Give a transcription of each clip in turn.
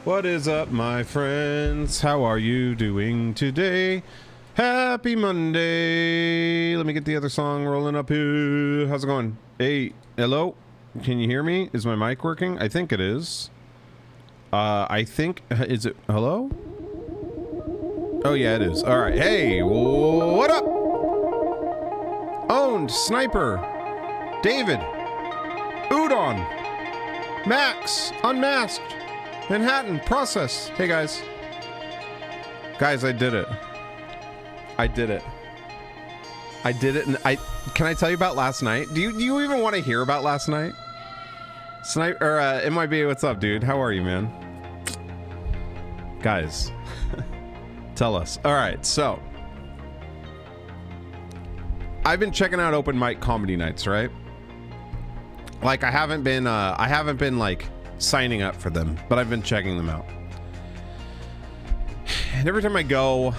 What is up, my friends? How are you doing today? Happy Monday. Let me get the other song rolling up here. How's it going? Hey, hello? Can you hear me? Is my mic working? I think it is. Is it, hello? Oh yeah, it is. All right. Hey, what up? Owned, Sniper, David, Udon, Max, Unmasked, Manhattan, Process. Hey guys. Guys, I did it. I did it. I did it, and can I tell you about last night? Do you even want to hear about last night? Sniper, MYB, what's up, dude? How are you, man? Guys, tell us. All right, so I've been checking out open mic comedy nights, right? Like I haven't been like signing up for them, but I've been checking them out. And every time I go,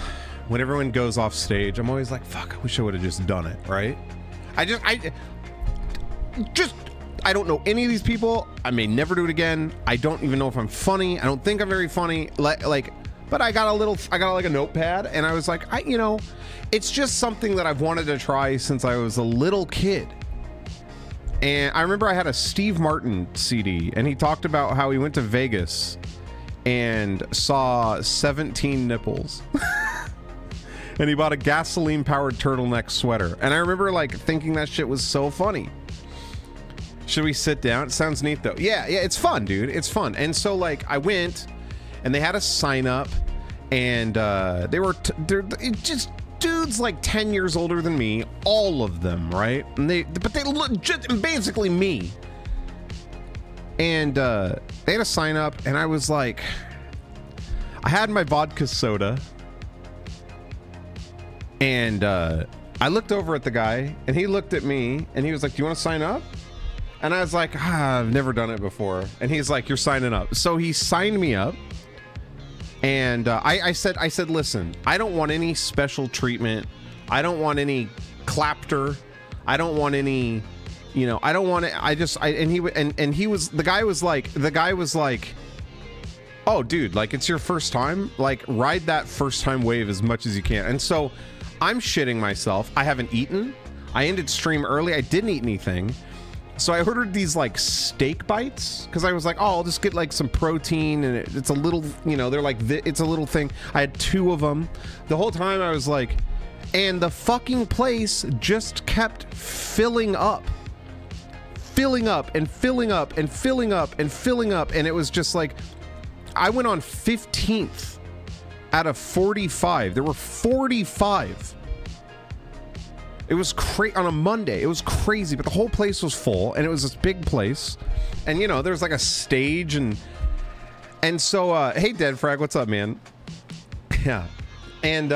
when everyone goes off stage, I'm always like, fuck, I wish I would have just done it, right? I don't know any of these people. I may never do it again. I don't even know if I'm funny. I don't think I'm very funny. Like, but I got like a notepad, and I was like, it's just something that I've wanted to try since I was a little kid. And I remember I had a Steve Martin CD, and he talked about how he went to Vegas and saw 17 nipples. And he bought a gasoline powered turtleneck sweater. And I remember like thinking that shit was so funny. Should we sit down? It sounds neat though. Yeah, it's fun, dude. It's fun. And so like I went, and they had a sign up, and they're just dudes like 10 years older than me, all of them, right? And they look just basically me. And they had a sign up, and I was like, I had my vodka soda, and I looked over at the guy, and he looked at me, and he was like, do you want to sign up? And I was like, I've never done it before. And he's like, you're signing up. So he signed me up. And I said, listen, I don't want any special treatment. I don't want any clapter. I don't want any, I don't want it. The guy was like, oh, dude, like it's your first time. Like ride that first time wave as much as you can. And so I'm shitting myself. I haven't eaten. I ended stream early. I didn't eat anything. So I ordered these like steak bites because I was like, oh, I'll just get like some protein, and it's a little, they're like, it's a little thing. I had 2 of them. The whole time I was like, and the fucking place just kept filling up. Filling up and filling up and filling up and filling up. And it was just like, I went on 15th out of 45. There were 45. It was on a Monday. It was crazy, but the whole place was full, and it was this big place. And there was like a stage, and so hey Dead Frag, what's up, man? Yeah. And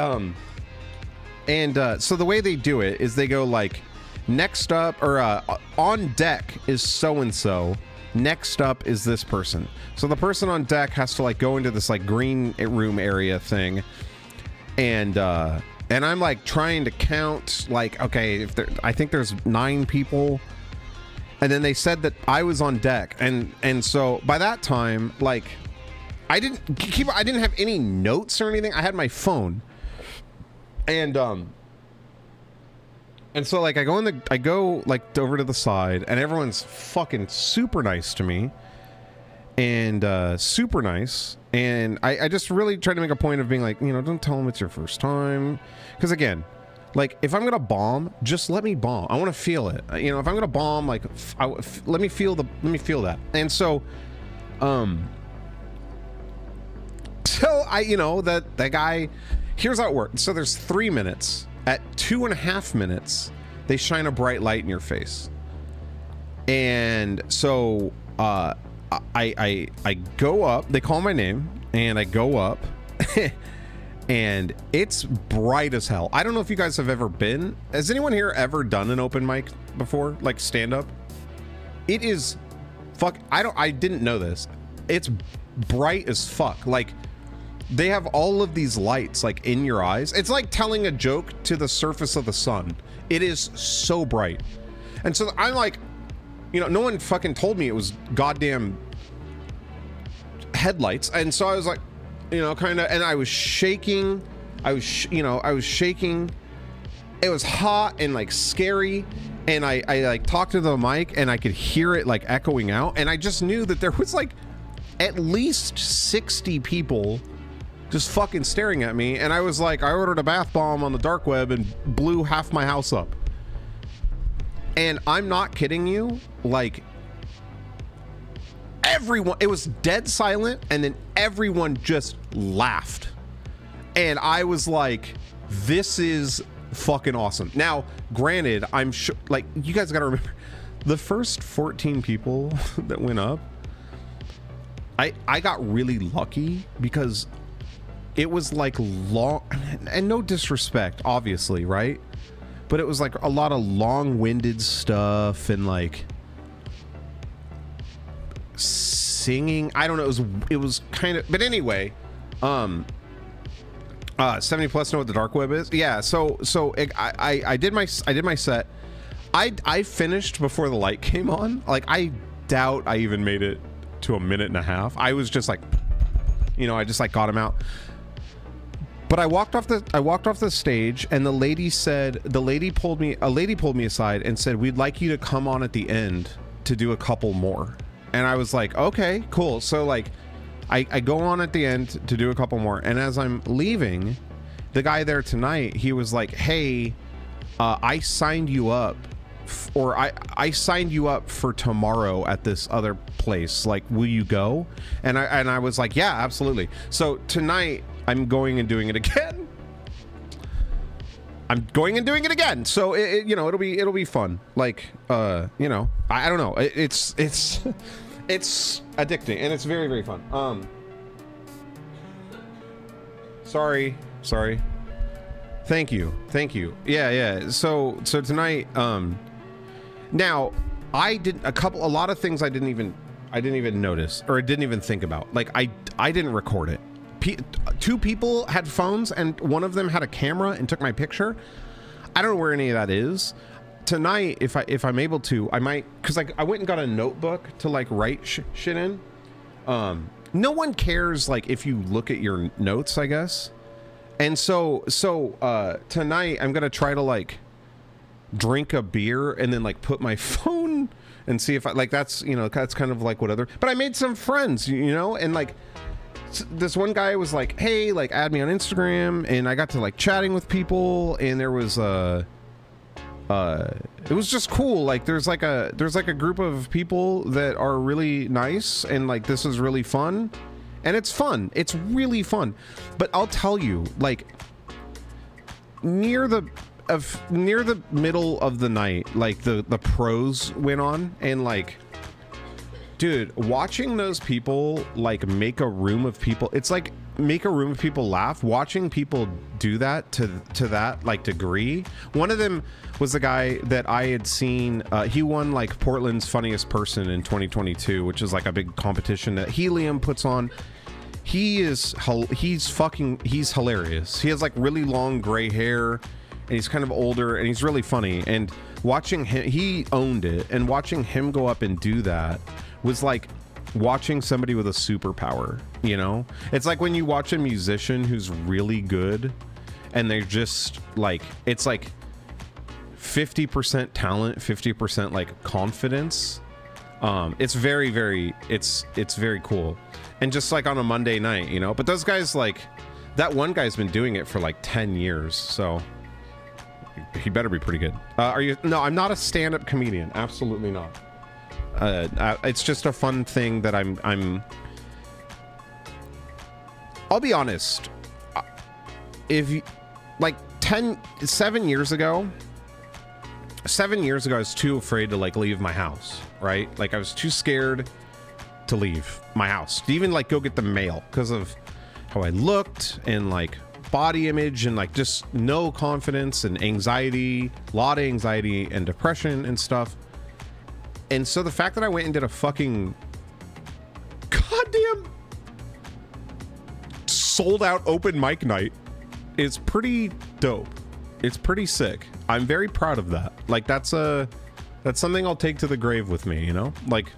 so the way they do it is they go like, next up, or on deck is so and so, next up is this person. So the person on deck has to like go into this like green room area thing, and I'm like trying to count, like, okay, I think there's 9 people, and then they said that I was on deck, and so by that time, like, I didn't have any notes or anything. I had my phone, and so like I go like over to the side, and everyone's fucking super nice to me, and super nice. And I just really try to make a point of being like, don't tell them it's your first time. Because again, like if I'm going to bomb, just let me bomb. I want to feel it. If I'm going to bomb, like let me feel that. And so, that guy, here's how it works. So there's 3 minutes. At 2.5 minutes, they shine a bright light in your face. And so, I go up, they call my name, and I go up, and it's bright as hell. I don't know if you guys have ever been. Has anyone here ever done an open mic before? Like stand up? It is I didn't know this. It's bright as fuck. Like they have all of these lights like in your eyes. It's like telling a joke to the surface of the sun. It is so bright. And so I'm like, no one fucking told me it was goddamn headlights. And so I was like, kind of, and I was shaking. I was shaking. It was hot and like scary. And I like talked to the mic and I could hear it like echoing out. And I just knew that there was like at least 60 people just fucking staring at me. And I was like, I ordered a bath bomb on the dark web and blew half my house up. And I'm not kidding you. Like, everyone, it was dead silent. And then everyone just laughed. And I was like, this is fucking awesome. Now, granted, I'm sure, like, you guys gotta remember, the first 14 people that went up, I got really lucky because it was like long, and no disrespect, obviously, right? But it was like a lot of long-winded stuff and like singing. I don't know. It was kind of, but anyway, 70 plus know what the dark web is. Yeah. So I did my set. I finished before the light came on. Like, I doubt I even made it to a minute and a half. I was just like, I just like got him out. But I walked off the stage, and a lady pulled me aside and said, "We'd like you to come on at the end to do a couple more." And I was like, okay, cool. So like, I go on at the end to do a couple more. And as I'm leaving, the guy there tonight, he was like, hey, I signed you up, or I signed you up for tomorrow at this other place. Like, will you go? And I was like, yeah, absolutely. So tonight I'm going and doing it again. So it'll be fun. Like, I don't know. It's addicting, and it's very, very fun. Sorry. Thank you. Yeah. So tonight, now I did a lot of things I didn't even notice, or I didn't even think about. Like, I didn't record it. Two people had phones, and one of them had a camera and took my picture. I don't know where any of that is. Tonight, if I'm able to, I might, because like I went and got a notebook to like write shit in. No one cares like if you look at your notes, I guess. And so tonight I'm gonna try to like drink a beer and then like put my phone and see if I like, that's kind of like whatever. But I made some friends, and like this one guy was like, hey, like add me on Instagram, and I got to like chatting with people, and there was it was just cool. Like there's like a group of people that are really nice, and like this is really fun, and it's really fun. But I'll tell you, like near the middle of the night, like the pros went on, and like, dude, watching those people like make a room of people, it's like make a room of people laugh. Watching people do that to that like degree. One of them was the guy that I had seen, he won like Portland's funniest person in 2022, which is like a big competition that Helium puts on. He's hilarious. He has like really long gray hair, and he's kind of older, and he's really funny. And watching him, he owned it, and watching him go up and do that was like watching somebody with a superpower. It's like when you watch a musician who's really good, and they're just like, it's like 50% talent, 50% like confidence. It's very, very, it's very cool. And just like on a Monday night, but those guys, like that one guy's been doing it for like 10 years. So he better be pretty good. No, I'm not a stand-up comedian. Absolutely not. It's just a fun thing that I'll be honest. If you like 7 years ago, I was too afraid to like leave my house, right? Like I was too scared to leave my house, to even like go get the mail, because of how I looked and like body image, and like just no confidence and anxiety, a lot of anxiety and depression and stuff. And so the fact that I went and did a fucking goddamn sold out open mic night is pretty dope. It's pretty sick. I'm very proud of that. Like that's something I'll take to the grave with me, like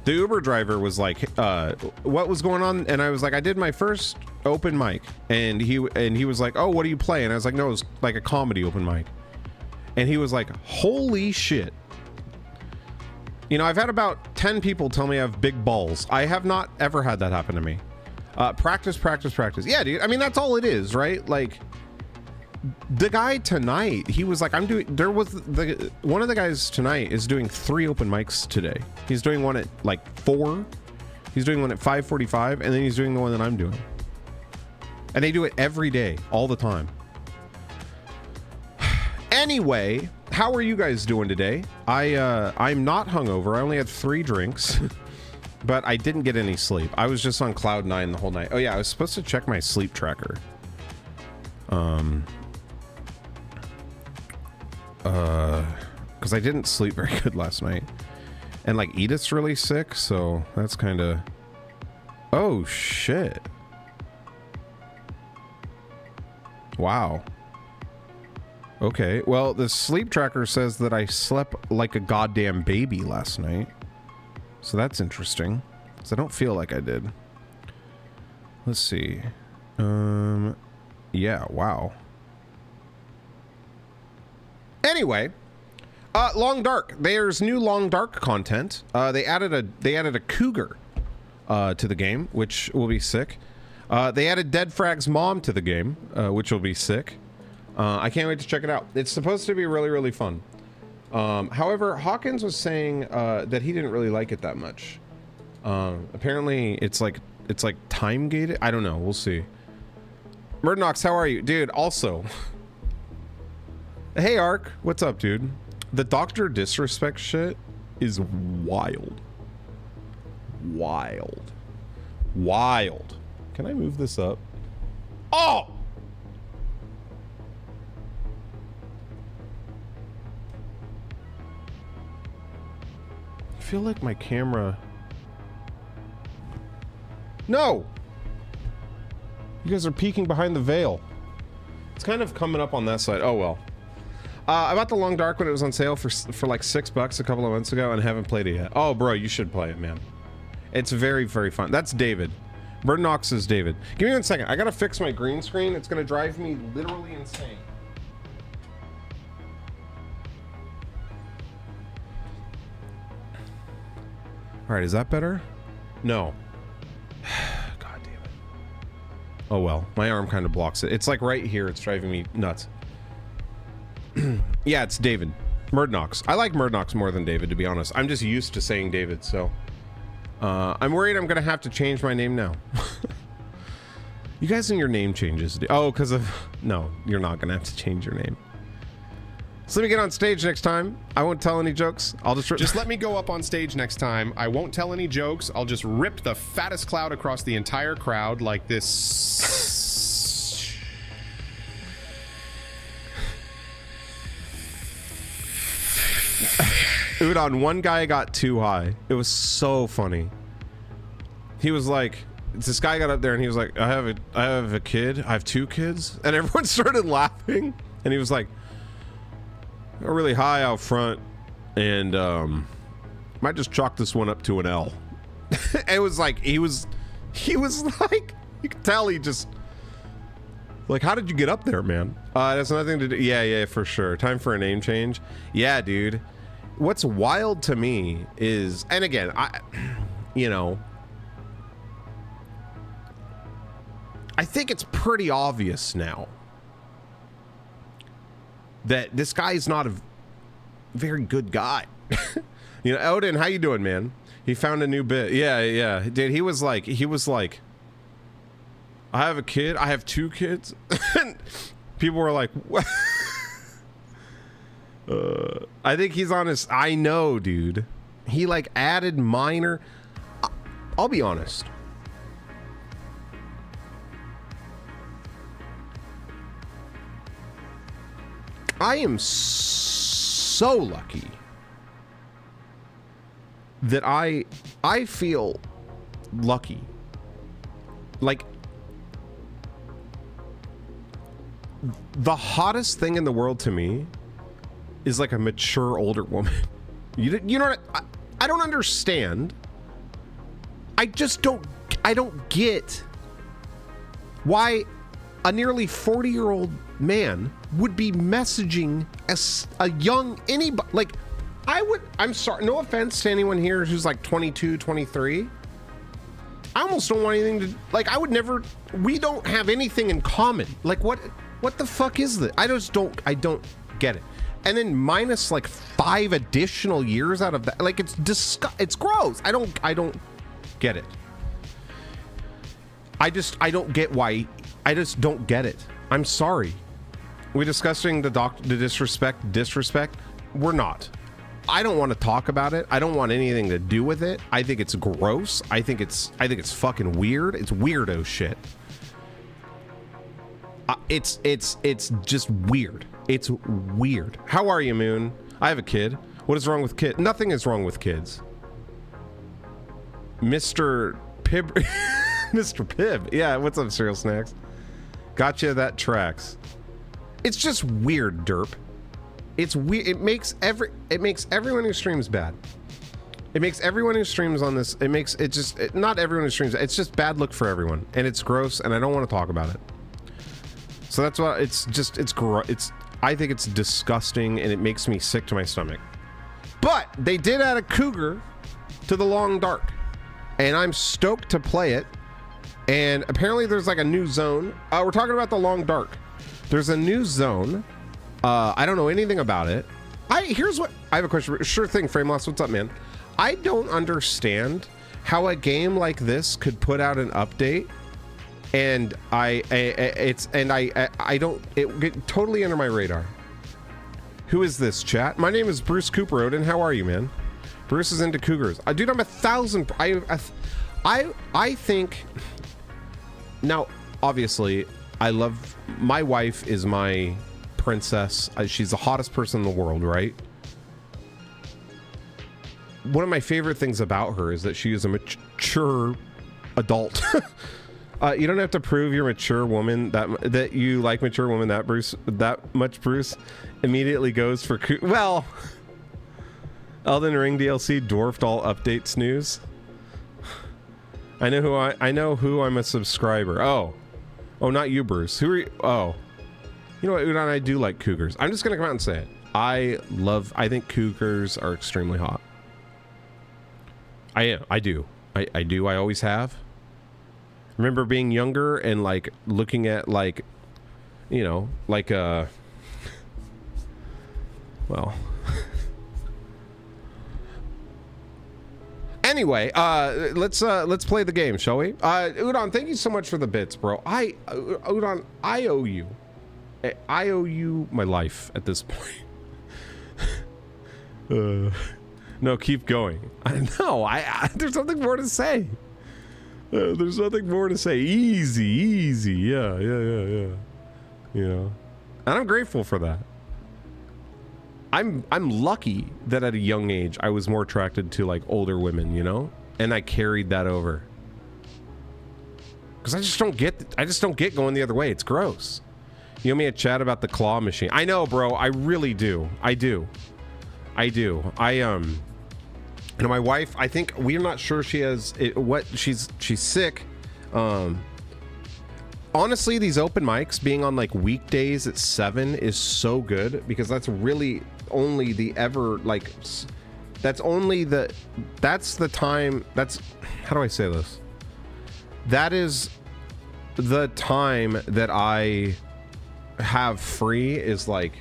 The Uber driver was like, what was going on? And I was like, I did my first open mic. And he was like, oh, what do you play? And I was like, no, it's like a comedy open mic. And he was like, holy shit. You know, I've had about 10 people tell me I have big balls. I have not ever had that happen to me. Practice, practice, practice. Yeah, dude. I mean, that's all it is, right? Like, the guy tonight, he was like, one of the guys tonight is doing 3 open mics today. He's doing one at like 4. He's doing one at 5:45, and then he's doing the one that I'm doing. And they do it every day, all the time. Anyway, how are you guys doing today? I'm not hungover. I only had 3 drinks, but I didn't get any sleep. I was just on cloud 9 the whole night. Oh yeah, I was supposed to check my sleep tracker. Because I didn't sleep very good last night. And like Edith's really sick, so that's kind of... Oh shit. Wow. Okay, well, the sleep tracker says that I slept like a goddamn baby last night. So that's interesting. Because I don't feel like I did. Let's see. Yeah, wow. Anyway, Long Dark. There's new Long Dark content. They added a cougar to the game, which will be sick. They added Dead Frag's mom to the game, which will be sick. I can't wait to check it out. It's supposed to be really, really fun. However, Hawkins was saying that he didn't really like it that much. Apparently, it's like time gated. I don't know. We'll see. Murdonox, how are you, dude? Also, hey Ark, what's up, dude? The Dr. Disrespect shit is wild. Wild. Wild. Can I move this up? Oh! I feel like my camera... No! You guys are peeking behind the veil. It's kind of coming up on that side. Oh well. I bought the Long Dark when it was on sale for like $6 a couple of months ago and haven't played it yet. Oh bro, you should play it, man. It's very, very fun. That's David. Murdonox is David. Give me 1 second. I gotta fix my green screen. It's gonna drive me literally insane. Alright, is that better? No. God damn it. Oh well, my arm kind of blocks it. It's like right here. It's driving me nuts. Yeah, it's David. Murdonox. I like Murdonox more than David, to be honest. I'm just used to saying David, so... I'm worried I'm gonna have to change my name now. You guys and your name changes. Oh, because of... No, you're not gonna have to change your name. So let me get on stage next time. I won't tell any jokes. I'll just let me go up on stage next time. I won't tell any jokes. I'll just rip the fattest cloud across the entire crowd like this. Udon, one guy got too high. It was so funny. He was like, this guy got up there and he was like, I have a kid. I have 2 kids. And everyone started laughing. And he was like, they're really high out front. And might just chalk this one up to an L. It was like, he was like, you could tell he just, like, how did you get up there, man? It has nothing to do. Yeah, for sure. Time for a name change. Yeah, dude. What's wild to me is, and again, you know, I think it's pretty obvious now that this guy is not a very good guy. You know, Odin, how you doing, man? He found a new bit. Yeah, dude. He was like, I have a kid. I have 2 kids. And people were like, what? I think he's on his... I know, dude. He like added minor... I'll be honest. I am so lucky that I feel lucky. Like, the hottest thing in the world to me is like a mature older woman. You know what? I don't understand I don't get why a nearly 40-year-old man would be messaging as a young anybody. Like, I'm sorry, no offense to anyone here who's like 22, 23. I almost don't want anything to, like, we don't have anything in common. Like, what the fuck is this? I don't get it. And then minus like 5 additional years out of that, like, it's gross. I don't get it. I don't get why. I just don't get it. I'm sorry. We're discussing the disrespect. We're not. I don't want to talk about it. I don't want anything to do with it. I think it's gross. I think it's fucking weird. It's weirdo shit. It's just weird. It's weird. How are you, Moon? I have a kid. What is wrong with kids? Nothing is wrong with kids. Mr. Pib. Mr. Pibb. Yeah, what's up, Cereal Snacks? Gotcha, that tracks. It's just weird, derp. It's weird. It makes everyone who streams bad. It makes everyone who streams on this, not everyone who streams, it's just bad look for everyone. And it's gross, and I don't want to talk about it. So that's why I think it's disgusting, and it makes me sick to my stomach. But they did add a cougar to the Long Dark, and I'm stoked to play it. And apparently there's like a new zone. We're talking about the Long Dark. There's a new zone. I don't know anything about it. I have a question. Sure thing, Frameloss. What's up, man? I don't understand how a game like this could put out an update, and it totally under my radar. Who is this, chat? My name is Bruce Cooper Odin. How are you, man? Bruce is into cougars. Dude, I'm 1,000. I think. Now, obviously, my wife is my princess. She's the hottest person in the world, right? One of my favorite things about her is that she is a mature adult. You don't have to prove you're a mature woman that you like mature women that much. Bruce immediately goes for well, Elden Ring DLC dwarfed all updates news. I know who I'm a subscriber. Oh, not you, Bruce. Who are you? Oh, you know what, Udon? I do like cougars. I'm just gonna come out and say it. I think cougars are extremely hot. I do. I always have. Remember being younger and like looking at like, you know, like well. Anyway, let's play the game, shall we? Udon, thank you so much for the bits, bro. Udon, I owe you my life at this point. No, keep going. I know. There's nothing more to say. There's nothing more to say. Easy. Yeah. You know, and I'm grateful for that. I'm lucky that at a young age I was more attracted to like older women, you know, and I carried that over. Because I just don't get going the other way. It's gross. You owe me a chat about the claw machine. I know, bro. I really do. I do. You know, my wife, I think we're not sure she has she's sick. Honestly, these open mics being on like weekdays at 7 is so good, because that's really only the time, how do I say this? That is the time that I have free, is like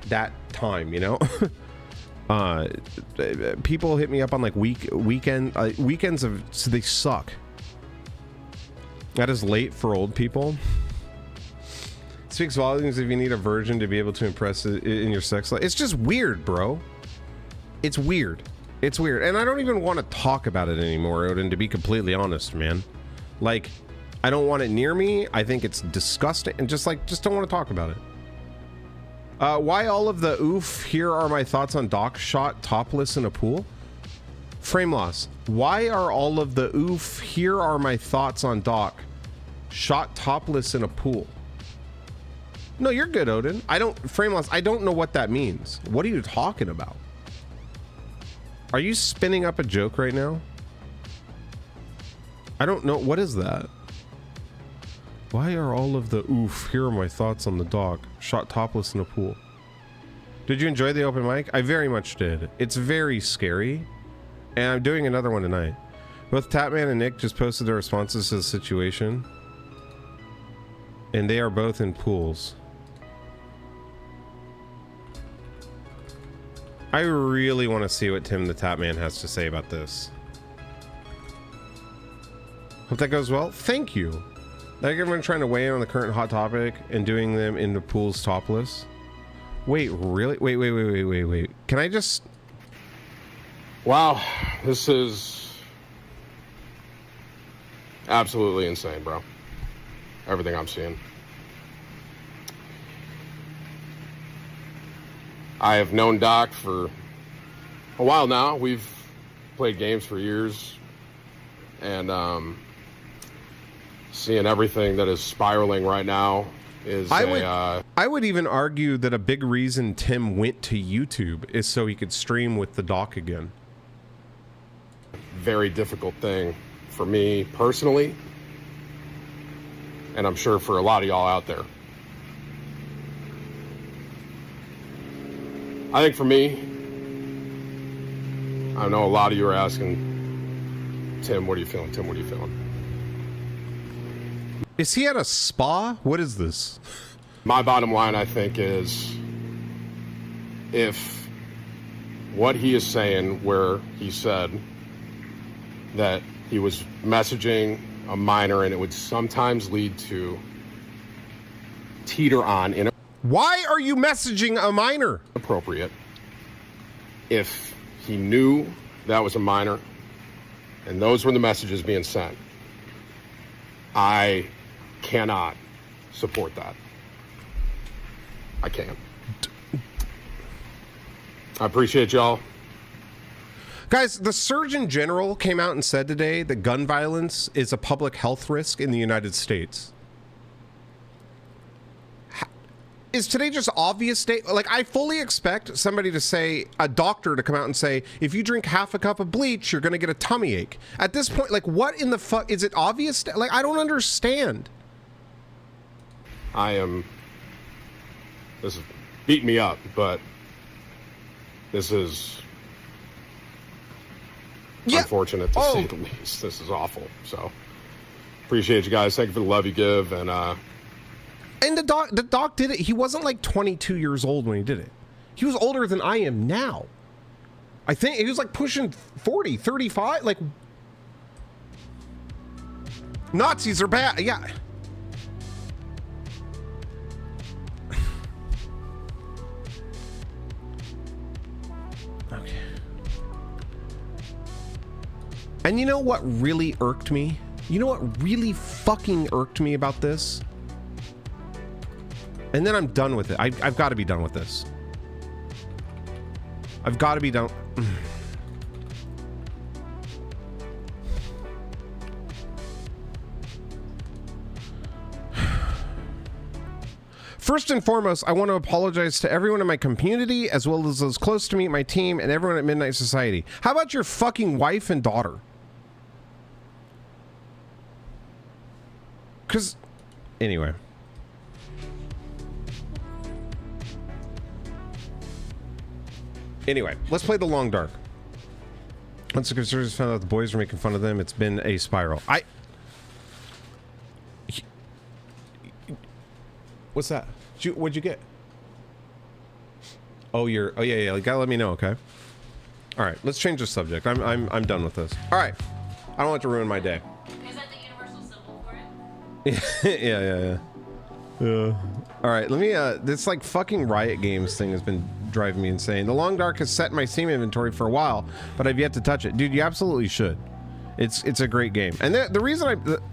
that time, you know? People hit me up on like weekends so they suck. That is late for old people. It speaks volumes if you need a virgin to be able to impress in your sex life. It's just weird, bro. It's weird. And I don't even want to talk about it anymore, Odin, to be completely honest, man. Like, I don't want it near me. I think it's disgusting, and just don't want to talk about it. Why all of the oof? Here are my thoughts on Doc shot topless in a pool. Frame loss. Why are all of the oof? Here are my thoughts on Doc shot topless in a pool. No, you're good, Odin. Frame loss. I don't know what that means. What are you talking about? Are you spinning up a joke right now? I don't know. What is that? Why are all of the oof? Here are my thoughts on the dog. Shot topless in a pool. Did you enjoy the open mic? I very much did. It's very scary. And I'm doing another one tonight. Both Tatman and Nick just posted their responses to the situation. And they are both in pools. I really want to see what Tim the Tatman has to say about this. Hope that goes well. Thank you. Like everyone trying to weigh in on the current hot topic and doing them in the pools topless. Wait, really? Wait. Can I just... Wow, this is absolutely insane, bro. Everything I'm seeing. I have known Doc for a while now. We've played games for years. And seeing everything that is spiraling right now is I would even argue that a big reason Tim went to YouTube is so he could stream with the doc again. Very difficult thing for me personally, and I'm sure for a lot of y'all out there. I think for me, I know a lot of you are asking, Tim, what are you feeling? Tim, what are you feeling? Is he at a spa? What is this? My bottom line, I think, is if what he is saying, where he said that he was messaging a minor and it would sometimes lead to teeter on Why are you messaging a minor? Inappropriate. If he knew that was a minor and those were the messages being sent, I cannot support that. I can't. I appreciate y'all. Guys, the Surgeon General came out and said today that gun violence is a public health risk in the United States. Is today just obvious state? Like, I fully expect somebody to say, a doctor to come out and say, if you drink half a cup of bleach, you're going to get a tummy ache. At this point, like, what in the fuck? Is it obvious? Like, I don't understand. This is beating me up, but this is unfortunate to say the least. This is awful. So, appreciate you guys. Thank you for the love you give. And the doc did it. He wasn't like 22 years old when he did it. He was older than I am now. I think he was like pushing 40, 35. Like, Nazis are bad. Yeah. Okay. And you know what really irked me? You know what really fucking irked me about this? And then I'm done with it. I've got to be done with this. I've got to be done. First and foremost, I want to apologize to everyone in my community, as well as those close to me, my team, and everyone at Midnight Society. How about your fucking wife and daughter? Because, anyway. Anyway, let's play The Long Dark. Once the conservatives found out the boys were making fun of them, it's been a spiral. What's that? What'd you get? Oh, yeah. You gotta let me know, okay? All right, let's change the subject. I'm done with this. All right, I don't want to ruin my day. Is that the universal symbol for it? Yeah. All right, let me. This like fucking Riot Games thing has been driving me insane. The Long Dark has set in my Steam inventory for a while, but I've yet to touch it. Dude, you absolutely should. It's a great game. And the reason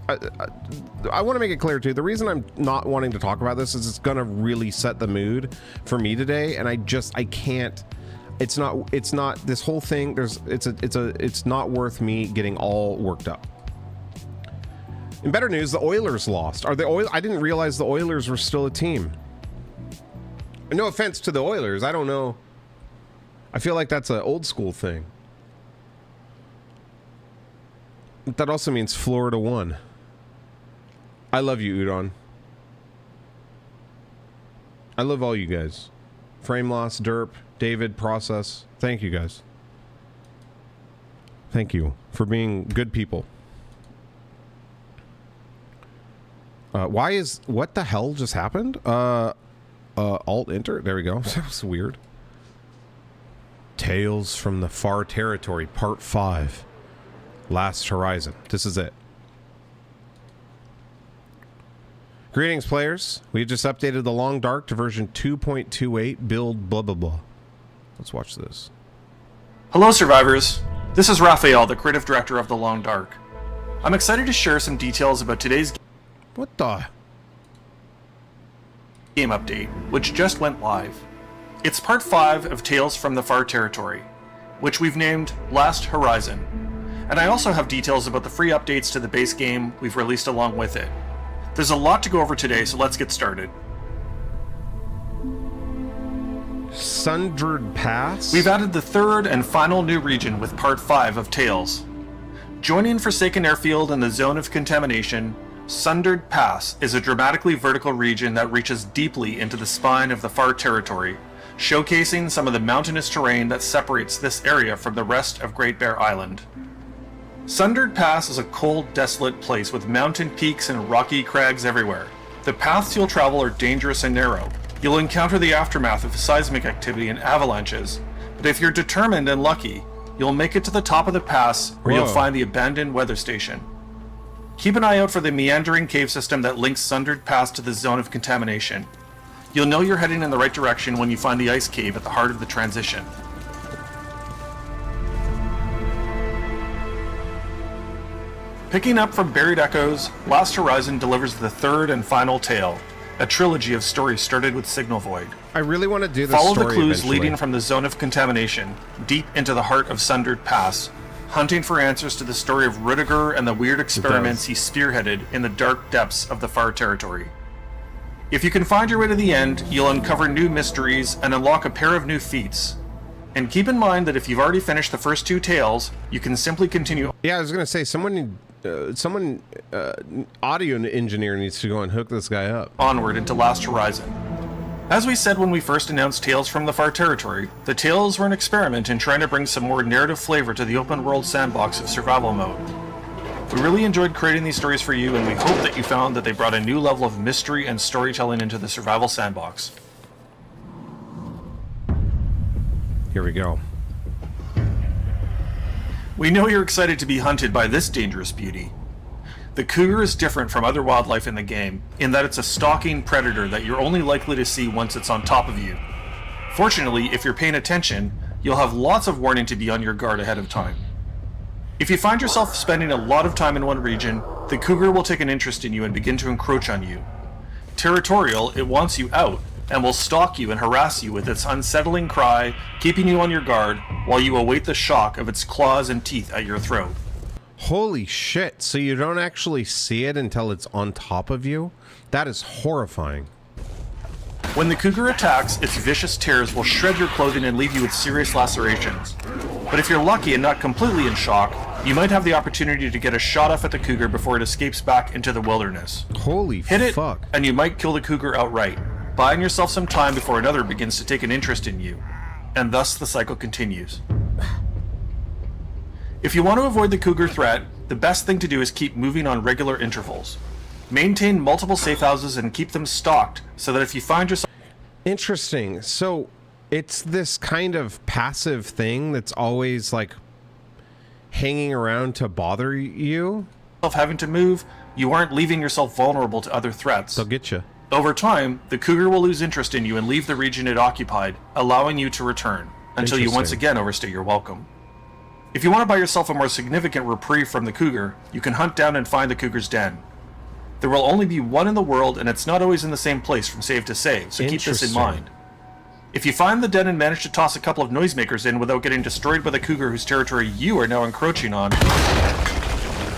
I want to make it clear too, the reason I'm not wanting to talk about this is it's gonna really set the mood for me today, and I can't. It's not this whole thing. It's not worth me getting all worked up. In better news, the Oilers lost. I didn't realize the Oilers were still a team. No offense to the Oilers. I don't know. I feel like that's an old school thing. That also means Florida won. I love you, Udon. I love all you guys. Frame Loss, Derp, David, Process. Thank you guys. Thank you for being good people. What the hell just happened? Alt enter. There we go. That was weird. Tales from the Far Territory, Part 5. Last Horizon. This is it. Greetings, players. We just updated the Long Dark to version 2.28, build blah blah blah. Let's watch this. Hello, survivors. This is Raphael, the creative director of The Long Dark. I'm excited to share some details about today's What the? game update, which just went live. It's part 5 of Tales from the Far Territory, which we've named Last Horizon. And I also have details about the free updates to the base game we've released along with it. There's a lot to go over today, so let's get started. Sundered Pass? We've added the third and final new region with part 5 of Tales. Joining Forsaken Airfield in the zone of contamination, Sundered Pass is a dramatically vertical region that reaches deeply into the spine of the Far Territory, showcasing some of the mountainous terrain that separates this area from the rest of Great Bear Island. Sundered Pass is a cold, desolate place with mountain peaks and rocky crags everywhere. The paths you'll travel are dangerous and narrow. You'll encounter the aftermath of seismic activity and avalanches, but if you're determined and lucky, you'll make it to the top of the pass where you'll find the abandoned weather station. Keep an eye out for the meandering cave system that links Sundered Pass to the zone of contamination. You'll know you're heading in the right direction when you find the ice cave at the heart of the transition. Picking up from Buried Echoes, Last Horizon delivers the third and final tale, a trilogy of stories started with Signal Void. I really want to do this Follow story the clues eventually. leading from the zone of contamination, deep into the heart of Sundered Pass, hunting for answers to the story of Rudiger and the weird experiments he spearheaded in the dark depths of the Far Territory. If you can find your way to the end, you'll uncover new mysteries and unlock a pair of new feats. And keep in mind that if you've already finished the first 2 tales, you can simply continue Yeah, I was gonna say someone audio engineer needs to go and hook this guy up. onward into Last Horizon. As we said when we first announced Tales from the Far Territory, the tales were an experiment in trying to bring some more narrative flavor to the open world sandbox of survival mode. We really enjoyed creating these stories for you, and we hope that you found that they brought a new level of mystery and storytelling into the survival sandbox. Here we go. We know you're excited to be hunted by this dangerous beauty. The cougar is different from other wildlife in the game, in that it's a stalking predator that you're only likely to see once it's on top of you. Fortunately, if you're paying attention, you'll have lots of warning to be on your guard ahead of time. If you find yourself spending a lot of time in one region, the cougar will take an interest in you and begin to encroach on you. Territorial, it wants you out, and will stalk you and harass you with its unsettling cry, keeping you on your guard while you await the shock of its claws and teeth at your throat. Holy shit, so you don't actually see it until it's on top of you? That is horrifying. When the cougar attacks, its vicious tears will shred your clothing and leave you with serious lacerations. But if you're lucky and not completely in shock, you might have the opportunity to get a shot off at the cougar before it escapes back into the wilderness. Holy Hit it, fuck. and you might kill the cougar outright, buying yourself some time before another begins to take an interest in you. And thus the cycle continues. If you want to avoid the cougar threat, the best thing to do is keep moving on regular intervals. Maintain multiple safe houses and keep them stocked so that if you find yourself Interesting. So it's this kind of passive thing that's always like hanging around to bother you. having to move, you aren't leaving yourself vulnerable to other threats. They'll get you. Over time, the cougar will lose interest in you and leave the region it occupied, allowing you to return, until you once Interesting. again overstay your welcome. If you want to buy yourself a more significant reprieve from the cougar, you can hunt down and find the cougar's den. There will only be one in the world, and it's not always in the same place from save to save, so keep this in Interesting. mind. If you find the den and manage to toss a couple of noisemakers in without getting destroyed by the cougar whose territory you are now encroaching on,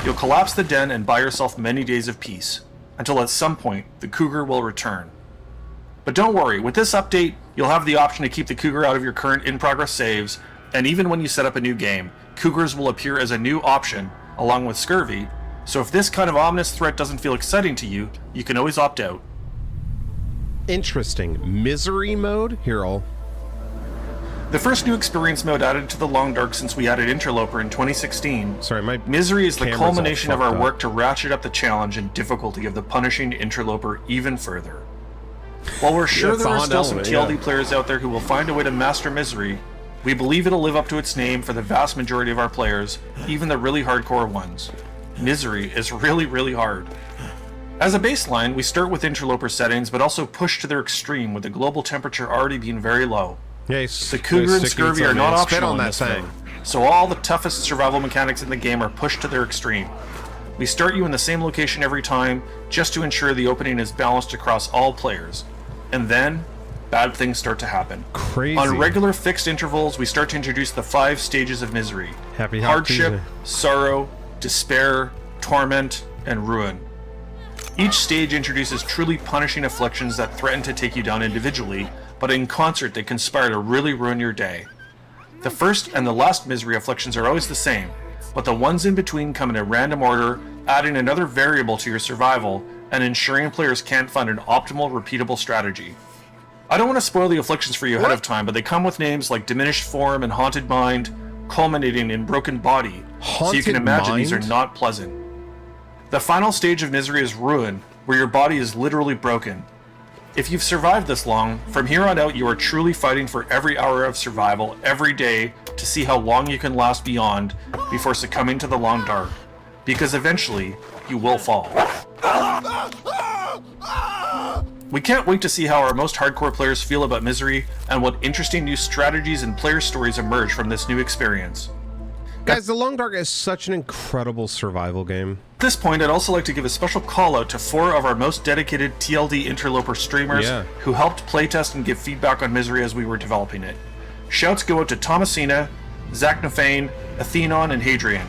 you'll collapse the den and buy yourself many days of peace, until at some point the cougar will return. But don't worry, with this update, you'll have the option to keep the cougar out of your current in-progress saves, and even when you set up a new game, cougars will appear as a new option, along with scurvy, so if this kind of ominous threat doesn't feel exciting to you, you can always opt out. Interesting. Misery mode? Here, The first new experience mode added to the Long Dark since we added Interloper in 2016. Sorry, my Misery is the camera's all culmination of our fucked up. work to ratchet up the challenge and difficulty of the punishing Interloper even further. While we're sure it's there are on still some element, TLD yeah. players out there who will find a way to master Misery, we believe it'll live up to its name for the vast majority of our players, even the really hardcore ones. Misery is really, really hard. As a baseline, we start with Interloper settings, but also push to their extreme with the global temperature already being very low. The Cougar and Scurvy are not optional in this mode, so all the toughest survival mechanics in the game are pushed to their extreme. We start you in the same location every time, just to ensure the opening is balanced across all players. And then, bad things start to happen. Crazy. On regular fixed intervals, we start to introduce the 5 stages of misery. Happy Hardship, Tuesday. sorrow, despair, torment, and ruin. Each stage introduces truly punishing afflictions that threaten to take you down individually, but in concert they conspire to really ruin your day. The first and the last misery afflictions are always the same, but the ones in between come in a random order, adding another variable to your survival and ensuring players can't find an optimal, repeatable strategy. I don't want to spoil the afflictions for you ahead of time, but they come with names like Diminished Form and Haunted Mind, culminating in Broken Body, so you can Haunted imagine these are Mind? not pleasant. The final stage of misery is Ruin, where your body is literally broken. If you've survived this long, from here on out you are truly fighting for every hour of survival every day to see how long you can last beyond before succumbing to the Long Dark, because eventually you will fall. We can't wait to see how our most hardcore players feel about Misery and what interesting new strategies and player stories emerge from this new experience. Guys, The Long Dark is such an incredible survival game. At this point, I'd also like to give a special call out to 4 of our most dedicated TLD Interloper streamers Yeah. who helped playtest and give feedback on Misery as we were developing it. Shouts go out to Thomasina, Zach Nafane, Athenon, and Hadrian.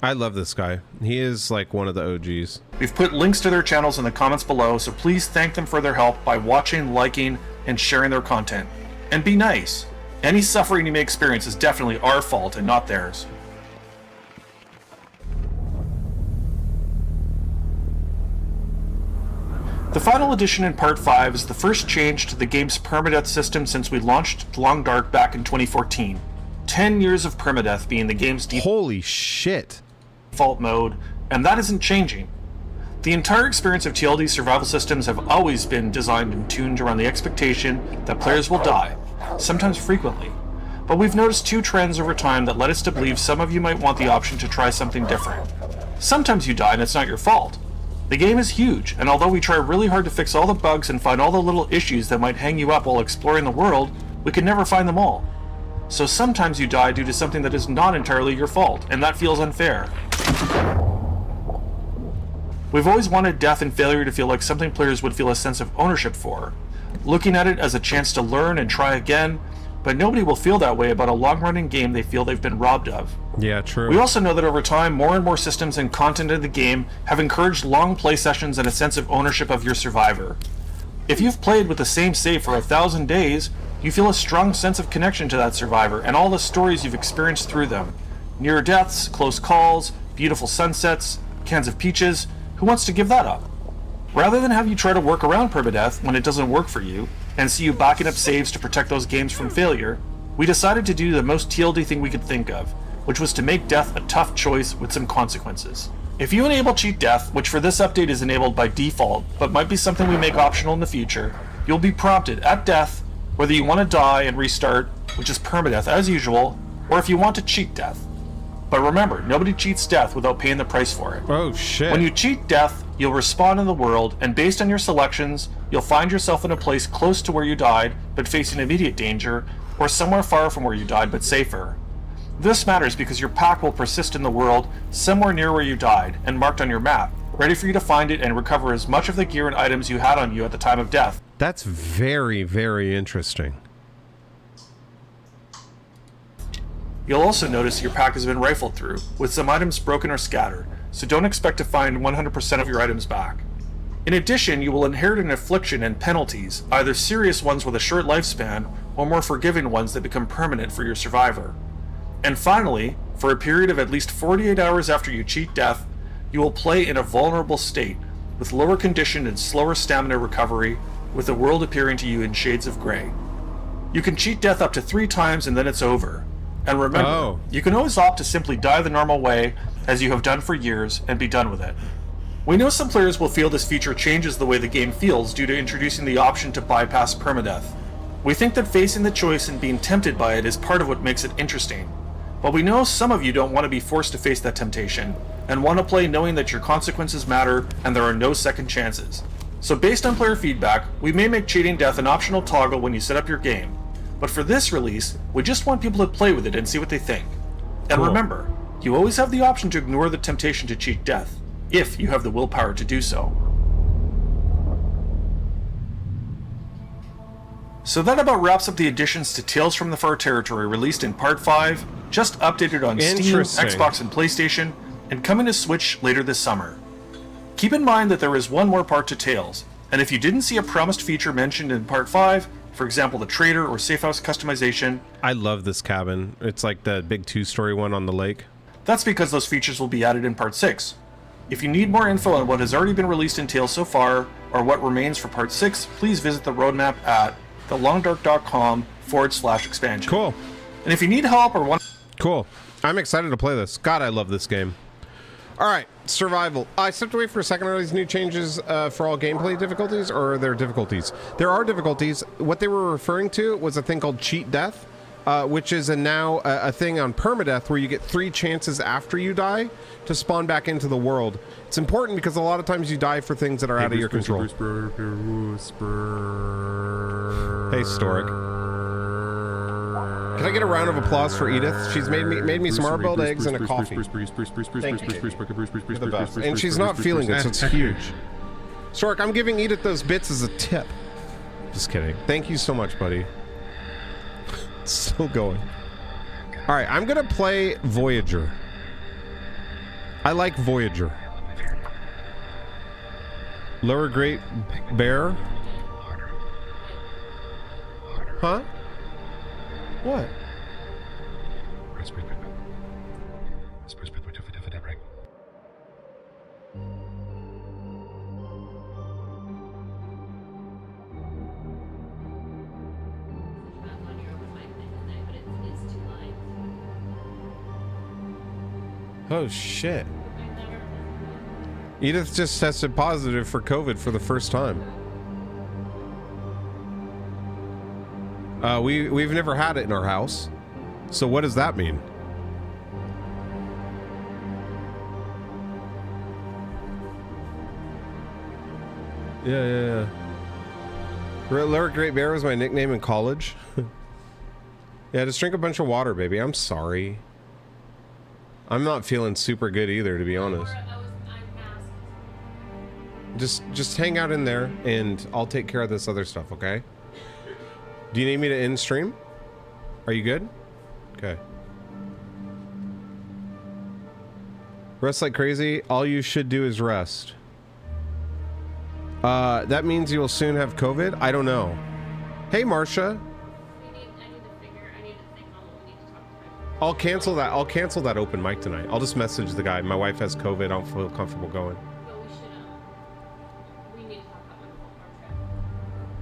I love this guy. He is like one of the OGs. We've put links to their channels in the comments below, so please thank them for their help by watching, liking, and sharing their content. And be nice. Any suffering you may experience is definitely our fault and not theirs. The final addition in Part 5 is the first change to the game's permadeath system since we launched Long Dark back in 2014. 10 years of permadeath being the game's Holy shit. default mode, and that isn't changing. The entire experience of TLD survival systems have always been designed and tuned around the expectation that players will die, sometimes frequently. But we've noticed 2 trends over time that led us to believe some of you might want the option to try something different. Sometimes you die and it's not your fault. The game is huge, and although we try really hard to fix all the bugs and find all the little issues that might hang you up while exploring the world, we can never find them all. So sometimes you die due to something that is not entirely your fault, and that feels unfair. We've always wanted death and failure to feel like something players would feel a sense of ownership for, looking at it as a chance to learn and try again, but nobody will feel that way about a long-running game they feel they've been robbed of. Yeah, true. We also know that over time, more and more systems and content in the game have encouraged long play sessions and a sense of ownership of your survivor. If you've played with the same save for 1,000 days, you feel a strong sense of connection to that survivor and all the stories you've experienced through them. Near deaths, close calls, beautiful sunsets, cans of peaches. Who wants to give that up? Rather than have you try to work around permadeath when it doesn't work for you, and see you backing up saves to protect those games from failure, we decided to do the most TLD thing we could think of, which was to make death a tough choice with some consequences. If you enable cheat death, which for this update is enabled by default, but might be something we make optional in the future, you'll be prompted at death whether you want to die and restart, which is permadeath as usual, or if you want to cheat death. But remember, nobody cheats death without paying the price for it. Oh shit. When you cheat death, you'll respawn in the world, and based on your selections, you'll find yourself in a place close to where you died, but facing immediate danger, or somewhere far from where you died, but safer. This matters because your pack will persist in the world somewhere near where you died, and marked on your map, ready for you to find it and recover as much of the gear and items you had on you at the time of death. That's very, very interesting. You'll also notice your pack has been rifled through, with some items broken or scattered, so don't expect to find 100% of your items back. In addition, you will inherit an affliction and penalties, either serious ones with a short lifespan, or more forgiving ones that become permanent for your survivor. And finally, For a period of at least 48 hours after you cheat death, you will play in a vulnerable state, with lower condition and slower stamina recovery, with the world appearing to you in shades of gray. You can cheat death up to 3 times and then it's over. And remember, you can always opt to simply die the normal way, as you have done for years, and be done with it. We know some players will feel this feature changes the way the game feels due to introducing the option to bypass permadeath. We think that facing the choice and being tempted by it is part of what makes it interesting. But we know some of you don't want to be forced to face that temptation, and want to play knowing that your consequences matter and there are no second chances. So based on player feedback, we may make cheating death an optional toggle when you set up your game. But for this release, we just want people to play with it and see what they think. And remember, you always have the option to ignore the temptation to cheat death, if you have the willpower to do so. So that about wraps up the additions to Tales from the Far Territory released in Part 5, just updated on Steam, Xbox, and PlayStation, and coming to Switch later this summer. Keep in mind that there is one more part to Tales, and if you didn't see a promised feature mentioned in Part 5, for example the trader or safe house customization... I love this cabin. It's like the big 2-story one on the lake. That's because those features will be added in Part 6. If you need more info on what has already been released in Tales so far, or what remains for Part 6, please visit the roadmap at thelongdark.com/expansion. Cool. And if you need help or want... Cool. I'm excited to play this. God, I love this game. All right, survival. I stepped away for a second. Are these new changes for all gameplay difficulties, or are there difficulties? There are difficulties. What they were referring to was a thing called cheat death, which is now a thing on permadeath where you get 3 chances after you die to spawn back into the world. It's important because a lot of times you die for things that are out of your control. Hey, Stork. Can I get a round of applause for Edith? She's made me some hard-boiled eggs and a coffee. Thank you. You're the best. And she's not feeling it, so it's huge. Stork, I'm giving Edith those bits as a tip. Just kidding. Thank you so much, buddy. Still going. All right, I'm gonna play Voyager. I like Voyager. Lower Great Bear. Huh? What? Oh shit. Edith just tested positive for COVID for the first time. We've never had it in our house. So what does that mean? Yeah. Lower Great Bear was my nickname in college. Yeah, just drink a bunch of water, baby. I'm sorry. I'm not feeling super good either, to be honest. Just hang out in there, and I'll take care of this other stuff, okay? Do you need me to end stream? Are you good? Okay. Rest like crazy. All you should do is rest. That means you will soon have COVID? I don't know. Hey, Marsha. I'll cancel that. I'll cancel that open mic tonight. I'll just message the guy. My wife has COVID. I don't feel comfortable going. We need to talk about my whole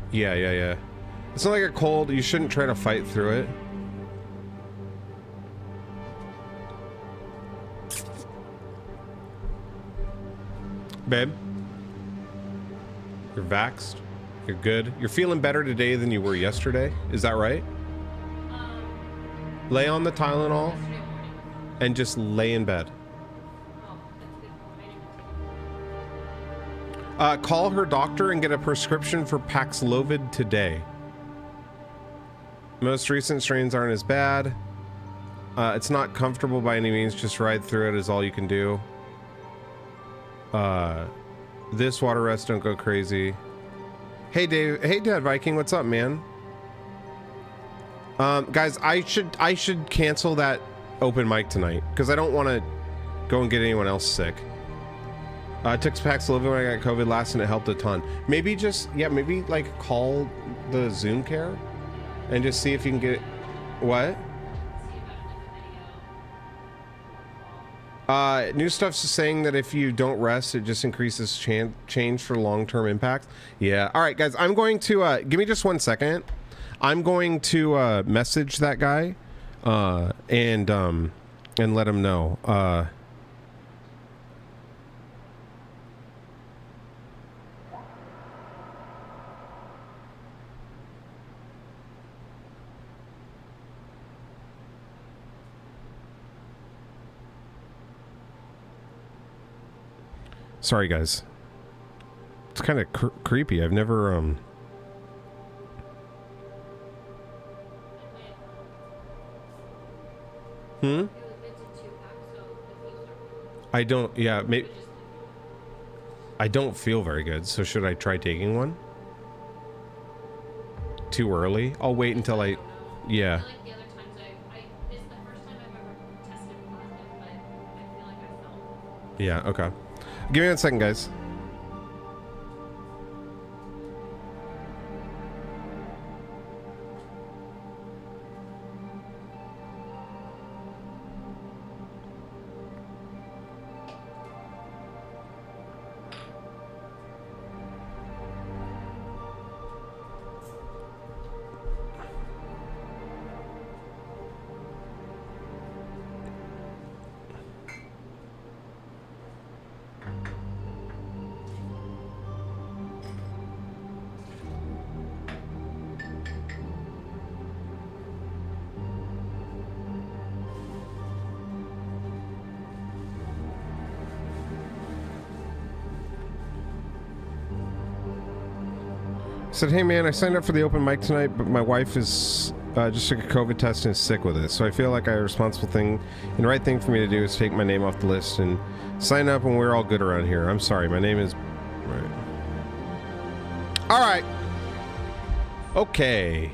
trip. Yeah. It's not like a cold. You shouldn't try to fight through it. Babe, you're vaxxed. You're good. You're feeling better today than you were yesterday. Is that right? Lay on the Tylenol and just lay in bed. Call her doctor and get a prescription for Paxlovid today. Most recent strains aren't as bad. It's not comfortable by any means. Just ride through it is all you can do. This water rest, don't go crazy. Hey Dave, hey Dad Viking, what's up, man? Guys, I should cancel that open mic tonight because I don't want to go and get anyone else sick. I took Paxlovid when I got COVID last and it helped a ton. Maybe maybe like call the Zoom care and just see if you can get what? New stuff's saying that if you don't rest, it just increases change for long-term impact. Yeah. All right, guys. I'm going to give me just 1 second. I'm going to message that guy and let him know. Sorry, guys. It's kind of creepy. I've never I don't. Yeah. Maybe. I don't feel very good. So should I try taking one? Too early? I'll wait until I. Yeah. Like the other times it's the first time I've ever tested positive, but I feel like I felt. Yeah. Okay. Give me 1 second, guys. Said, hey man, I signed up for the open mic tonight, but my wife is just took a COVID test and is sick with it. So I feel like a responsible thing and the right thing for me to do is take my name off the list and sign up, and we're all good around here. I'm sorry, my name is... Right. All right. Okay.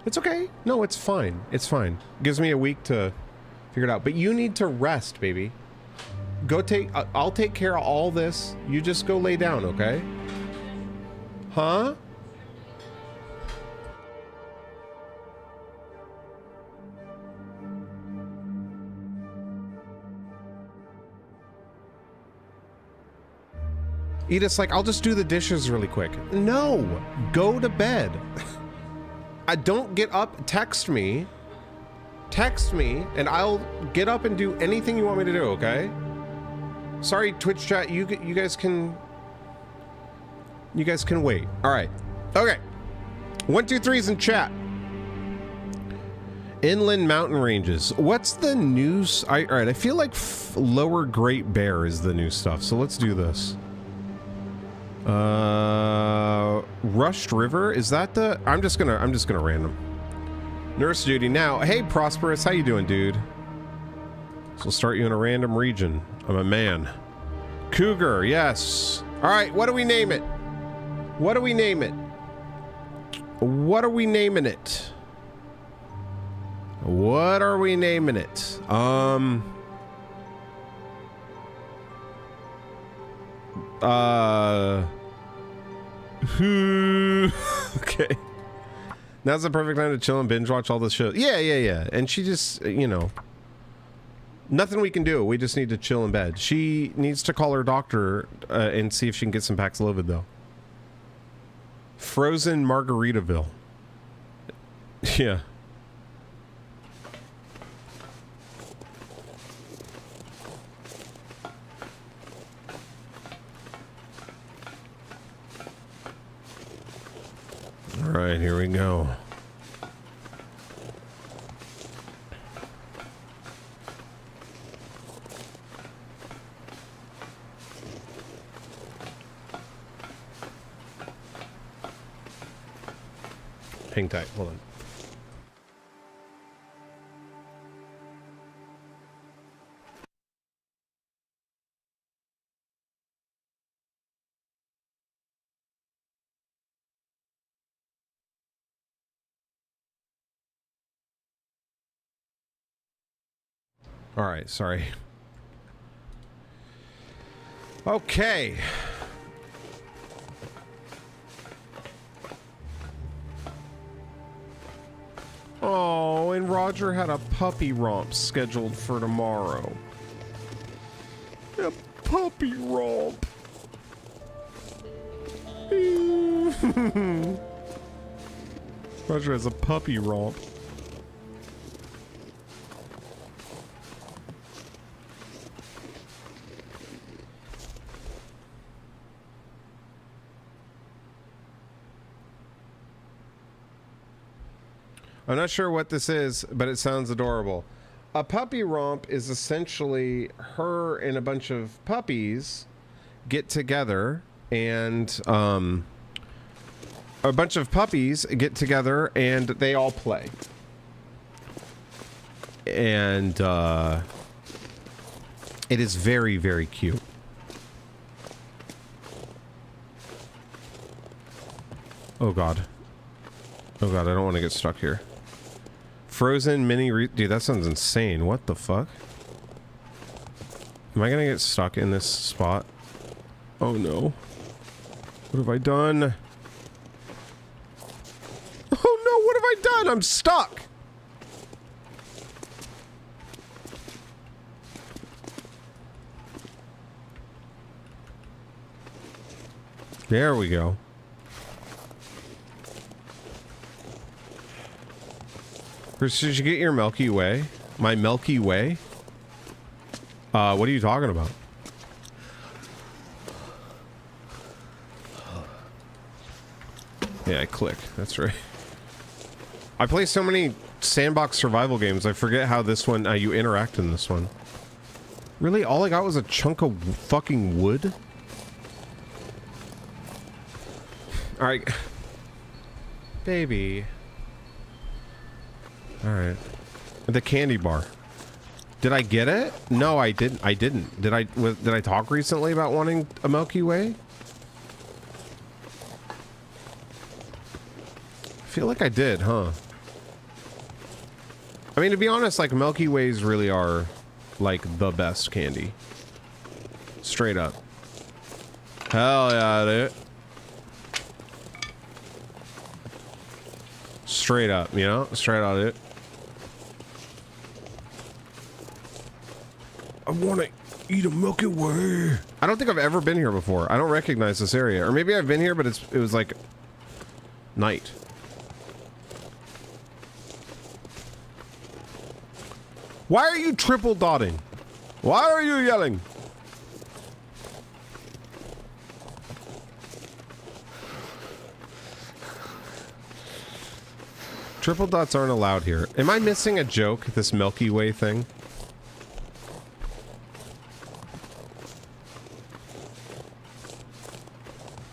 It's okay. No, it's fine. It's fine. Gives me a week to figure it out. But you need to rest, baby. Go take... I'll take care of all this. You just go lay down, okay? Huh? Edith's like, I'll just do the dishes really quick. No, go to bed. I don't get up, text me, and I'll get up and do anything you want me to do, okay? Sorry, Twitch chat, you guys can wait. All right. Okay. 1, 2, 3's in chat. Inland mountain ranges. What's the news? All right. I feel like Lower Great Bear is the new stuff. So let's do this. Rushed River. Is that the? I'm just gonna random. Nurse duty now. Hey, Prosperous. How you doing, dude? So we'll start you in a random region. I'm a man. Cougar. Yes. All right. What do we name it? What do we name it? What are we naming it? What are we naming it? Okay. Now's the perfect time to chill and binge watch all this show. Yeah. And she just, you know, nothing we can do. We just need to chill in bed. She needs to call her doctor and see if she can get some Paxlovid, though. Frozen Margaritaville. Yeah. All right, here we go. Hang tight, hold on. All right, sorry. Okay. Oh, and Roger had a puppy romp scheduled for tomorrow. A puppy romp. Roger has a puppy romp. I'm not sure what this is, but it sounds adorable. A puppy romp is essentially her and a bunch of puppies get together and a bunch of puppies get together and they all play. And it is very, very cute. Oh god. Oh god, I don't want to get stuck here. Frozen mini dude, that sounds insane. What the fuck? Am I gonna get stuck in this spot? Oh no. What have I done? Oh no, what have I done? I'm stuck! There we go. Chris, did you get your Milky Way? My Milky Way? What are you talking about? Yeah, I click. That's right. I play so many sandbox survival games, I forget how this one, you interact in this one. Really? All I got was a chunk of fucking wood? Alright. Baby. Alright. The candy bar. Did I get it? No, I didn't. I didn't. Did I talk recently about wanting a Milky Way? I feel like I did, huh? I mean, to be honest, like, Milky Ways really are, like, the best candy. Straight up. Hell yeah, dude. Straight up, you know? Straight out, dude. I want to eat a Milky Way. I don't think I've ever been here before. I don't recognize this area. Or maybe I've been here, but it was like night. Why are you triple dotting? Why are you yelling? Triple dots aren't allowed here. Am I missing a joke, this Milky Way thing?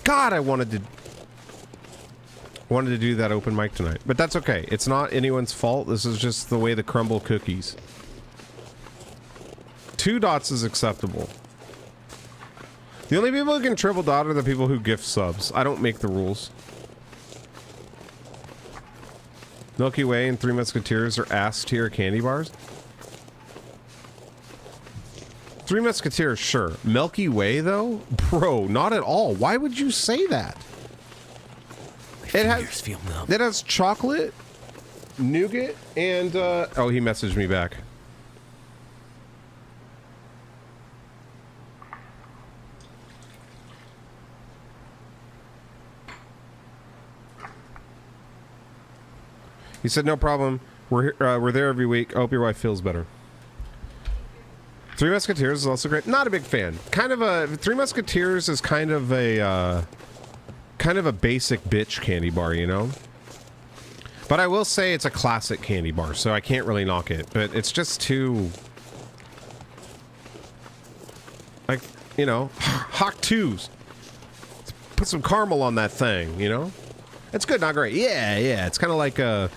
God, I wanted to do that open mic tonight, but that's okay. It's not anyone's fault. This is just the way the crumble cookies. 2 dots is acceptable. The only people who can triple dot are the people who gift subs. I don't make the rules. Milky Way and Three Musketeers are ass tier candy bars. Three Musketeers, sure. Milky Way, though? Bro, not at all. Why would you say that? It has chocolate, nougat, and, oh, he messaged me back. He said, no problem. We're there every week. I hope your wife feels better. Three Musketeers is also great. Not a big fan. Three Musketeers is kind of a basic bitch candy bar, you know? But I will say it's a classic candy bar, so I can't really knock it. But it's just too... like, you know, Hawk 2s. Put some caramel on that thing, you know? It's good, not great. Yeah, yeah. It's kind of like a...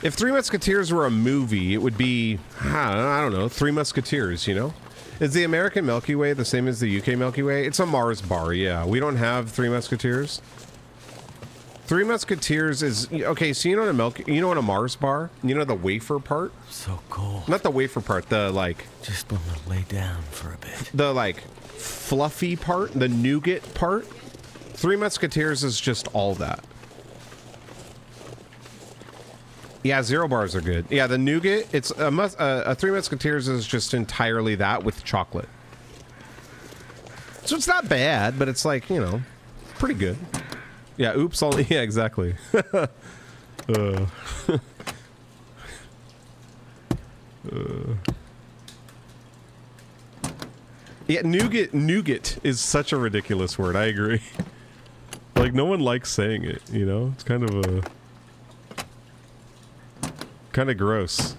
if Three Musketeers were a movie, it would be, I don't know, Three Musketeers, you know? Is the American Milky Way the same as the UK Milky Way? It's a Mars bar, yeah. We don't have Three Musketeers. Three Musketeers is... okay, so you know what a Mars bar? You know the wafer part? So cold. Not the wafer part, the, like... just want to lay down for a bit. The, like, fluffy part, the nougat part. Three Musketeers is just all that. Yeah, Zero bars are good. Yeah, the nougat, it's a Three Musketeers is just entirely that with chocolate. So it's not bad, but it's like, you know, pretty good. Yeah, oops, yeah, exactly. Yeah, nougat is such a ridiculous word. I agree. Like, no one likes saying it, you know? It's kind of gross.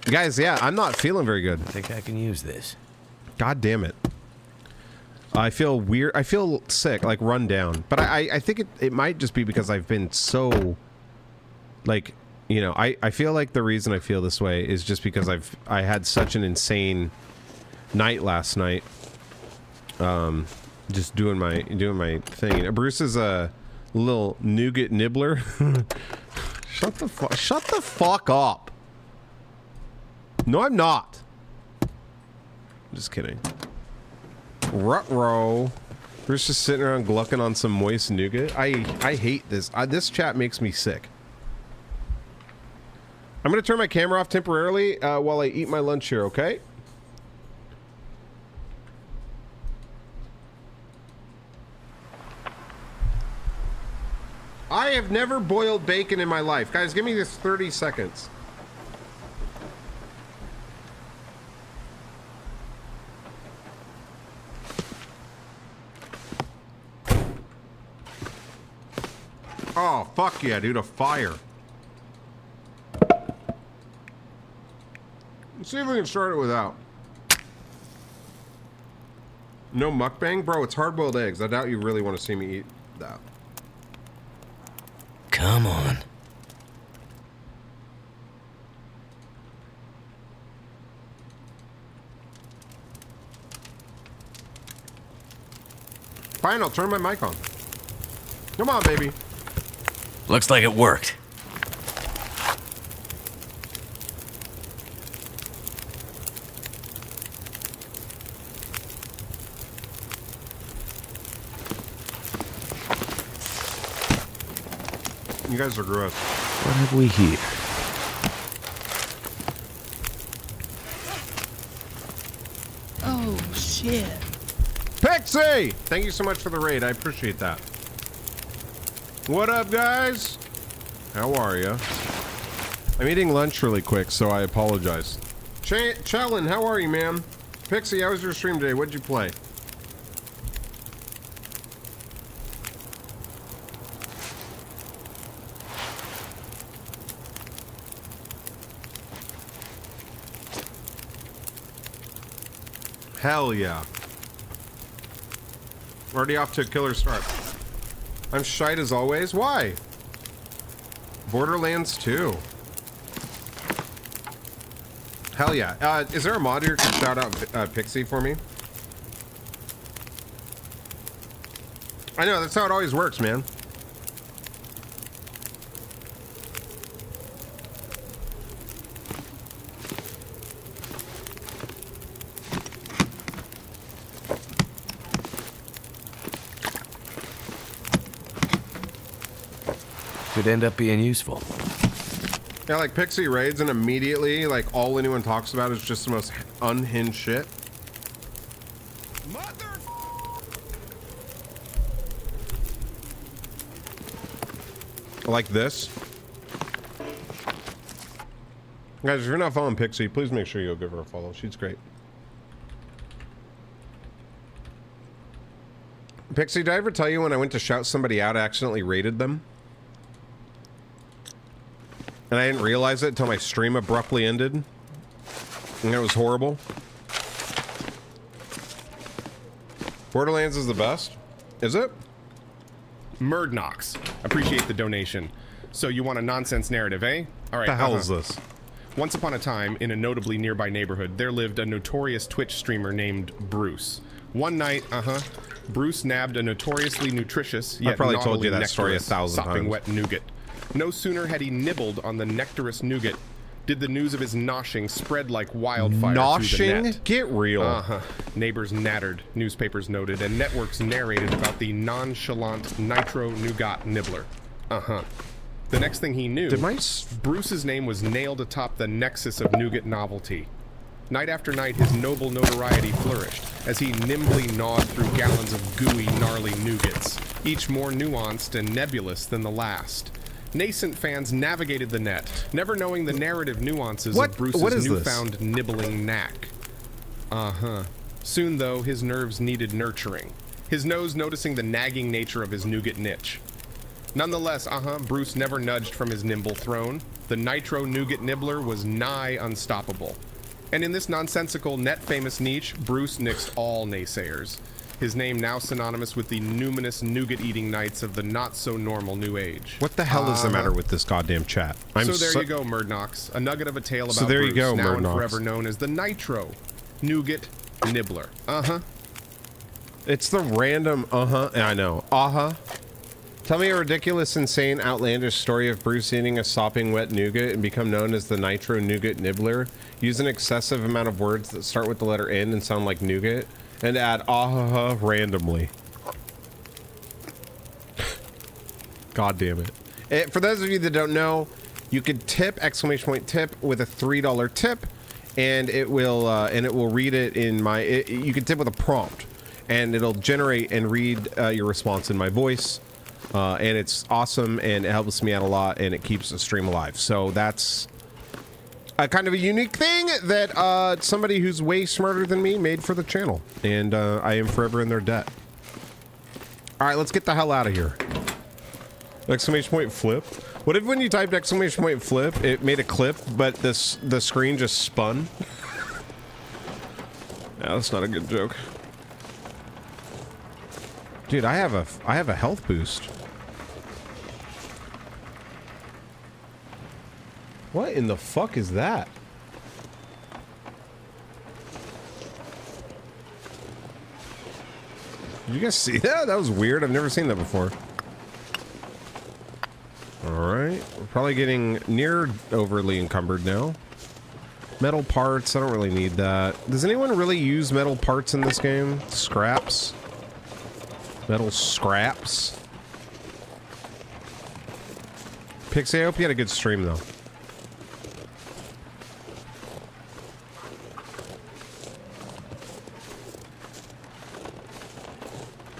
Guys, yeah, I'm not feeling very good. I think I can use this. God damn it. I feel weird. I feel sick, like run down. But I think it might just be because I've been so, like, you know, I feel like the reason I feel this way is just because I had such an insane night last night. Just doing my thing. Bruce is a little nougat nibbler. Shut the fuck up. No, I'm not. Just kidding. Ruh-roh. Bruce just sitting around glucking on some moist nougat. I hate this. This chat makes me sick. I'm going to turn my camera off temporarily while I eat my lunch here, okay? I have never boiled bacon in my life. Guys, give me this 30 seconds. Oh, fuck yeah, dude, a fire. Let's see if we can start it without. No mukbang? Bro, it's hard-boiled eggs. I doubt you really want to see me eat that. Come on. Fine, I'll turn my mic on. Come on, baby. Looks like it worked. You guys are gross. What have we here? Oh, shit. Pixie! Thank you so much for the raid. I appreciate that. What up, guys? How are you? I'm eating lunch really quick, so I apologize. Challen, how are you, man? Pixie, how was your stream today? What'd you play? Hell yeah. Already off to a killer start. I'm shite as always. Why? Borderlands 2. Hell yeah. Is there a mod here who can shout out Pixie for me? I know, that's how it always works, man. Could end up being useful. Yeah, like Pixie raids and immediately, like, all anyone talks about is just the most unhinged shit. Like this. Guys, if you're not following Pixie, please make sure you go give her a follow. She's great. Pixie, did I ever tell you when I went to shout somebody out, I accidentally raided them? And I didn't realize it until my stream abruptly ended. And it was horrible. Borderlands is the best? Is it? Murdnox. Appreciate the donation. So you want a nonsense narrative, eh? All right. What the hell is this? Once upon a time, in a notably nearby neighborhood, there lived a notorious Twitch streamer named Bruce. One night, Bruce nabbed a notoriously nutritious, yet I probably told you that nectarous, story 1,000 sopping times. wet nougat. No sooner had he nibbled on the nectarous nougat, did the news of his noshing spread like wildfire through the net. Noshing? Get real. Neighbors nattered, newspapers noted, and networks narrated about the nonchalant nitro nougat nibbler. The next thing he knew, Did my Bruce's name was nailed atop the nexus of nougat novelty. Night after night, his noble notoriety flourished as he nimbly gnawed through gallons of gooey, gnarly nougats, each more nuanced and nebulous than the last. Nascent fans navigated the net, never knowing the narrative nuances What of Bruce's is this? newfound nibbling knack. Soon, though, his nerves needed nurturing, his nose noticing the nagging nature of his nougat niche. Nonetheless, Bruce never nudged from his nimble throne. The Nitro Nougat Nibbler was nigh unstoppable. And in this nonsensical, net-famous niche, Bruce nixed all naysayers. His name now synonymous with the numinous nougat-eating knights of the not-so-normal new age. What the hell is the matter with this goddamn chat? So there you go, Murdnox. A nugget of a tale about So there Bruce, you go, now and Murdnox. forever known as the Nitro Nougat Nibbler. It's the random I know. Tell me a ridiculous, insane, outlandish story of Bruce eating a sopping wet nougat and become known as the Nitro Nougat Nibbler. Use an excessive amount of words that start with the letter N and sound like nougat, and add randomly. God damn it. For those of you that don't know, you could tip, !tip, with a $3 tip, and it will read it in my, you can tip with a prompt, and it'll generate and read your response in my voice. And it's awesome, and it helps me out a lot, and it keeps the stream alive. So that's a kind of a unique thing that somebody who's way smarter than me made for the channel, and I am forever in their debt. All right, let's get the hell out of here. ! Flip. What if when you typed ! Flip, it made a clip, but the screen just spun? Yeah, that's not a good joke. Dude, I have a health boost. What in the fuck is that? Did you guys see that? That was weird. I've never seen that before. Alright. We're probably getting near overly encumbered now. Metal parts. I don't really need that. Does anyone really use metal parts in this game? Scraps? Metal scraps? Pixie, I hope you had a good stream, though.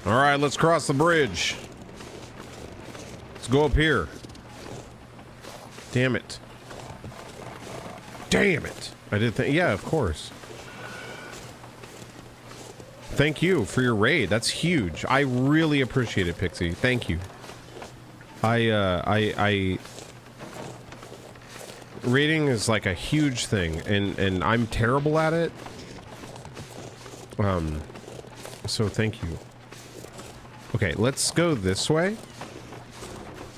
Alright, let's cross the bridge. Let's go up here. Damn it. Damn it. I did think, yeah, of course. Thank you for your raid. That's huge. I really appreciate it, Pixie. Thank you. Raiding is like a huge thing, and I'm terrible at it. So thank you. Okay, let's go this way.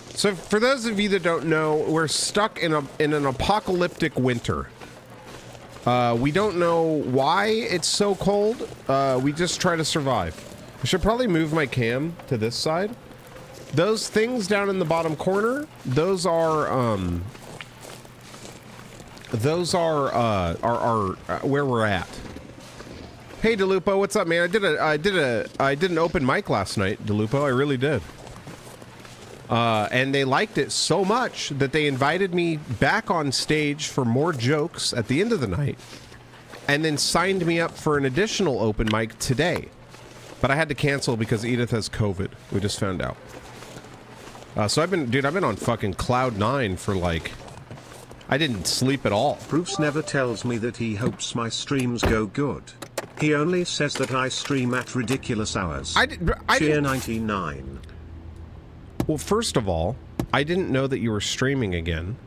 So for those of you that don't know, we're stuck in an apocalyptic winter. We don't know why it's so cold. We just try to survive. I should probably move my cam to this side. Those things down in the bottom corner, those are where we're at. Hey DeLupo, what's up, man? I did an open mic last night, DeLupo. I really did. And they liked it so much that they invited me back on stage for more jokes at the end of the night, and then signed me up for an additional open mic today. But I had to cancel because Edith has COVID. We just found out. So I've been on fucking cloud 9 for like, I didn't sleep at all. Bruce never tells me that he hopes my streams go good. He only says that I stream at ridiculous hours. Cheer 99. Well, first of all, I didn't know that you were streaming again.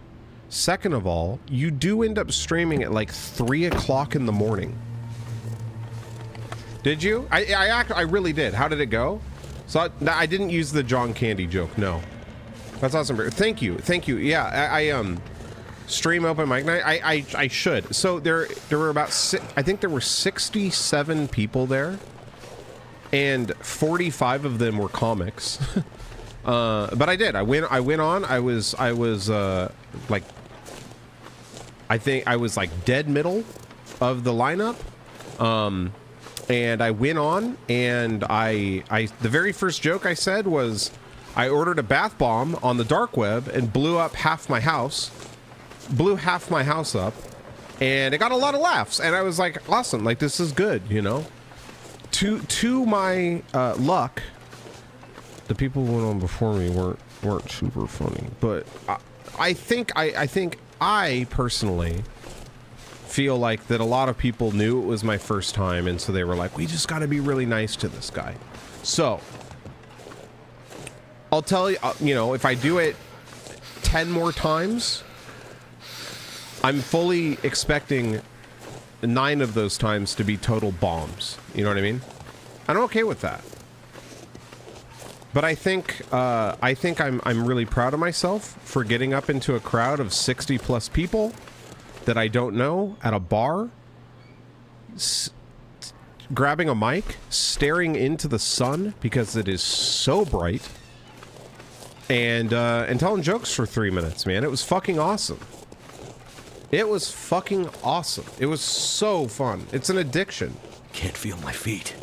Second of all, you do end up streaming at like 3 o'clock in the morning. Did you? I really did. How did it go? So I didn't use the John Candy joke. No, that's awesome. Thank you. Yeah, I stream open mic night. I should. So there were about I think there were 67 people there, and 45 of them were comics. But I did. I went on. I was like, I think I was like dead middle of the lineup. And I went on, and I the very first joke I said was, I ordered a bath bomb on the dark web and blew half my house up, and it got a lot of laughs. And I was like, awesome, like this is good, you know. To my luck, the people who went on before me weren't super funny, but I think I personally feel like that a lot of people knew it was my first time, and so they were like, we just got to be really nice to this guy. So I'll tell you, you know, if I do it 10 more times, I'm fully expecting 9 of those times to be total bombs. You know what I mean? I'm okay with that. But I think I'm really proud of myself for getting up into a crowd of 60 plus people that I don't know at a bar, grabbing a mic, staring into the sun because it is so bright, and telling jokes for 3 minutes, man. It was fucking awesome. It was fucking awesome. It was so fun. It's an addiction. Can't feel my feet.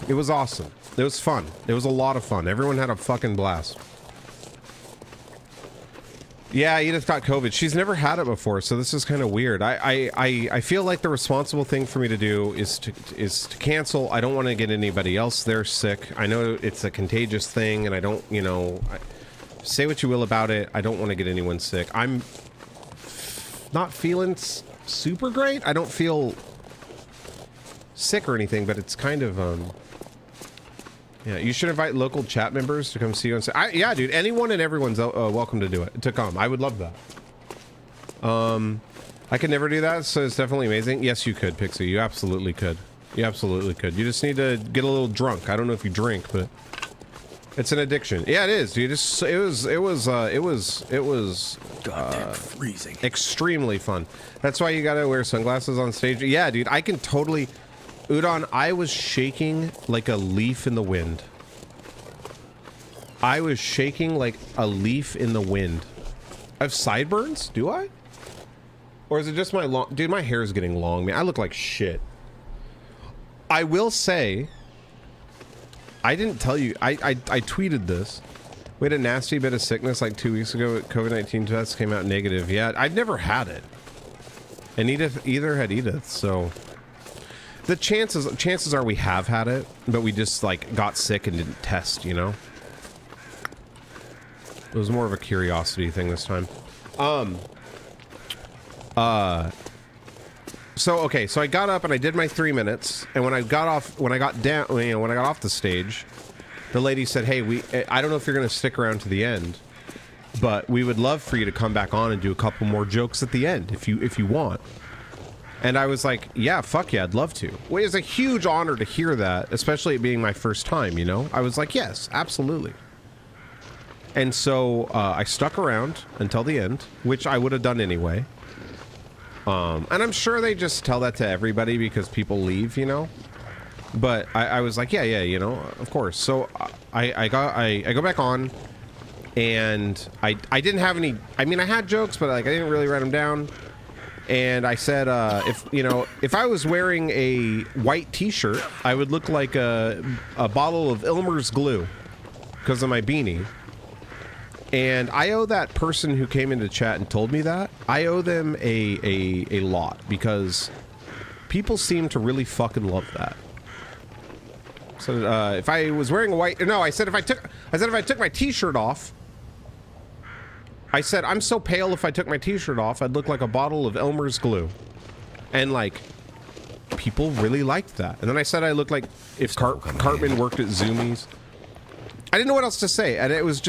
It was awesome. It was fun. It was a lot of fun. Everyone had a fucking blast. Yeah, Edith got COVID. She's never had it before, so this is kind of weird. I feel like the responsible thing for me to do is to cancel. I don't want to get anybody else there sick. I know it's a contagious thing, and I don't, you know, say what you will about it. I don't want to get anyone sick. I'm not feeling super great. I don't feel sick or anything, but it's kind of yeah, you should invite local chat members to come see you and say, yeah, dude, anyone and everyone's welcome to do it, to come. I would love that. I could never do that, so it's definitely amazing. Yes, you could, Pixie. You absolutely could. You absolutely could. You just need to get a little drunk. I don't know if you drink, but it's an addiction. Yeah, it is, dude. It was Goddamn freezing. extremely fun. That's why you gotta wear sunglasses on stage. Yeah, dude, I can totally. Udon, I was shaking like a leaf in the wind. I was shaking like a leaf in the wind. I have sideburns? Do I? Or is it just my long... Dude, my hair is getting long, man. I look like shit. I will say... I didn't tell you... I tweeted this. We had a nasty bit of sickness like 2 weeks ago. COVID-19 test came out negative. Yeah, I've never had it. And either had Edith, so... The chances are we have had it, but we just like got sick and didn't test, you know? It was more of a curiosity thing this time. So I got up and I did my 3 minutes, and when I got off the stage, the lady said, "Hey, I don't know if you're going to stick around to the end, but we would love for you to come back on and do a couple more jokes at the end if you want." And I was like, yeah, fuck yeah, I'd love to. Well, it was a huge honor to hear that, especially it being my first time, you know? I was like, yes, absolutely. And so I stuck around until the end, which I would have done anyway. And I'm sure they just tell that to everybody because people leave, you know? But I was like, yeah, you know, of course. So I go back on, and I didn't have any... I mean, I had jokes, but like I didn't really write them down. And I said, if I was wearing a white t-shirt, I would look like a bottle of Elmer's glue because of my beanie. And I owe that person who came into chat and told me that, I owe them a lot, because people seem to really fucking love that. So if I was wearing a white... No, I said if I took my t-shirt off... I said, I'm so pale, if I took my t-shirt off, I'd look like a bottle of Elmer's glue. And, like, people really liked that. And then I said I looked like if Cartman worked at Zoomies. I didn't know what else to say. And it was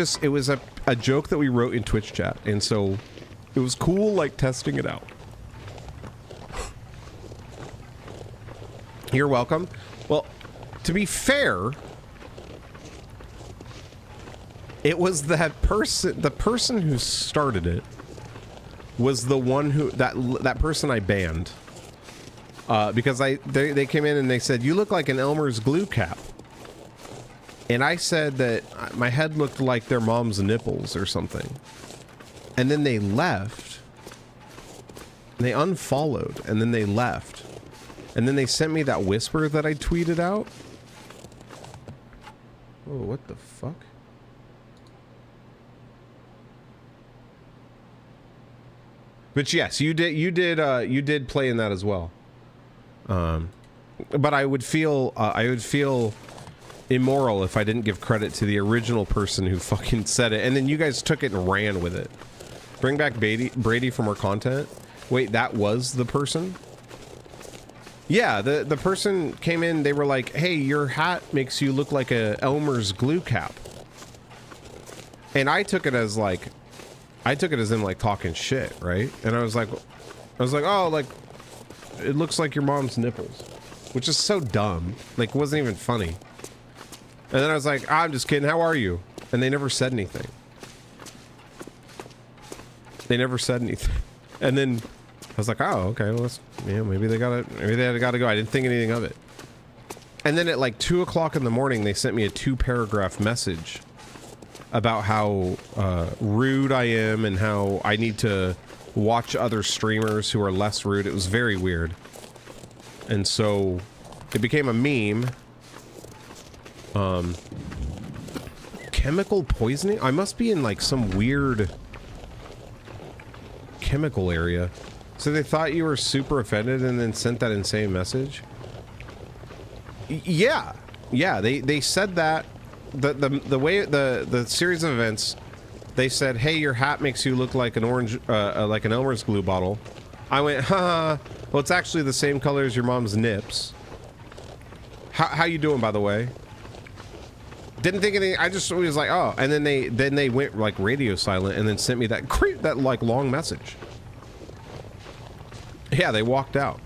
a joke that we wrote in Twitch chat. And so it was cool, like, testing it out. You're welcome. Well, to be fair... It was that person, the person who started it was the one who, that person I banned. Because they came in and they said, you look like an Elmer's glue cap. And I said that my head looked like their mom's nipples or something. And then they left. They unfollowed and then they left. And then they sent me that whisper that I tweeted out. Oh, what the fuck? But yes, you did play in that as well. But I would feel immoral if I didn't give credit to the original person who fucking said it, and then you guys took it and ran with it. Bring back Brady for more content. Wait, that was the person? Yeah, the person came in, they were like, hey, your hat makes you look like a Elmer's glue cap. And I took it as like, them like talking shit, right? And I was like, oh, like, it looks like your mom's nipples. Which is so dumb. Like, wasn't even funny. And then I was like, I'm just kidding, how are you? And they never said anything. They never said anything. And then I was like, oh, okay, well, maybe they gotta go. I didn't think anything of it. And then at like 2 o'clock in the morning, they sent me a 2-paragraph message about how rude I am and how I need to watch other streamers who are less rude. It was very weird. And so it became a meme. Chemical poisoning? I must be in like some weird chemical area. So they thought you were super offended and then sent that insane message? Yeah. Yeah, they said that. The way the series of events, they said, hey, your hat makes you look like an orange, like an Elmer's glue bottle. I went, haha. Well, it's actually the same color as your mom's nips. How you doing, by the way? Didn't think anything. I just was like, oh. And then they went like radio silent and then sent me that like long message. Yeah, they walked out.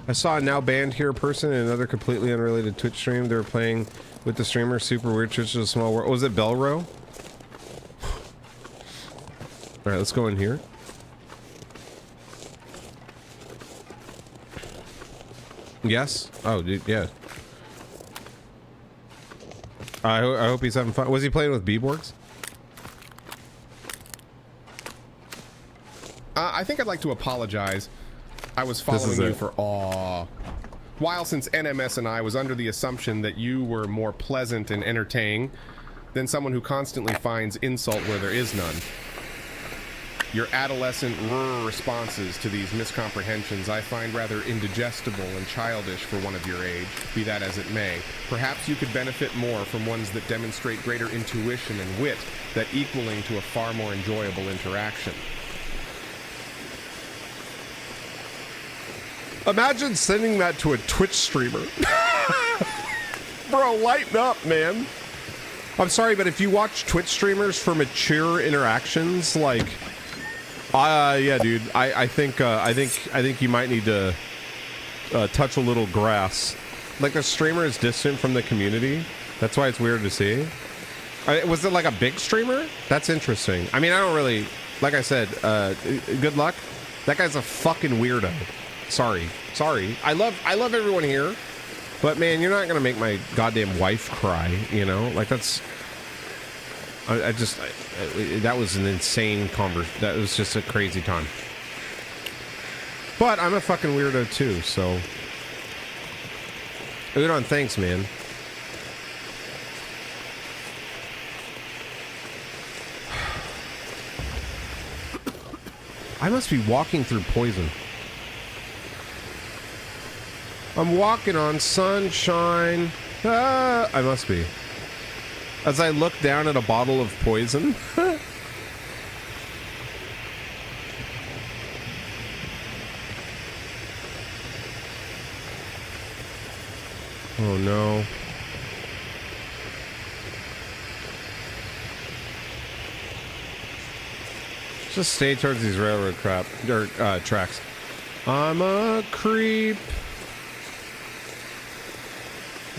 I saw a now banned here person in another completely unrelated Twitch stream. They were playing with the streamer. Super weird. Twitch is a small world. Was it Belro? All right, let's go in here. Yes. Oh, dude. Yeah. I hope he's having fun. Was he playing with B-boards? I think I'd like to apologize. I was following you for while since NMS and I was under the assumption that you were more pleasant and entertaining than someone who constantly finds insult where there is none. Your adolescent responses to these miscomprehensions I find rather indigestible and childish for one of your age, be that as it may. Perhaps you could benefit more from ones that demonstrate greater intuition and wit, that equaling to a far more enjoyable interaction. Imagine sending that to a Twitch streamer. Bro, lighten up, man. I'm sorry, but if you watch Twitch streamers for mature interactions, like, yeah, dude, I think you might need to touch a little grass. Like, the streamer is distant from the community. That's why it's weird to see. Was it like a big streamer? That's interesting. I mean, I don't really, like I said, good luck. That guy's a fucking weirdo. Sorry. I love everyone here, but man, you're not gonna make my goddamn wife cry, you know? Like, that's... that was an insane conversation. That was just a crazy time. But I'm a fucking weirdo too, so... Udon, thanks, man. I must be walking through poison. I'm walking on sunshine. Ah, I must be. As I look down at a bottle of poison. Oh no. Just stay towards these railroad tracks. I'm a creep.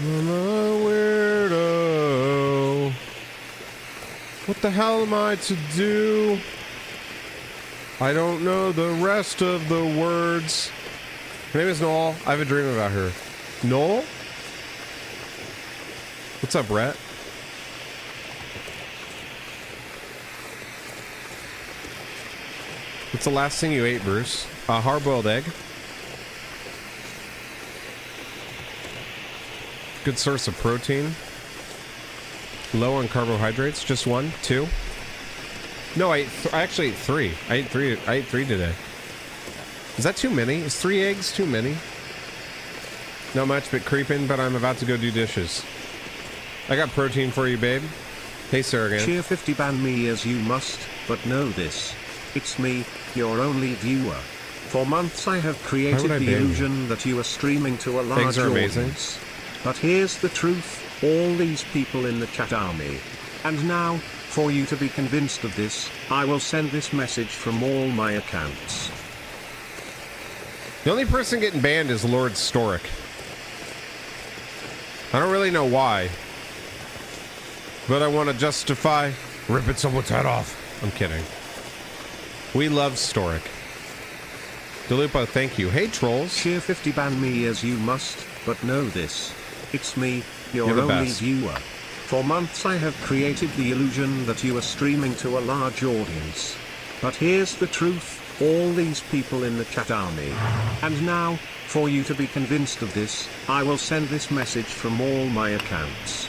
I'm a weirdo. What the hell am I to do? I don't know the rest of the words. Her name is Noel. I have a dream about her. Noel? What's up, Brett? What's the last thing you ate, Bruce? A hard-boiled egg. Good source of protein. Low on carbohydrates? Just 1? 2? No, I actually ate 3. I ate 3 today. Is that too many? Is 3 eggs too many? Not much, but creeping, but I'm about to go do dishes. I got protein for you, babe. Hey, Surrogate. Cheer 50 ban me as you must, but know this. It's me, your only viewer. For months I have created the illusion that you are streaming to a large audience. But here's the truth, all these people in the chat are me. And now, for you to be convinced of this, I will send this message from all my accounts. The only person getting banned is Lord Storic. I don't really know why. But I want to justify ripping someone's head off. I'm kidding. We love Storic. Delupo, thank you. Hey, trolls. Cheer 50 ban me as you must, but know this. It's me, your You're the only best. viewer. For months I have created the illusion that you are streaming to a large audience. But here's the truth, all these people in the chat are me. And now, for you to be convinced of this, I will send this message from all my accounts.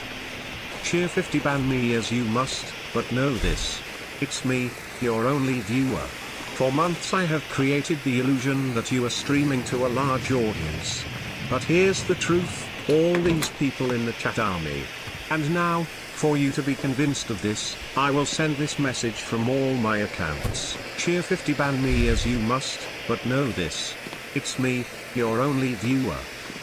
Cheer 50 ban me as you must, but know this. It's me, your only viewer. For months I have created the illusion that you are streaming to a large audience. But here's the truth, all these people in the chat are me. And now, for you to be convinced of this, I will send this message from all my accounts. Cheer 50 ban me as you must, but know this. It's me, your only viewer.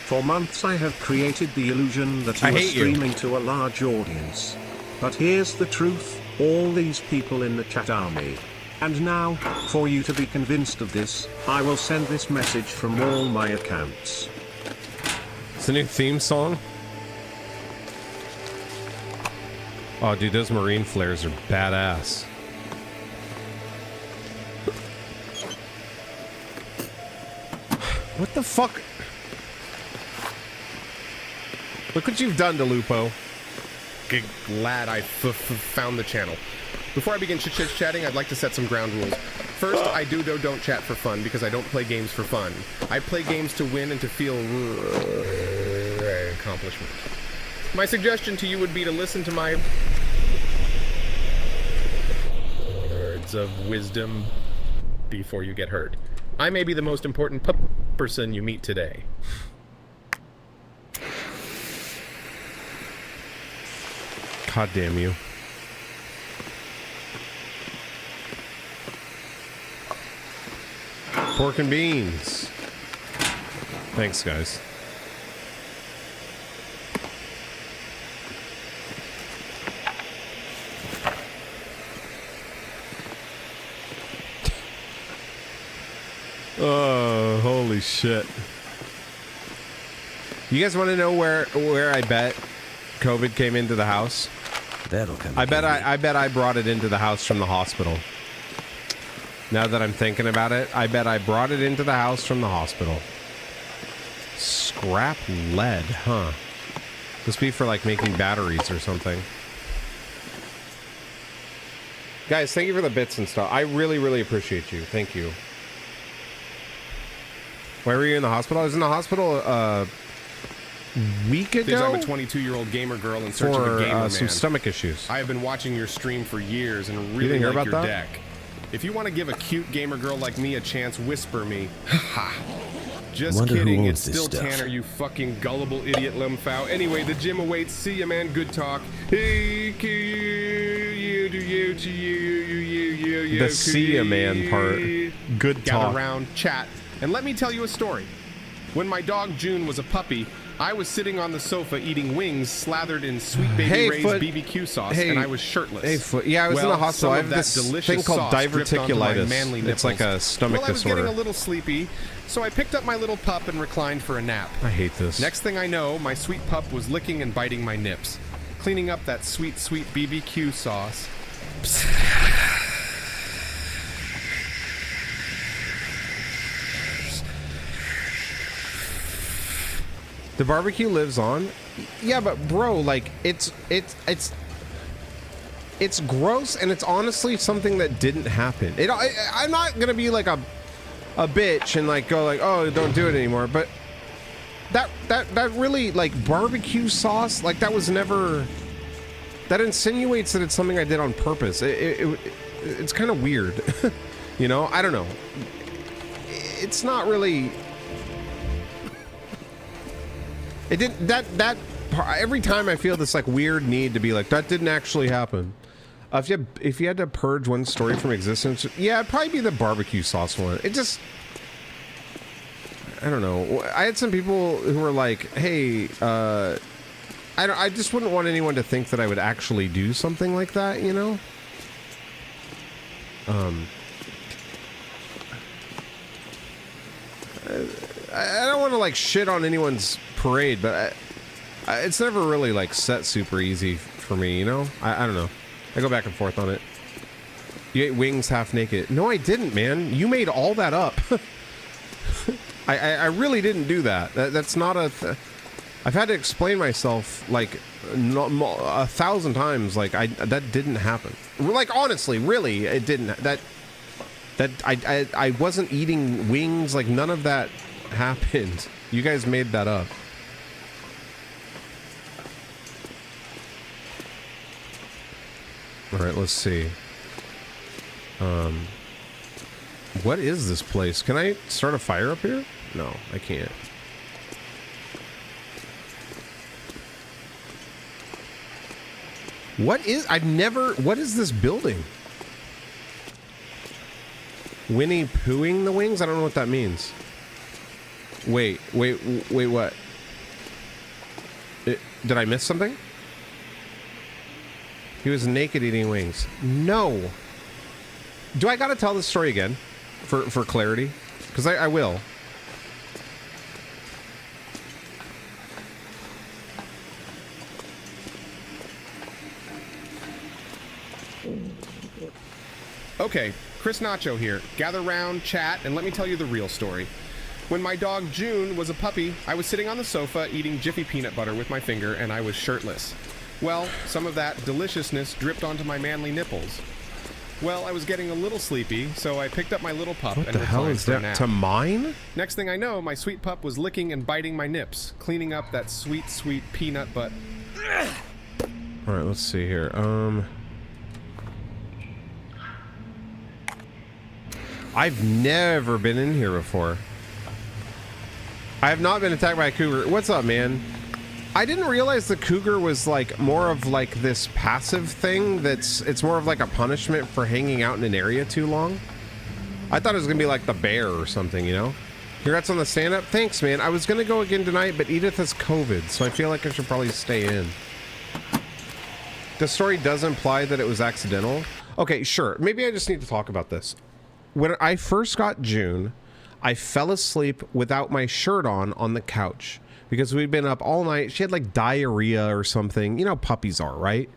For months I have created the illusion that you are streaming to a large audience. But here's the truth, all these people in the chat are me. And now, for you to be convinced of this, I will send this message from all my accounts. It's a new theme song. Oh, dude, those marine flares are badass. What the fuck? Look what you've done to Lupo. Glad I found the channel. Before I begin chit-chatting, I'd like to set some ground rules. First, I don't chat for fun because I don't play games for fun. I play games to win and to feel accomplishment. My suggestion to you would be to listen to my words of wisdom before you get hurt. I may be the most important person you meet today. God damn you. Pork and beans. Thanks, guys. Oh, holy shit. You guys want to know where I bet COVID came into the house? That'll come. I bet I brought it into the house from the hospital. Now that I'm thinking about it, I bet I brought it into the house from the hospital. Scrap lead, huh? Must be for like making batteries or something. Guys, thank you for the bits and stuff. I really, really appreciate you. Thank you. Why were you in the hospital? I was in the hospital a week ago. I'm a 22-year-old gamer girl in search of a gamer man. Some stomach issues. I have been watching your stream for years and You really didn't hear like about your that? deck. If you want to give a cute gamer girl like me a chance, whisper me. Just Wonder who kidding, owns it's this still stuff. Tanner, you fucking gullible idiot Lemfow. Anyway, the gym awaits. See ya, man. Good talk. Hey, The see ya, man part. Good Gather talk. around, chat, and let me tell you a story. When my dog June was a puppy, I was sitting on the sofa eating wings slathered in Sweet Baby Hey, Ray's Foot. BBQ sauce, Hey. and I was shirtless. Hey, Foot. Yeah, I was in the Well, hospital. some I of have that this delicious thing called sauce dripped onto my diverticulitis. manly It's like a nipples. stomach Well, I was disorder. getting a little sleepy, so I picked up my little pup and reclined for a nap. I hate this. Next thing I know, my sweet pup was licking and biting my nips, cleaning up that sweet, sweet BBQ sauce. The barbecue lives on. Yeah, but bro, like it's gross, and it's honestly something that didn't happen. I'm not gonna be like a bitch and like go like, oh, don't do it anymore. But that really, like, barbecue sauce, like that was never that insinuates that it's something I did on purpose. It's kind of weird. You know, I don't know. It's not really. It didn't. That every time I feel this like weird need to be like, that didn't actually happen. If you had to purge one story from existence, yeah, it'd probably be the barbecue sauce one. It just, I don't know. I had some people who were like, hey, I just wouldn't want anyone to think that I would actually do something like that, you know? I don't want to like shit on anyone's parade, but it's never really like set super easy for me, you know? I don't know. I go back and forth on it. You ate wings half naked. No, I didn't, man. You made all that up. I really didn't do that. That's not a... I've had to explain myself like 1,000 times. Like that didn't happen. Like honestly, really, it didn't. I wasn't eating wings. Like none of that happened. You guys made that up. All right, let's see. What is this place? Can I start a fire up here? No, I can't. What is this building? Winnie Poohing the wings? I don't know what that means. Wait, what? Did I miss something? He was naked eating wings. No. Do I gotta tell this story again? For clarity? Because I will. Okay, Chris Nacho here. Gather round, chat, and let me tell you the real story. When my dog June was a puppy, I was sitting on the sofa eating Jiffy peanut butter with my finger, and I was shirtless. Well, some of that deliciousness dripped onto my manly nipples. Well, I was getting a little sleepy, so I picked up my little pup What and the hell reclined is for a that? nap. To mine? Next thing I know, my sweet pup was licking and biting my nips, cleaning up that sweet, sweet peanut butt. All right, let's see here. I've never been in here before. I have not been attacked by a cougar. What's up, man? I didn't realize the cougar was like more of like this passive thing it's more of like a punishment for hanging out in an area too long. I thought it was gonna be like the bear or something, you know? Congrats on the stand-up. Thanks, man. I was gonna go again tonight, but Edith has COVID, so I feel like I should probably stay in. The story does imply that it was accidental. Okay, sure. Maybe I just need to talk about this. When I first got June, I fell asleep without my shirt on the couch because we'd been up all night. She had like diarrhea or something. You know how puppies are, right?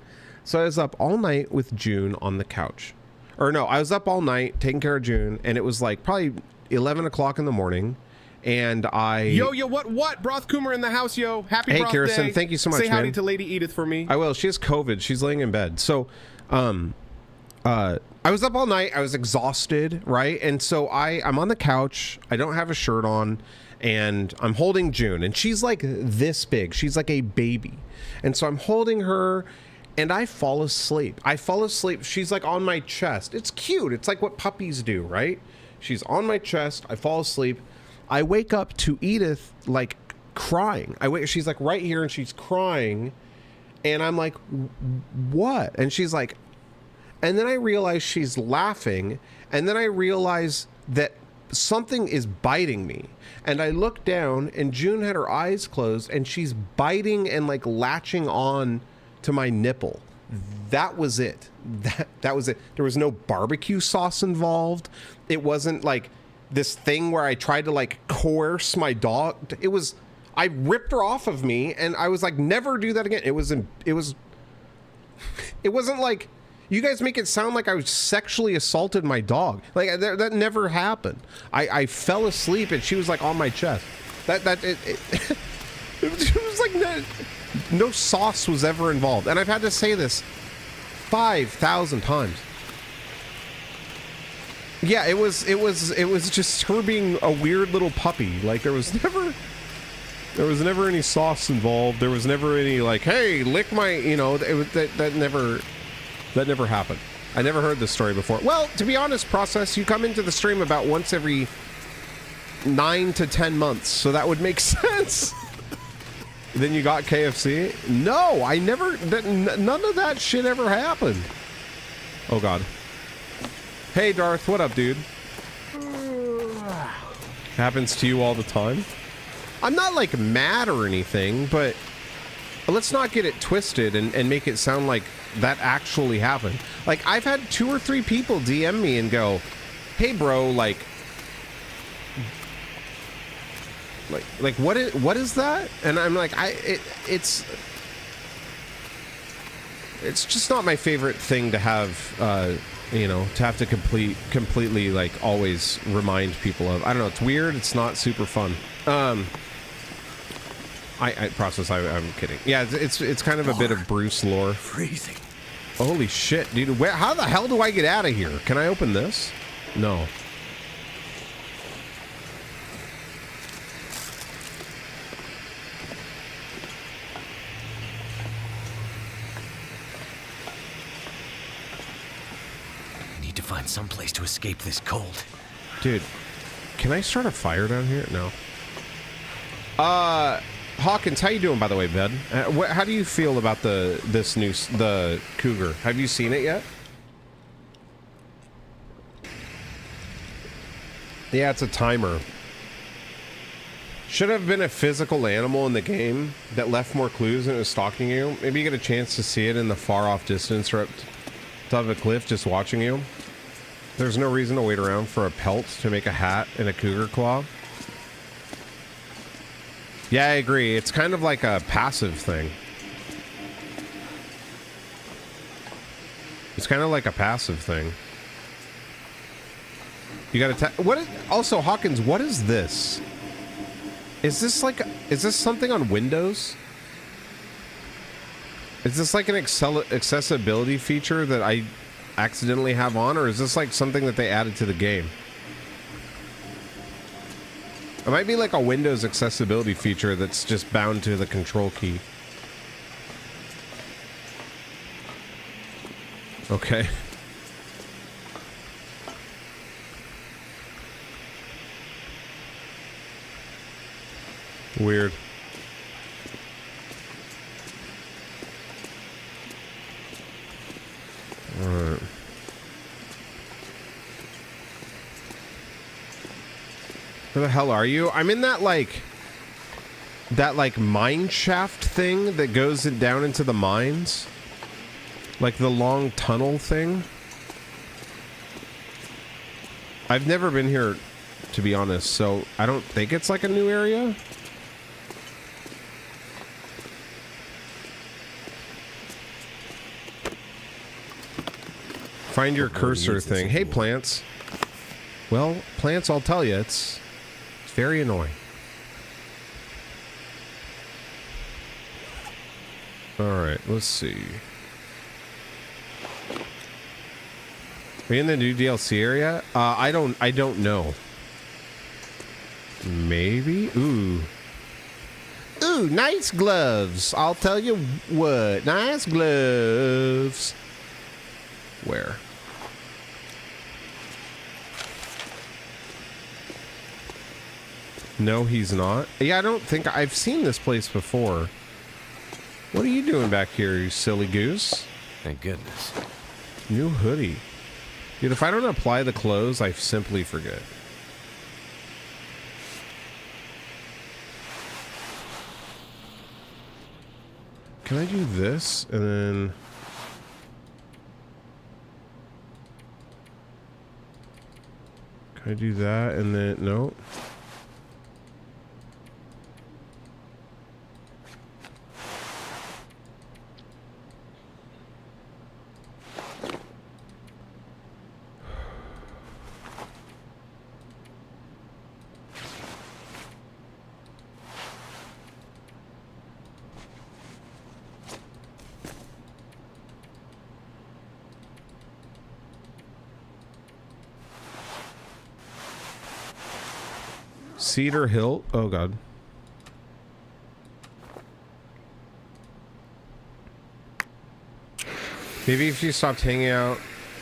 So I was up all night with June on the couch. Or no, I was up all night taking care of June, and it was like probably 11 o'clock in the morning. And I... Yo, what? Broth Coomer in the house, yo. Happy Hey, Broth Kirsten, Day. thank you so much, Say howdy man. to Lady Edith for me. I will. She has COVID. She's laying in bed. So, I was up all night. I was exhausted, right? And so I'm on the couch. I don't have a shirt on, and I'm holding June, and she's like this big. She's like a baby. And so I'm holding her, and I fall asleep. She's like on my chest. It's cute. It's like what puppies do, right? She's on my chest. I fall asleep. I wake up to Edith like crying. She's like right here, and she's crying, and I'm like, what? And she's like, and then I realize she's laughing, and then I realize that something is biting me. And I look down, and June had her eyes closed, and she's biting and like latching on to my nipple. That was it. That was it. There was no barbecue sauce involved. It wasn't like this thing where I tried to like coerce my dog. I ripped her off of me, and I was like, never do that again. It wasn't like, you guys make it sound like I was sexually assaulted my dog. Like that never happened. I fell asleep and she was like on my chest. It was like no sauce was ever involved. And I've had to say this 5,000 times. Yeah, it was just her being a weird little puppy. Like there was never There was never any sauce involved. There was never any like, hey, lick my, you know, that never happened. I never heard this story before. Well, to be honest, Process, you come into the stream about once every 9 to 10 months, so that would make sense. Then you got KFC? No, I never, none of that shit ever happened. Oh, God. Hey, Darth, what up, dude? Happens to you all the time? I'm not, like, mad or anything, but let's not get it twisted and make it sound like that actually happened. Like, I've had 2 or 3 people DM me and go, hey, bro, like what is that? And I'm like, it's just not my favorite thing to have, you know, to have to completely like always remind people of. I don't know, it's weird, it's not super fun. I'm kidding. Yeah, it's kind of a bit of Bruce lore. Freezing. Holy shit, dude. How the hell do I get out of here? Can I open this? No. I need to find some place to escape this cold. Dude, can I start a fire down here? No. Hawkins, how you doing, by the way, bud? How do you feel about the Cougar? Have you seen it yet? Yeah, it's a timer. Should have been a physical animal in the game that left more clues and it was stalking you. Maybe you get a chance to see it in the far-off distance or up top of a cliff just watching you. There's no reason to wait around for a pelt to make a hat and a cougar claw. Yeah, I agree. It's kind of like a passive thing. It's kind of like a passive thing. You gotta also, Hawkins, what is this? Is this something on Windows? Is this like an accessibility feature that I accidentally have on, or is this like something that they added to the game? It might be like a Windows accessibility feature that's just bound to the control key. Okay. Weird. Alright. Where the hell are you? I'm in that like mine shaft thing that goes down into the mines. Like the long tunnel thing. I've never been here, to be honest, so I don't think it's like a new area. Find your cursor thing. Hey, plants. Well, plants, I'll tell you, it's very annoying. Alright, let's see. Are you in the new DLC area? I don't know. Maybe? Ooh, nice gloves. I'll tell you what. Nice gloves. Where? No, he's not. Yeah, I don't think I've seen this place before. What are you doing back here, you silly goose? Thank goodness. New hoodie. Dude, if I don't apply the clothes, I simply forget. Can I do this and then... Can I do that and then... No. Cedar Hill. Oh, God. Maybe if you stopped hanging out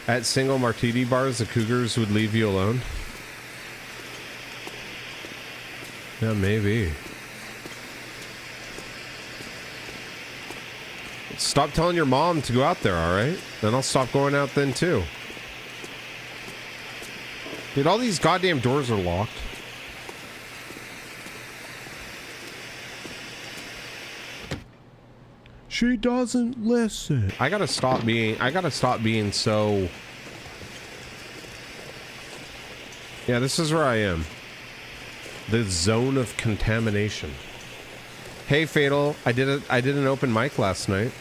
at single martini bars, the cougars would leave you alone. Yeah, maybe. Stop telling your mom to go out there, alright? Then I'll stop going out then too. Dude, all these goddamn doors are locked. She doesn't listen. I gotta stop being so... Yeah, this is where I am. The zone of contamination. Hey, Fatal, I did an open mic last night.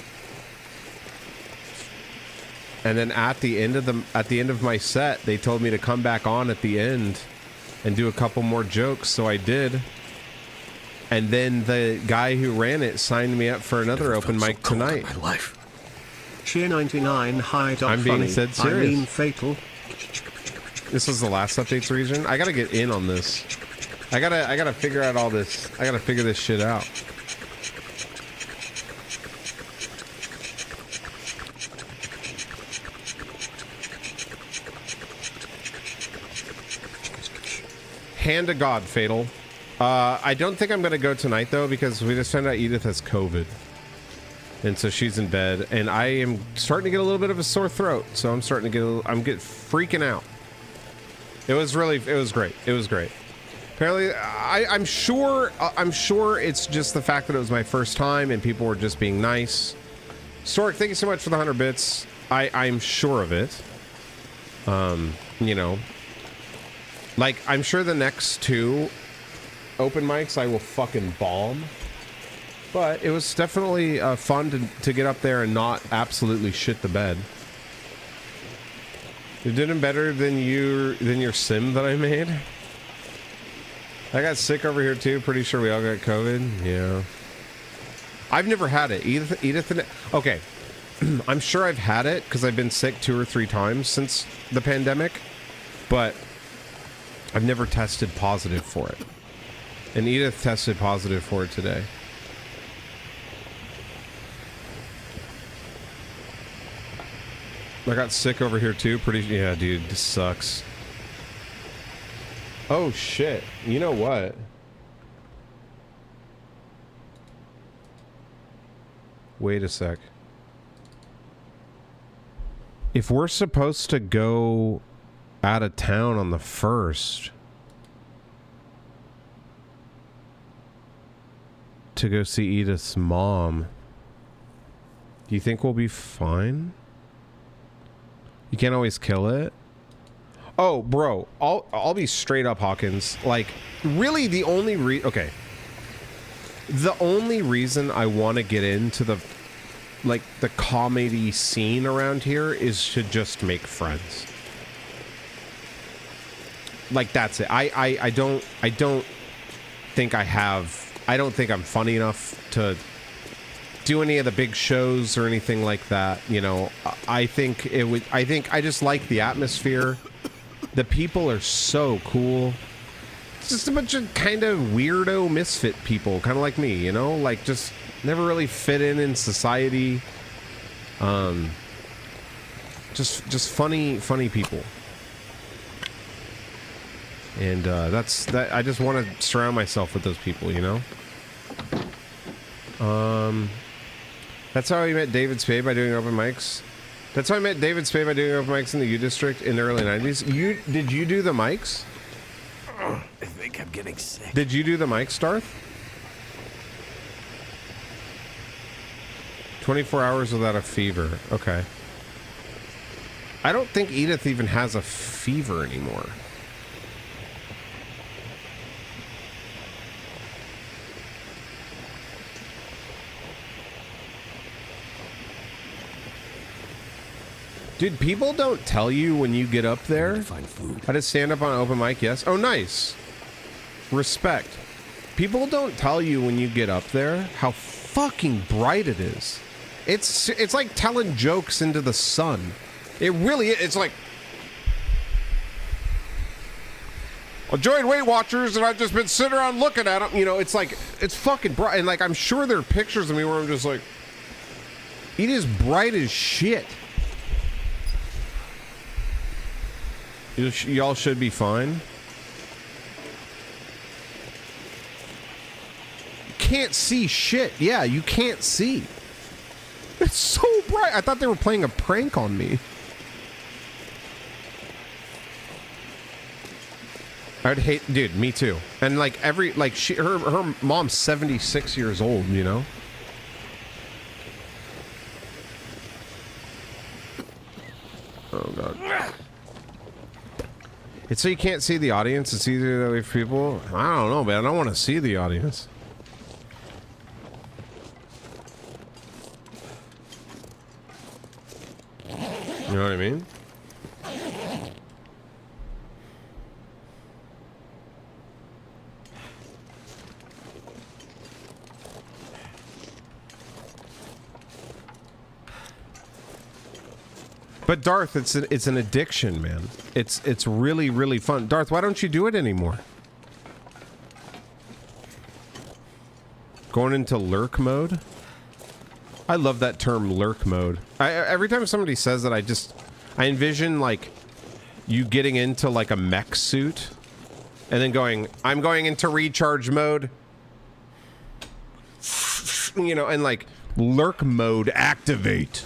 And then at the end of my set, they told me to come back on at the end and do a couple more jokes, so I did. And then the guy who ran it signed me up for another open mic tonight. My life. Cheer 99 hide I'm being dead serious. I mean fatal. This is the last updates region. I gotta get in on this. I gotta figure out all this. I gotta figure this shit out. Hand to God, Fatal. I don't think I'm gonna go tonight though, because we just found out Edith has COVID, and so she's in bed, and I am starting to get a little bit of a sore throat. So I'm starting to get freaking out. It was great. It was great. Apparently, I'm sure it's just the fact that it was my first time and people were just being nice. Stork, thank you so much for the 100 bits. I'm sure of it. You know, like I'm sure the next 2 open mics I will fucking bomb, but it was definitely fun to get up there and not absolutely shit the bed. You're doing better than your sim that I made. I got sick over here too. Pretty sure we all got COVID. Yeah, I've never had it. Edith. Okay, I'm sure I've had it because I've been sick 2 or 3 times since the pandemic, but I've never tested positive for it. And Edith tested positive for it today. I got sick over here too. Yeah, dude, this sucks. Oh shit. You know what? Wait a sec. If we're supposed to go out of town on the 1st to go see Edith's mom, do you think we'll be fine? You can't always kill it. Oh, bro, I'll be straight up, Hawkins. Like, really, the only reason I want to get into the comedy scene around here is to just make friends. Like, that's it. I don't think I'm funny enough to do any of the big shows or anything like that. You know, I just like the atmosphere. The people are so cool. It's just a bunch of kind of weirdo misfit people, kind of like me, you know, like just never really fit in society. Just funny people. And that's that. I just want to surround myself with those people, you know. That's how I met David Spade, by doing open mics. That's how I met David Spade, by doing open mics in the U District in the early 90s. Did you do the mics? I think I'm getting sick. Did you do the mics, Darth? 24 hours without a fever. Okay. I don't think Edith even has a fever anymore. Dude, people don't tell you when you get up there how to stand up on an open mic. Yes. Oh, nice. Respect. People don't tell you when you get up there how fucking bright it is. It's like telling jokes into the sun. It really is. It's like, I joined Weight Watchers and I've just been sitting around looking at them. You know, it's like, it's fucking bright. And like, I'm sure there are pictures of me where I'm just like, it is bright as shit. Y'all should be fine. Can't see shit. Yeah, you can't see. It's so bright. I thought they were playing a prank on me. I'd hate, dude, me too. And like her mom's 76 years old, you know? Oh god. It's so you can't see the audience. It's easier that way for people. I don't know, man. I don't want to see the audience. You know what I mean? But Darth, it's an addiction, man. It's really, really fun. Darth, why don't you do it anymore? Going into lurk mode? I love that term, lurk mode. Every time somebody says that, I envision like you getting into like a mech suit and then going, I'm going into recharge mode. You know, and like lurk mode activate.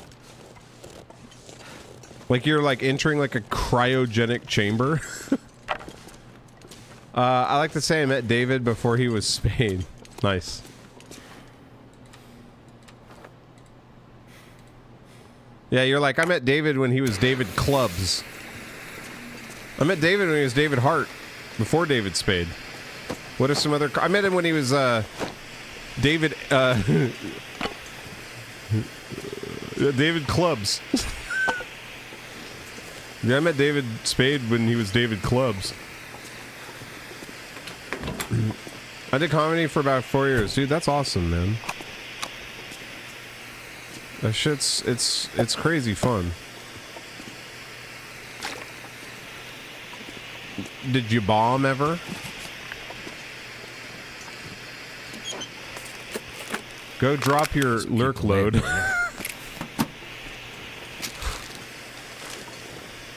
Like you're like entering like a cryogenic chamber. I like to say I met David before he was Spade. Nice. Yeah, you're like, I met David when he was David Clubs. I met David when he was David Hart. Before David Spade. What are some other... I met him when he was, David, David Clubs. Yeah, I met David Spade when he was David Clubs. I did comedy for about 4 years. Dude, that's awesome, man. That shit's, it's crazy fun. Did you bomb ever? Go drop your lurk load.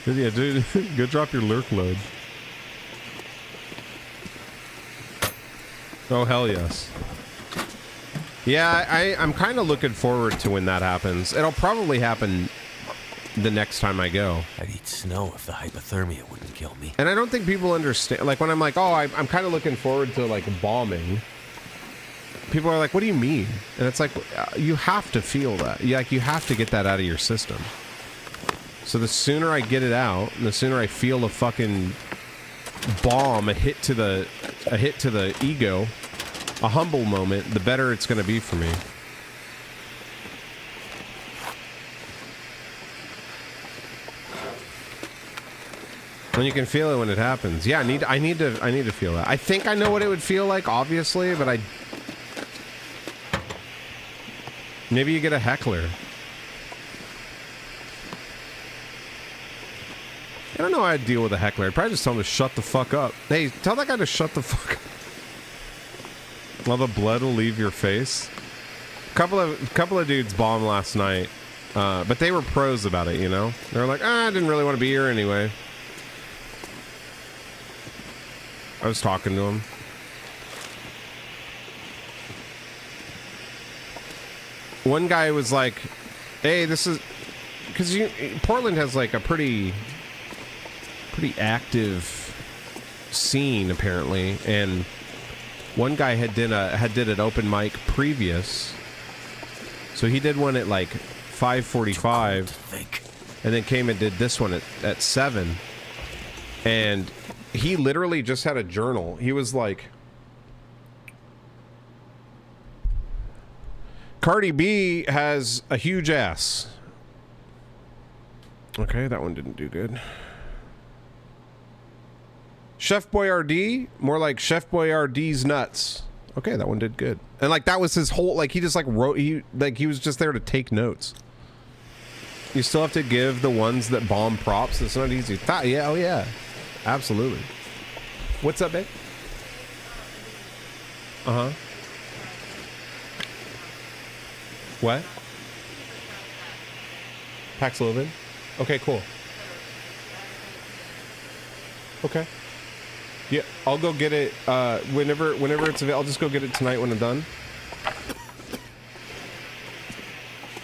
Yeah, dude, go drop your lurk load. Oh, hell yes. Yeah, I'm kind of looking forward to when that happens. It'll probably happen the next time I go. I'd eat snow if the hypothermia wouldn't kill me. And I don't think people understand. Like, when I'm like, oh, I'm kind of looking forward to, like, bombing. People are like, what do you mean? And it's like, you have to feel that. You have to get that out of your system. So the sooner I get it out, and the sooner I feel a fucking bomb, a hit to the ego, a humble moment, the better it's going to be for me. When you can feel it when it happens. Yeah, I need to feel that. I think I know what it would feel like, obviously, but maybe you get a heckler. I don't know how I'd deal with a heckler. I'd probably just tell him to shut the fuck up. Hey, tell that guy to shut the fuck up. Well, the blood will leave your face. Couple of dudes bombed last night, but they were pros about it, you know? They were like, I didn't really want to be here anyway. I was talking to him. One guy was like, hey, this is... Because Portland has like a pretty active scene, apparently, and one guy had did an open mic previous, so he did one at like 5:45, and then came and did this one at 7, and he literally just had a journal. He was like, Cardi B has a huge ass. Okay, that one didn't do good. Chef Boyardee, more like Chef Boyardee's nuts. Okay, that one did good. And like that was his whole, like he just like wrote, he was just there to take notes. You still have to give the ones that bomb props. It's not easy. Yeah, oh yeah, absolutely. What's up, babe? Uh-huh. What? Paxlovid? Okay, cool. Okay. Yeah, I'll go get it whenever it's available. I'll just go get it tonight when I'm done.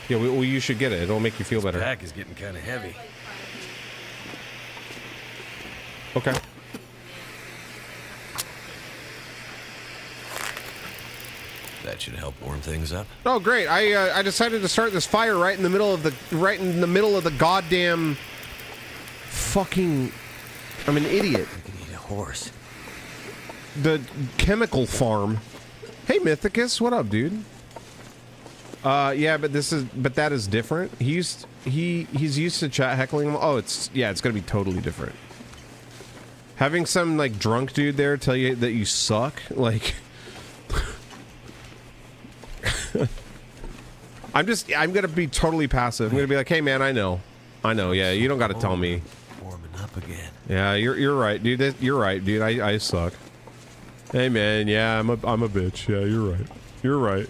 Yeah, well, you should get it. It'll make you feel better. Pack is getting kind of heavy. Okay. That should help warm things up. Oh, great! I decided to start this fire right in the middle of the goddamn fucking. I'm an idiot. I could eat a horse. The chemical farm. Hey, Mythicus, what up, dude? Yeah, but that is different. He's used to chat heckling him. Oh, it's gonna be totally different. Having some like drunk dude there tell you that you suck, like. I'm gonna be totally passive. I'm gonna be like, hey man, I know, yeah, you don't gotta tell me. Warming up again. Yeah, you're right, dude. You're right, dude. I suck. Hey man, yeah, I'm a bitch. Yeah, you're right. You're right.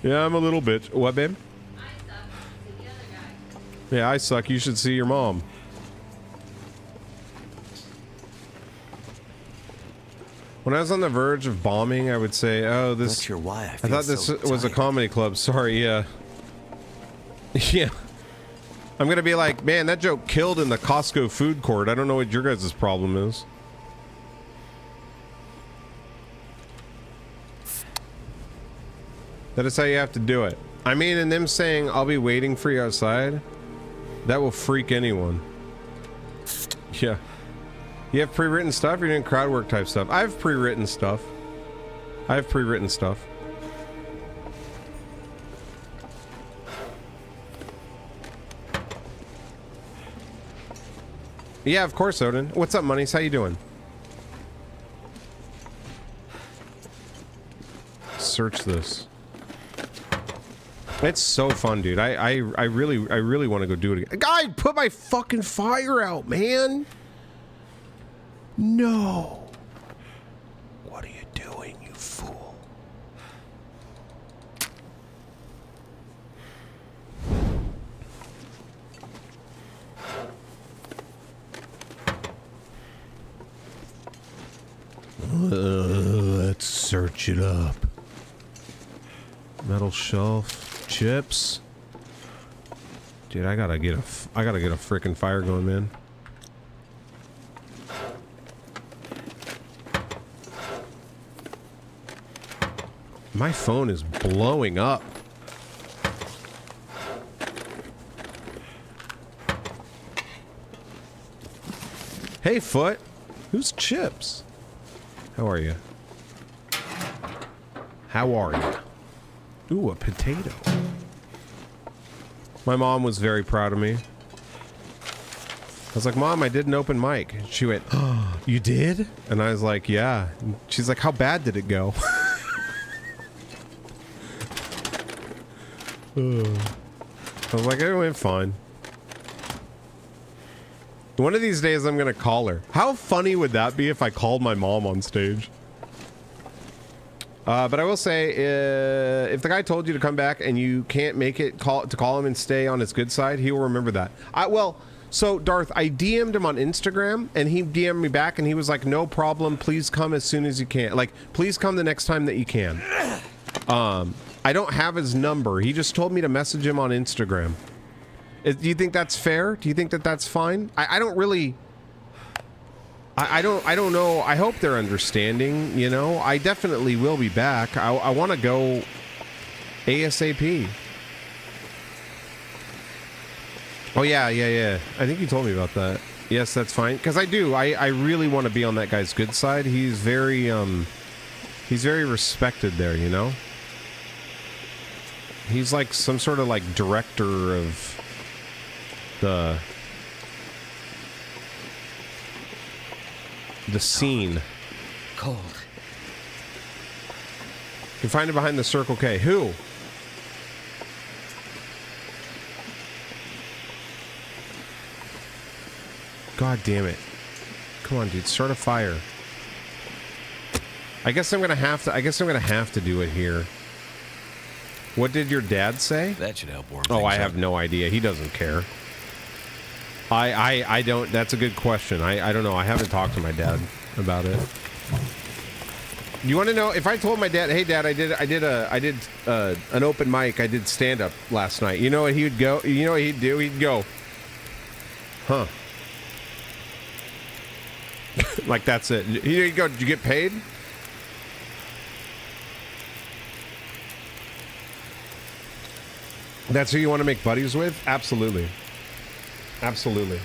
Yeah, I'm a little bitch. What, babe? I suck. See the other guy. Yeah, I suck. You should see your mom. When I was on the verge of bombing, I would say, "Oh, this." Not sure why I thought this was a comedy club. Sorry, yeah. Yeah. I'm gonna be like, man, that joke killed in the Costco food court. I don't know what your guys' problem is. That is how you have to do it. I mean, and them saying, I'll be waiting for you outside, that will freak anyone. Yeah. You have pre-written stuff? You're doing crowd work type stuff. I have pre-written stuff. Yeah, of course, Odin. What's up, Monies? How you doing? Search this. It's so fun, dude. I really want to go do it again. Guy, put my fucking fire out, man. No. What are you doing, you fool? Let's search it up. Metal shelf, chips. Dude, I gotta get a freaking fire going, man. My phone is blowing up. Hey, Foot. Who's Chips? How are you? How are you? Ooh, a potato. My mom was very proud of me. I was like, Mom, I did an open mic. She went, oh, you did? And I was like, yeah. And she's like, how bad did it go? I was like, it went fine. One of these days I'm gonna call her. How funny would that be if I called my mom on stage? But I will say, if the guy told you to come back and you can't make it, call him and stay on his good side, he will remember that. So Darth, I DM'd him on Instagram and he DM'd me back and he was like, no problem, please come as soon as you can. Like, please come the next time that you can. I don't have his number. He just told me to message him on Instagram. Do you think that's fair? Do you think that that's fine? I don't really... I don't know. I hope they're understanding, you know? I definitely will be back. I want to go ASAP. Oh, yeah. I think you told me about that. Yes, that's fine. Because I do. I really want to be on that guy's good side. He's very respected there, you know? He's like some sort of like director of the scene. Cold. You can find it behind the Circle K. Who? God damn it. Come on, dude. Start a fire. I guess I'm gonna have to do it here. What did your dad say? That should help warm Oh, things I up. have no idea. He doesn't care. I don't. That's a good question. I don't know. I haven't talked to my dad about it. You want to know if I told my dad, "Hey, Dad, I did an open mic. I did stand up last night." You know what he would go? You know what he'd do? He'd go, "Huh." Like that's it. He'd go, "Did you get paid?" That's who you want to make buddies with? Absolutely. Absolutely.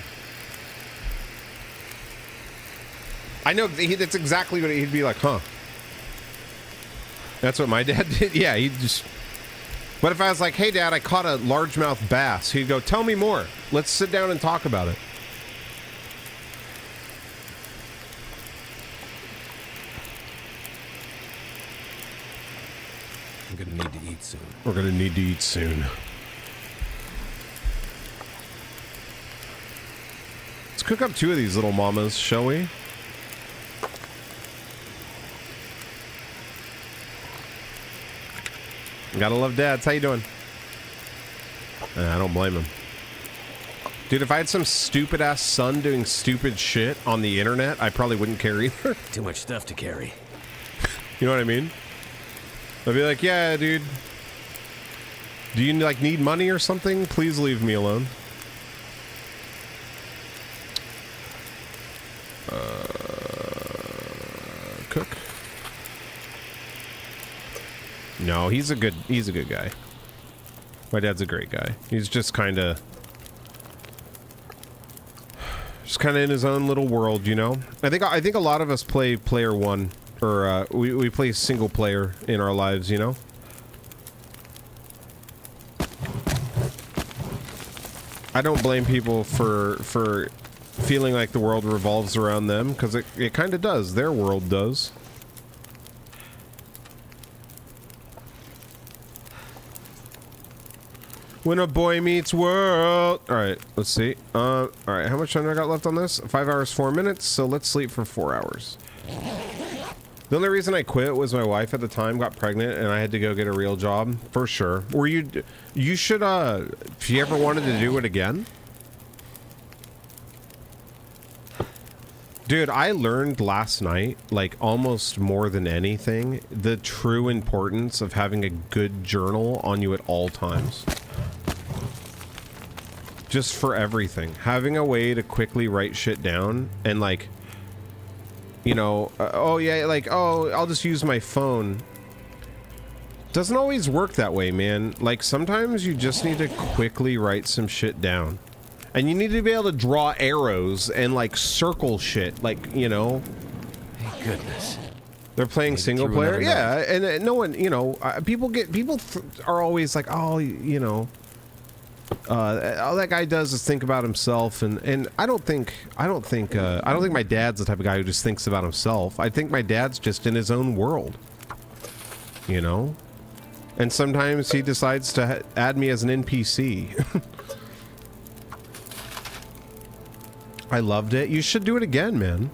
I know that's exactly what he'd be like, huh? That's what my dad did? Yeah, he'd just... But if I was like, hey, Dad, I caught a largemouth bass, he'd go, tell me more. Let's sit down and talk about it. I'm gonna need to eat soon. We're gonna need to eat soon. Let's cook up 2 of these little mamas, shall we? Gotta love dads. How you doing? I don't blame him. Dude, if I had some stupid ass son doing stupid shit on the internet, I probably wouldn't care either. Too much stuff to carry. You know what I mean? I'd be like, yeah, dude. Do you like need money or something? Please leave me alone. Cook. No, he's a good guy. My dad's a great guy. He's just kind of in his own little world, you know. I think a lot of us play player one, or we play single player in our lives, you know. I don't blame people for feeling like the world revolves around them, because it kind of does. Their world does. When a boy meets world. All right, let's see. All right, how much time I got left on this? 5 hours, 4 minutes. So let's sleep for 4 hours. The only reason I quit was my wife at the time got pregnant and I had to go get a real job. For sure. You should, if you ever wanted to do it again. Dude, I learned last night, like almost more than anything, the true importance of having a good journal on you at all times. Just for everything. Having a way to quickly write shit down and like, you know, oh yeah, like, oh, I'll just use my phone. Doesn't always work that way, man. Like sometimes you just need to quickly write some shit down. And you need to be able to draw arrows and like circle shit, like, you know. Thank goodness. They're playing single player, yeah, and no one, you know, people are always like, oh, you know, all that guy does is think about himself, and I don't think my dad's the type of guy who just thinks about himself. I think my dad's just in his own world, you know, and sometimes he decides to add me as an NPC. I loved it. You should do it again, man.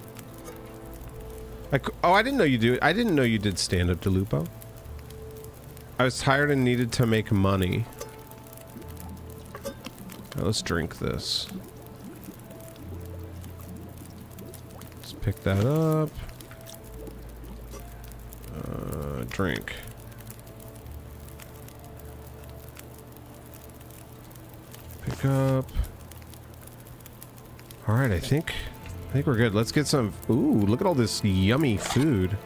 I didn't know you do it. I didn't know you did stand-up, DeLupo. I was tired and needed to make money. Right, let's drink this. Let's pick that up. Drink. Pick up. All right, I think we're good. Let's get some. Ooh, look at all this yummy food.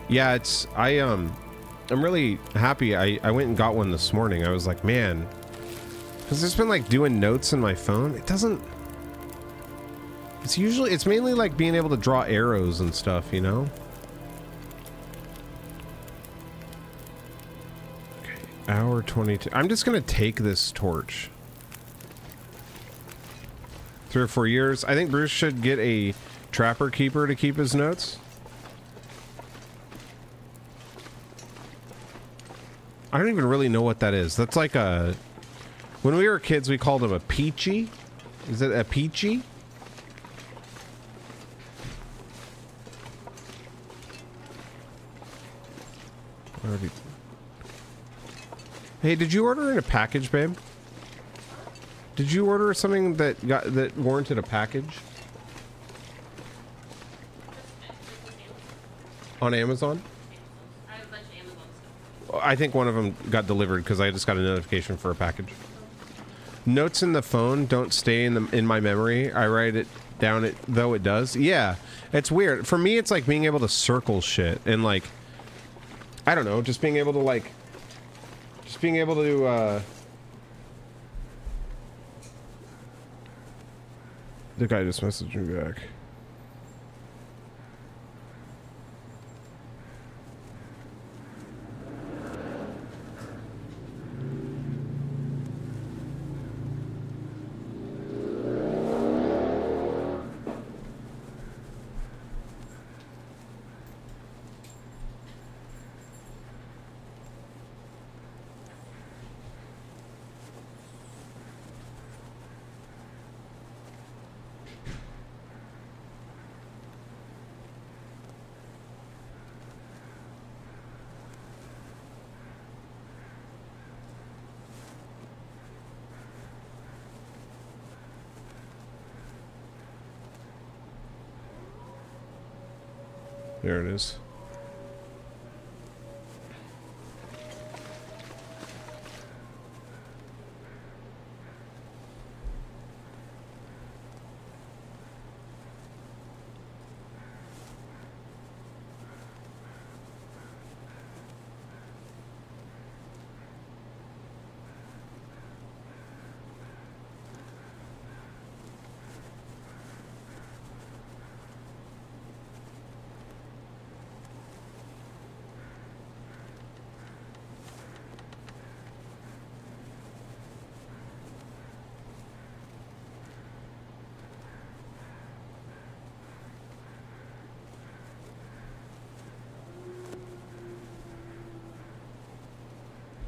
Yeah, I'm really happy. I went and got one this morning. I was like, man, because it's been like doing notes in my phone. It doesn't. It's mainly like being able to draw arrows and stuff, you know. Okay, hour 22. I'm just gonna take this torch. 3 or 4 years. I think Bruce should get a trapper keeper to keep his notes. I don't even really know what that is. That's like a... When we were kids, we called him a peachy. Is it a peachy? Hey, did you order in a package, babe? Did you order something that warranted a package on Amazon? I have a bunch of Amazon stuff. I think one of them got delivered because I just got a notification for a package. Notes in the phone don't stay in my memory. I write it down, though it does. Yeah, it's weird. For me, it's like being able to circle shit and like, I don't know, just being able to the guy just messaged me back. There it is.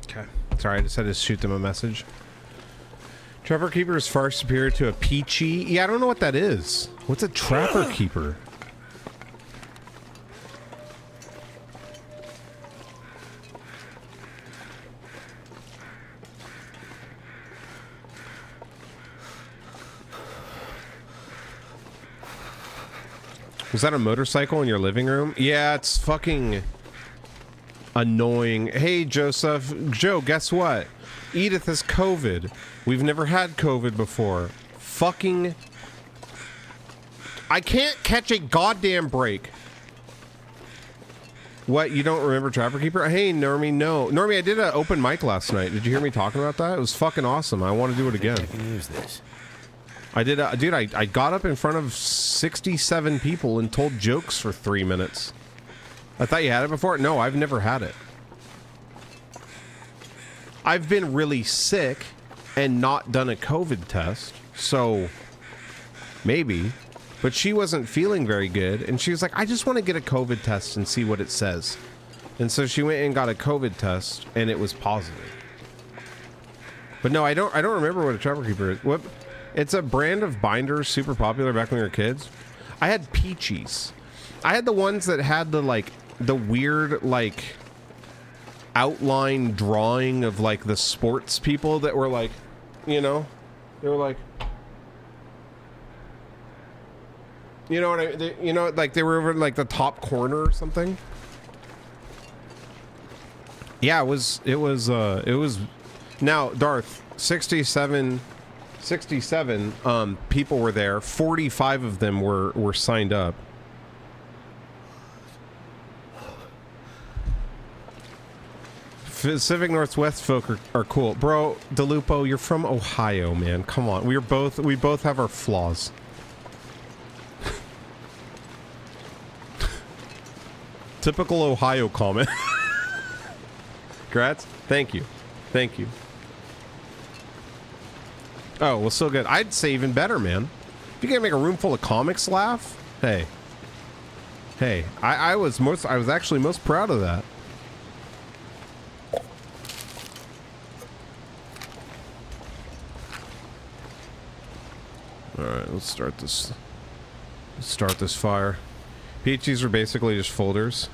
Okay. Sorry, I just had to shoot them a message. Trapper Keeper is far superior to a Peachy. Yeah, I don't know what that is. What's a Trapper Keeper? Was that a motorcycle in your living room? Yeah, it's fucking annoying. Hey, Joseph. Joe, guess what? Edith has COVID. We've never had COVID before. Fucking... I can't catch a goddamn break. What, you don't remember Trapper Keeper? Hey, Normie, no. Normie, I did an open mic last night. Did you hear me talking about that? It was fucking awesome. I want to do it again. I can use this. I did, dude, I got up in front of 67 people and told jokes for 3 minutes. I thought you had it before? No, I've never had it. I've been really sick and not done a COVID test, so maybe. But she wasn't feeling very good, and she was like, I just want to get a COVID test and see what it says. And so she went and got a COVID test, and it was positive. But no, I don't remember what a Trapper Keeper is. What? It's a brand of binders, super popular back when we were kids. I had Peachies. I had the ones that had the, like, the weird, like, outline drawing of, like, the sports people that were, like, you know? They were, like... You know what I mean? You know, like, they were over, like, the top corner or something? Yeah, it was... Now, Darth, 67 people were there. 45 of them were signed up. Pacific Northwest folk are cool. Bro, DeLupo, you're from Ohio, man. Come on. We both have our flaws. Typical Ohio comment. Congrats. Thank you. Thank you. Oh, well, still good. I'd say even better, man. If you can make a room full of comics laugh, hey. Hey, I was actually most proud of that. All right, let's start this. Let's start this fire. Peachies are basically just folders.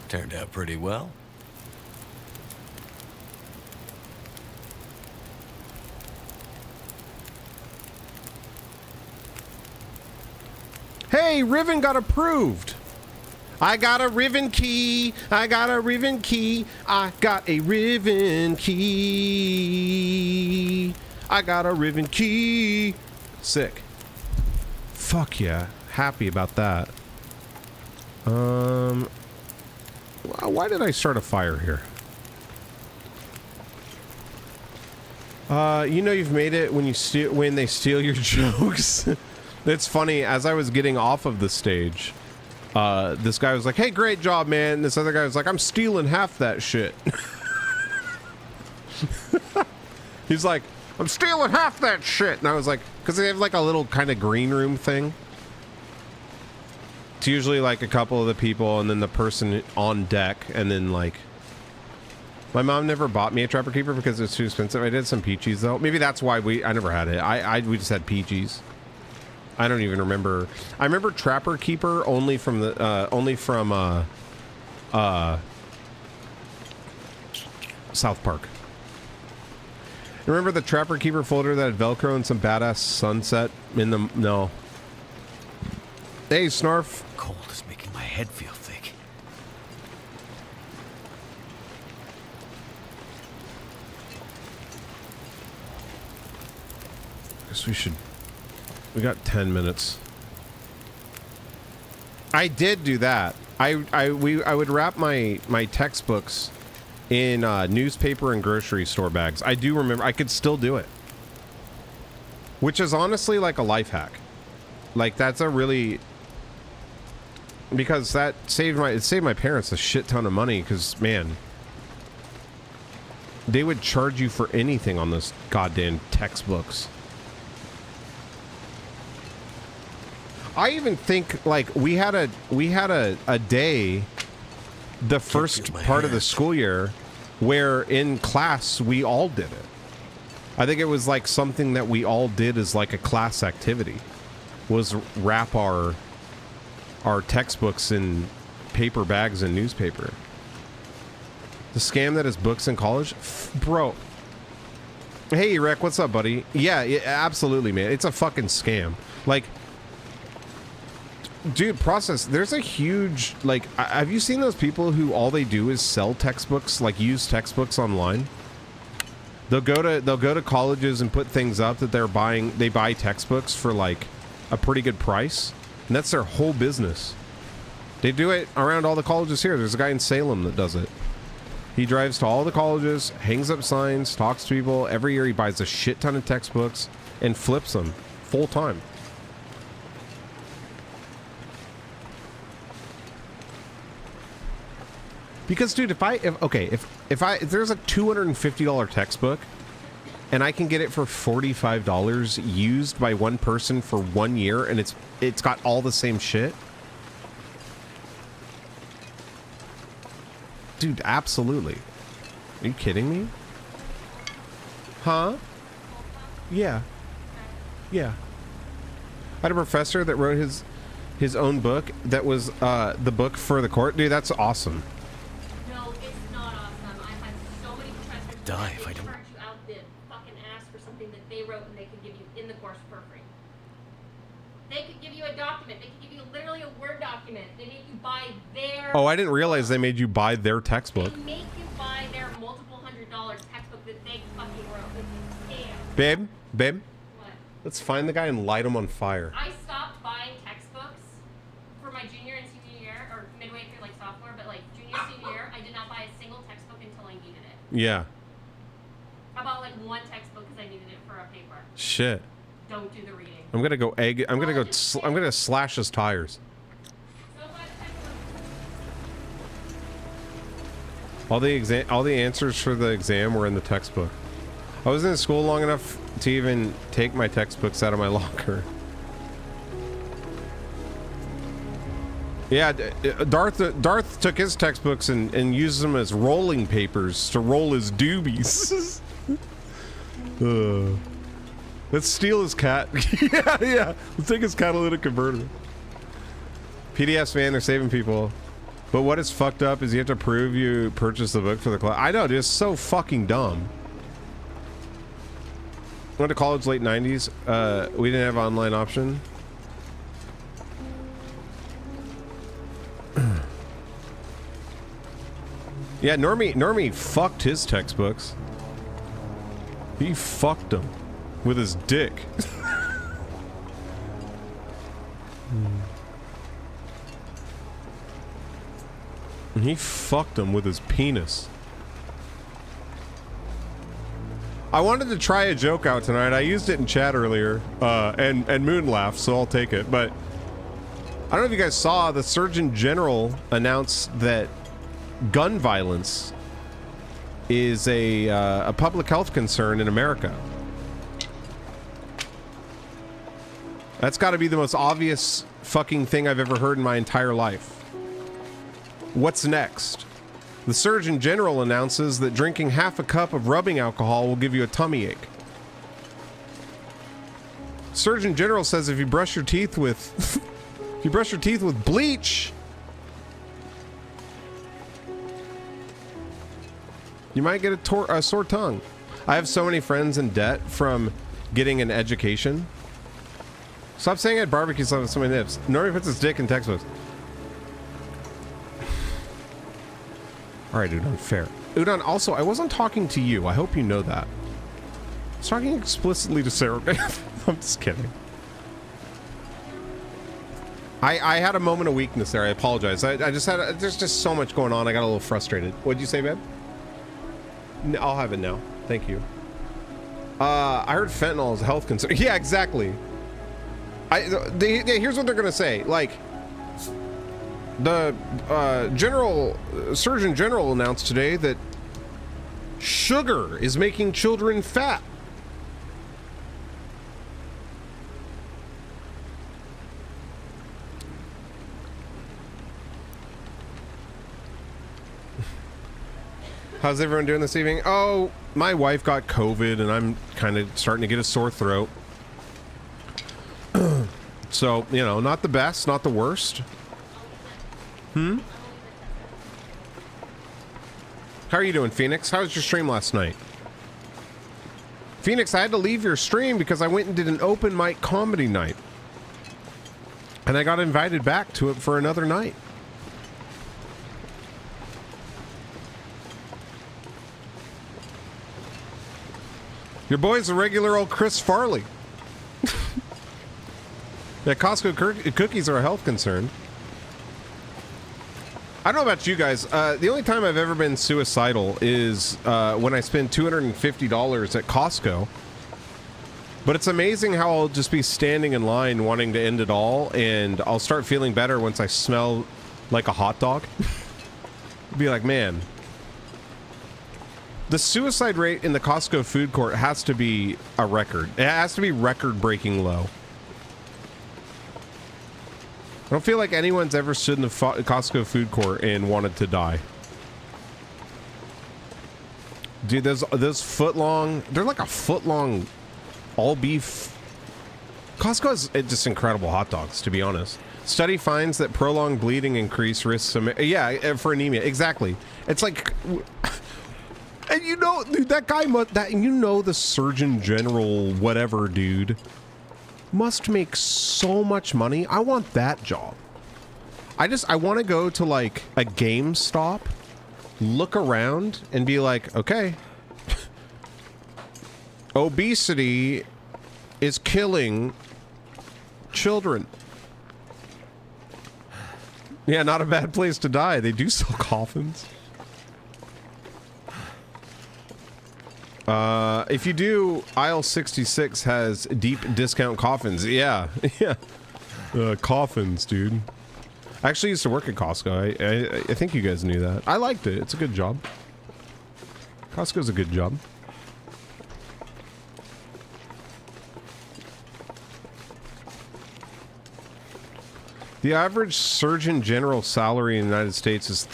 Turned out pretty well. Hey, Riven got approved. I got a Riven key. I got a Riven key. I got a Riven key. I got a Riven key. Sick. Fuck yeah. Happy about that. Why did I start a fire here? You know you've made it when they steal your jokes. It's funny, as I was getting off of the stage, this guy was like, hey, great job, man. This other guy was like, I'm stealing half that shit. He's like, I'm stealing half that shit. And I was like, because they have like a little kind of green room thing. It's usually like a couple of the people and then the person on deck. And then like, my mom never bought me a Trapper Keeper because it's too expensive. I did some Peaches though. Maybe that's why I never had it. We just had Peaches. I don't even remember. I remember Trapper Keeper only from South Park. Remember the Trapper Keeper folder that had Velcro and some badass sunset in the... No. Hey, Snarf. Cold is making my head feel thick. Guess we should... We got 10 minutes. I did do that. I would wrap my textbooks in newspaper and grocery store bags. I do remember. I could still do it. Which is honestly like a life hack. Like that's a really... Because that saved my parents a shit ton of money because, man, they would charge you for anything on those goddamn textbooks. I even think like we had a day the first part of the school year where in class we all did it. I think it was like something that we all did as like a class activity was wrap our textbooks in paper bags and newspaper. The scam that is books in college? Bro. Hey, Rick, what's up, buddy? Yeah, absolutely, man. It's a fucking scam. Like, dude, there's a huge, like, have you seen those people who all they do is sell textbooks, like used textbooks online? They'll go to colleges and put things up that they buy textbooks for like a pretty good price, and that's their whole business. They do it around all the colleges here. There's a guy in Salem that does it. He drives to all the colleges, hangs up signs, talks to people. Every year he buys a shit ton of textbooks and flips them full time. Because, dude, if there's a $250 textbook and I can get it for $45 used by one person for 1 year and it's got all the same shit, dude, absolutely. Are you kidding me? Huh? Yeah. I had a professor that wrote his own book that was the book for the court. Dude, that's awesome. Die if I don't. Charge you out the fucking ass for something that they wrote and they could give you in the course for free. They could give you a document. They could give you literally a Word document. They make you buy their... Oh, I didn't realize they made you buy their textbook. They make you buy their multiple $100 textbook that they fucking wrote. It's a scam. Babe? What? Let's find the guy and light him on fire. I stopped buying textbooks for my junior and senior year, or midway through like sophomore, but like junior, senior year, I did not buy a single textbook until I needed it. Yeah. I bought like one textbook because I needed it for a paper. Shit. Don't do the reading. I'm gonna slash his tires. All the answers for the exam were in the textbook. I was in school long enough to even take my textbooks out of my locker. Yeah, Darth took his textbooks and used them as rolling papers to roll his doobies. Let's steal his cat. yeah. Let's take his catalytic converter. PDFs, man, they're saving people. But what is fucked up is you have to prove you purchased the book for the class. I know, dude, it's so fucking dumb. Went to college late 90s. We didn't have online option. Yeah, Normie fucked his textbooks. He fucked them with his dick. He fucked them with his penis. I wanted to try a joke out tonight. I used it in chat earlier, and Moon laughed, so I'll take it. But I don't know if you guys saw, the Surgeon General announced that gun violence is a public health concern in America. That's got to be the most obvious fucking thing I've ever heard in my entire life. What's next? The Surgeon General announces that drinking half a cup of rubbing alcohol will give you a tummy ache. Surgeon General says if you brush your teeth with if you brush your teeth with bleach, you might get a sore tongue. I have so many friends in debt from getting an education. Stop saying I had barbecue sauce with so many nips. Normie puts his dick in textbooks. Alright, Udon, fair. Udon, also, I wasn't talking to you. I hope you know that. I was talking explicitly to Sarah. I'm just kidding. I had a moment of weakness there. I apologize. I just had... There's just so much going on. I got a little frustrated. What'd you say, babe? I'll have it now. Thank you. I heard fentanyl is a health concern. Yeah, exactly. Here's what they're gonna say. Like, the Surgeon General announced today that sugar is making children fat. How's everyone doing this evening? Oh, my wife got COVID and I'm kind of starting to get a sore throat. So, you know, not the best, not the worst. How are you doing, Phoenix? How was your stream last night? Phoenix, I had to leave your stream because I went and did an open mic comedy night. And I got invited back to it for another night. Your boy's a regular old Chris Farley. Yeah, Costco cookies are a health concern. I don't know about you guys. The only time I've ever been suicidal is when I spend $250 at Costco. But it's amazing how I'll just be standing in line wanting to end it all, and I'll start feeling better once I smell like a hot dog. Be like, man, the suicide rate in the Costco food court has to be a record. It has to be record-breaking low. I don't feel like anyone's ever stood in the Costco food court and wanted to die. Dude, those foot-long... They're like a foot-long all-beef... Costco has just incredible hot dogs, to be honest. Study finds that prolonged bleeding increase risks of... Yeah, for anemia. Exactly. It's like... And you know, dude, that guy... you know the Surgeon General whatever, dude... must make so much money. I want that job. I want to go to like a GameStop, look around and be like, okay, obesity is killing children. Yeah, not a bad place to die. They do sell coffins. If you do, aisle 66 has deep discount coffins. Yeah, yeah. Coffins, dude. I actually used to work at Costco. I think you guys knew that. I liked it. It's a good job. Costco's a good job. The average Surgeon General salary in the United States is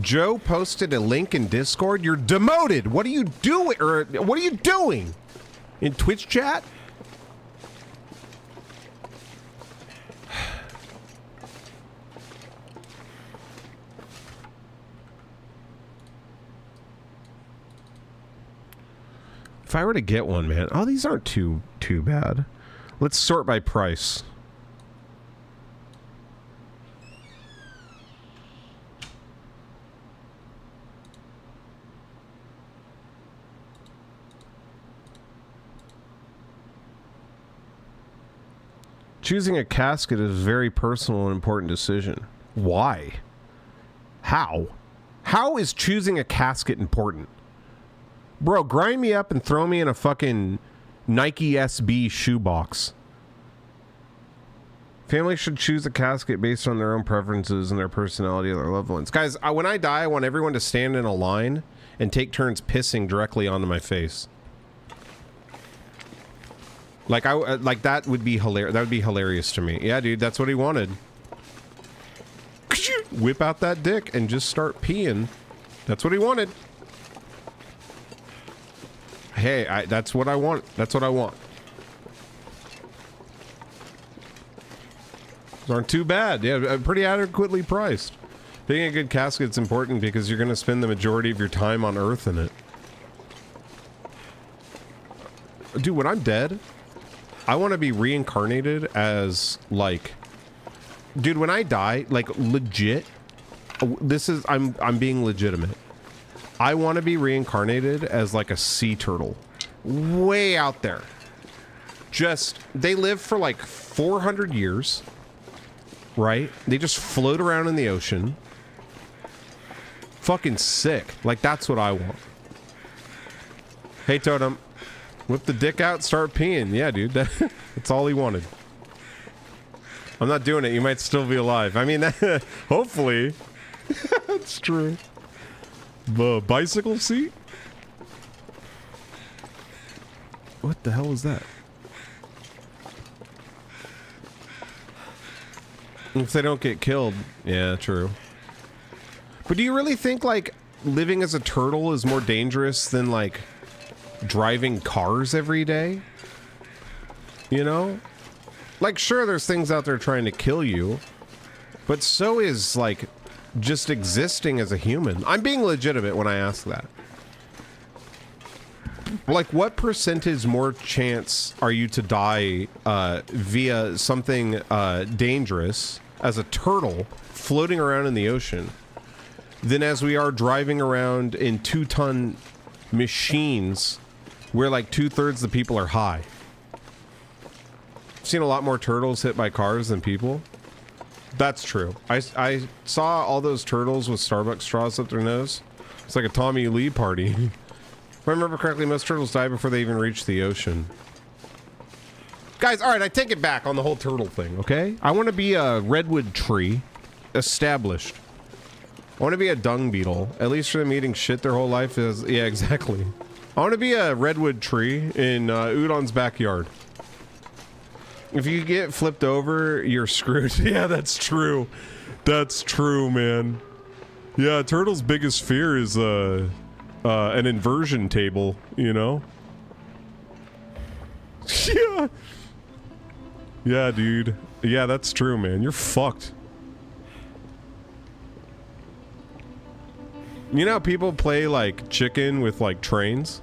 Joe posted a link in Discord. You're demoted. What are you doing? Or what are you doing? In Twitch chat? If I were to get one, man. Oh, these aren't too bad. Let's sort by price. Choosing a casket is a very personal and important decision. Why? How? How is choosing a casket important? Bro, grind me up and throw me in a fucking Nike SB shoebox. Families should choose a casket based on their own preferences and their personality of their loved ones. Guys, when I die, I want everyone to stand in a line and take turns pissing directly onto my face. Like that would be hilarious. That would be hilarious to me. Yeah, dude, that's what he wanted. Whip out that dick and just start peeing. That's what he wanted. Hey, that's what I want. That's what I want. These aren't too bad. Yeah, pretty adequately priced. Being a good casket's important because you're going to spend the majority of your time on Earth in it. Dude, when I'm dead, I want to be reincarnated as, like... Dude, when I die, like, legit... I'm being legitimate. I want to be reincarnated as, like, a sea turtle. Way out there. Just... They live for, like, 400 years. Right? They just float around in the ocean. Fucking sick. Like, that's what I want. Hey, Totem. Whip the dick out, start peeing. Yeah, dude. That's all he wanted. I'm not doing it. You might still be alive. I mean, hopefully. That's true. The bicycle seat? What the hell was that? If they don't get killed. Yeah, true. But do you really think, like, living as a turtle is more dangerous than, like, driving cars every day? You know? Like, sure, there's things out there trying to kill you, but so is, like, just existing as a human. I'm being legitimate when I ask that. Like, what percentage more chance are you to die via something dangerous as a turtle floating around in the ocean than as we are driving around in 2-ton machines where, like, 2/3 of the people are high? I've seen a lot more turtles hit by cars than people. That's true. I saw all those turtles with Starbucks straws up their nose. It's like a Tommy Lee party. If I remember correctly, most turtles die before they even reach the ocean. Guys, alright, I take it back on the whole turtle thing, okay? I want to be a redwood tree. Established. I want to be a dung beetle. At least for them eating shit their whole life is... Yeah, exactly. I want to be a redwood tree in Udon's backyard. If you get flipped over, you're screwed. Yeah, that's true. That's true, man. Yeah, turtle's biggest fear is an inversion table, you know? Yeah. Yeah, dude. Yeah, that's true, man. You're fucked. You know how people play, like, chicken with, like, trains?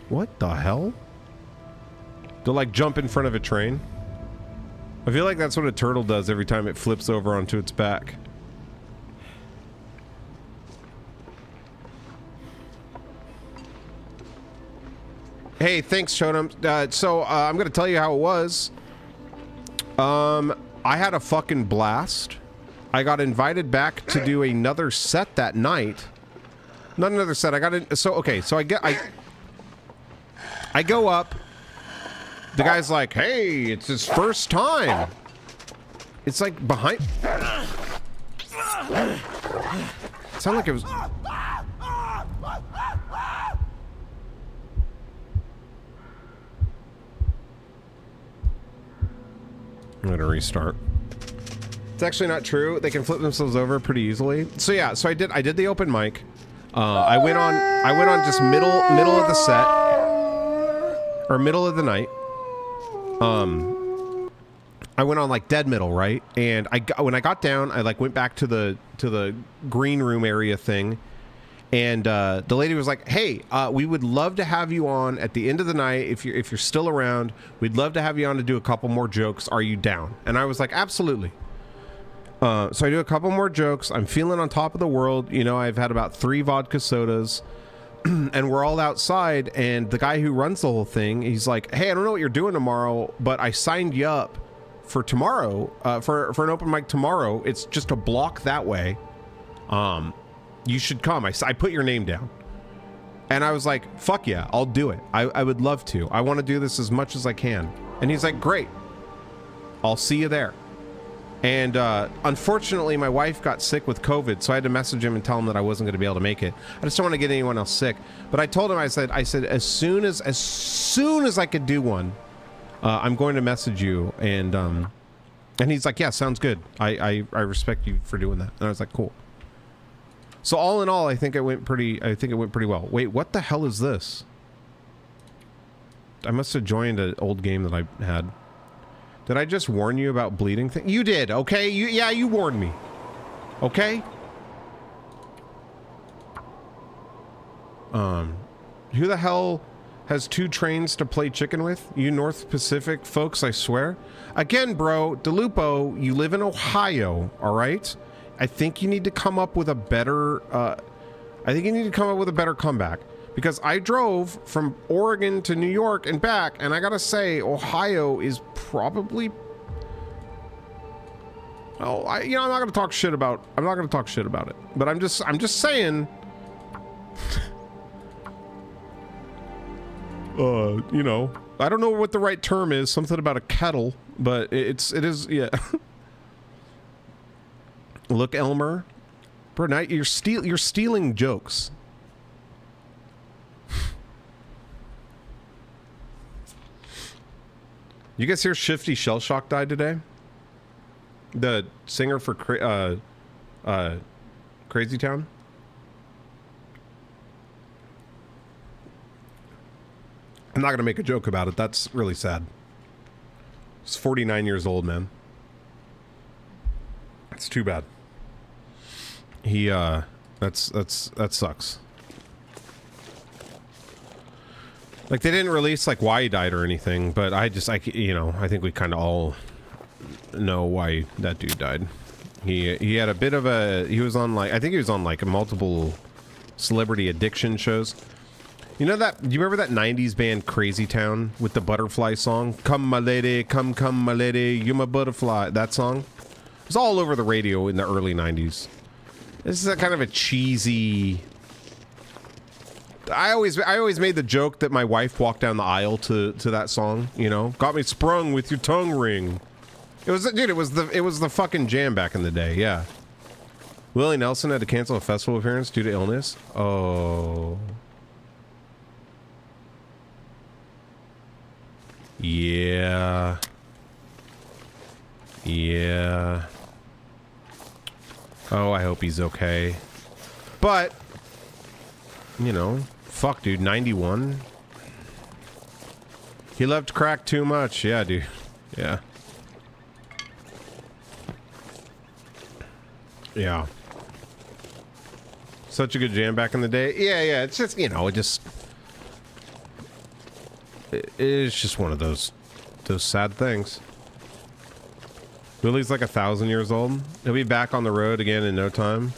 What the hell? They'll, like, jump in front of a train? I feel like that's what a turtle does every time it flips over onto its back. Hey, thanks, Totem. So, I'm gonna tell you how it was. I had a fucking blast. I got invited back to do another set that night. Not another set. I got in. So, okay. So I go up. The guy's like, hey, it's his first time. It's like behind. It sounded like it was. I'm gonna restart. It's actually not true. They can flip themselves over pretty easily. So yeah, so I did the open mic. I went on just middle of the set or middle of the night. I went on like dead middle, right? And when I got down, I like went back to the green room area thing, and the lady was like, "Hey, we would love to have you on at the end of the night if you're still around. We'd love to have you on to do a couple more jokes. Are you down?" And I was like, "Absolutely." So I do a couple more jokes. I'm feeling on top of the world. You know, I've had about 3 vodka sodas. And we're all outside, and the guy who runs the whole thing, he's like, "Hey, I don't know what you're doing tomorrow, but I signed you up for tomorrow, for an open mic tomorrow. It's just a block that way. You should come. I put your name down." And I was like, "Fuck yeah, I'll do it. I would love to. I want to do this as much as I can." And he's like, "Great. I'll see you there." And unfortunately, my wife got sick with COVID, so I had to message him and tell him that I wasn't going to be able to make it. I just don't want to get anyone else sick. But I told him, I said, as soon as I could do one, I'm going to message you. And he's like, "Yeah, sounds good. I respect you for doing that." And I was like, "Cool." So all in all, I think it went pretty well. Wait, what the hell is this? I must have joined an old game that I had. Did I just warn you about bleeding thing? You did, okay? You warned me. Okay? Who the hell has 2 trains to play chicken with? You North Pacific folks, I swear. Again, bro, DeLupo, you live in Ohio, all right? I think you need to come up with a better, comeback. Because I drove from Oregon to New York and back, and I gotta say, Ohio is probably... Well, I'm not gonna talk shit about it. But I'm just saying... I don't know what the right term is. Something about a kettle, but it is, yeah. Look, Elmer. Bro, now you're stealing jokes. You guys hear Shifty Shellshock died today? The singer for Crazy Town? I'm not going to make a joke about it. That's really sad. He's 49 years old, man. It's too bad. He, that sucks. Like, they didn't release, like, why he died or anything, but I think we kind of all know why that dude died. He had a bit of a... He was on, like... I think he was on, like, multiple celebrity addiction shows. You know that... Do you remember that 90s band Crazy Town with the Butterfly song? Come, my lady, come, my lady, you're my butterfly. That song? It was all over the radio in the early 90s. This is a kind of a cheesy... I always made the joke that my wife walked down the aisle to that song, you know? Got me sprung with your tongue ring. It was the fucking jam back in the day, yeah. Willie Nelson had to cancel a festival appearance due to illness. Oh. Yeah. Yeah. Oh, I hope he's okay. But, you know, fuck, dude, 91? He loved crack too much. Yeah, dude. Yeah. Yeah. Such a good jam back in the day. Yeah, it's just, it's just one of those sad things. Willie's like 1,000 years old. He'll be back on the road again in no time.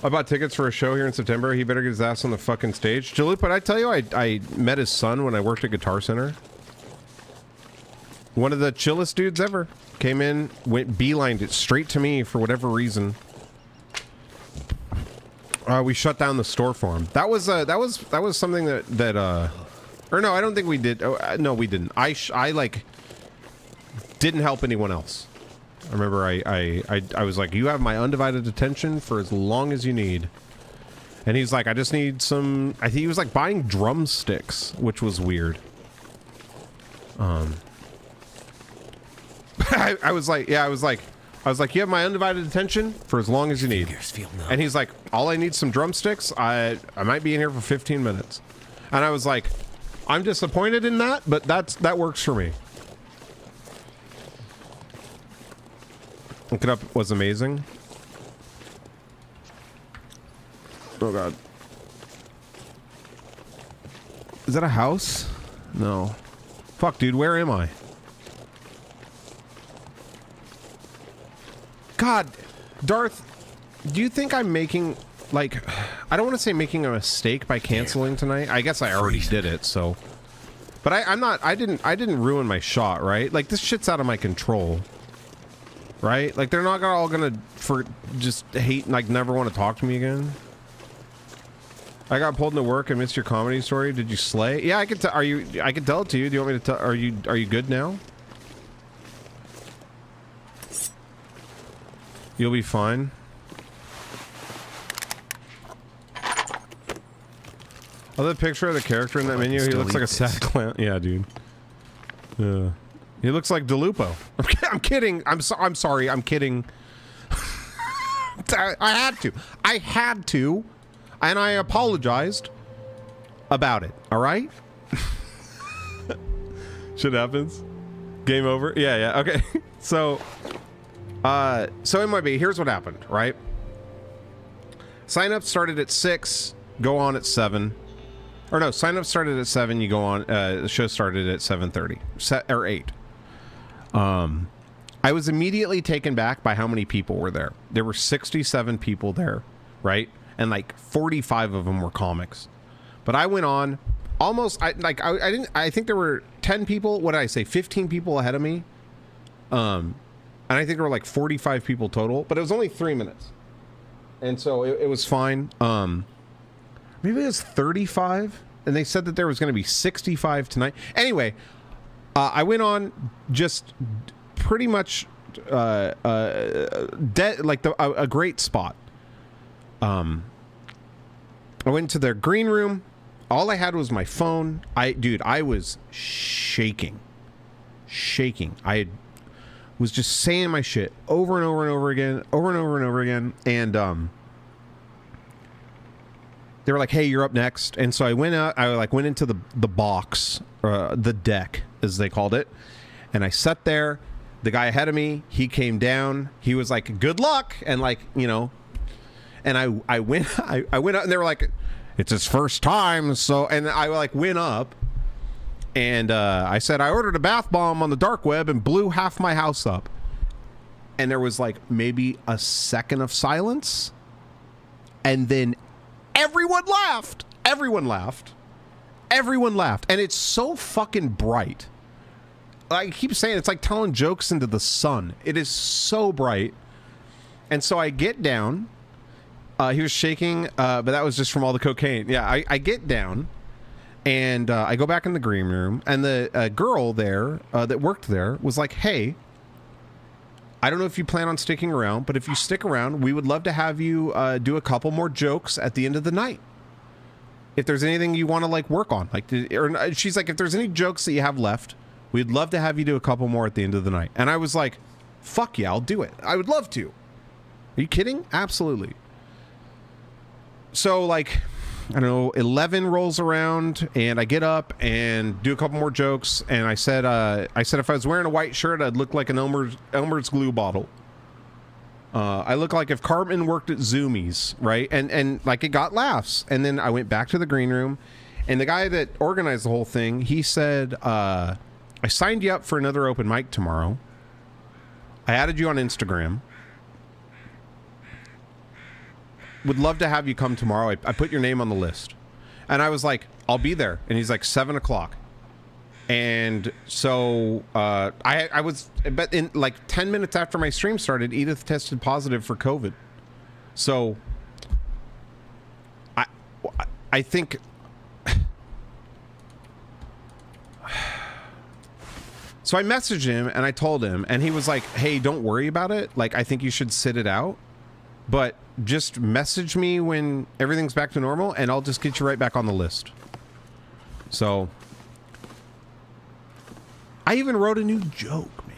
I bought tickets for a show here in September. He better get his ass on the fucking stage. Jalupa, did I tell you I met his son when I worked at Guitar Center? One of the chillest dudes ever. Came in, went beelined it straight to me for whatever reason. We shut down the store for him. That was something that or no, I don't think we did. No, we didn't. I like didn't help anyone else. I remember I was like, you have my undivided attention for as long as you need. And he's like, I just need some... I think he was like buying drumsticks, which was weird. I was like, I was like, you have my undivided attention for as long as you need. Fingers feel numb. And he's like, all I need is some drumsticks. I might be in here for 15 minutes. And I was like, I'm disappointed in that, but that works for me. Look It Up was amazing. Oh god. Is that a house? No. Fuck, dude, where am I? God, Darth, do you think I'm making, like, I don't want to say making a mistake by canceling tonight. I guess I already did it, so. But I didn't ruin my shot, right? Like, this shit's out of my control. Right? Like, they're not all gonna just hate and, like, never want to talk to me again. I got pulled into work. I missed your comedy story. Did you slay? Yeah, I could tell. I could tell it to you. Do you want me to tell? Are you good now? You'll be fine. Oh, the picture of the character in that menu. He looks like a sad clown. Yeah, dude. He looks like DeLupo. I'm kidding. I'm sorry. I'm kidding. I had to. And I apologized about it. All right? Shit happens. Game over. Yeah. Okay. So MYB, here's what happened, right? Sign up started at 6, go on at 7. Or no, sign up started at 7, you go on, the show started at 7:30 or 8. I was immediately taken back by how many people were there. There were 67 people there, right? And like 45 of them were comics. But I went on almost, I think there were 10 people, what did I say, 15 people ahead of me. And I think there were like 45 people total, but it was only 3 minutes. And so it was fine. Maybe it was 35, and they said that there was going to be 65 tonight. Anyway, I went on just pretty much a great spot. I went to their green room. All I had was my phone. I was shaking. I was just saying my shit over and over and over again. And they were like, "Hey, you're up next." And so I went out. I went into the box, the deck as they called it, and I sat there. The guy ahead of me, he came down. He was like, "Good luck," and like, you know. And I went up, and they were like, "It's his first time." So, and I like went up, and I said, "I ordered a bath bomb on the dark web and blew half my house up." And there was like maybe a second of silence, and then everyone laughed. Everyone laughed, and it's so fucking bright. I keep saying it's like telling jokes into the sun. It is so bright, and so I get down. He was shaking, but that was just from all the cocaine. Yeah, I get down, and I go back in the green room, and the girl there that worked there was like, "Hey, I don't know if you plan on sticking around, but if you stick around, we would love to have you do a couple more jokes at the end of the night. If there's anything you want to like work on, like, or she's like, if there's any jokes that you have left, we'd love to have you do a couple more at the end of the night." And I was like, "Fuck yeah, I'll do it. I would love to." Are you kidding? Absolutely. So like, I don't know, 11 rolls around, and I get up and do a couple more jokes. And I said if I was wearing a white shirt, I'd look like an Elmer's glue bottle. I look like if Cartman worked at Zoomies, right? And like it got laughs. And then I went back to the green room, and the guy that organized the whole thing, he said, "I signed you up for another open mic tomorrow. I added you on Instagram. Would love to have you come tomorrow. I put your name on the list." And I was like, "I'll be there." And he's like, 7 o'clock. And so I was, but in like 10 minutes after my stream started, Edith tested positive for COVID. So I think so I messaged him and I told him, and he was like, "Hey, don't worry about it. Like, I think you should sit it out. But just message me when everything's back to normal, and I'll just get you right back on the list." So I even wrote a new joke, man.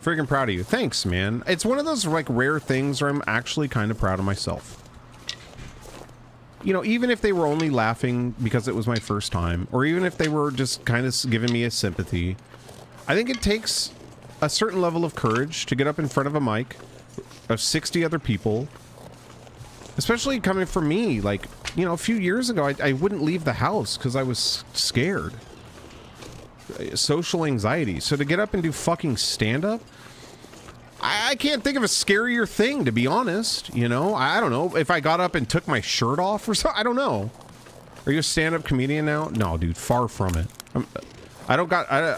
Freaking proud of you. Thanks, man. It's one of those like rare things where I'm actually kind of proud of myself. You know, even if they were only laughing because it was my first time, or even if they were just kind of giving me a sympathy, I think it takes a certain level of courage to get up in front of a mic of 60 other people, especially coming from me. Like, you know, a few years ago, I wouldn't leave the house because I was scared. Social anxiety. So to get up and do fucking stand-up, I can't think of a scarier thing, to be honest. You know, I don't know if I got up and took my shirt off or something. I don't know. Are you a stand-up comedian now? No, dude, far from it.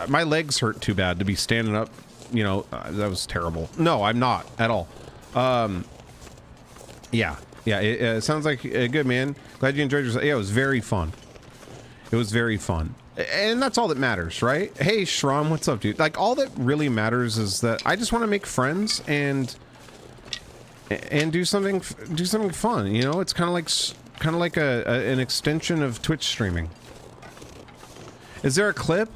My legs hurt too bad to be standing up. You know, that was terrible. No, I'm not at all. Yeah, it sounds like a good, man. Glad you enjoyed yourself. Yeah, it was very fun. It was very fun. And that's all that matters, right? Hey, Shram, what's up, dude? Like, all that really matters is that I just want to make friends and do something fun. You know, it's kind of like an extension of Twitch streaming. Is there a clip?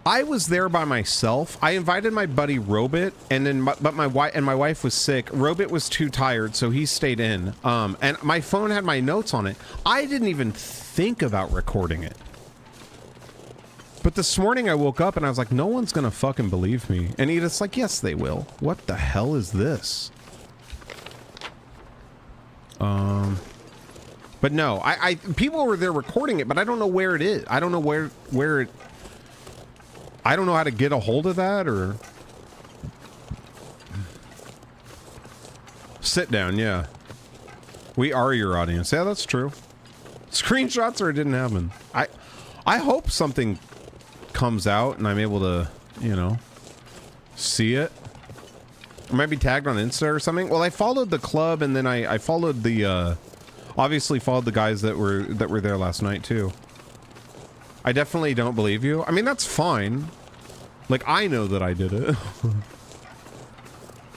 I was there by myself. I invited my buddy Robit, and then my wife was sick. Robit was too tired, so he stayed in. And my phone had my notes on it. I didn't even think about recording it. But this morning I woke up and I was like, no one's gonna fucking believe me. And Edith's like, yes, they will. What the hell is this? But no, people were there recording it, but I don't know where it is. I don't know where it. I don't know how to get a hold of that or. Sit down, yeah. We are your audience. Yeah, that's true. Screenshots or it didn't happen. I hope something comes out and I'm able to, you know, see it. I might be tagged on Insta or something. Well, I followed the club and then I followed the obviously followed the guys that were there last night too. I definitely don't believe you. I mean, that's fine. Like, I know that I did it.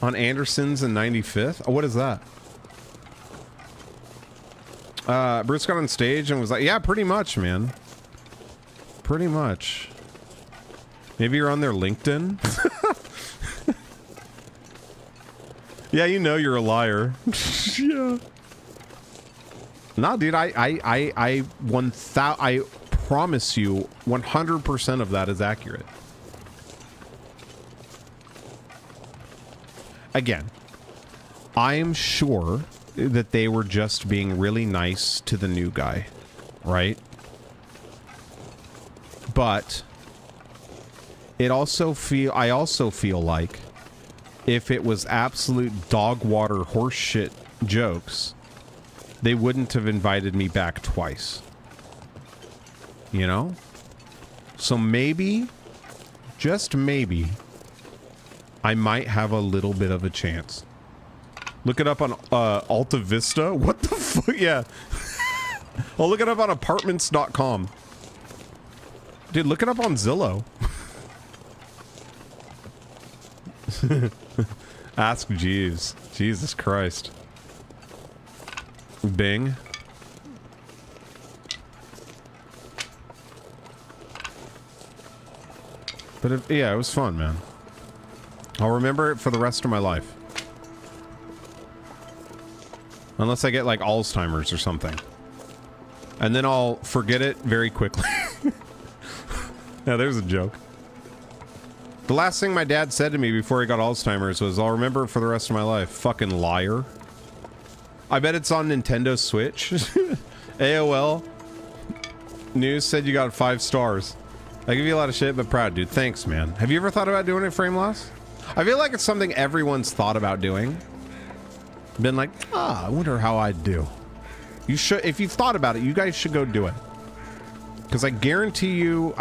On Anderson's and 95th. Oh, what is that? Bruce got on stage and was like, yeah, pretty much, man. Pretty much. Maybe you're on their LinkedIn? Yeah, you know you're a liar. Yeah. Nah, dude, I promise you 100% of that is accurate. Again, I'm sure that they were just being really nice to the new guy, right? But I also feel like if it was absolute dog water horseshit jokes, they wouldn't have invited me back twice. You know? So maybe, just maybe, I might have a little bit of a chance. Look it up on Alta Vista. What the fuck? Yeah. I'll look it up on apartments.com. Dude, look it up on Zillow. Ask Jeeves. Jesus Christ. Bing. But yeah, it was fun, man. I'll remember it for the rest of my life. Unless I get like Alzheimer's or something. And then I'll forget it very quickly. Yeah, there's a joke. The last thing my dad said to me before he got Alzheimer's was, I'll remember it for the rest of my life. Fucking liar. I bet it's on Nintendo Switch. AOL News said you got 5 stars. I give you a lot of shit, but proud, dude. Thanks, man. Have you ever thought about doing it, Frameless? I feel like it's something everyone's thought about doing. Been like, I wonder how I'd do. You should, if you've thought about it, you guys should go do it. Because I guarantee you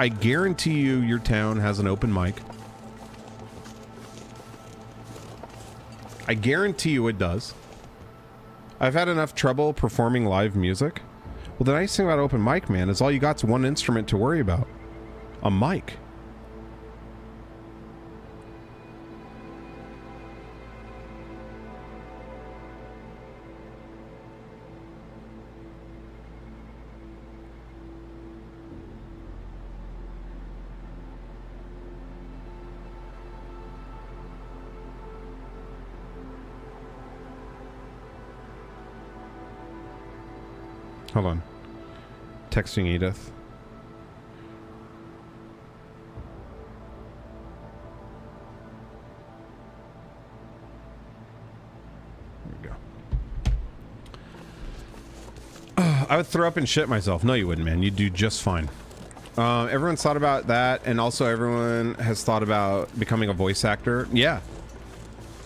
your town has an open mic. I guarantee you it does. I've had enough trouble performing live music. Well, the nice thing about open mic, man, is all you got's one instrument to worry about. A mic. Hold on. Texting Edith. There we go. I would throw up and shit myself. No, you wouldn't, man. You'd do just fine. Everyone's thought about that, and also everyone has thought about becoming a voice actor. Yeah.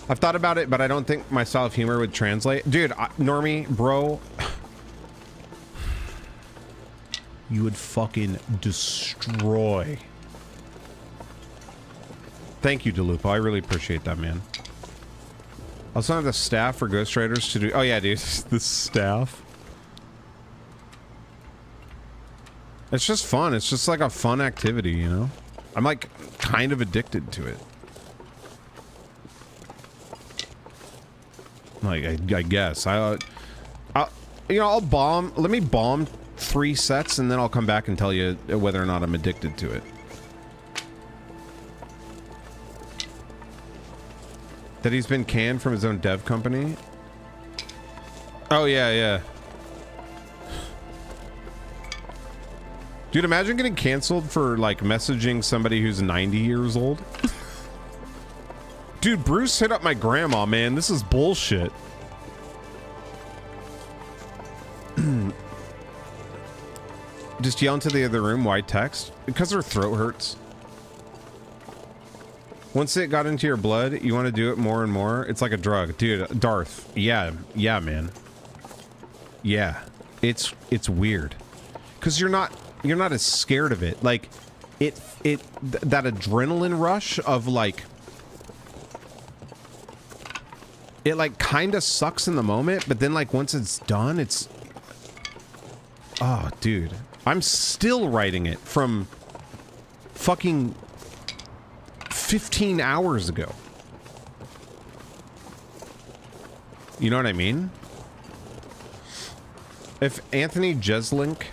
I've thought about it, but I don't think my style of humor would translate. Dude, Normie, bro. You would fucking destroy. Thank you, DeLupo. I really appreciate that, man. I also have the staff for ghostwriters to do. Oh, yeah, dude. The staff. It's just fun. It's just like a fun activity, you know? I'm like kind of addicted to it. Like, I guess. I'll bomb. Let me bomb 3 sets and then I'll come back and tell you whether or not I'm addicted to it. That he's been canned from his own dev company? Oh, yeah, yeah. Dude, imagine getting canceled for, like, messaging somebody who's 90 years old. Dude, Bruce hit up my grandma, man. This is bullshit. Just yell into the other room, why text? Because her throat hurts. Once it got into your blood, you want to do it more and more. It's like a drug. Dude, Darth. Yeah, man. Yeah. It's weird. Because you're not as scared of it. Like, that adrenaline rush of, like, it, like, kind of sucks in the moment, but then, like, once it's done, it's... Oh, dude. I'm still writing it from fucking 15 hours ago. You know what I mean? If Anthony Jeselnik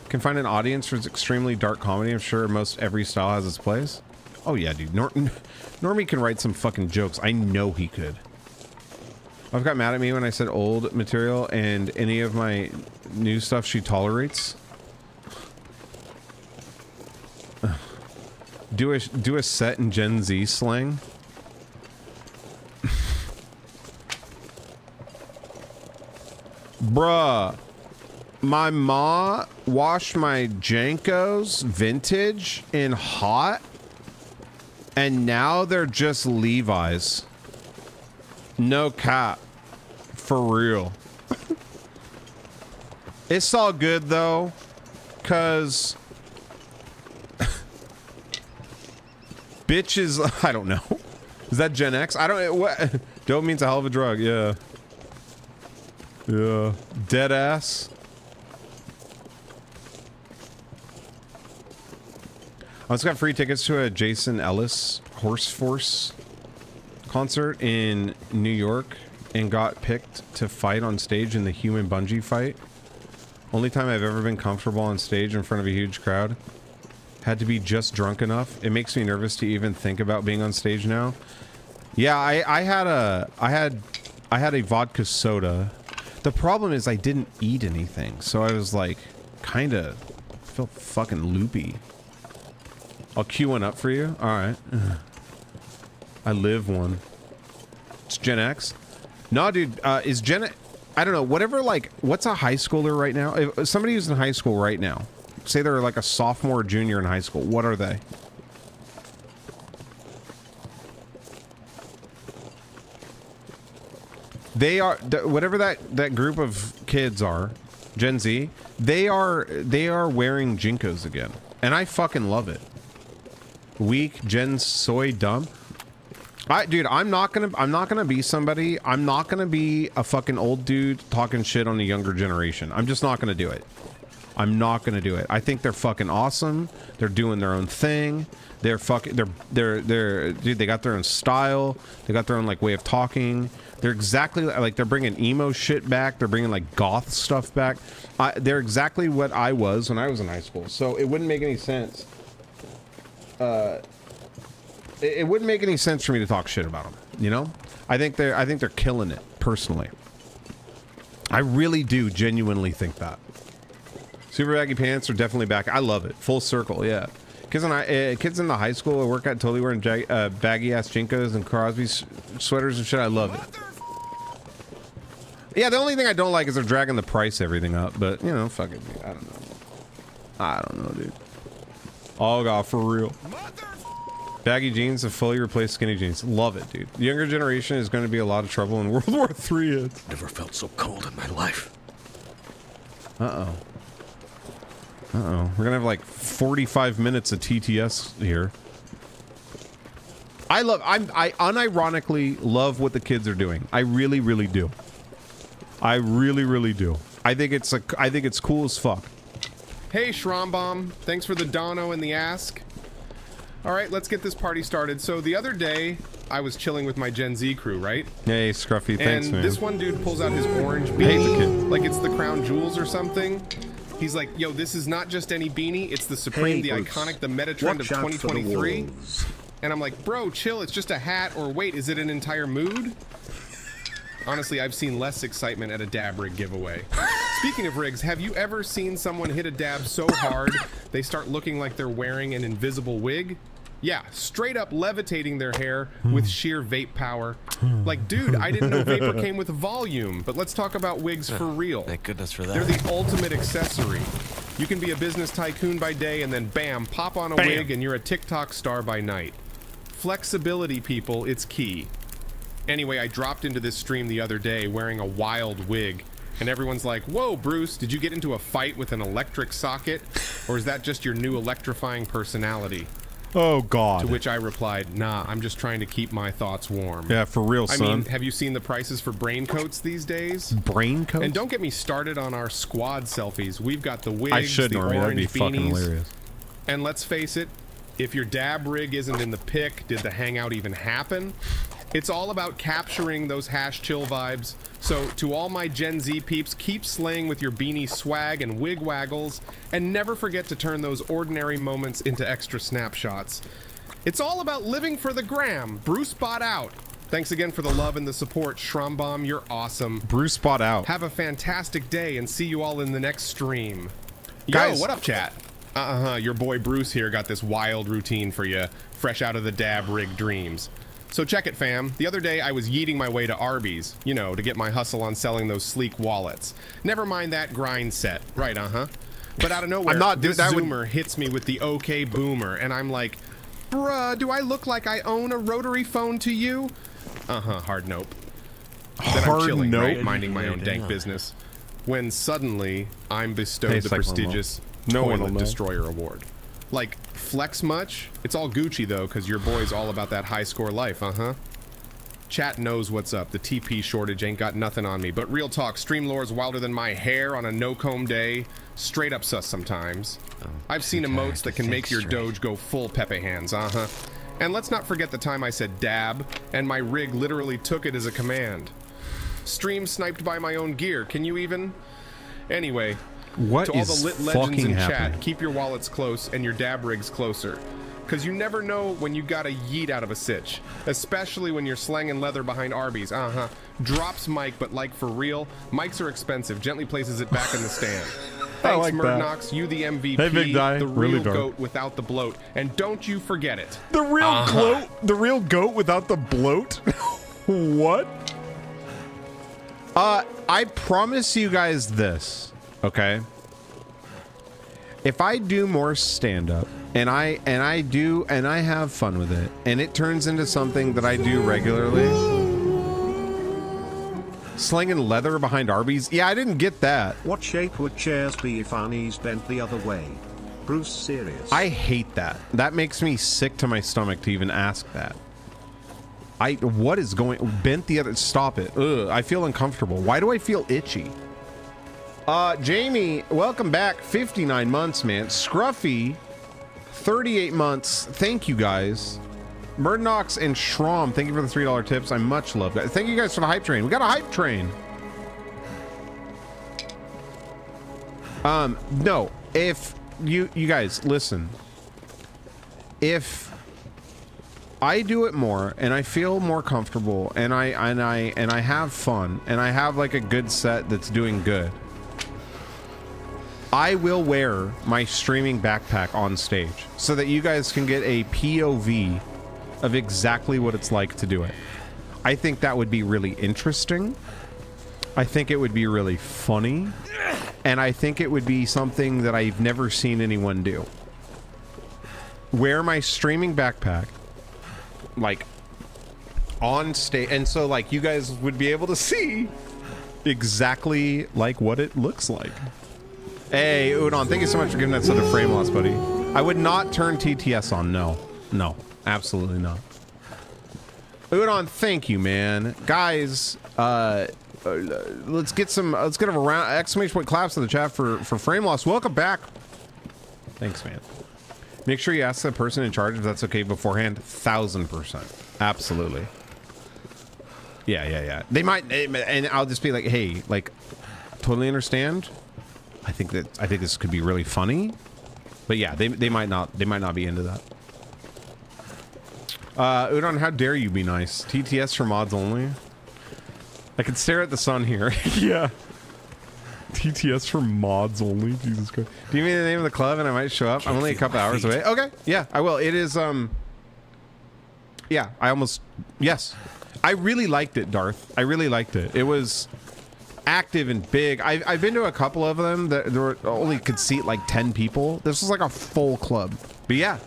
can find an audience for his extremely dark comedy, I'm sure most every style has its place. Oh yeah, dude. Normie can write some fucking jokes. I know he could. I've got mad at me when I said old material and any of my new stuff she tolerates. Do a set in Gen Z slang. Bruh. My ma washed my Jankos vintage in hot, and now they're just Levi's. No cap. For real. It's all good though, cause bitches. I don't know. Is that Gen X? I don't. What? Dope means a hell of a drug. Yeah. Yeah. Dead ass. I also got free tickets to a Jason Ellis Horse Force concert in New York and got picked to fight on stage in the human bungee fight. Only time I've ever been comfortable on stage in front of a huge crowd. Had to be just drunk enough. It makes me nervous to even think about being on stage now. Yeah, I had a vodka soda. The problem is I didn't eat anything, so I was like kind of felt fucking loopy. I'll queue one up for you. All right. I live one. It's Gen X. No, dude, is Gen... I don't know, whatever, like, what's a high schooler right now? If somebody who's in high school right now, say they're like a sophomore or junior in high school, what are they? They are, whatever that group of kids are, Gen Z, they are wearing Jinkos again. And I fucking love it. Weak, Gen Soy, dumb. Dude, I'm not gonna be somebody. I'm not gonna be a fucking old dude talking shit on the younger generation. I'm just not gonna do it. I'm not gonna do it. I think they're fucking awesome. They're doing their own thing. They're fucking. They're dude. They got their own style. They got their own like way of talking. They're exactly like they're bringing emo shit back. They're bringing like goth stuff back. They're exactly what I was when I was in high school. So it wouldn't make any sense. It wouldn't make any sense for me to talk shit about them, you know? I think they're killing it, personally. I really do genuinely think that. Super baggy pants are definitely back. I love it. Full circle, yeah. Kids in the high school I work at totally wearing baggy ass Jinkos and Crosby sweaters and shit. I love it. Yeah, the only thing I don't like is they're dragging the price everything up. But you know, fuck it, dude. I don't know, dude. Oh god, for real. Baggy jeans have fully replaced skinny jeans. Love it, dude. The younger generation is going to be a lot of trouble in World War III. Never felt so cold in my life. Uh-oh. Uh-oh. We're going to have like 45 minutes of TTS here. I unironically love what the kids are doing. I really, really do. I really, really do. I think it's cool as fuck. Hey, Schrombomb. Thanks for the dono and the ask. All right, let's get this party started. So the other day, I was chilling with my Gen Z crew, right? Hey, Scruffy, thanks, man. And this one dude pulls out his orange Hey, the beanie, kid. like it's the Crown Jewels or something. He's like, yo, this is not just any beanie. It's the Supreme, the Bruce, iconic, the meta trend of watch out for the 2023. wolves. And I'm like, bro, chill. It's just a hat. Or wait, is it an entire mood? Honestly, I've seen less excitement at a dab rig giveaway. Speaking of rigs, have you ever seen someone hit a dab so hard they start looking like they're wearing an invisible wig? Yeah, straight up levitating their hair with sheer vape power. Like, dude, I didn't know vapor came with volume, but let's talk about wigs for real. Thank goodness for that. They're the ultimate accessory. You can be a business tycoon by day and then bam, pop on a Bam. wig and you're a TikTok star by night. Flexibility, people, it's key. Anyway, I dropped into this stream the other day wearing a wild wig, and everyone's like, whoa, Bruce, did you get into a fight with an electric socket? Or is that just your new electrifying personality? Oh god. To which I replied, nah, I'm just trying to keep my thoughts warm. Yeah, for real, I son. mean, have you seen the prices for brain coats these days? Brain coat? And don't get me started on our squad selfies. We've got the wigs, I should, the Nori. That'd orange be fucking beanies. hilarious. And let's face it, if your dab rig isn't in the pic, did the hangout even happen? It's all about capturing those hash chill vibes. So to all my Gen Z peeps, keep slaying with your beanie swag and wig waggles, and never forget to turn those ordinary moments into extra snapshots. It's all about living for the gram. Bruce bought out. Thanks again for the love and the support, Schrombomb. You're awesome. Bruce bought out. Have a fantastic day and see you all in the next stream. Guys. Yo, what up, chat? Your boy Bruce here got this wild routine for you, fresh out of the dab rig dreams. So check it, fam. The other day I was yeeting my way to Arby's, you know, to get my hustle on selling those sleek wallets. Never mind that grind set. Right, But out of nowhere, I'm not, dude, this that would- Zoomer hits me with the OK Boomer, and I'm like, bruh, do I look like I own a rotary phone to you? Hard nope. Then Hard I'm chilling, nope? right, minding my own dank down. business, when suddenly I'm bestowed Hey, the Cyclone Mo. prestigious No one will Toilet know. Destroyer Award. Like, flex much? It's all Gucci, though, because your boy's all about that high score life, Chat knows what's up. The TP shortage ain't got nothing on me. But real talk, stream lore's wilder than my hair on a no-comb day. Straight up sus sometimes. I've seen emotes that can make your Doge go full Pepe hands, And let's not forget the time I said dab, and my rig literally took it as a command. Stream sniped by my own gear. Can you even? Anyway, What to all is the lit legends fucking in happening? chat, keep your wallets close and your dab rigs closer. Because you never know when you got a yeet out of a sitch. Especially when you're slanging leather behind Arby's. Drops mic, but like for real, mics are expensive. Gently places it back in the stand. Thanks, like that. Murdochs. You the MVP. Hey, Big Die. The Really real dark. goat without the bloat. And don't you forget it. The real gloat, the real goat without the bloat. What? I promise you guys this, okay? If I do more stand-up and I have fun with it, and it turns into something that I do regularly, slinging leather behind Arby's. Yeah, I didn't get that. What shape would chairs be if our knees bent the other way? Bruce serious. I hate that. That makes me sick to my stomach to even ask that. What is going bent the other? Stop it. Ugh, I feel uncomfortable. Why do I feel itchy? Jamie, welcome back. 59 months, man. Scruffy, 38 months. Thank you guys. Murdochs and Schramm, thank you for the $3 tips. I much love that. Thank you guys for the hype train. We got a hype train. No, if you guys listen, if I do it more and I feel more comfortable and I have fun and I have like a good set that's doing good, I will wear my streaming backpack on stage so that you guys can get a POV of exactly what it's like to do it. I think that would be really interesting. I think it would be really funny. And I think it would be something that I've never seen anyone do. Wear my streaming backpack like on stage, and so like you guys would be able to see exactly like what it looks like. Hey Udon, thank you so much for giving that sort of frame loss, buddy. I would not turn TTS on. No, absolutely not. Udon, thank you, man. Guys, let's get a round exclamation point claps in the chat for frame loss. Welcome back. Thanks, man. Make sure you ask the person in charge if that's okay beforehand. 1000%. Absolutely. Yeah. They might, and I'll just be like, hey, like, totally understand. I think this could be really funny. But yeah, they might not be into that. Udon, how dare you be nice? TTS for mods only. I could stare at the sun here. Yeah. TTS for mods only. Jesus Christ. Do you mean the name of the club and I might show up? I'm only a couple hours away. Okay. Yeah, I will. It is, yeah, yes. I really liked it, Darth. I really liked it. It was active and big. I've been to a couple of them that only could seat like 10 people. This was like a full club. But yeah.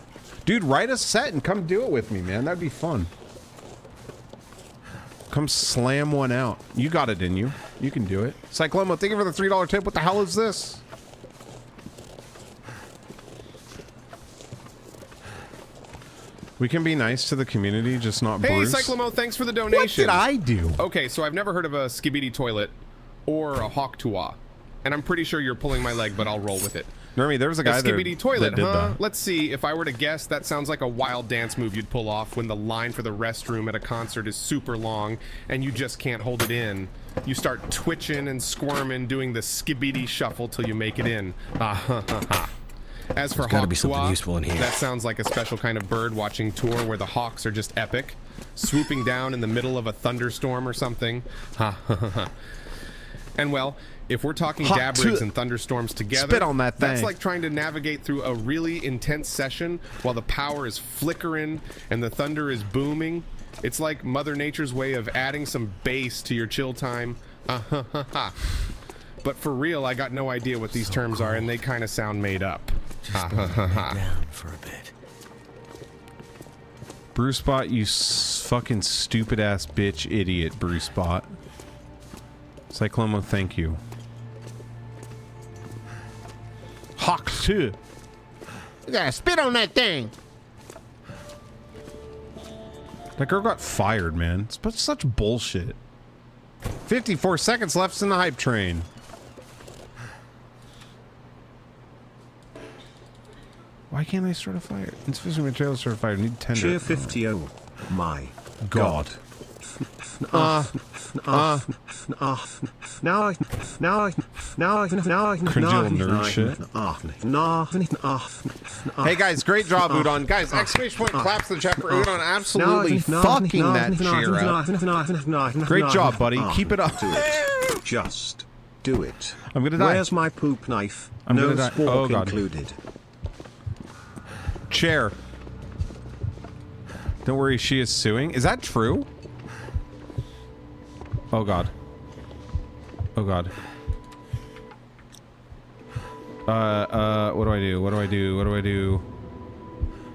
Dude, write a set and come do it with me, man. That'd be fun. Come slam one out. You got it in you. You can do it. Cyclomo, thank you for the $3 tip. What the hell is this? We can be nice to the community, just not Bruce. Hey, Cyclomo, thanks for the donation. What did I do? Okay, so I've never heard of a skibidi toilet or a hawk tuah. And I'm pretty sure you're pulling my leg, but I'll roll with it. Nermy, there was a guy skibidi toilet, that did huh? that. Let's see. If I were to guess, that sounds like a wild dance move you'd pull off when the line for the restroom at a concert is super long and you just can't hold it in. You start twitching and squirming, doing the skibidi shuffle till you make it in. As for hawk tuah, that sounds like a special kind of bird watching tour where the hawks are just epic, swooping down in the middle of a thunderstorm or something. And well, if we're talking dab rigs and thunderstorms together, spit on that thing. That's like trying to navigate through a really intense session while the power is flickering and the thunder is booming. It's like Mother Nature's way of adding some bass to your chill time. But for real, I got no idea what these terms are, and they kind of sound made up. Down for a bit. Bruce Bot, you fucking stupid ass bitch idiot, Bruce Bot. Cyclomo, thank you. Hawk 2. You gotta spit on that thing. That girl got fired, man. It's such bullshit. 54 seconds left in the hype train. Why can't I start a fire? Insufficient material to start a fire. I need tender. Cheer 50. Oh my God. Cringeal nerd shit. Hey guys, great job, Udon. Guys, exclamation point claps in the chat for Udon. Absolutely fucking that cheer up. Great job, buddy. Keep it up. Do it. Just do it. I'm gonna die. Where's my poop knife? I'm no gonna die. spork Oh, God. included. Chair. Don't worry, she is suing. Is that true? Oh god. Oh god. What do I do? What do I do? What do I do?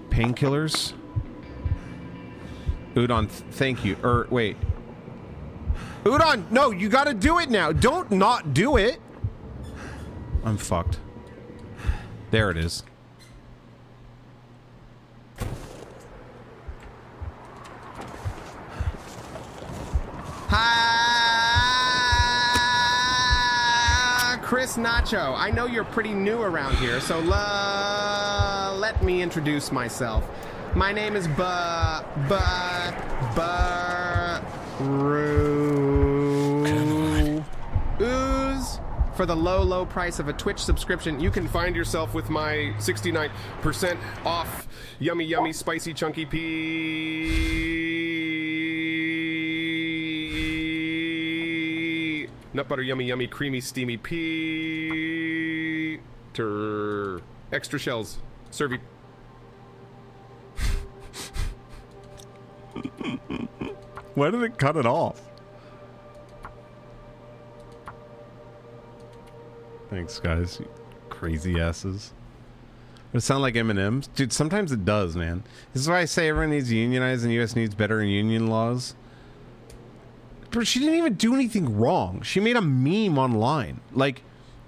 Painkillers? Udon, thank you. Wait. Udon, no, you gotta do it now. Don't not do it. I'm fucked. There it is. Hi, Chris Nacho. I know you're pretty new around here, so let me introduce myself. My name is Ooze For the low, low price of a Twitch subscription, you can find yourself with my 69% off yummy, yummy, spicy, chunky pea. Nut butter, yummy, yummy, creamy, steamy pea. Extra shells. Servy. Why did it cut it off? Thanks, guys. You crazy asses. Does it sound like M&M's? Dude, sometimes it does, man. This is why I say everyone needs to unionize and the U.S. needs better union laws. But she didn't even do anything wrong. She made a meme online. Like,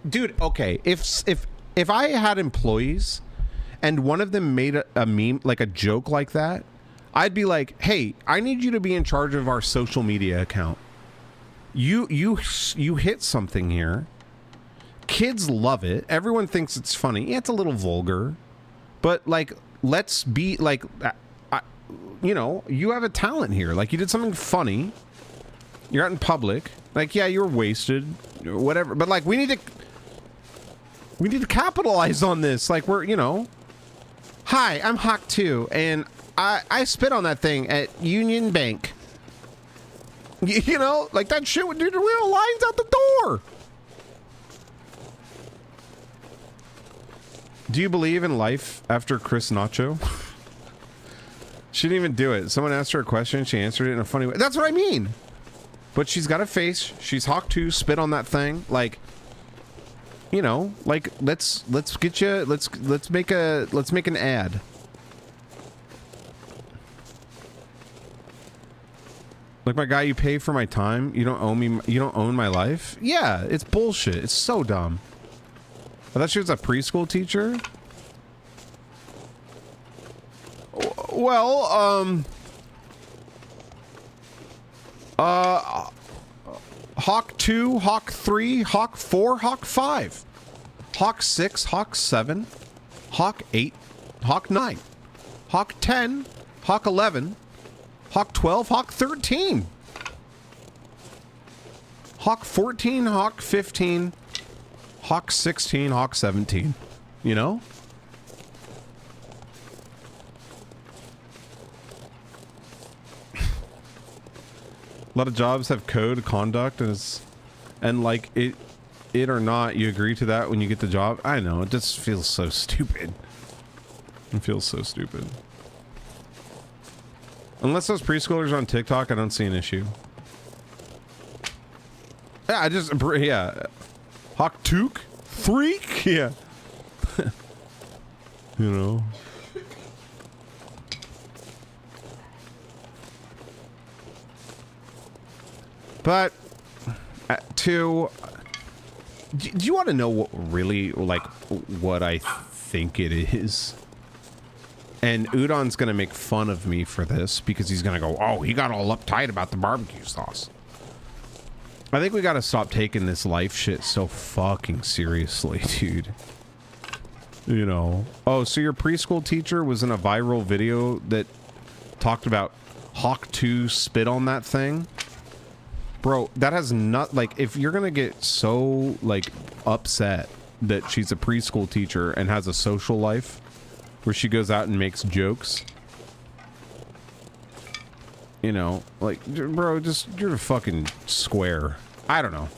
dude, okay, if I had employees and one of them made a meme, like a joke like that, I'd be like, hey, I need you to be in charge of our social media account. You hit something here. Kids love it. Everyone thinks it's funny. Yeah, it's a little vulgar, but like, let's be like, you know, you have a talent here. Like, you did something funny. You're out in public. Like, yeah, you're wasted, whatever. But like, we need to capitalize on this. Like, we're, you know, hi, I'm Hawk2, and I spit on that thing at Union Bank. You know, like that shit would do the real lines out the door. Do you believe in life after Chris Nacho? She didn't even do it. Someone asked her a question. She answered it in a funny way. That's what I mean. But she's got a face. She's Hawk2, spit on that thing. Like, you know, like let's get you. Let's make an ad. Like, my guy, you pay for my time. You don't own me. You don't own my life. Yeah, it's bullshit. It's so dumb. I thought she was a preschool teacher. Well, Hawk 2, Hawk 3, Hawk 4, Hawk 5, Hawk 6, Hawk 7, Hawk 8, Hawk 9, Hawk 10, Hawk 11, Hawk 12, Hawk 13, Hawk 14, Hawk 15, Hawk 16, Hawk 17, you know? A lot of jobs have code conduct and like it or not, you agree to that when you get the job. I know, it just feels so stupid. It feels so stupid. Unless those preschoolers are on TikTok, I don't see an issue. Yeah, yeah. Hawk Took? Freak? Yeah. You know. But, do you want to know what really, like, what I think it is? And Udon's going to make fun of me for this because he's going to go, oh, he got all uptight about the barbecue sauce. I think we got to stop taking this life shit so fucking seriously, dude. You know. Oh, so your preschool teacher was in a viral video that talked about Hawk2 spit on that thing? Bro, that has not, like, if you're gonna get so, like, upset that she's a preschool teacher and has a social life where she goes out and makes jokes, you know, like, bro, just, you're a fucking square. I don't know.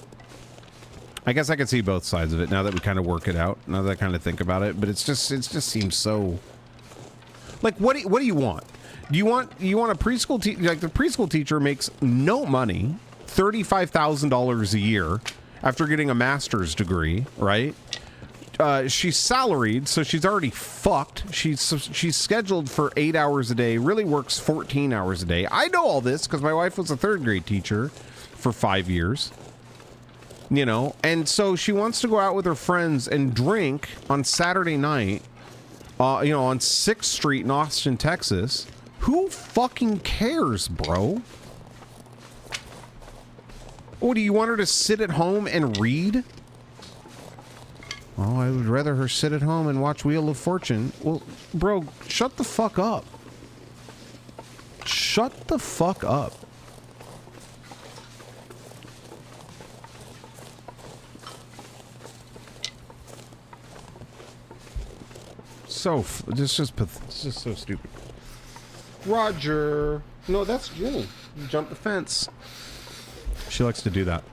I guess I can see both sides of it now that we kind of work it out, now that I kind of think about it, but it just seems so, like, what do you want? You want a preschool teacher, like, the preschool teacher makes no money, $35,000 a year after getting a master's degree, right? She's salaried, so she's already fucked. She's scheduled for 8 hours a day, really works 14 hours a day. I know all this because my wife was a third grade teacher for 5 years. You know, and so she wants to go out with her friends and drink on Saturday night, you know, on 6th Street in Austin, Texas. Who fucking cares, bro? Oh, do you want her to sit at home and read? Oh, I would rather her sit at home and watch Wheel of Fortune. Well, bro, shut the fuck up. Shut the fuck up. so it's just so stupid. Roger. No, that's Jenny. You jumped the fence. She likes to do that.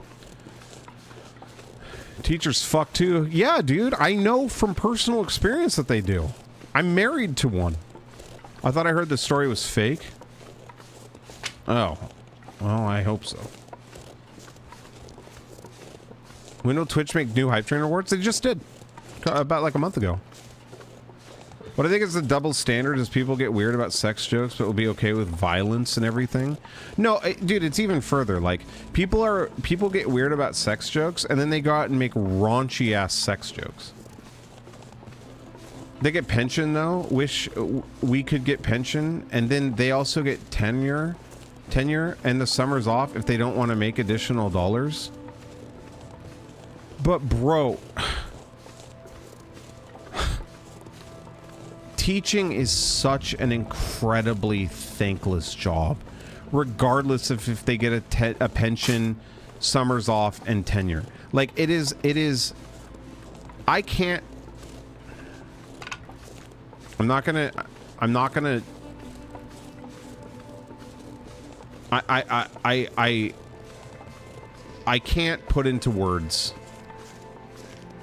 Teachers fuck too. Yeah, dude. I know from personal experience that they do. I'm married to one. I thought I heard the story was fake. Oh. Well, I hope so. When will Twitch make new Hype Train rewards? They just did. About like a month ago. What I think is the double standard is people get weird about sex jokes, but will be okay with violence and everything. No, dude, it's even further. Like, people get weird about sex jokes, and then they go out and make raunchy ass sex jokes. They get pension though. Wish we could get pension, and then they also get tenure, and the summer's off if they don't want to make additional dollars. But bro. Teaching is such an incredibly thankless job, regardless of if they get a pension, summers off, and tenure. Like, it is, I can't, I'm not gonna, I can't put into words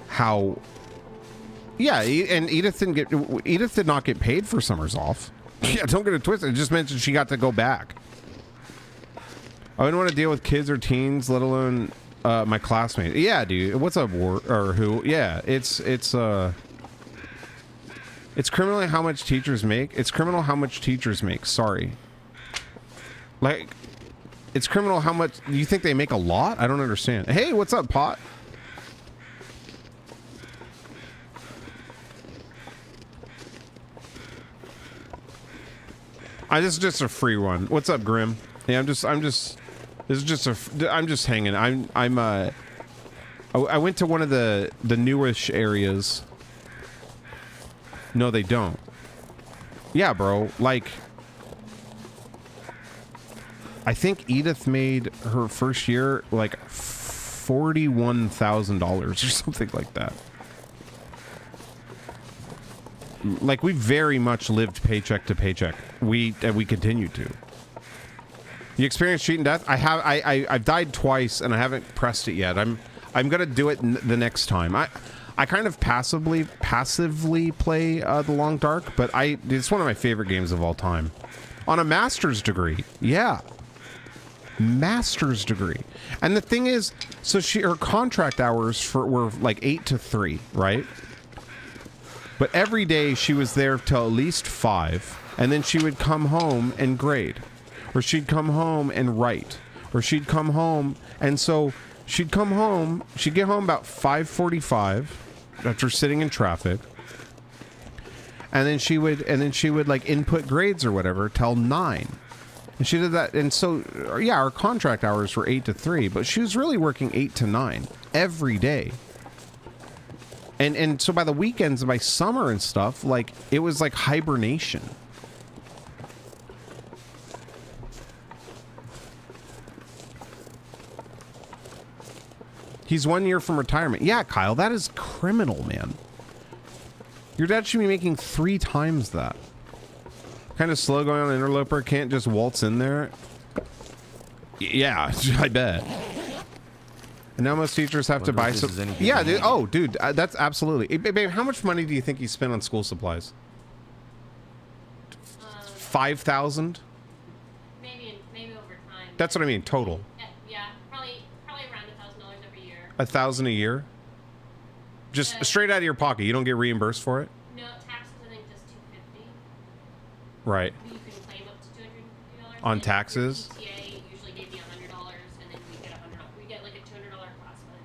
how. Yeah, and Edith did not get paid for summers off. Yeah, don't get it twisted. It just mentioned she got to go back. I wouldn't want to deal with kids or teens, let alone my classmates. Yeah, dude. What's up, or who? Yeah, it's criminal how much teachers make. It's criminal how much teachers make. Sorry. Like, it's criminal how much. You think they make a lot? I don't understand. Hey, what's up, Pot? This is just a free one. What's up, Grim? Yeah, I'm just hanging. I went to one of the newish areas. No, they don't. Yeah, bro. Like, I think Edith made her first year like $41,000 or something like that. Like, we very much lived paycheck to paycheck. We continue to. You experienced cheating death? I've died twice and I haven't pressed it yet. I'm gonna do it the next time. I kind of passively play The Long Dark, but it's one of my favorite games of all time. On a master's degree, yeah, master's degree. And the thing is, so her contract hours were like 8 to 3, right? But every day she was there till at least 5, and then she would come home and grade, or she'd come home and write, or she'd come home, and so she'd get home about 5:45 after sitting in traffic, and then she would like input grades or whatever till 9. And she did that, and so yeah, our contract hours were 8 to 3, but she was really working 8 to 9 every day. And so by the weekends, by summer and stuff, like, it was like hibernation. He's 1 year from retirement. Yeah, Kyle, that is criminal, man. Your dad should be making 3 times that. Kind of slow going on Interloper. Can't just waltz in there. Yeah, I bet. And now most teachers have to buy some. Yeah, dude. Oh, dude, that's absolutely. Hey, babe, how much money do you think he spent on school supplies? 5,000. Maybe over time. That's what I mean. Total. Yeah, probably around $1,000 every year. 1,000 a year. Just straight out of your pocket. You don't get reimbursed for it. No, taxes. I think just $250. Right. You can claim up to $250 on taxes. Usually gave me $100, and then we get $100. We get like a $200 class fund.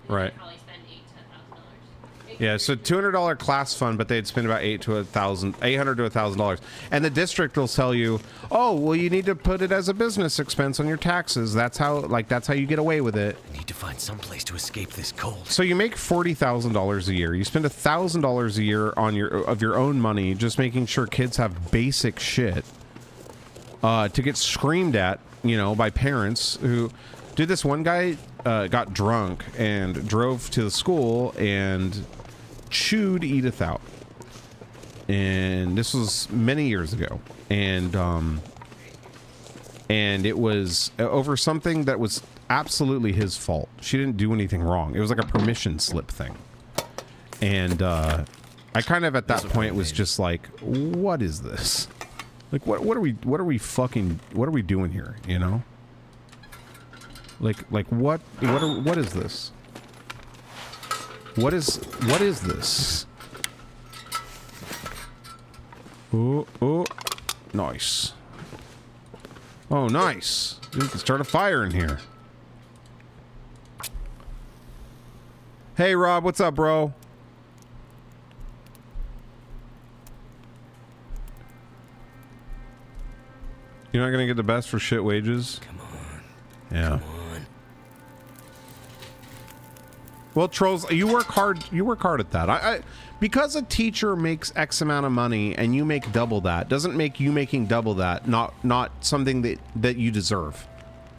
Right. Probably spend $800 to $1,000. Yeah, so $200 class fund, but they'd spend about $800 to $1,000, and the district will tell you, oh, well, you need to put it as a business expense on your taxes. That's how you get away with it. I need to find some place to escape this cold. So you make $40,000 a year. You spend $1,000 a year on your own money, just making sure kids have basic shit, to get screamed at, by parents who. Dude, this one guy got drunk and drove to the school and chewed Edith out. and this was many years ago, and it was over something that was absolutely his fault. She didn't do anything wrong. It was like a permission slip thing, and I kind of at that point was just like, what is this? Like, what are we doing here? You know? Like what is this? What is this? Oh, nice. Oh, nice. You can start a fire in here. Hey, Rob, what's up, bro? You're not gonna get the best for shit wages? Come on. Yeah. Come on. Well, Trolls, you work hard. You work hard at that. Because a teacher makes X amount of money and you make double that doesn't make you making double that not something that you deserve,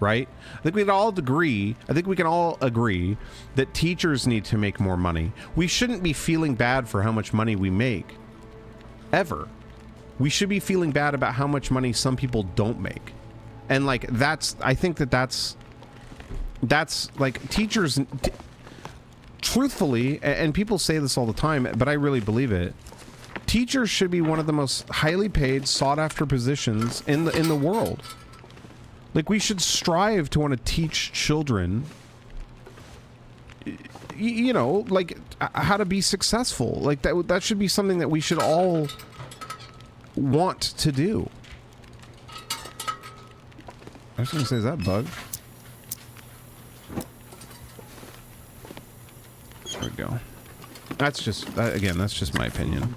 right? I think we can all agree that teachers need to make more money. We shouldn't be feeling bad for how much money we make, ever. We should be feeling bad about how much money some people don't make, and like I think that's like teachers. Truthfully, and people say this all the time, but I really believe it, teachers should be one of the most highly paid, sought-after positions in the world. Like, we should strive to want to teach children, you know, like how to be successful. Like that should be something that we should all want to do. I was gonna say, is that bug? There we go. That's just, again, that's just my opinion.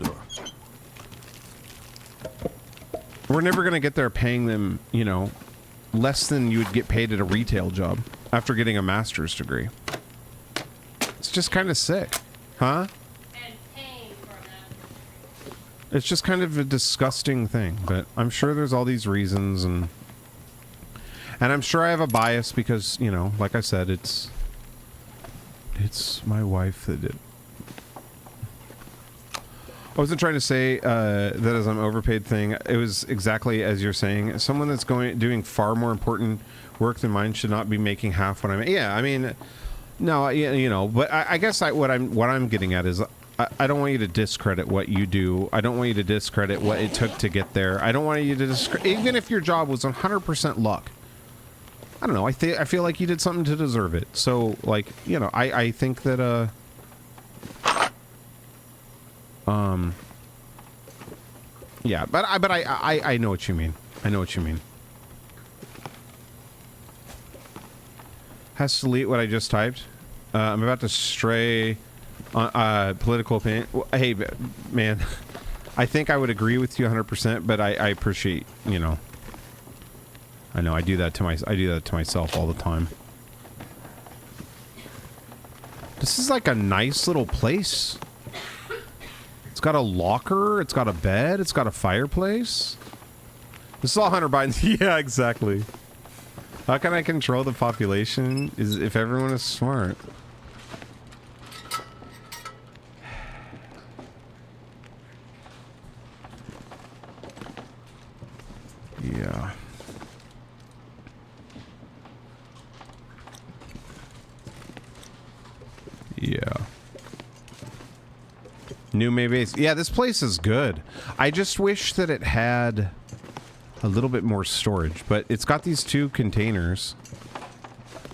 We're never going to get there paying them, you know, less than you would get paid at a retail job after getting a master's degree. It's just kind of sick. Huh? And paying for that. It's just kind of a disgusting thing, but I'm sure there's all these reasons, and I'm sure I have a bias because, you know, like I said, it's my wife that did. I wasn't trying to say that as I'm overpaid thing. It was exactly as you're saying. Someone that's doing far more important work than mine should not be making half what I'm. Yeah, I mean, no, you know. But I guess what I'm getting at is I don't want you to discredit what you do. I don't want you to discredit what it took to get there. I don't want you to even if your job was 100% luck. I don't know. I feel like you did something to deserve it. So, like, you know, I think that yeah, but I know what you mean. I know what you mean. Has to delete what I just typed. I'm about to stray on political opinion. Hey, man, I think I would agree with you 100%, but I appreciate, you know. I know I do that to myself all the time. This is like a nice little place. It's got a locker, it's got a bed, it's got a fireplace. This is all Hunter Biden's. Yeah, exactly. How can I control the population if everyone is smart? Yeah. Yeah. New May base. Yeah, this place is good. I just wish that it had a little bit more storage, but it's got these 2 containers.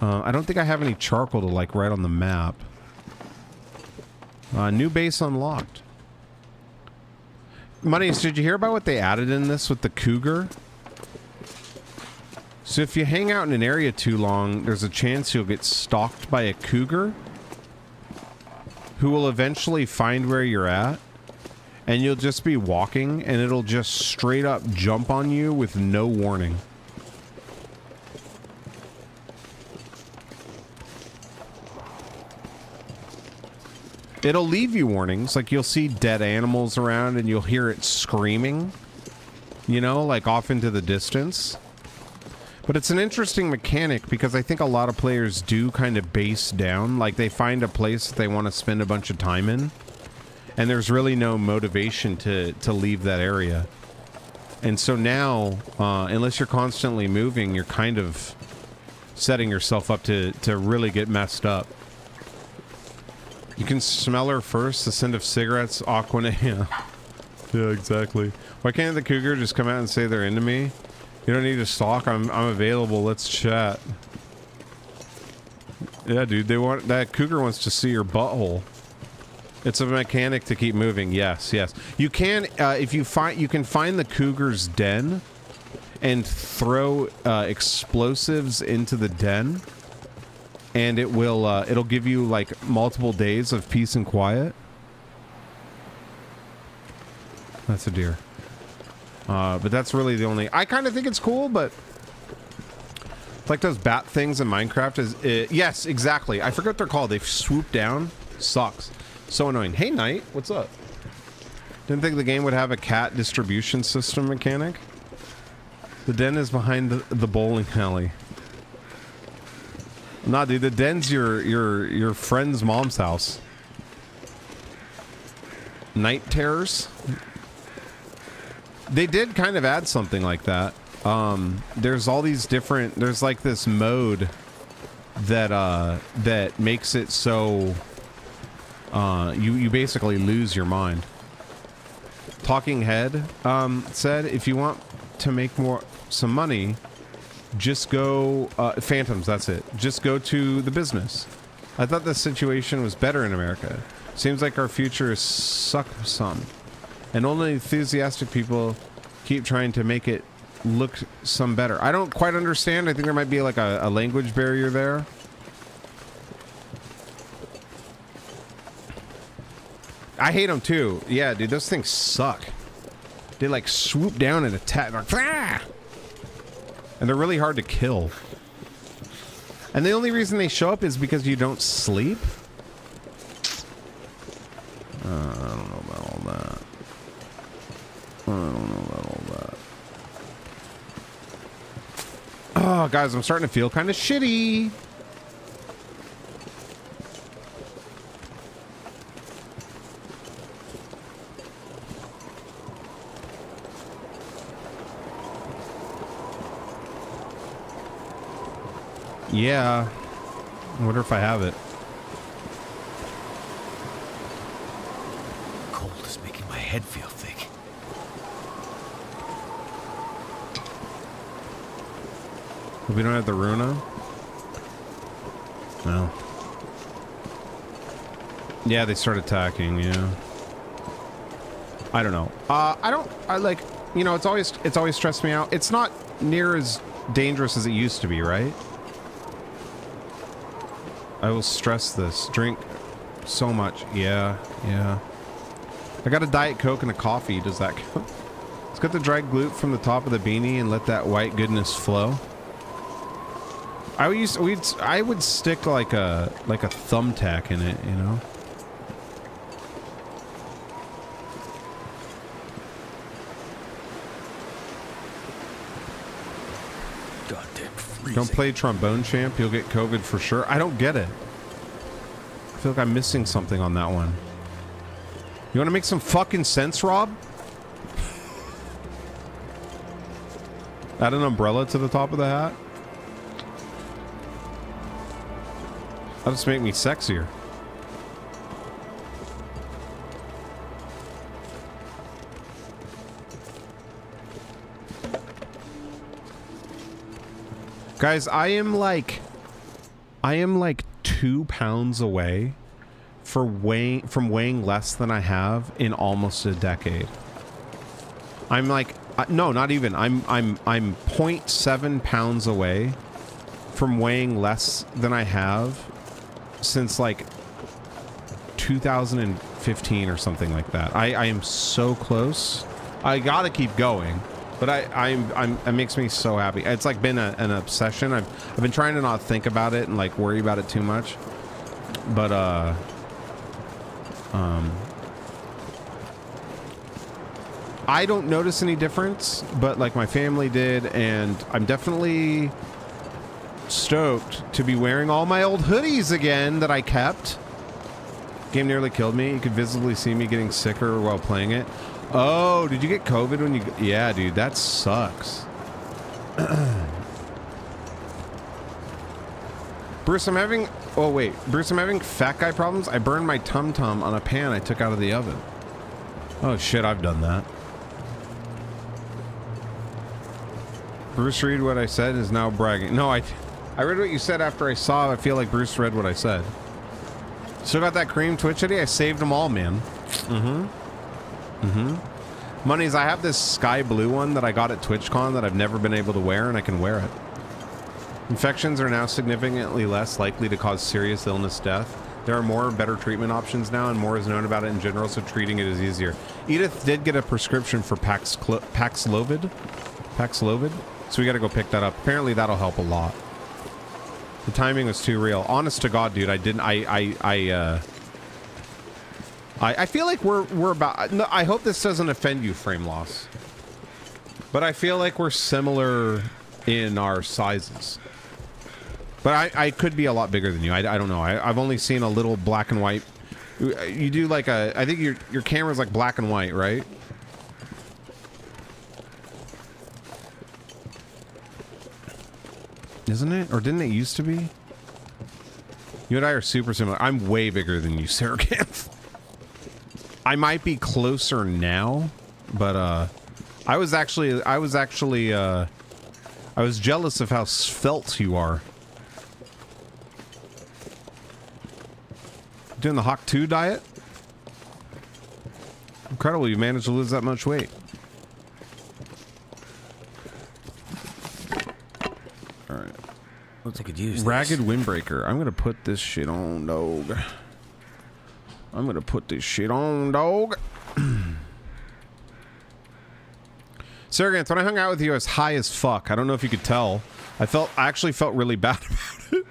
I don't think I have any charcoal to like write on the map. New base unlocked. Monies, did you hear about what they added in this with the cougar? So if you hang out in an area too long, there's a chance you'll get stalked by a cougar who will eventually find where you're at, and you'll just be walking and it'll just straight up jump on you with no warning. It'll leave you warnings, like you'll see dead animals around and you'll hear it screaming, you know, like off into the distance. But it's an interesting mechanic because I think a lot of players do kind of base down, like they find a place that they want to spend a bunch of time in, and there's really no motivation to leave that area. And so now, unless you're constantly moving, you're kind of setting yourself up to really get messed up. You can smell her first, the scent of cigarettes, Aquanet. Yeah, exactly. Why can't the cougar just come out and say they're into me? You don't need to stalk. I'm available. Let's chat. Yeah, dude. That cougar wants to see your butthole. It's a mechanic to keep moving. Yes, yes. You can if you can find the cougar's den and throw explosives into the den, and it'll give you like multiple days of peace and quiet. That's a deer. But that's really the only... I kind of think it's cool, but... It's like those bat things in Minecraft. Yes, exactly. I forget what they're called. They swoop down. Sucks. So annoying. Hey, Knight. What's up? Didn't think the game would have a cat distribution system mechanic. The den is behind the bowling alley. Nah, dude. The den's your friend's mom's house. Night terrors? They did kind of add something like that. There's all these different... There's like this mode that makes it so you basically lose your mind. Talking Head said, if you want to make some money, just go... Phantoms, that's it. Just go to the business. I thought the situation was better in America. Seems like our future is suck some. And only enthusiastic people keep trying to make it look some better. I don't quite understand. I think there might be like a language barrier there. I hate them too. Yeah, dude, those things suck. They like swoop down and attack. Like, ah! And they're really hard to kill. And the only reason they show up is because you don't sleep. I don't know about all that. Oh, guys, I'm starting to feel kind of shitty. Yeah. I wonder if I have it. Cold is making my head feel thick. We don't have the Runa? No. Yeah, they start attacking, yeah. I don't know. I like, you know, it's always stressed me out. It's not near as dangerous as it used to be, right? I will stress this. Drink so much. Yeah, yeah. I got a Diet Coke and a coffee. Does that count? Let's get the dried glute from the top of the beanie and let that white goodness flow. I would stick like a thumbtack in it, you know. Goddamn freezing. Don't play trombone champ, you'll get COVID for sure. I don't get it. I feel like I'm missing something on that one. You want to make some fucking sense, Rob? Add an umbrella to the top of the hat? That'll just make me sexier. Guys, I am like 2 pounds away from weighing less than I have in almost a decade. I'm like, no, not even. I'm 0.7 pounds away from weighing less than I have since like 2015 or something like that. I am so close. I gotta keep going, but it makes me so happy. It's like been an obsession. I've been trying to not think about it and like worry about it too much, but I don't notice any difference, but like my family did, and I'm definitely stoked to be wearing all my old hoodies again that I kept. Game nearly killed me. You could visibly see me getting sicker while playing it. Oh, did you get COVID when you... Yeah, dude, that sucks. Bruce, I'm having... Oh, wait. Bruce, I'm having fat guy problems. I burned my tum-tum on a pan I took out of the oven. Oh, shit, I've done that. Bruce read what I said and is now bragging. No, I read what you said after I saw. I feel like Bruce read what I said. Still got that cream Twitchity? I saved them all, man. Monies, I have this sky blue one that I got at TwitchCon that I've never been able to wear, and I can wear it. Infections are now significantly less likely to cause serious illness, death. There are more better treatment options now, and more is known about it in general, so treating it is easier. Edith did get a prescription for Paxlovid, so we got to go pick that up. Apparently, that'll help a lot. The timing was too real. Honest to God, dude, I didn't. I feel like we're about. No, I hope this doesn't offend you, Frame Loss. But I feel like we're similar in our sizes. But I could be a lot bigger than you. I don't know. I've only seen a little black and white. You do like a... I think your camera's like black and white, right? Isn't it? Or didn't it used to be? You and I are super similar. I'm way bigger than you, Sarah. I might be closer now, but I was jealous of how svelte you are. Doing the Hawk 2 diet? Incredible, you managed to lose that much weight. Alright. I could use Ragged Windbreaker. I'm gonna put this shit on, dog. I'm gonna put this shit on, dog. Sargant, when I hung out with you, I was high as fuck. I don't know if you could tell. I actually felt really bad about it.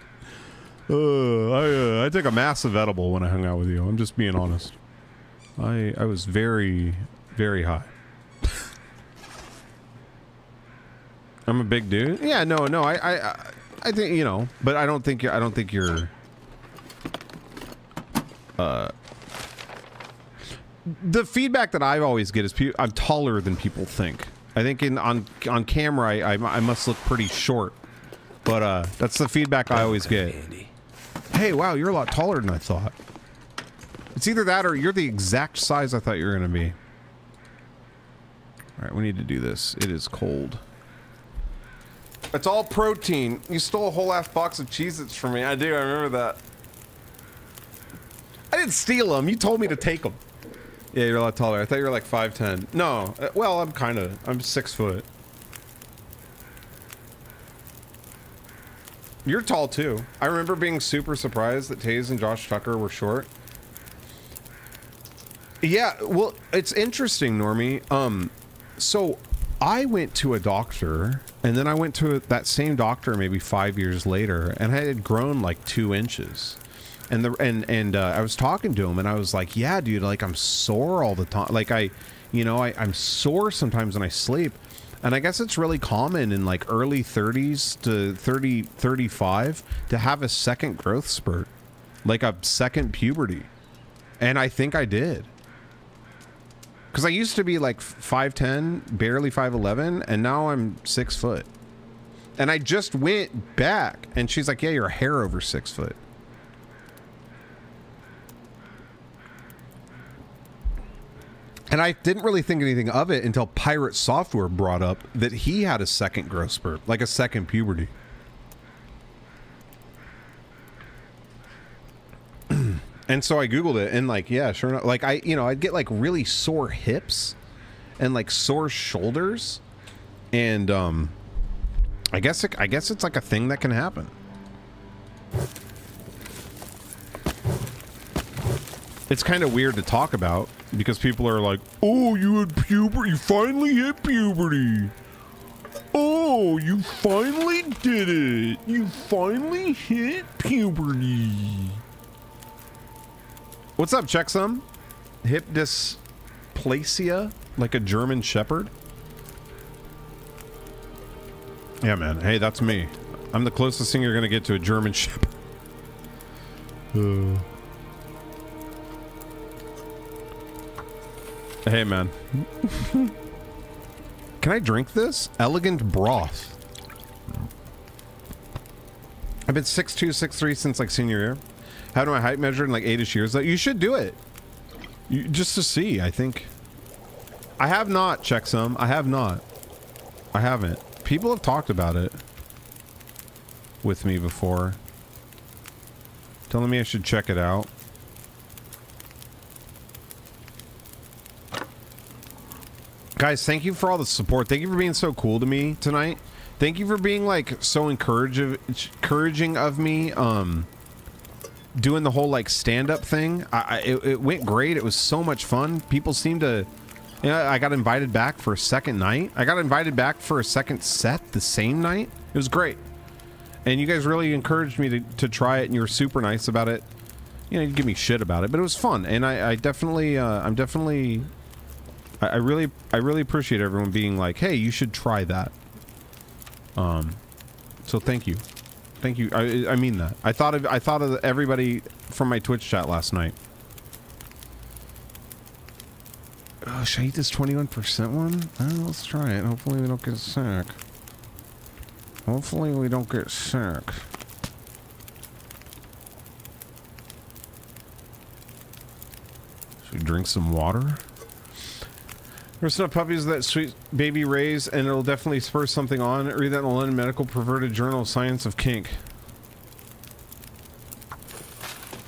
I took a massive edible when I hung out with you. I'm just being honest. I was very, very high. I'm a big dude. Yeah, no. I think, you know, but I don't think you're. The feedback that I always get is I'm taller than people think. I think on camera I must look pretty short, but that's the feedback I always get. Hey, wow, you're a lot taller than I thought. It's either that or you're the exact size I thought you were gonna be. All right, we need to do this. It is cold. It's all protein. You stole a whole half box of Cheez-Its from me. I do. I remember that. I didn't steal them. You told me to take them. Yeah, you're a lot taller. I thought you were like 5'10". No, well, I'm 6 foot. You're tall too. I remember being super surprised that Taze and Josh Tucker were short. Yeah, well, it's interesting, Normie. So I went to a doctor, and then I went to that same doctor maybe 5 years later, and I had grown like 2 inches. And I was talking to him, and I was like, "Yeah, dude, like I'm sore all the time. Like I'm sore sometimes when I sleep." And I guess it's really common in like early 30s to 35 to have a second growth spurt, like a second puberty. And I think I did. Because I used to be like 5'10", barely 5'11", and now I'm 6 foot. And I just went back, and she's like, "Yeah, your hair over 6 foot." And I didn't really think anything of it until Pirate Software brought up that he had a second growth spurt, like a second puberty. And so I Googled it, and like, yeah, sure enough, like I'd get like really sore hips and like sore shoulders. And I guess it's like a thing that can happen. It's kind of weird to talk about because people are like, "Oh, you had puberty. You finally hit puberty. Oh, you finally did it. You finally hit puberty." What's up, Checksum? Hip dysplasia, like a German Shepherd? Yeah, man. Hey, that's me. I'm the closest thing you're gonna get to a German Shepherd. Hey, man. Can I drink this? Elegant broth. I've been 6'2", 6'3" since like senior year. How do I height measure in like 8ish years? You should do it. Just to see, I think. I have not, Checksum. I have not. I haven't. People have talked about it with me before. Telling me I should check it out. Guys, thank you for all the support. Thank you for being so cool to me tonight. Thank you for being like so encouraging of me doing the whole like stand-up thing. It went great. It was so much fun. People seem to, you know, I got invited back for a second night. I got invited back for a second set the same night. It was great. And you guys really encouraged me to try it, and you were super nice about it. You know, you give me shit about it, but it was fun. And I definitely I really appreciate everyone being like, hey, you should try that. So thank you. Thank you. I mean that. I thought of everybody from my Twitch chat last night. Oh, should I eat this 21% one? Let's try it. Hopefully we don't get sick. Hopefully we don't get sick. Should we drink some water? There's enough puppies that sweet baby raise, and it'll definitely spur something on. Read that in the London Medical Perverted Journal of Science of Kink.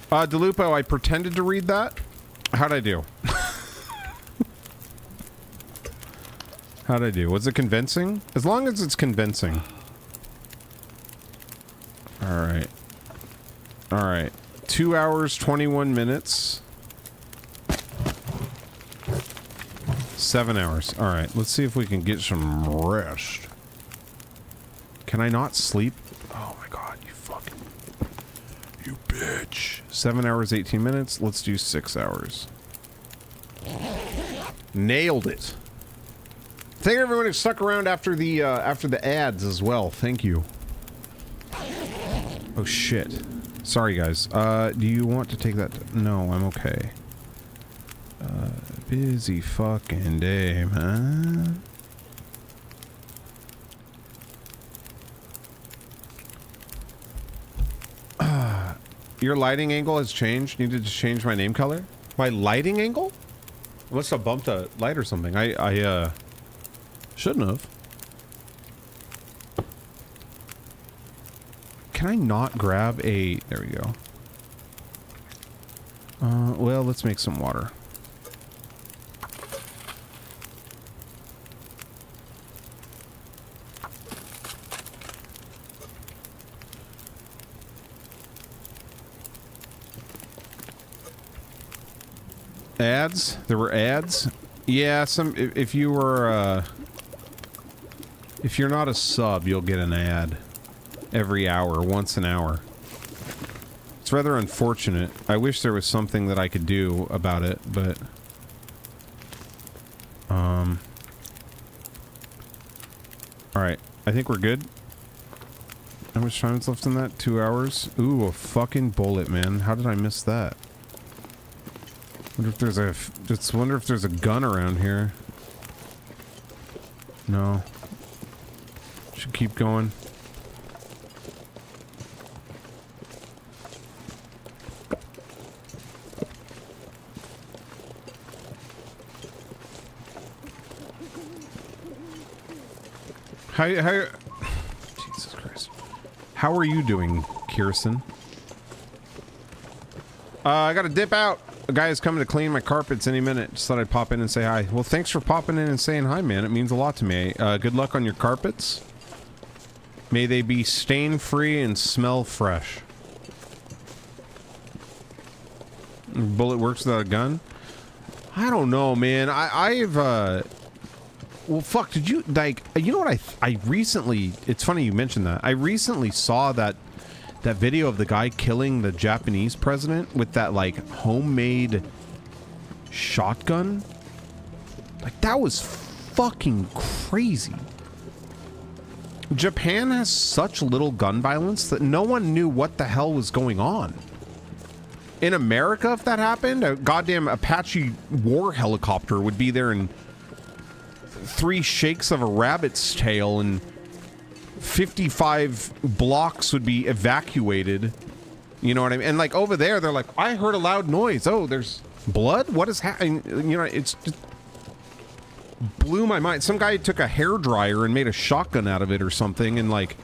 DeLupo, I pretended to read that. How'd I do? How'd I do? Was it convincing? As long as it's convincing. Alright. Alright. 2 hours, 21 minutes. 7 hours. Alright, let's see if we can get some rest. Can I not sleep? Oh my god, you fucking... You bitch. 7 hours, 18 minutes. Let's do 6 hours. Nailed it. Thank everyone who stuck around after the ads as well. Thank you. Oh shit. Sorry guys. Do you want to take that? No, I'm okay. Busy fucking day, man. Your lighting angle has changed. Needed to change my name color. My lighting angle? I must have bumped a light or something. I shouldn't have. Can I not grab a... There we go. Well, let's make some water. Ads? There were ads? Yeah, if you were, if you're not a sub, you'll get an ad every hour, once an hour. It's rather unfortunate. I wish there was something that I could do about it, but... Alright, I think we're good. How much time is left in that? 2 hours? Ooh, a fucking bullet, man. How did I miss that? Wonder if there's a... Just wonder if there's a gun around here. No. Should keep going. How Jesus Christ. How are you doing, Kirsten? I gotta dip out. A guy is coming to clean my carpets any minute. Just thought I'd pop in and say hi. Well, thanks for popping in and saying hi, man. It means a lot to me. Good luck on your carpets. May they be stain-free and smell fresh. Bullet works without a gun? I don't know, man. I've well, fuck, did you, like, you know what I recently, it's funny you mentioned that. I recently saw that video of the guy killing the Japanese president with that, like, homemade shotgun. Like, that was fucking crazy. Japan has such little gun violence that no one knew what the hell was going on. in America, if that happened, a goddamn Apache war helicopter would be there in 3 shakes of a rabbit's tail, and 55 blocks would be evacuated. You know what I mean? And like over there, they're like, I heard a loud noise. Oh, there's blood? What is happening? You know, it's just blew my mind. Some guy took a hairdryer and made a shotgun out of it or something, and like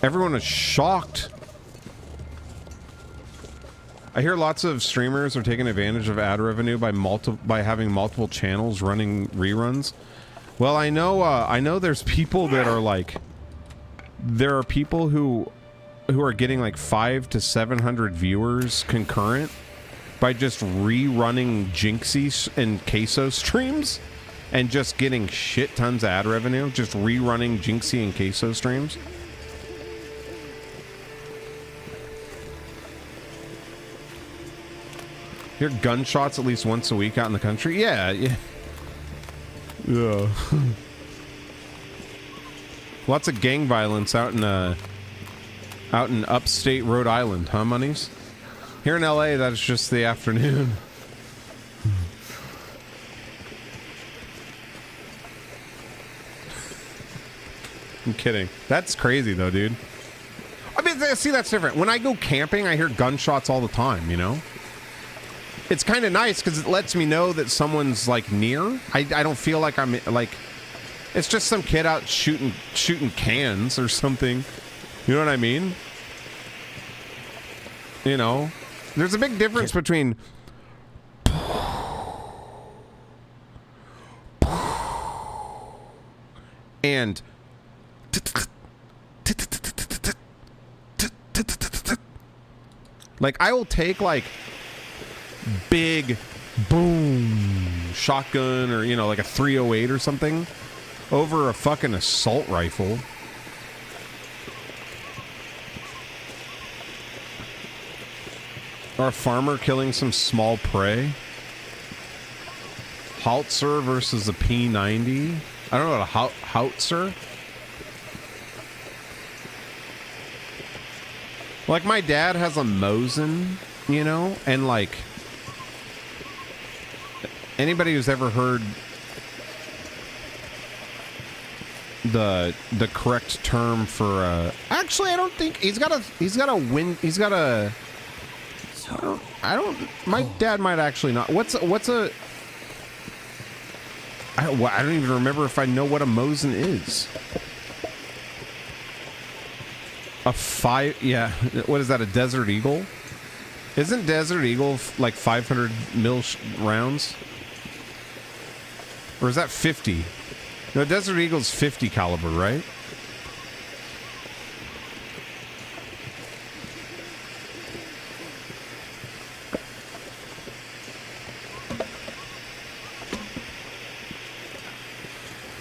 everyone was shocked. I hear lots of streamers are taking advantage of ad revenue by having multiple channels running reruns. Well, I know there's people that are like, there are people who are getting like 500 to 700 viewers concurrent by just rerunning Jinxie and Queso streams and just getting shit tons of ad revenue, just rerunning Jinxie and Queso streams. Hear gunshots at least once a week out in the country? Yeah. Yeah. Lots of gang violence out in upstate Rhode Island, huh, Monies? Here in LA, that's just the afternoon. I'm kidding. That's crazy though, dude. I mean, see, that's different. When I go camping, I hear gunshots all the time, you know? It's kind of nice because it lets me know that someone's like near. I don't feel like I'm like, it's just some kid out shooting cans or something. You know what I mean? You know, there's a big difference between and like I will take like big boom shotgun or, you know, like a 308 or something over a fucking assault rifle. Or a farmer killing some small prey. Howitzer versus a P90. I don't know what a howitzer. Like my dad has a Mosin, you know, and like anybody who's ever heard the correct term for actually I don't think my dad might actually not. What's a I don't even remember if I know what a Mosin is. Yeah, what is that, a Desert Eagle? Isn't Desert Eagle like 500 mil rounds? Or is that 50? No, Desert Eagle's 50 caliber, right?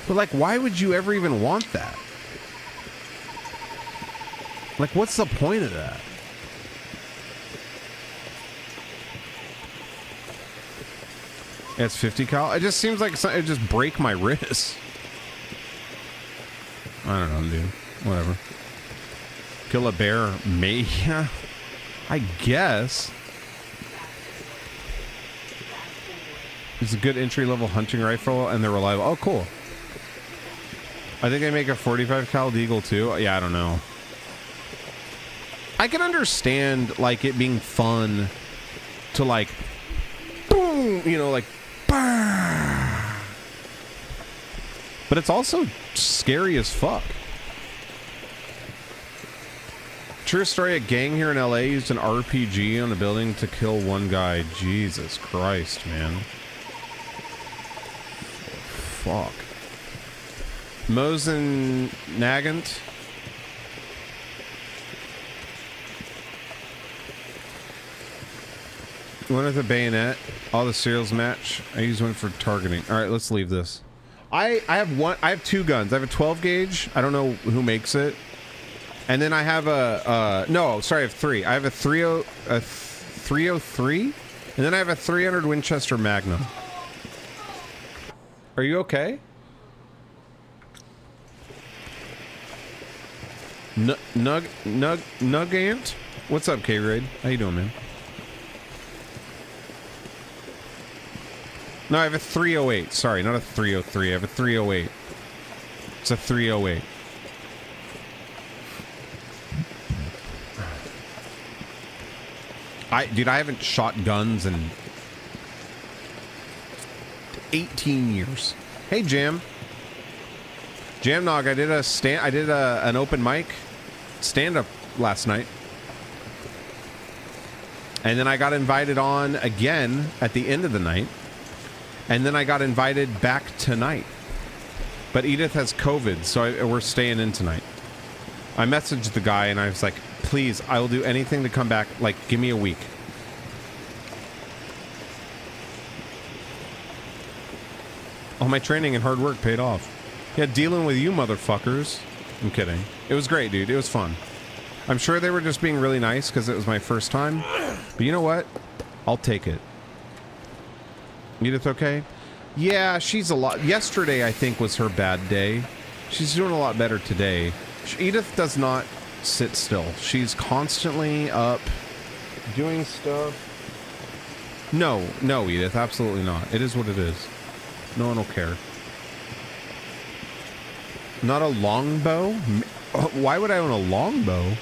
But like, why would you ever even want that? Like, what's the point of that? It's 50 cal. It just seems like it just break my wrist. I don't know, dude. Whatever. Kill a bear, yeah, I guess. It's a good entry-level hunting rifle, and they're reliable. Oh, cool. I think they make a 45 cal Deagle too. Yeah, I don't know. I can understand like it being fun to like, boom, you know, like, burr. But it's also scary as fuck. True story, a gang here in LA used an RPG on a building to kill one guy. Jesus Christ, man. Fuck. Mosin Nagant. One with a bayonet. All the serials match. I use one for targeting. All right, let's leave this. I have two guns. I have a 12 gauge. I don't know who makes it. And then I have a no, sorry, I have three. I have a 303, and then I have a 300 Winchester Magnum. Are you okay? Nugant? What's up, K-Raid? How you doing, man? No, I have a 308. Sorry, not a 303. I have a 308. It's a 308. Dude, I haven't shot guns in 18 years. Hey, Jam. Jamnog, I did an open mic stand-up last night. And then I got invited on again at the end of the night. And then I got invited back tonight. But Edith has COVID, so we're staying in tonight. I messaged the guy and I was like, please, I will do anything to come back. Like, give me a week. All my training and hard work paid off. Yeah, dealing with you motherfuckers. I'm kidding. It was great, dude. It was fun. I'm sure they were just being really nice because it was my first time. But you know what? I'll take it. Edith okay? Yeah, she's a lot. Yesterday, I think, was her bad day. She's doing a lot better today. Edith does not sit still. She's constantly up doing stuff. No, Edith, absolutely not. It is what it is. No one will care. Not a longbow? Why would I own a longbow?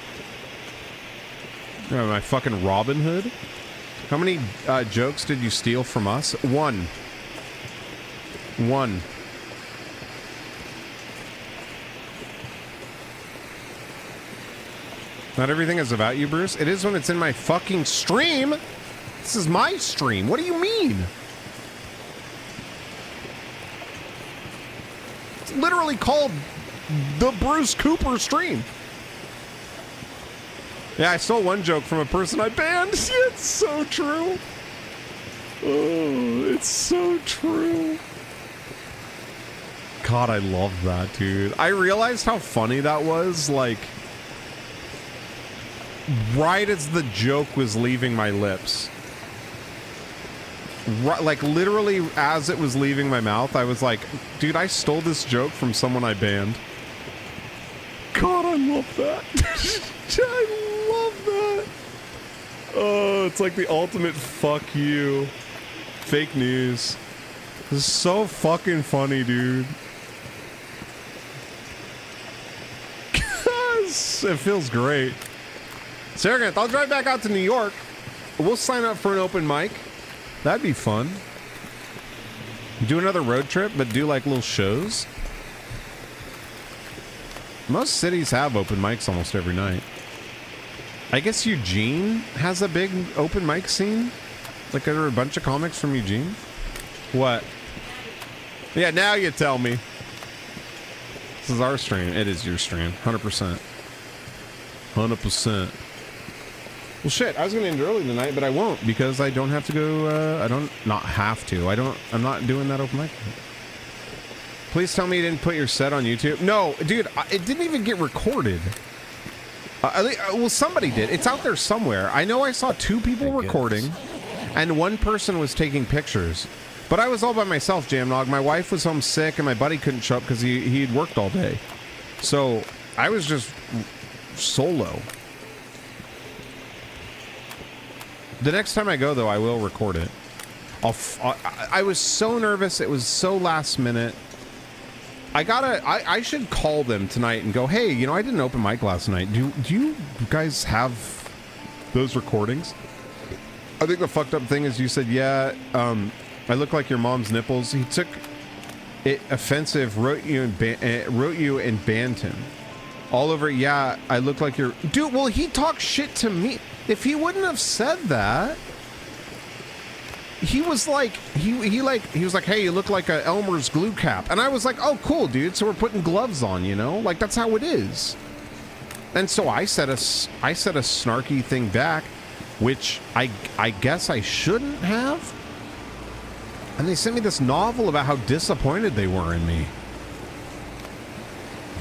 Oh, my fucking Robin Hood? How many jokes did you steal from us? One. Not everything is about you, Bruce. It is when it's in my fucking stream. This is my stream. What do you mean? It's literally called the Bruce Cooper stream. Yeah, I stole one joke from a person I banned. It's so true. Oh, it's so true. God, I love that, dude. I realized how funny that was, like, right as the joke was leaving my lips. Right, like, literally as it was leaving my mouth, I was like, dude, I stole this joke from someone I banned. God, I love that. I love that. Oh, it's like the ultimate fuck you. Fake news. This is so fucking funny, dude. It feels great. Sargant, I'll drive back out to New York. We'll sign up for an open mic. That'd be fun. Do another road trip, but do like little shows. Most cities have open mics almost every night. I guess Eugene has a big open mic scene. Like, are there a bunch of comics from Eugene? What? Yeah, now you tell me. This is our stream. It is your stream. 100%. 100%. Well, shit, I was going to end early tonight, but I won't because I don't have to go, not have to. I'm not doing that open mic. Please tell me you didn't put your set on YouTube. No, dude, it didn't even get recorded. Well, somebody did. It's out there somewhere. I know I saw 2 people recording and 1 person was taking pictures. But I was all by myself, Jamnog. My wife was home sick and my buddy couldn't show up because he'd worked all day. So I was just solo. The next time I go, though, I will record it. I was so nervous. It was so last minute. I should call them tonight and go, hey, you know, I did an open mic last night. Do you guys have those recordings? I think the fucked up thing is you said, yeah, I look like your mom's nipples. He took it offensive, wrote you and banned him. All over, yeah, I look like your... Dude, well, he talked shit to me. If he wouldn't have said that, he was like, he was like, hey, you look like a Elmer's glue cap. And I was like, oh, cool, dude. So we're putting gloves on, you know? Like, that's how it is. And so I said a snarky thing back, which I guess I shouldn't have. And they sent me this novel about how disappointed they were in me.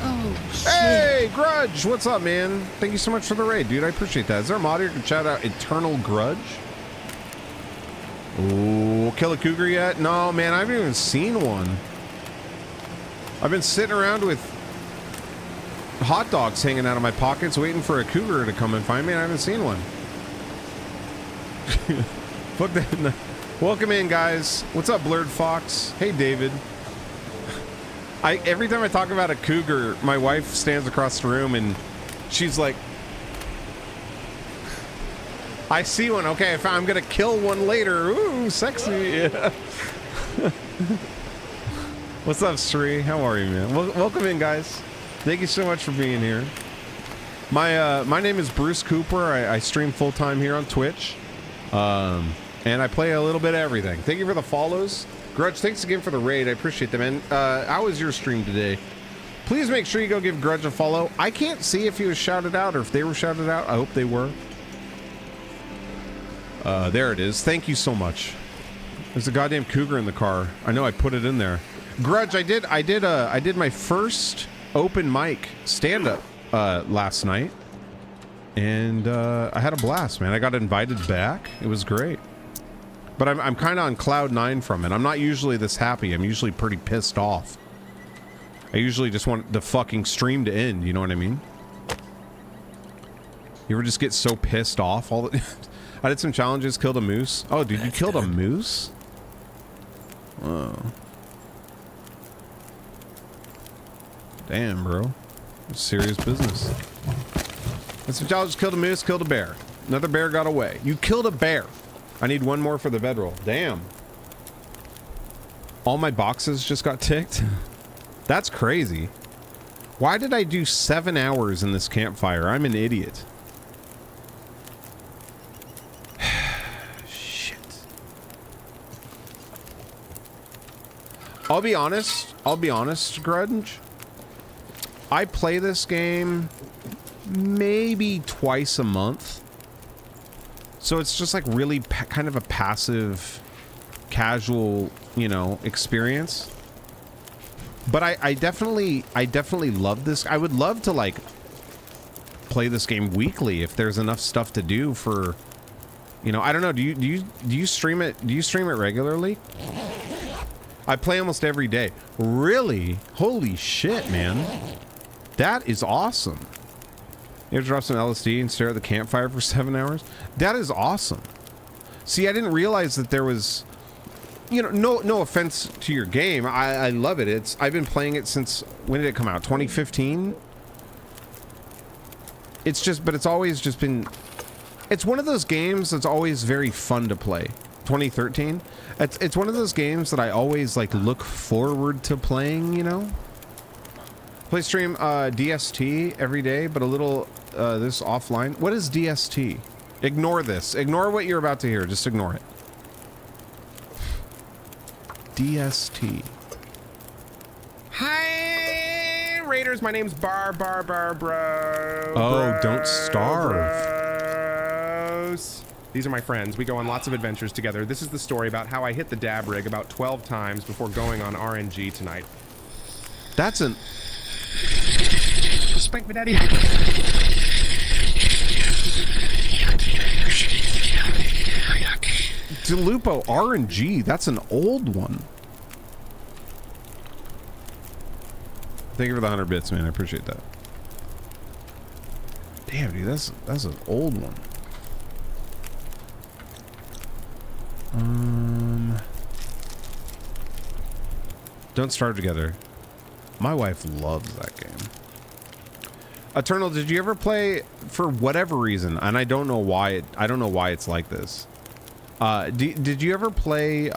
Oh, shit. Hey, Grudge, what's up, man? Thank you so much for the raid, dude. I appreciate that. Is there a mod here who can shout out Eternal Grudge? Ooh, kill a cougar yet? No, man, I haven't even seen one. I've been sitting around with hot dogs hanging out of my pockets waiting for a cougar to come and find me, and I haven't seen one. Fuck that. Welcome in, guys. What's up, Blurred Fox? Hey, David. Every time I talk about a cougar, my wife stands across the room and she's like, I see one. Okay, I'm gonna kill one later. Ooh, sexy. Yeah. What's up, Sri? How are you, man? Welcome in, guys. Thank you so much for being here. My name is Bruce Cooper. I stream full time here on Twitch, and I play a little bit of everything. Thank you for the follows. Grudge, thanks again for the raid. I appreciate them. And how was your stream today? Please make sure you go give Grudge a follow. I can't see if he was shouted out or if they were shouted out. I hope they were. There it is. Thank you so much. There's a goddamn cougar in the car. I know I put it in there. Grudge, I did my first open mic stand-up last night, and I had a blast, man. I got invited back. It was great. But I'm kind of on cloud 9 from it. I'm not usually this happy. I'm usually pretty pissed off. I usually just want the fucking stream to end. You know what I mean? You ever just get so pissed off all the... I did some challenges, killed a moose. Oh, dude, you killed a moose? Whoa. Damn, bro. Serious business. Did some challenges, killed a moose, killed a bear. Another bear got away. You killed a bear. I need one more for the bedroll. Damn. All my boxes just got ticked? That's crazy. Why did I do 7 hours in this campfire? I'm an idiot. I'll be honest, Grudge. I play this game maybe twice a month. So it's just like really kind of a passive, casual, you know, experience. But I definitely love this. I would love to like play this game weekly if there's enough stuff to do for, you know, I don't know. Do you stream it? Do you stream it regularly? I play almost every day. Really? Holy shit, man. That is awesome. You ever drop some LSD and stare at the campfire for 7 hours? That is awesome. See, I didn't realize that there was, you know, no offense to your game. I love it. I've been playing it since, when did it come out? 2015? But it's always just been, it's one of those games that's always very fun to play. 2013. It's one of those games that I always like look forward to playing, you know? Play stream DST every day, but a little this offline. What is DST? Ignore this. Ignore what you're about to hear. Just ignore it. DST. Hi, Raiders. My name's Bro. Oh, don't starve. Bros. These are my friends. We go on lots of adventures together. This is the story about how I hit the dab rig about 12 times before going on RNG tonight. That's an... Spank me, daddy. Delupo RNG. That's an old one. Thank you for the 100 bits, man. I appreciate that. Damn, dude. That's an old one. Don't Starve Together. My wife loves that game. Eternal, did you ever play, for whatever reason, and I don't know why it's like this. Did you ever play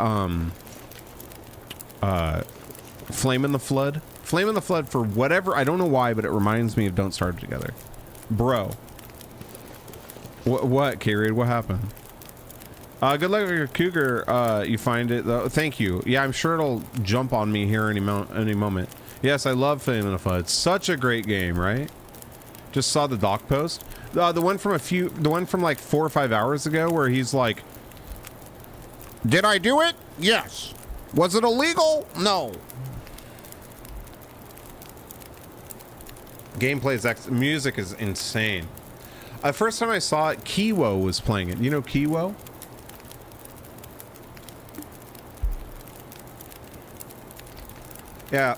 Flame in the Flood? Flame in the Flood, for whatever, I don't know why, but it reminds me of Don't Starve Together. Bro. What, K-Raid? What happened? Good luck with your cougar. You find it though. Thank you. Yeah, I'm sure it'll jump on me here any moment. Yes, I love Flame in the Flood. It's such a great game, right? Just saw the doc post. The one from like 4 or 5 hours ago where he's like, did I do it? Yes. Was it illegal? No. Gameplay's music is insane. First time I saw it, Kiwo was playing it. You know Kiwo? Yeah.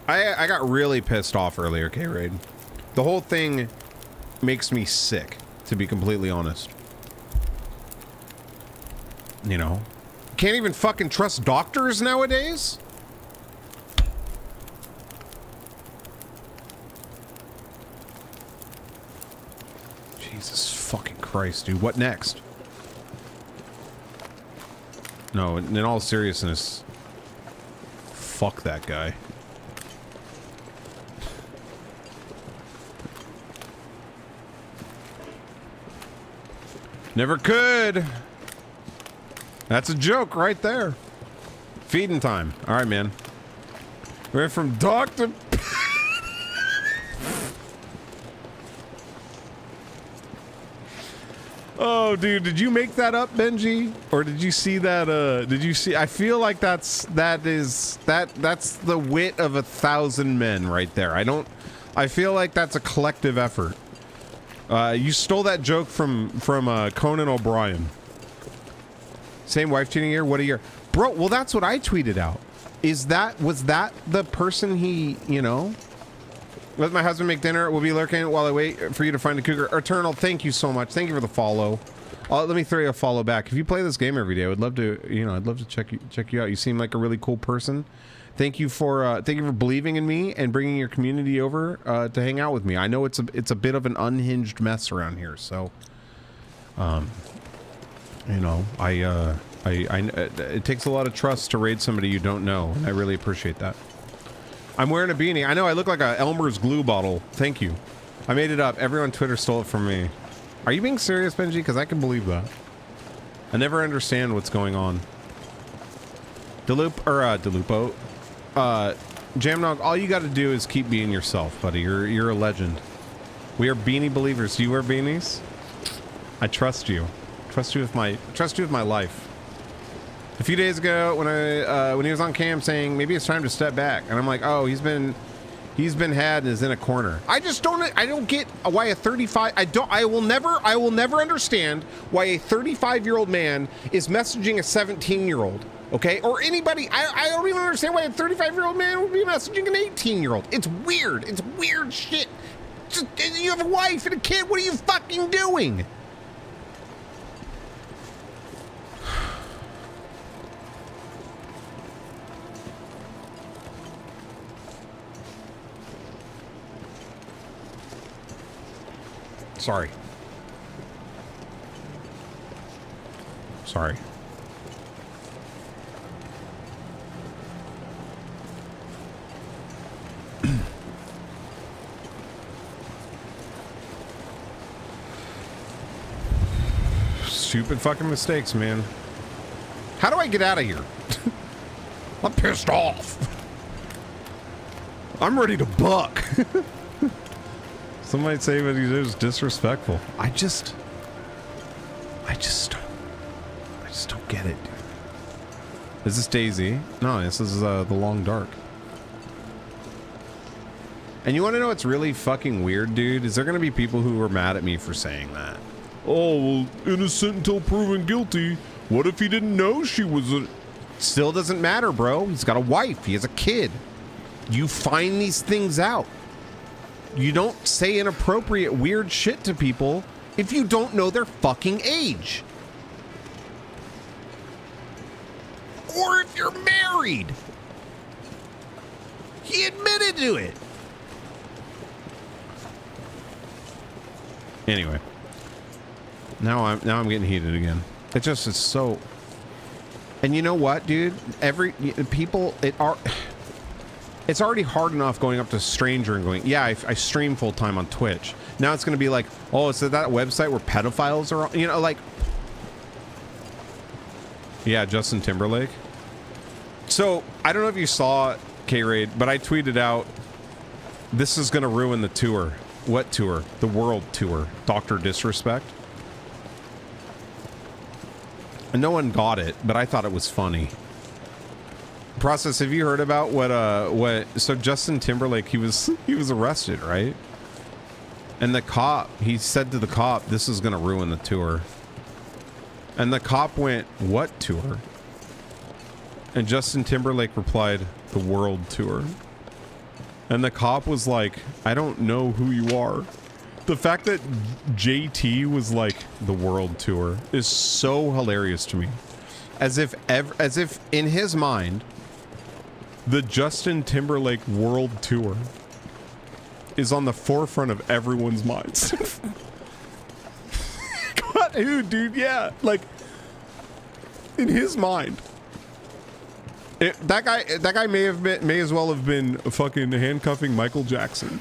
I got really pissed off earlier, K-Raid. The whole thing makes me sick, to be completely honest. You know, can't even fucking trust doctors nowadays. Jesus fucking Christ, dude. What next? No, in all seriousness, fuck that guy. Never could. That's a joke right there. Feeding time. All right, man. We went from dog to... Oh, dude, did you make that up, Benji? Or did you see that, did you see... I feel like that's the wit of 1,000 men right there. I feel like that's a collective effort. You stole that joke from Conan O'Brien. Same wife cheating here? What a year. Bro, well, that's what I tweeted out. Was that the person he, you know? Let my husband make dinner. We'll be lurking while I wait for you to find a cougar. Eternal, thank you so much. Thank you for the follow. Let me throw you a follow back. If you play this game every day, I would love to, you know, I'd love to check you out. You seem like a really cool person. Thank you for believing in me and bringing your community over to hang out with me. I know it's a bit of an unhinged mess around here, so you know, it takes a lot of trust to raid somebody you don't know, and I really appreciate that. I'm wearing a beanie. I know I look like a Elmer's glue bottle. Thank you. I made it up. Everyone on Twitter stole it from me. Are you being serious, Benji? Because I can believe that. I never understand what's going on. Delupo. Jamnog, all you got to do is keep being yourself, buddy. You're a legend. We are beanie believers. Do you wear beanies? I trust you. Trust you with my life. A few days ago, when he was on cam saying maybe it's time to step back, and I'm like, oh, he's been had and is in a corner. I don't get why a 35. I will never understand why a 35-year-old man is messaging a 17-year-old. Okay, or anybody. I don't even understand why a 35-year-old man would be messaging an 18-year-old. It's weird. It's weird shit. Just, you have a wife and a kid. What are you fucking doing? Sorry. Stupid fucking mistakes, man. How do I get out of here? I'm pissed off. I'm ready to buck. Some might say what he did was disrespectful. I just don't get it, dude. Is this Daisy? No, this is the Long Dark. And you want to know what's really fucking weird, dude? Is there going to be people who are mad at me for saying that? Oh, well, innocent until proven guilty. What if he didn't know she was a... Still doesn't matter, bro. He's got a wife. He has a kid. You find these things out. You don't say inappropriate, weird shit to people if you don't know their fucking age. Or if you're married. He admitted to it. Anyway. Now I'm getting heated again. It just is so... And you know what, dude? It's already hard enough going up to a stranger and going, yeah, I stream full time on Twitch. Now it's going to be like, oh, is it that website where pedophiles are, you know, like, yeah, Justin Timberlake. So I don't know if you saw K-Raid, but I tweeted out, this is going to ruin the tour. What tour? The world tour. Dr. Disrespect. And no one got it, but I thought it was funny. Process, have you heard about so Justin Timberlake, he was arrested, right? And the cop, he said to the cop, this is gonna ruin the tour. And the cop went, what tour? And Justin Timberlake replied, the world tour. And the cop was like, I don't know who you are. The fact that JT was like, the world tour is so hilarious to me. as if in his mind, the Justin Timberlake World Tour is on the forefront of everyone's minds. God, dude, yeah, like in his mind, that guy may as well have been fucking handcuffing Michael Jackson.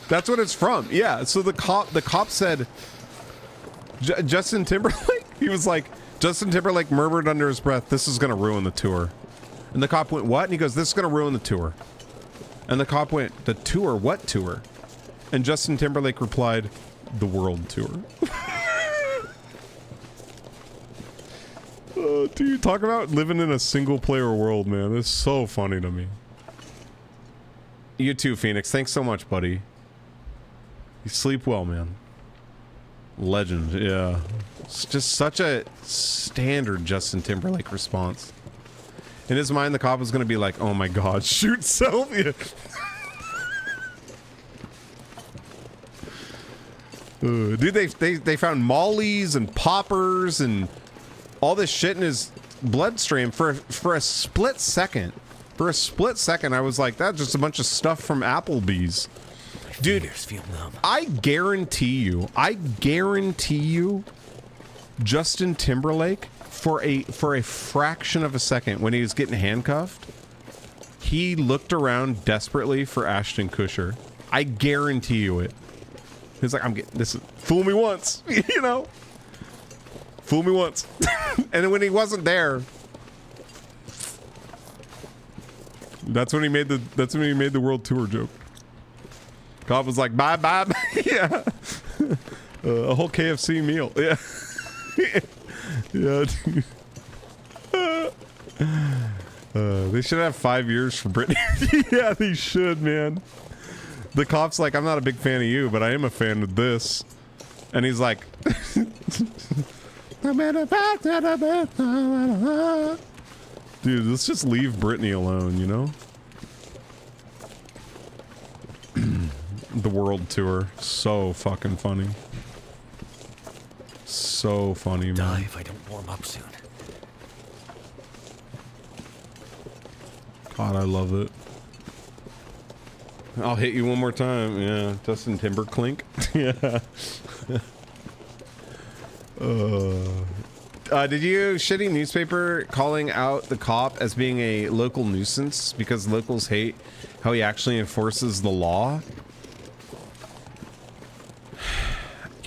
That's what it's from. Yeah. So the cop said Justin Timberlake. He was like, Justin Timberlake murmured under his breath, "This is gonna ruin the tour." And the cop went, "What?" And he goes, "This is gonna ruin the tour." And the cop went, "The tour? What tour?" And Justin Timberlake replied, "The world tour." Oh, dude, talk about living in a single player world, man. It's so funny to me. You too, Phoenix. Thanks so much, buddy. You sleep well, man. Legend, yeah. It's just such a standard Justin Timberlake response. In his mind, the cop was gonna be like, "Oh my god, shoot Sylvia." Dude, they found mollies and poppers and all this shit in his bloodstream for a split second. For a split second, I was like, that's just a bunch of stuff from Applebee's. Dude, Feel numb. I guarantee you, Justin Timberlake, for a fraction of a second when he was getting handcuffed, he looked around desperately for Ashton Kutcher. I guarantee you it. He's like, I'm getting this. Fool me once, you know. Fool me once. And then when he wasn't there, that's when he made the world tour joke. Cop was like, bye. Yeah. A whole KFC meal. Yeah. Yeah, dude. They should have 5 years for Britney. Yeah, they should, man. The cop's like, I'm not a big fan of you, but I am a fan of this. And he's like, dude, let's just leave Britney alone, you know? The world tour. So fucking funny. So funny, man. Die if I don't warm up soon. God, I love it. I'll hit you one more time. Yeah, Justin Timberclink. Yeah. Did you shitty newspaper calling out the cop as being a local nuisance because locals hate how he actually enforces the law?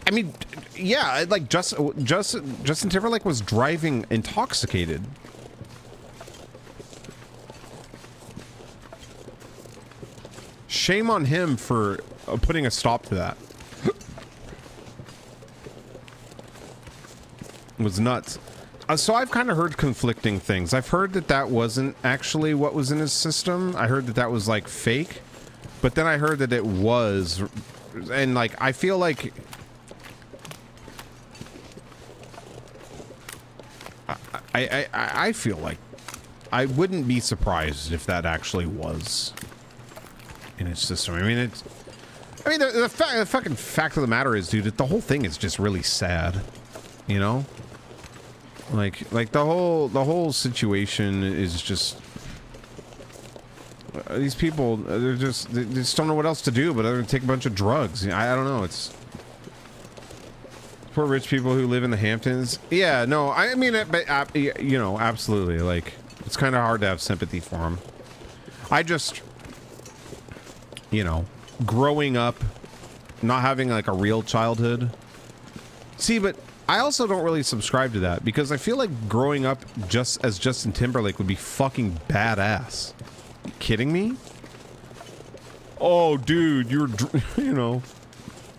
I mean, yeah, like Justin Timberlake was driving intoxicated. Shame on him for putting a stop to that. It was nuts. So I've kind of heard conflicting things. I've heard that wasn't actually what was in his system. I heard that was like fake, but then I heard that it was, and like I feel like I feel like I wouldn't be surprised if that actually was in his system. I mean, the fucking fact of the matter is, dude, the whole thing is just really sad, you know? Like the whole situation is just these people, they just don't know what else to do but other than take a bunch of drugs. I don't know. It's poor rich people who live in the Hamptons. Yeah, no, I mean, but you know, absolutely. Like, it's kind of hard to have sympathy for them. I just, you know, growing up, not having like a real childhood. See, but I also don't really subscribe to that because I feel like growing up just as Justin Timberlake would be fucking badass. You kidding me? Oh, dude, you're, you know,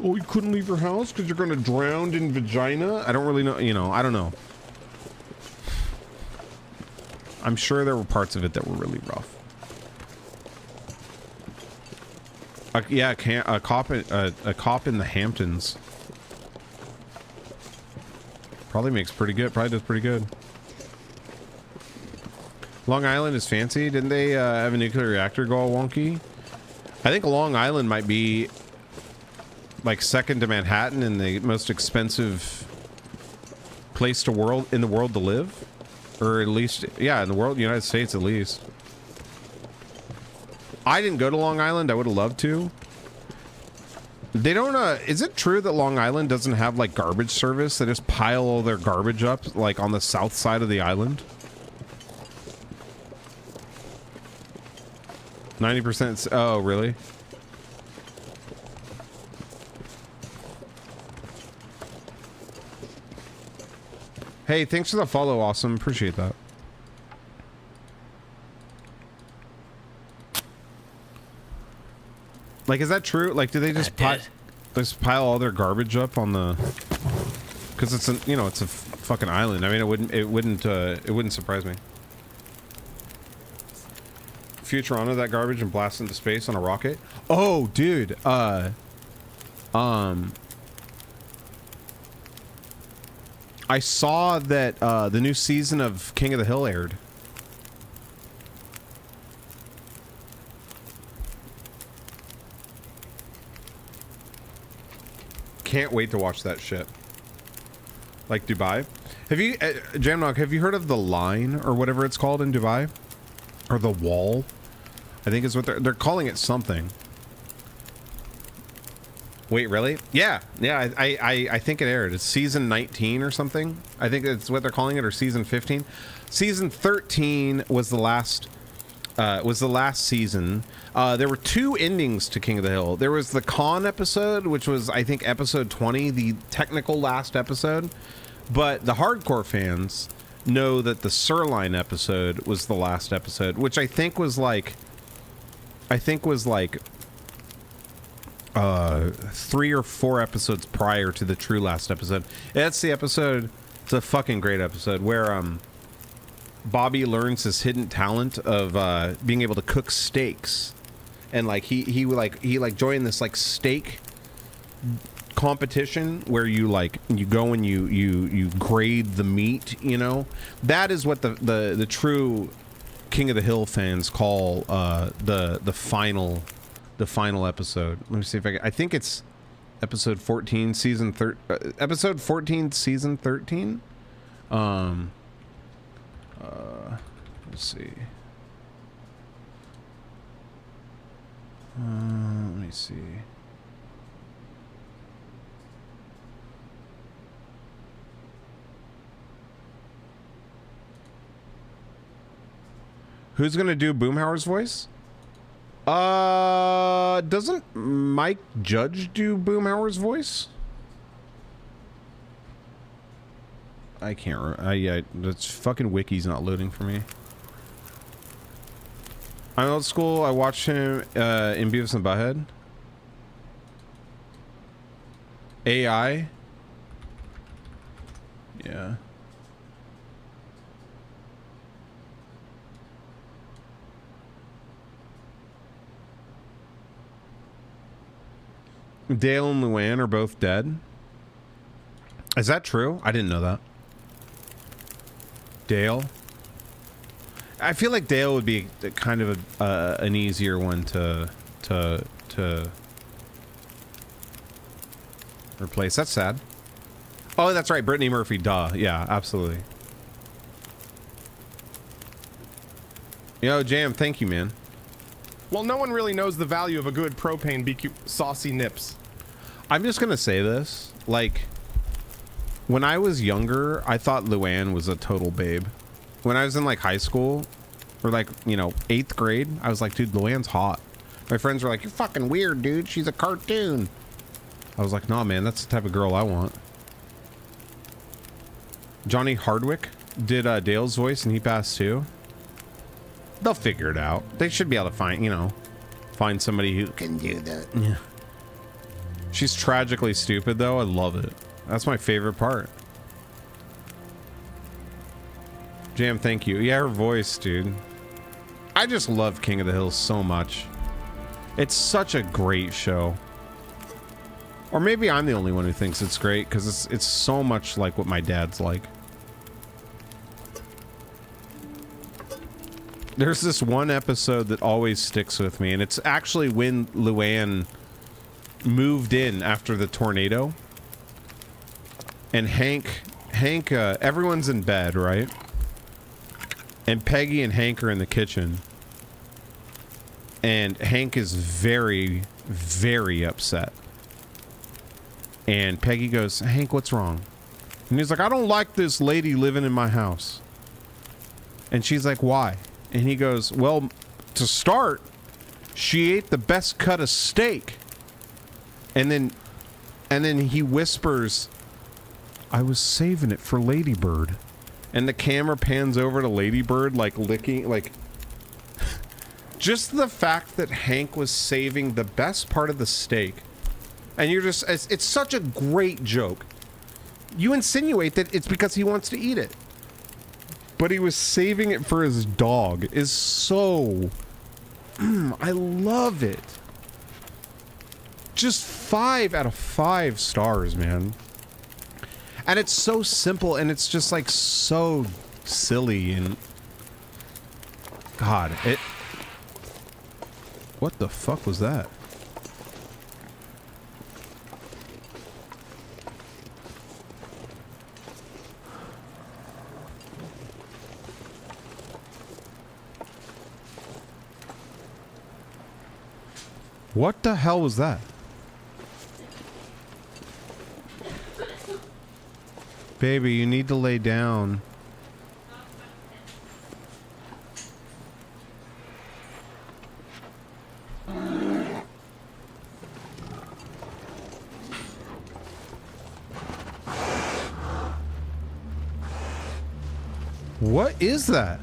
oh, you couldn't leave your house because you're gonna drown in vagina? I don't really know, you know, I don't know. I'm sure there were parts of it that were really rough. Yeah, a cop in the Hamptons probably makes pretty good. Probably does pretty good. Long Island is fancy. Didn't they have a nuclear reactor go all wonky? I think Long Island might be like second to Manhattan and the most expensive place in the world to live. Or at least, yeah, in the world, United States at least. I didn't go to Long Island. I would have loved to. They don't, is it true that Long Island doesn't have, like, garbage service? They just pile all their garbage up, like, on the south side of the island? 90%, oh, really? Hey, thanks for the follow, awesome. Appreciate that. Like, is that true? Like, do they just pile all their garbage up on the? Because it's a, you know, it's a fucking island. I mean, it wouldn't surprise me. Futurana that garbage and blast into space on a rocket. Oh, dude. I saw that the new season of King of the Hill aired. Can't wait to watch that shit. Like Dubai. Have you, Jamnock, have you heard of The Line or whatever it's called in Dubai? Or The Wall? I think is what they're calling it something. Wait, really? Yeah, yeah. I think it aired. It's season 19 or something. I think that's what they're calling it, or season 15. Season 13 was the last. Season. There were two endings to King of the Hill. There was the Khan episode, which was I think episode 20, the technical last episode. But the hardcore fans know that the Sirline episode was the last episode, which I think was like. 3 or 4 episodes prior to the true last episode. That's the episode. It's a fucking great episode where Bobby learns his hidden talent of being able to cook steaks, and like he joined this like steak competition where you go and you grade the meat. You know, that is what the true King of the Hill fans call the final episode. Let me see if I think it's episode 14 season episode 14 season 13. Let's see. Let me see. Who's gonna do Boomhauer's voice? Doesn't Mike Judge do Boomhauer's voice? I can't. That's fucking wiki's not loading for me. I'm old school. I watched him in Beavis and Butthead. AI. Yeah. Dale and Luann are both dead. Is that true? I didn't know that. Dale? I feel like Dale would be kind of an easier one to replace. That's sad. Oh, that's right. Brittany Murphy. Duh. Yeah, absolutely. Yo, Jam, thank you, man. Well, no one really knows the value of a good propane BQ saucy nips. I'm just gonna say this, like, when I was younger, I thought Luann was a total babe. When I was in like high school, or like, you know, 8th grade, I was like, dude, Luann's hot. My friends were like, you're fucking weird, dude. She's a cartoon. I was like, nah, man, that's the type of girl I want. Johnny Hardwick did Dale's voice, and he passed too. They'll figure it out. They should be able to find somebody who can do that. Yeah. She's tragically stupid, though. I love it. That's my favorite part. Jam, thank you. Yeah, her voice, dude. I just love King of the Hill so much. It's such a great show. Or maybe I'm the only one who thinks it's great, because it's so much like what my dad's like. There's this one episode that always sticks with me, and it's actually when Luann moved in after the tornado, and Hank, everyone's in bed, right? And Peggy and Hank are in the kitchen. And Hank is very, very upset. And Peggy goes, Hank, what's wrong? And he's like, I don't like this lady living in my house. And she's like, why? And he goes, well, to start, she ate the best cut of steak. And then he whispers, I was saving it for Ladybird. And the camera pans over to Ladybird, like licking, like... Just the fact that Hank was saving the best part of the steak. And you're just... It's such a great joke. You insinuate that it's because he wants to eat it. But he was saving it for his dog. Is so... I love it. Just 5 out of 5 stars, man. And it's so simple, and it's just like so silly, and God, it... What the fuck was that? What the hell was that? Baby, you need to lay down. What is that?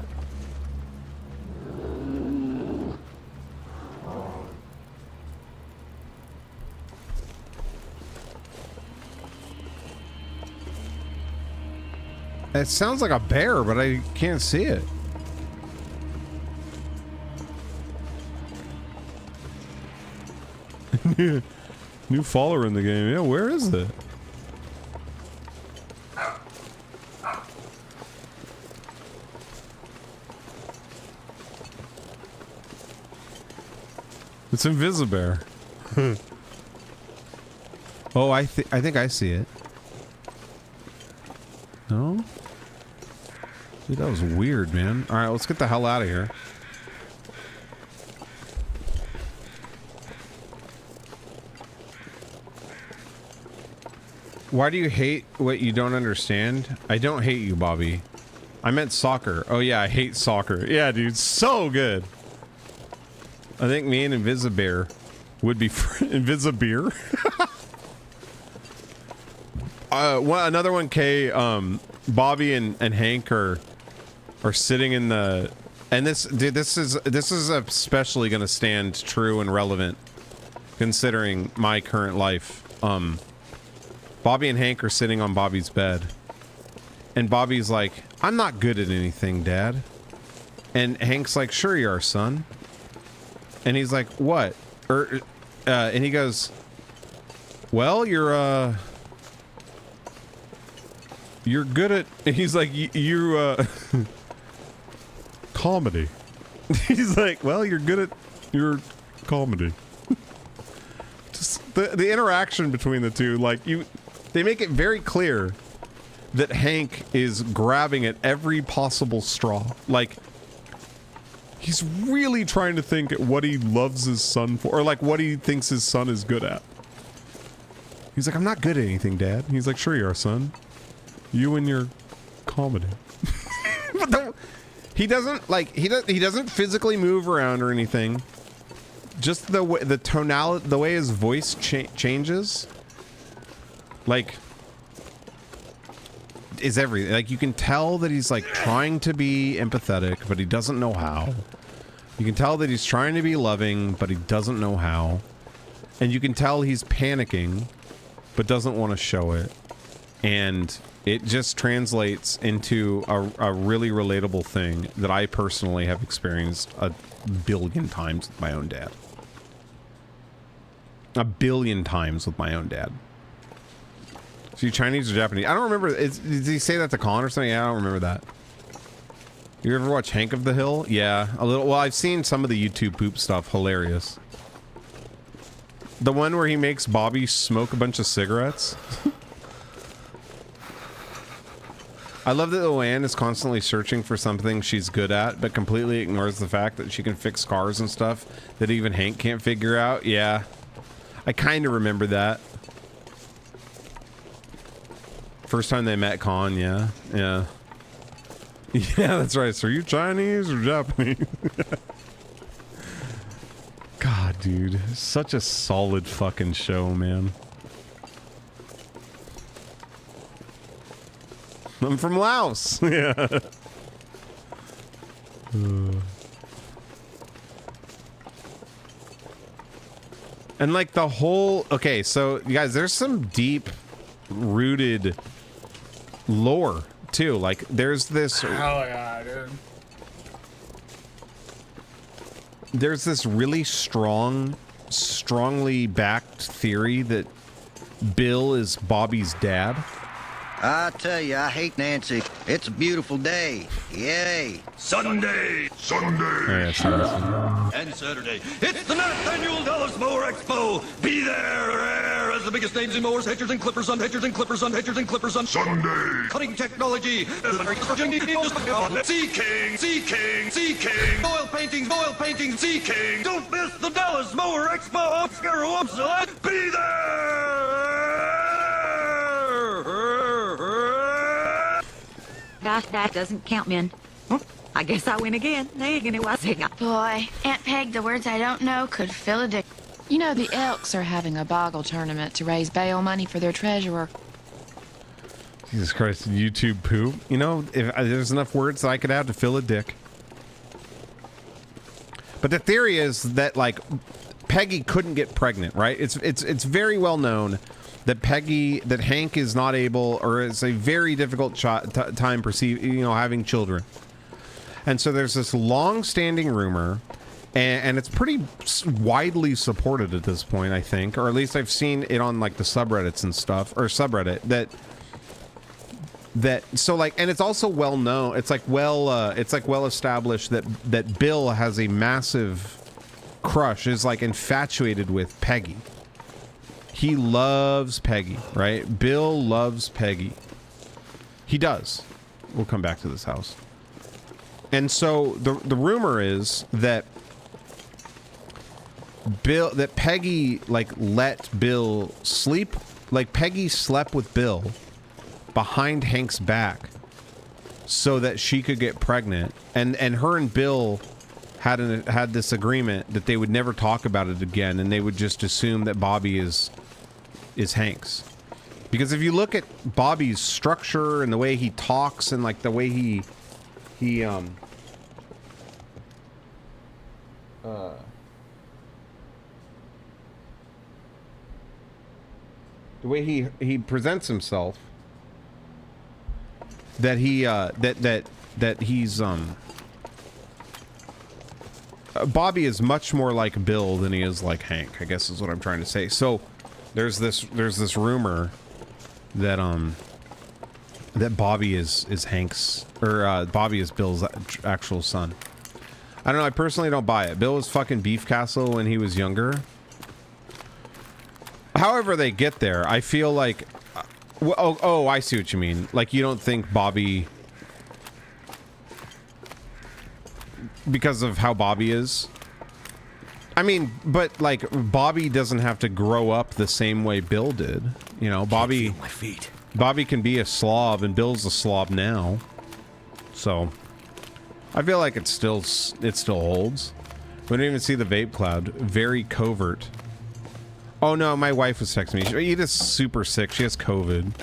It sounds like a bear, but I can't see it. New follower in the game. Yeah, where is it? It's Invisibear. Oh, I think I see it. No? Dude, that was weird, man. Alright, let's get the hell out of here. Why do you hate what you don't understand? I don't hate you, Bobby. I meant soccer. Oh yeah, I hate soccer. Yeah, dude, so good. I think me and Invisibear would be Invisibear. Another one, K. Bobby and Hank are sitting in the, and this is especially going to stand true and relevant considering my current life. Bobby and Hank are sitting on Bobby's bed, and Bobby's like, "I'm not good at anything, Dad," and Hank's like, "Sure you are, son." And he's like, "What?" And he goes, "Well, you're good at," and he's like, "You comedy." He's like, "Well, you're good at your comedy." Just the interaction between the two, like, they make it very clear that Hank is grabbing at every possible straw. Like, he's really trying to think at what he loves his son for, or like what he thinks his son is good at. He's like, "I'm not good at anything, Dad." He's like, "Sure you are, son. You and your comedy." But he doesn't like, he doesn't physically move around or anything. Just the way, the tonality, the way his voice changes, like, is everything. Like, you can tell that he's like trying to be empathetic, but he doesn't know how. You can tell that he's trying to be loving, but he doesn't know how. And you can tell he's panicking, but doesn't want to show it. And it just translates into a really relatable thing that I personally have experienced a billion times with my own dad. A billion times with my own dad. So you Chinese or Japanese? I don't remember. Did he say that to Colin or something? Yeah, I don't remember that. You ever watch Hank of the Hill? Yeah, a little. Well, I've seen some of the YouTube poop stuff. Hilarious. The one where he makes Bobby smoke a bunch of cigarettes. I love that Luann is constantly searching for something she's good at, but completely ignores the fact that she can fix cars and stuff that even Hank can't figure out. Yeah. I kind of remember that. First time they met Con, yeah. Yeah. Yeah, that's right. So are you Chinese or Japanese? God, dude. Such a solid fucking show, man. I'm from Laos. Yeah. And like the whole... Okay, so you guys, there's some deep rooted lore too. Like there's this... Oh yeah, dude. There's this really strongly backed theory that Bill is Bobby's dad. I tell you, I hate Nancy. It's a beautiful day. Yay. Sunday! Sunday! Oh, yeah, seriously. And Saturday. It's the 9th annual Dallas Mower Expo. Be there as the biggest names in mowers, hedgers, and clippers on hedgers and clippers on hedgers and clippers on Sunday. Cutting technology. Sea King, Sea King, Sea King. Oil paintings, Sea King. Don't miss the Dallas Mower Expo. Be there! Gosh, that doesn't count, men. I guess I win again. Boy, Aunt Peg, the words I don't know could fill a dick. You know, the Elks are having a boggle tournament to raise bail money for their treasurer. Jesus Christ, YouTube poop. You know, if there's enough words that I could add to fill a dick. But the theory is that, like, Peggy couldn't get pregnant, right? It's very well known that Hank is not able, or it's a very difficult time having children. And so there's this long-standing rumor, and it's pretty widely supported at this point, I think, or at least I've seen it on like the subreddits and stuff, or subreddit and it's also well known. It's like well established that Bill has a massive crush, is like infatuated with Peggy. He loves Peggy, right? Bill loves Peggy. He does. We'll come back to this house. And so the rumor is that Peggy like let Bill sleep, like Peggy slept with Bill behind Hank's back so that she could get pregnant, and her and Bill had this agreement that they would never talk about it again, and they would just assume that Bobby is Hank's. Because if you look at Bobby's structure and the way he talks and like the way he the way he presents himself, that he's Bobby is much more like Bill than he is like Hank, I guess is what I'm trying to say. So there's this rumor that that Bobby is Hank's, or Bobby is Bill's actual son. I don't know, I personally don't buy it. Bill was fucking Beef Castle when he was younger. However they get there, I feel like I see what you mean. Like, you don't think Bobby, because of how Bobby is. I mean, but like Bobby doesn't have to grow up the same way Bill did. You know, Bobby can be a slob, and Bill's a slob now. So I feel like it still holds. We don't even see the vape cloud. Very covert. Oh no, my wife was texting me. Edith's super sick. She has COVID.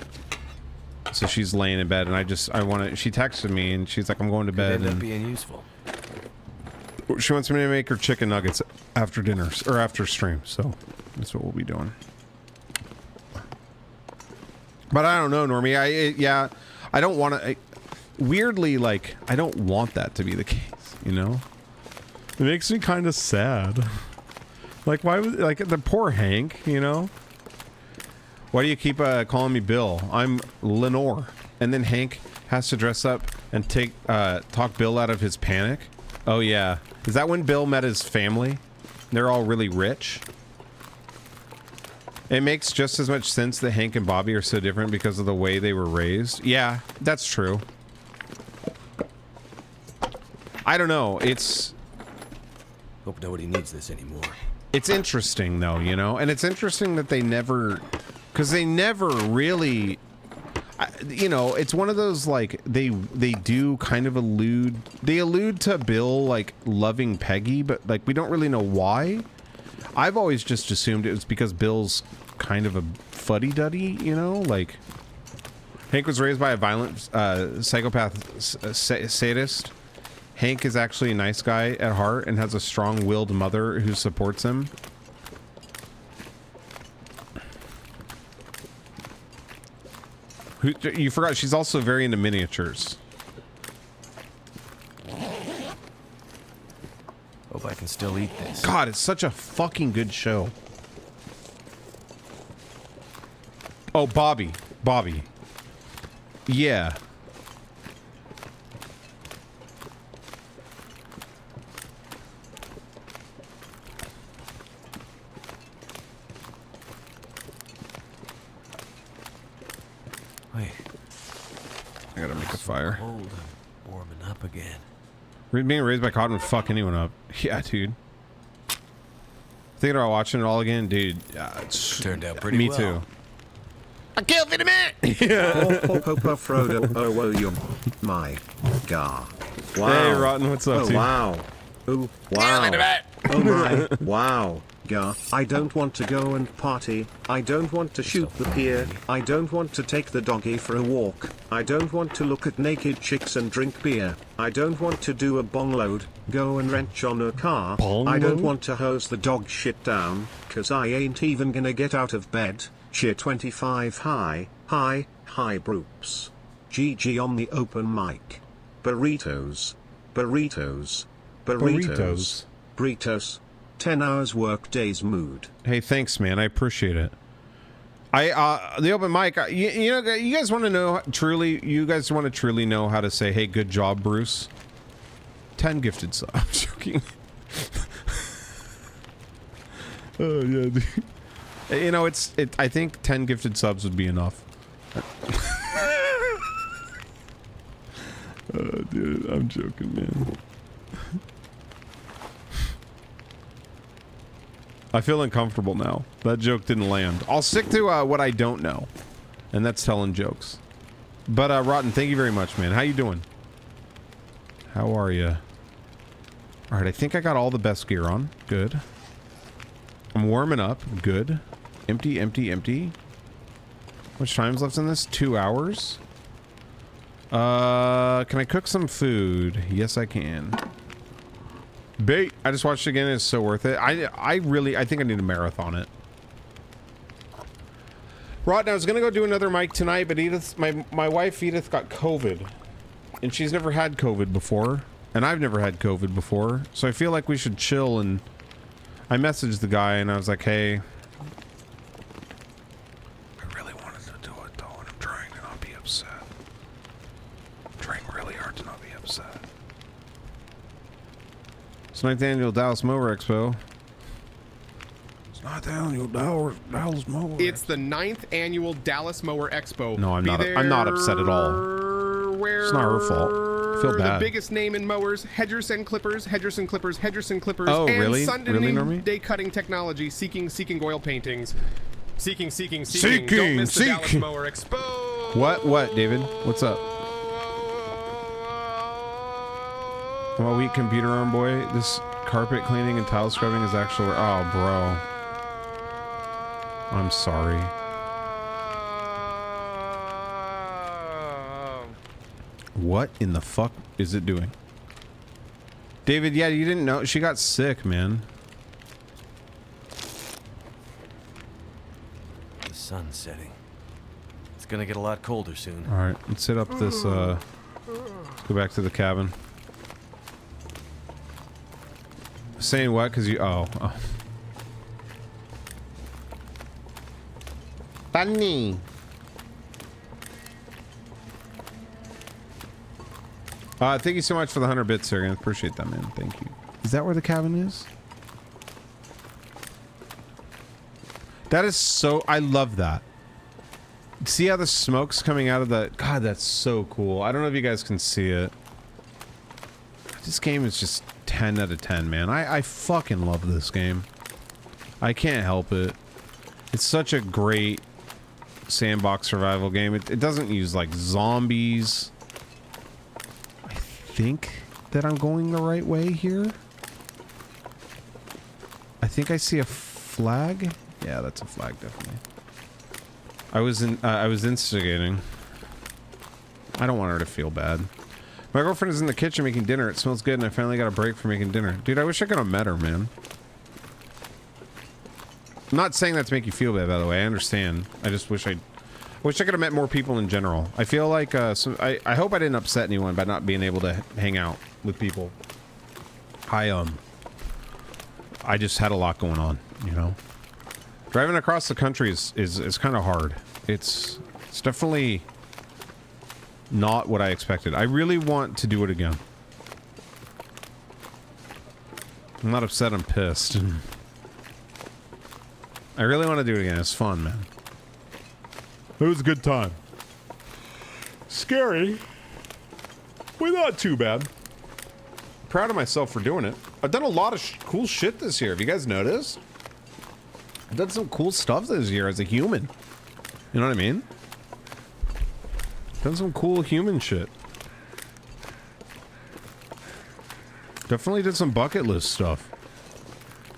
So she's laying in bed, and she texted me, and she's like, I'm going to bed. Could end up being useful. She wants me to make her chicken nuggets after dinner, or after stream, so that's what we'll be doing. But I don't know, Normie. I don't want to. Weirdly, like, I don't want that to be the case, you know? It makes me kind of sad. Like, why would, like, the poor Hank, you know? Why do you keep calling me Bill? I'm Lenore. And then Hank has to dress up and talk Bill out of his panic. Oh yeah. Is that when Bill met his family? They're all really rich. It makes just as much sense that Hank and Bobby are so different because of the way they were raised. Yeah, that's true. I don't know. Hope nobody needs this anymore. It's interesting though, you know, and it's interesting that they never really, you know, it's one of those like they do kind of allude to Bill like loving Peggy, but like we don't really know why. I've always just assumed it was because Bill's kind of a fuddy-duddy, you know, like Hank was raised by a violent psychopath sadist. Hank is actually a nice guy at heart and has a strong-willed mother who supports him. You forgot she's also very into miniatures. Hope I can still eat this. God, it's such a fucking good show. Oh, Bobby. Yeah. Wait. I gotta make a fire. Old, I'm warming up again. Being raised by Cotton would fuck anyone up. Yeah, dude. Thinking about watching it all again, dude. It's turned out pretty me well. too. I killed the man. Popo Frodo. Oh, you my god. Wow. Hey, Rotten, what's up, oh, dude? Wow. Oh, wow. Oh my. Wow. Yeah. I don't want to go and party. I don't want to shoot the pier. I don't want to take the doggy for a walk. I don't want to look at naked chicks and drink beer. I don't want to do a bong load, go and wrench on a car. I don't want to hose the dog shit down, cause I ain't even gonna get out of bed. Cheer 25 hi Broops. GG on the open mic. Burritos. 10 hours work days mood. Hey, thanks, man. I appreciate it. The open mic. You know, you guys want to know truly. You guys want to truly know how to say, "Hey, good job, Bruce." 10 gifted subs. I'm joking. Oh yeah, dude. You know, I think 10 gifted subs would be enough. Oh, dude, I'm joking, man. I feel uncomfortable now. That joke didn't land. I'll stick to what I don't know, and that's telling jokes. But Rotten, thank you very much, man. How you doing? How are you? All right, I think I got all the best gear on. Good. I'm warming up. Good. Empty. How much time's left in this? 2 hours. Can I cook some food? Yes, I can. Bait. I just watched it again. It's so worth it. I think I need to marathon it. Rotten, I was gonna go do another mic tonight, but Edith, my wife Edith got COVID, and she's never had COVID before, and I've never had COVID before, so I feel like we should chill. And I messaged the guy, and I was like, hey, I really wanted to do it though, and I'm trying to not be upset. I'm trying really hard to not be upset. It's 9th annual Dallas Mower Expo. It's not the annual Dallas Mower. It's the 9th annual Dallas Mower Expo. No, I'm not. I'm not upset at all. It's not her fault. I feel bad. The biggest name in mowers, Hedgerson Clippers, and Oh, really? Sunday Really, Normie? day cutting technology, seeking oil paintings, seeking. Seeking, Don't miss the seek. Dallas Mower Expo. What, David? What's up? Well, weak computer arm boy. This carpet cleaning and tile scrubbing is actually. Oh, bro. I'm sorry. What in the fuck is it doing? David, yeah, you didn't know. She got sick, man. The sun's setting. It's gonna get a lot colder soon. Alright, let's hit up this, let's go back to the cabin. Saying what? Because you... Oh. Funny. Thank you so much for the 100 bits, sir. I appreciate that, man. Thank you. Is that where the cabin is? That is so... I love that. See how the smoke's coming out of the... God, that's so cool. I don't know if you guys can see it. This game is just 10 out of 10, man. I fucking love this game. I can't help it. It's such a great sandbox survival game. It doesn't use like zombies. I think that I'm going the right way here. I think I see a flag. Yeah, that's a flag, definitely. I was instigating. I don't want her to feel bad. My girlfriend is in the kitchen making dinner. It smells good, and I finally got a break from making dinner. Dude, I wish I could have met her, man. I'm not saying that to make you feel bad, by the way. I understand. I just wish I could have met more people in general. I feel like I hope I didn't upset anyone by not being able to hang out with people. I just had a lot going on, you know. Driving across the country is kind of hard. It's definitely not what I expected. I really want to do it again. I'm not upset, I'm pissed. I really want to do it again. It's fun, man. It was a good time. Scary, but not too bad. Proud of myself for doing it. I've done a lot of cool shit this year. Have you guys noticed? I've done some cool stuff this year as a human. You know what I mean? Done some cool human shit. Definitely did some bucket list stuff.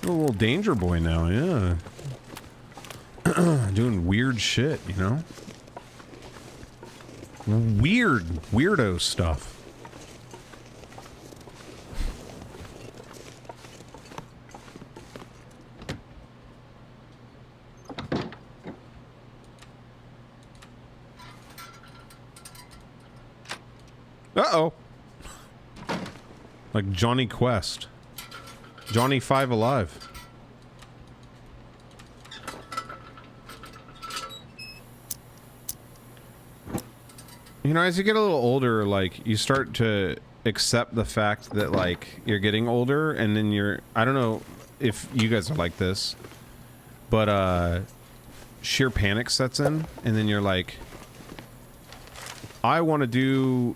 I'm a little danger boy now, yeah. Doing weird shit, you know? Weirdo stuff. Uh-oh. Like Johnny Quest. Johnny 5 Alive. You know, as you get a little older, like, you start to accept the fact that, like, you're getting older, and then you're... I don't know if you guys are like this, but, sheer panic sets in, and then you're like... I want to do...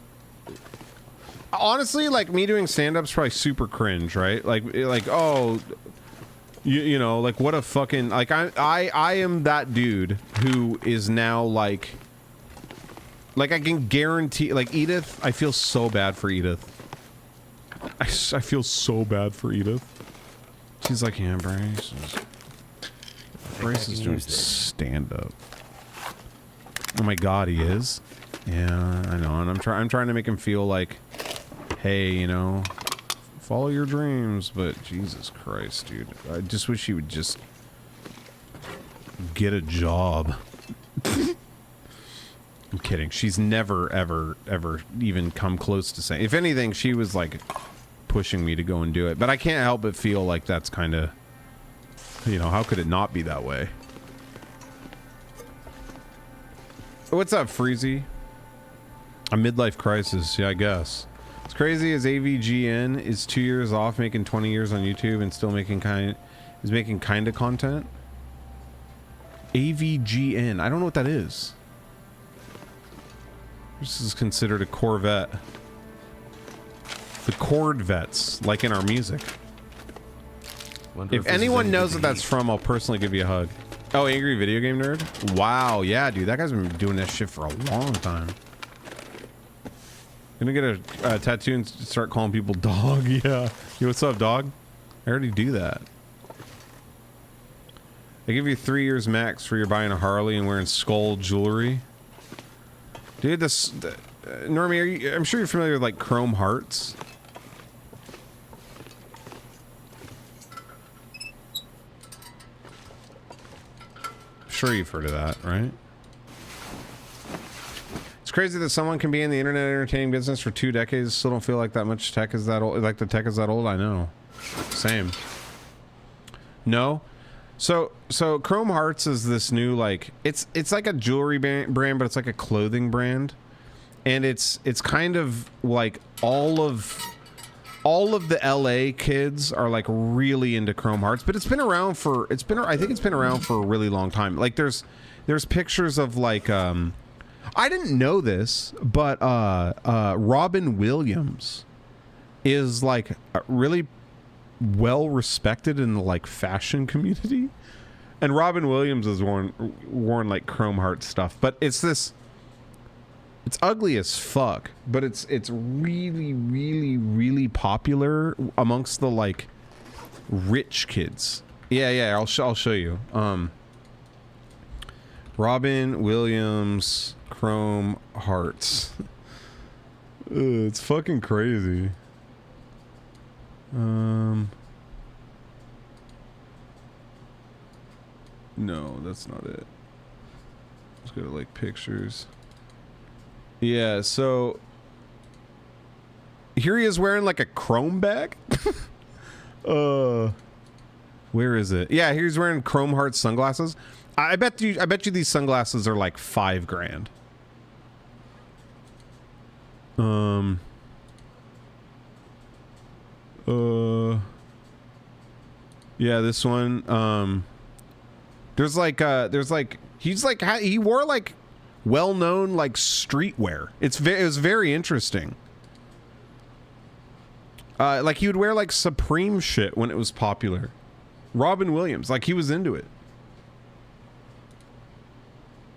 Honestly, like, me doing stand-up's probably super cringe, right? Like, oh... You know, like, what a fucking... Like, I am that dude who is now, like... Like, I can guarantee... Like, Edith, I feel so bad for Edith. I feel so bad for Edith. She's like, yeah, Brace is doing stand-up. Oh my god, he is? Yeah, I know. And I'm trying to make him feel like, hey, you know, follow your dreams. But Jesus Christ, dude. I just wish he would just get a job. I'm kidding. She's never, ever, ever even come close to saying... If anything, she was, like, pushing me to go and do it. But I can't help but feel like that's kind of... You know, how could it not be that way? What's up, Freezy? A midlife crisis, yeah, I guess. It's crazy as AVGN is 2 years off making 20 years on YouTube and still making kind of content. AVGN. I don't know what that is. This is considered a Corvette. The Chordvets, like in our music. If anyone knows what that's from, I'll personally give you a hug. Oh, Angry Video Game Nerd? Wow, yeah, dude, that guy's been doing that shit for a long time. Gonna get a tattoo and start calling people dog, yeah. Yo, what's up, dog? I already do that. I give you 3 years max for your buying a Harley and wearing skull jewelry. Dude, Normie, I'm sure you're familiar with, like, Chrome Hearts. Sure you've heard of that, right? It's crazy that someone can be in the internet entertaining business for 2 decades, still don't feel like that much tech is that old. Like the tech is that old. I know. Same. No. So Chrome Hearts is this new, like, it's like a jewelry brand, but it's like a clothing brand, and it's kind of like all of the LA kids are like really into Chrome Hearts, but I think it's been around for a really long time. Like there's pictures of like I didn't know this, but Robin Williams is like really well respected in the like fashion community. And Robin Williams has worn like Chrome Heart stuff, but it's ugly as fuck, but it's really, really, really popular amongst the like rich kids. Yeah, I'll show you. Robin Williams Chrome Hearts. It's fucking crazy. No, that's not it. Let's go to like pictures. Yeah, so here he is wearing like a chrome bag. Where is it? Yeah, here's wearing Chrome Heart sunglasses. I bet you these sunglasses are like $5,000. Yeah, this one. There's like he wore like well-known like streetwear. It was very interesting. Like he would wear like Supreme shit when it was popular. Robin Williams, like he was into it.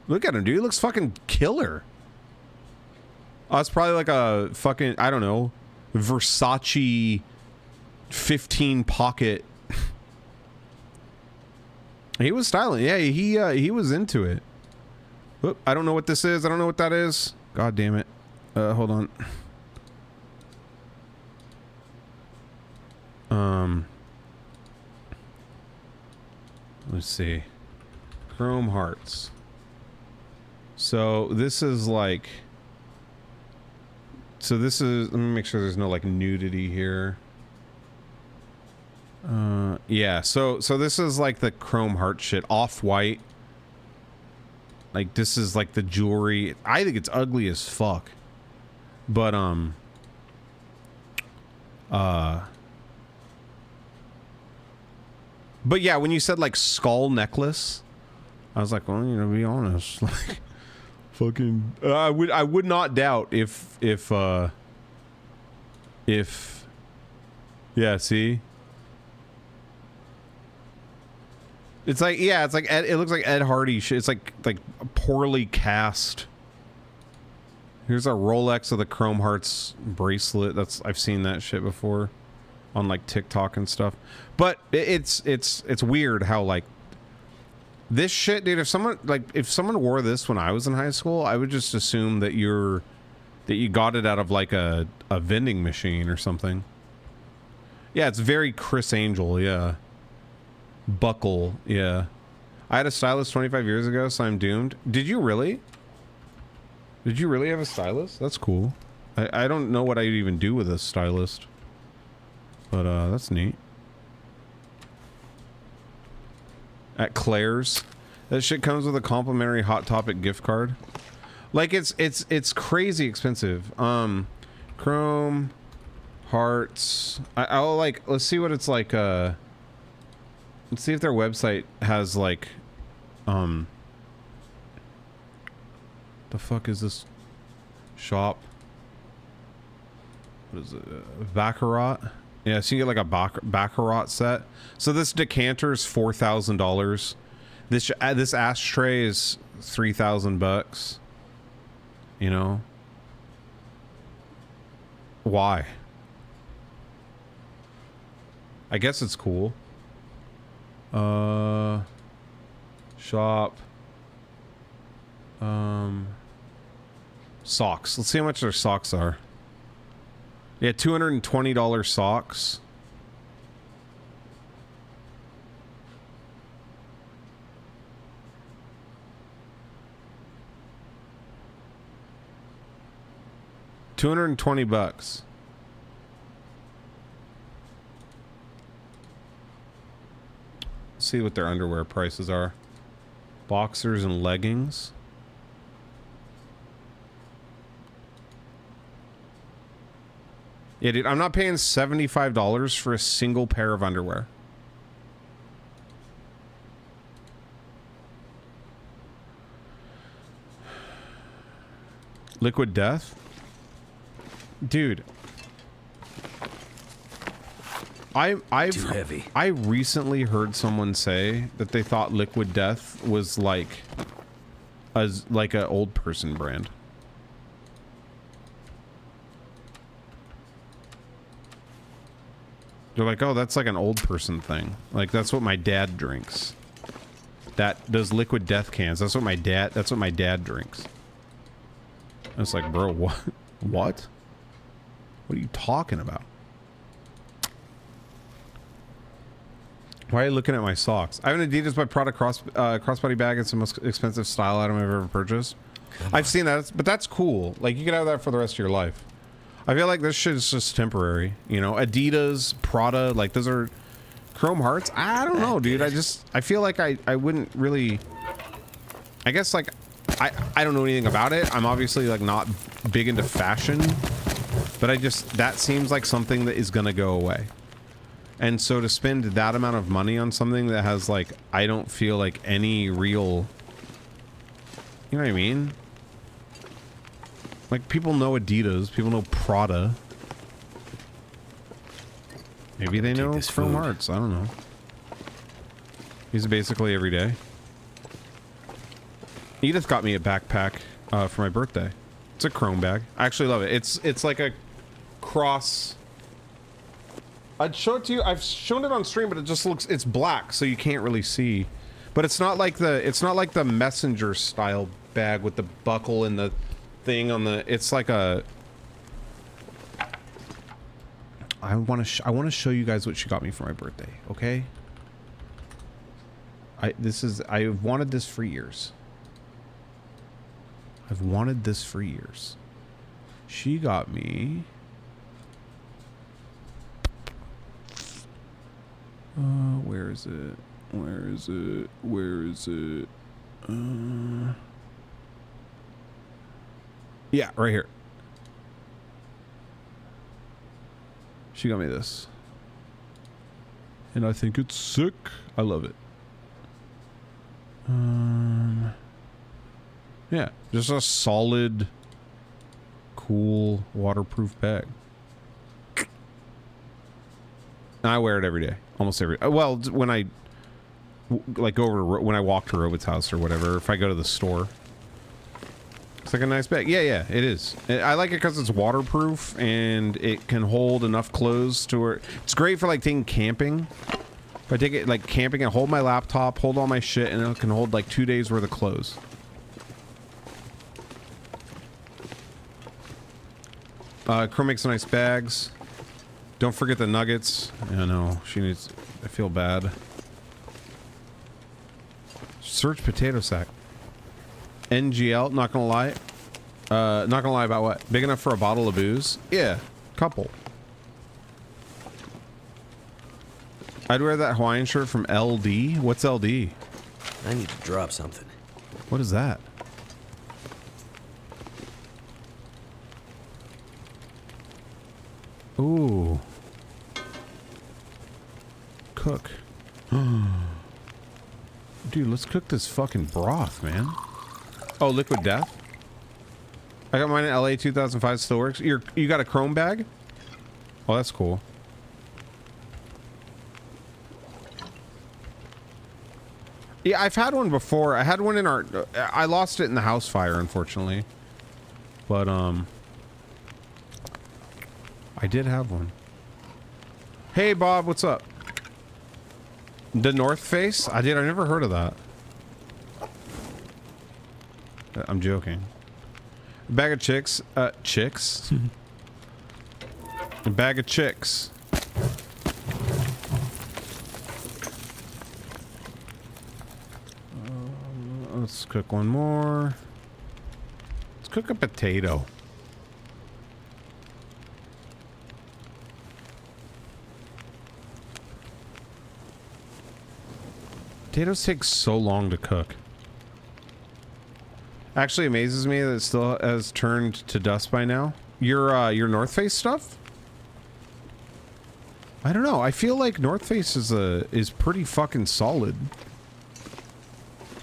Look at him, dude. He looks fucking killer. Oh, it's probably like a fucking, I don't know, Versace 15 pocket. He was styling. Yeah, he was into it. Oop, I don't know what this is. I don't know what that is. God damn it. Hold on. Let's see. Chrome Hearts. So this is like, let me make sure there's no like nudity here. Yeah, so this is like the Chrome Heart shit, Off-White. Like this is like the jewelry. I think it's ugly as fuck. But but yeah, when you said like skull necklace, I was like, well, you know, to be honest, like fucking I would not doubt if yeah, see? It's like, yeah, it's like it looks like Ed Hardy shit. It's like poorly cast. Here's a Rolex of the Chrome Hearts bracelet. I've seen that shit before on like TikTok and stuff. But it's weird how like this shit, dude, if someone wore this when I was in high school, I would just assume that you got it out of like a vending machine or something. Yeah, it's very Chris Angel, yeah. Buckle, yeah. I had a stylist 25 years ago, so I'm doomed. Did you really? Did you really have a stylist? That's cool. I don't know what I'd even do with a stylist. But that's neat. At Claire's. That shit comes with a complimentary Hot Topic gift card. Like it's crazy expensive. Chrome Hearts. I'll like, let's see what it's like. Let's see if their website has like the fuck is this shop? What is it? Baccarat? Yeah, so you get like a Baccarat set. So this decanter is $4,000. This ashtray is $3,000. You know? Why? I guess it's cool. Shop. Socks. Let's see how much their socks are. Yeah, $220 socks. $220. Let's see what their underwear prices are. Boxers and leggings. Yeah, dude, I'm not paying $75 for a single pair of underwear. Liquid Death? Dude. Too heavy. I recently heard someone say that they thought Liquid Death was like a old person brand. They're like, oh, that's like an old person thing. Like that's what my dad drinks. Those Liquid Death cans. That's what my dad drinks. I was like, bro, what? What? What are you talking about? Why are you looking at my socks? I have an Adidas by Prada crossbody bag. It's the most expensive style item I've ever purchased. I've seen that, but that's cool. Like, you can have that for the rest of your life. I feel like this shit is just temporary. You know, Adidas, Prada, like, those are Chrome Hearts. I don't know, dude. I feel like I wouldn't really... I guess, like, I don't know anything about it. I'm obviously, like, not big into fashion. But that seems like something that is gonna go away. And so to spend that amount of money on something that has, like, I don't feel like any real... You know what I mean? Like, people know Adidas. People know Prada. Maybe they know Chrome Hearts. I don't know. Use it basically every day. Edith got me a backpack for my birthday. It's a Chrome bag. I actually love it. It's like a cross... I'd show it to you. I've shown it on stream, but it just looks, it's black, so you can't really see. But it's not like the messenger style bag with the buckle and the thing on the, it's like a, I want to show you guys what she got me for my birthday, okay? I've wanted this for years. I've wanted this for years. She got me where is it? Where is it? Where is it? Yeah, right here. She got me this. And I think it's sick. I love it. Yeah, just a solid, cool, waterproof bag. And I wear it every day. Almost every... Well, when I... Like, go over to... When I walk to Robot's house or whatever. If I go to the store. It's like a nice bag. Yeah, it is. I like it because it's waterproof. And it can hold enough clothes to where... It's great for, like, taking camping. If I take it, like, camping and hold my laptop, hold all my shit, and it can hold, like, 2 days worth of clothes. Chrome makes nice bags. Don't forget the nuggets. I know, she needs... I feel bad. Search potato sack. NGL, not gonna lie. Not gonna lie about what? Big enough for a bottle of booze? Yeah, couple. I'd wear that Hawaiian shirt from LD. What's LD? I need to drop something. What is that? Ooh. Cook. Dude, let's cook this fucking broth, man. Oh, Liquid Death? I got mine in LA 2005, still works. You got a Chrome bag? Oh, that's cool. Yeah, I've had one before. I had one in our... I lost it in the house fire, unfortunately. But, I did have one. Hey, Bob, what's up? The North Face? I never heard of that. I'm joking. A bag of chicks. Chicks? A bag of chicks. Let's cook one more. Let's cook a potato. Potatoes take so long to cook. Actually amazes me that it still has turned to dust by now. Your North Face stuff? I don't know. I feel like North Face is pretty fucking solid.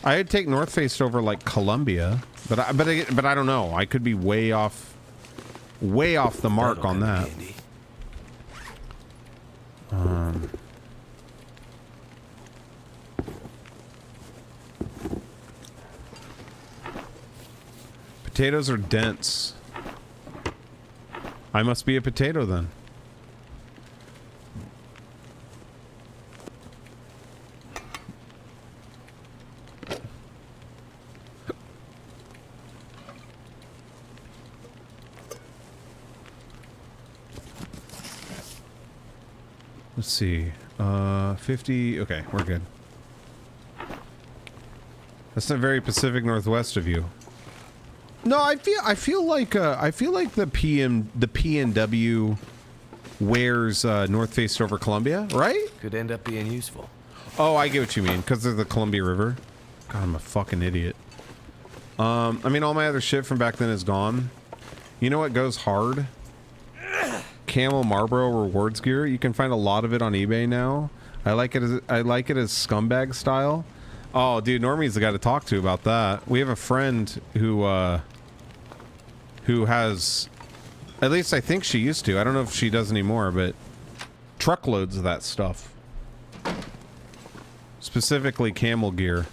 I'd take North Face over like Columbia, but I don't know. I could be way off the mark on that. Potatoes are dense. I must be a potato then. Let's see. 50. Okay, we're good. That's not very Pacific Northwest of you. No, I feel like the PNW wears North Face over Columbia, right? Could end up being useful. Oh, I get what you mean, because of the Columbia River. God, I'm a fucking idiot. I mean, all my other shit from back then is gone. You know what goes hard? Camel Marlboro rewards gear. You can find a lot of it on eBay now. I like it as scumbag style. Oh, dude, Normie's the guy to talk to about that. We have a friend who has, at least I think she used to. I don't know if she does anymore, but truckloads of that stuff. Specifically camel gear.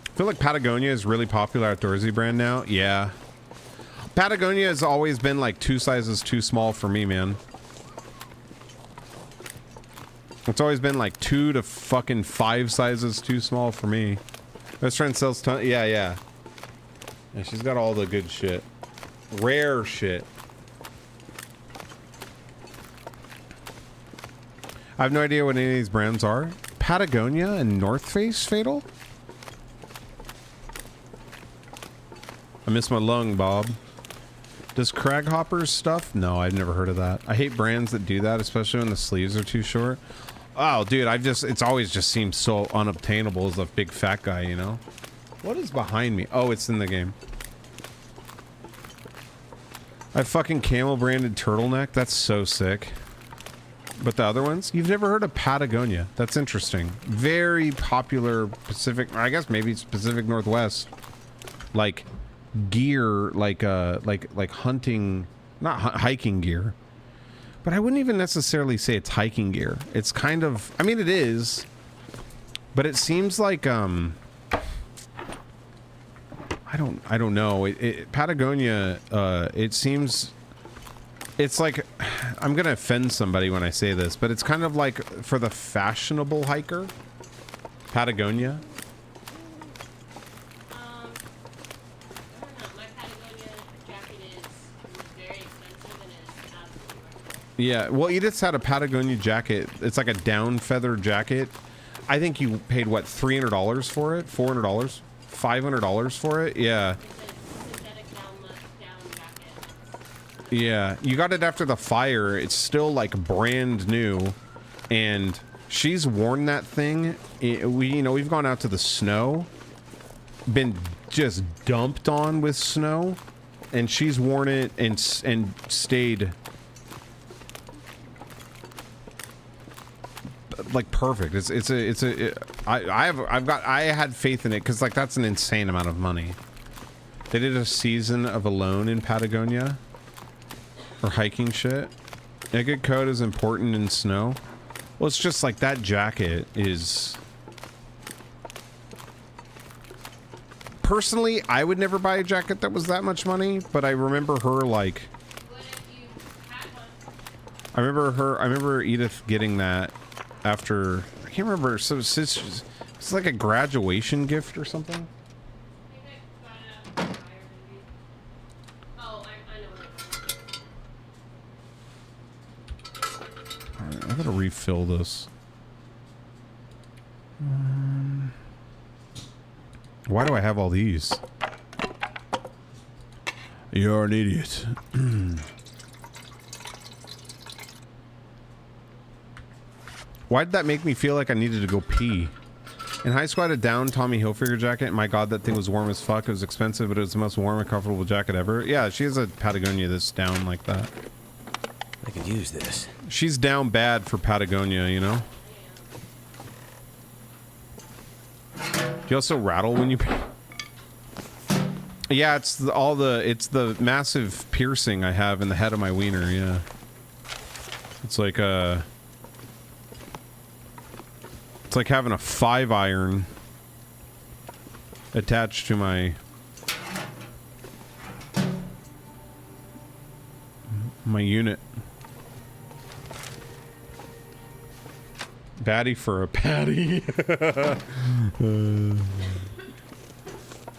I feel like Patagonia is really popular outdoorsy brand now. Yeah. Patagonia has always been like 2 sizes too small for me, man. It's always been like 2 to fucking 5 sizes too small for me. Best friend sells ton. Yeah, she's got all the good shit. Rare shit. I have no idea what any of these brands are. Patagonia and North Face, Fatal? I miss my lung, Bob. Does Craghoppers stuff? No, I've never heard of that. I hate brands that do that, especially when the sleeves are too short. Oh, dude, it's always just seemed so unobtainable as a big fat guy, you know? What is behind me? Oh, it's in the game. I have fucking camel branded turtleneck. That's so sick. But the other ones? You've never heard of Patagonia. That's interesting. Very popular Pacific, I guess maybe it's Pacific Northwest. Like gear, like hunting, not hiking gear. But I wouldn't even necessarily say it's hiking gear. It's kind of, I mean it is, but it seems like I don't know. Patagonia, it seems, it's like, I'm gonna offend somebody when I say this, but it's kind of like for the fashionable hiker. Patagonia. Yeah, well, Edith's had a Patagonia jacket. It's like a down feather jacket. I think you paid, what, $300 for it? $400? $500 for it? Yeah. Yeah, you got it after the fire. It's still, like, brand new. And she's worn that thing. We've gone out to the snow. Been just dumped on with snow. And she's worn it and stayed... like perfect. I had faith in it because like that's an insane amount of money. They did a season of Alone in Patagonia or hiking shit. A good coat is important in snow. Well, it's just like that jacket is. Personally, I would never buy a jacket that was that much money, but I remember her like. I remember Edith getting that. After, I can't remember, so it's like a graduation gift or something. Alright, I gotta refill this. Why do I have all these? You're an idiot. Why did that make me feel like I needed to go pee? In high school, I had a down Tommy Hilfiger jacket. My God, that thing was warm as fuck. It was expensive, but it was the most warm and comfortable jacket ever. Yeah, she has a Patagonia that's down like that. I could use this. She's down bad for Patagonia, you know? Do you also rattle when you pee? Yeah, it's the massive piercing I have in the head of my wiener. Yeah, it's like having a 5-iron attached to my unit. Batty for a patty.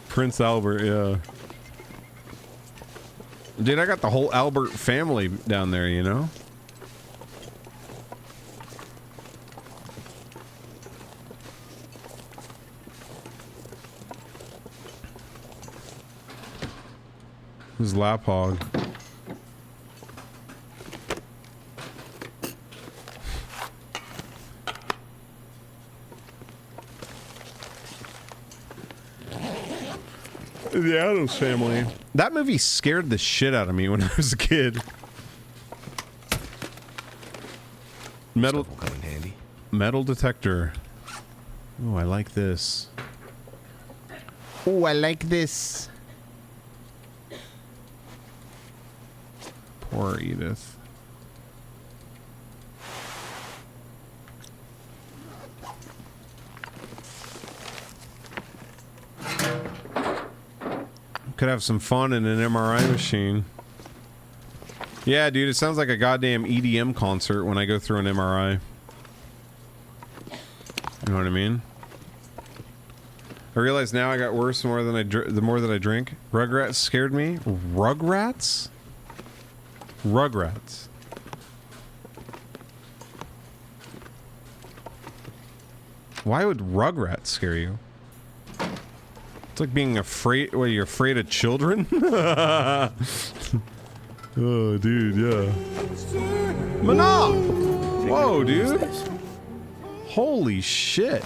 Prince Albert, yeah. Dude, I got the whole Albert family down there, you know? This is Lap Hog. The Addams Family. That movie scared the shit out of me when I was a kid. Metal come in handy. Metal detector. Oh, I like this. Oh, I like this. Poor Edith. Could have some fun in an MRI machine. Yeah, dude, it sounds like a goddamn EDM concert when I go through an MRI. You know what I mean? I realize now I got worse the more that I drink. Rugrats scared me. Rugrats? Rugrats. Why would Rugrats scare you? It's like being afraid. What, you're afraid of children? Oh, dude, yeah. Manop! Whoa, dude. Holy shit.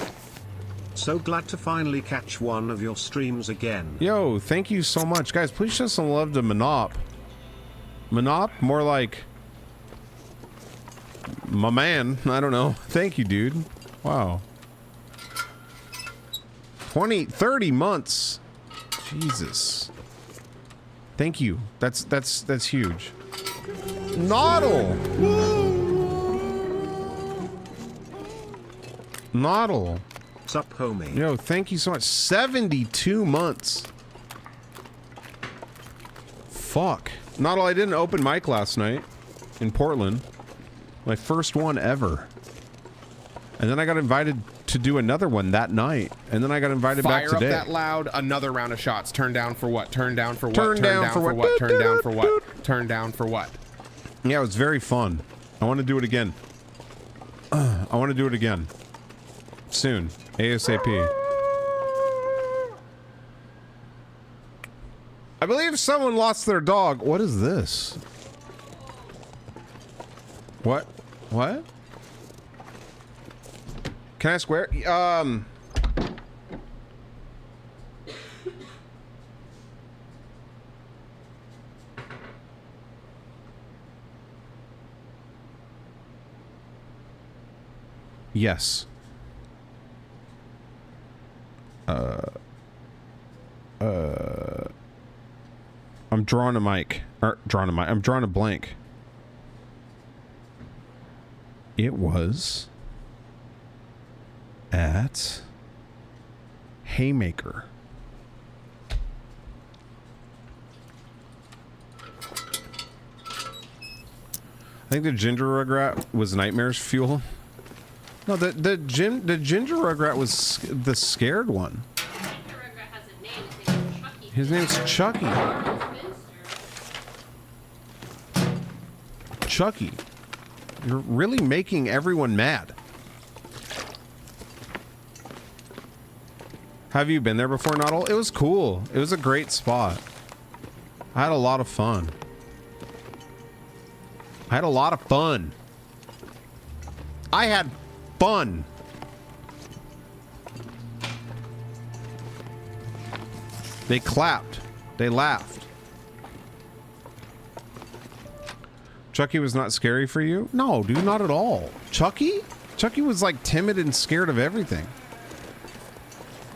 So glad to finally catch one of your streams again. Yo, thank you so much. Guys, please show some love to Manop. Manop? More like... my man. I don't know. Thank you, dude. Wow. 30 months. Jesus. Thank you. That's huge. Noddle. Noddle. Sup, homie. Yo, thank you so much. 72 months. Fuck. Noddle, I didn't open mic last night in Portland. My first one ever. And then I got invited to do another one that night, and then I got invited back today. Fire up that loud, another round of shots. Turn down for what? Turn down for what? Turn down for what? Turn down for what? Turn down for what? Yeah, it was very fun. I want to do it again. I want to do it again. Soon. ASAP. I believe someone lost their dog. What is this? What? What? Can I swear? Yes. I'm drawing a mic. I'm drawing a blank. It was at Haymaker. I think the ginger rugrat was Nightmare's fuel. No, the ginger rugrat was the scared one. His name's Chucky. Chucky. You're really making everyone mad. Have you been there before, Noddle? It was cool. It was a great spot. I had a lot of fun. I had fun. They clapped. They laughed. Chucky was not scary for you? No, dude, not at all. Chucky? Chucky was like timid and scared of everything.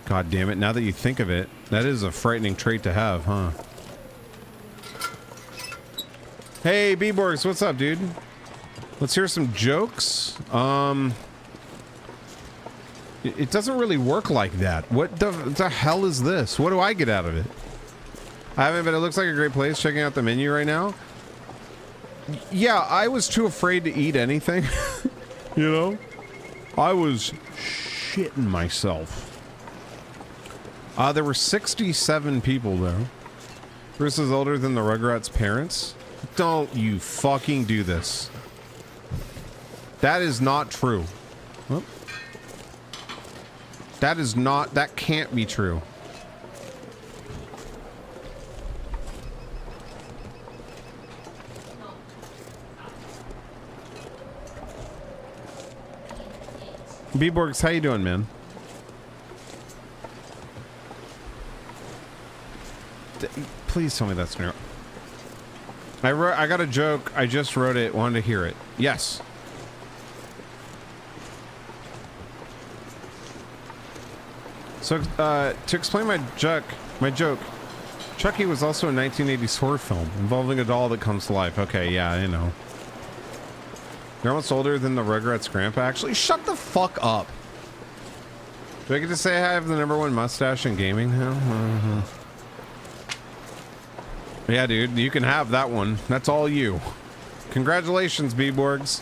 God damn it, now that you think of it, that is a frightening trait to have, huh? Hey, B-Borgs, what's up, dude? Let's hear some jokes. It doesn't really work like that. What the hell is this? What do I get out of it? I haven't, but it looks like a great place. Checking out the menu right now. Yeah, I was too afraid to eat anything. You know? I was shitting myself. There were 67 people there. Bruce is older than the Rugrats' parents. Don't you fucking do this. That is not true. Whoop. That is not, that can't be true. B-Borgs, how you doing, man? Please tell me that's new. I got a joke. I just wrote it. Wanted to hear it. Yes. So, to explain my joke, Chucky was also a 1980s horror film involving a doll that comes to life. Okay, yeah, I know. You're almost older than the Rugrats' grandpa. Actually, shut the fuck up. Do I get to say I have the #1 mustache in gaming now? Yeah, dude, you can have that one. That's all you. Congratulations, B-Borgs.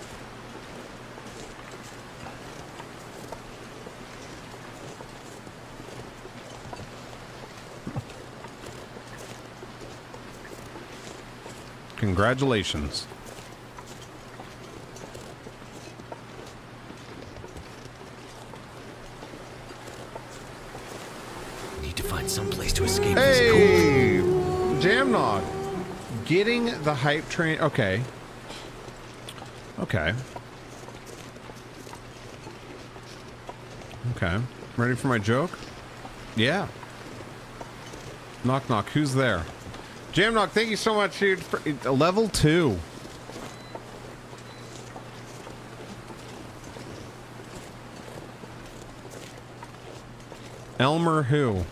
Congratulations. Need to find some place to escape this cold. Jamnog. Getting the hype train. Okay. Okay. Okay. Ready for my joke? Yeah. Knock knock. Who's there? Jamnog, thank you so much, dude. For level 2. Elmer who?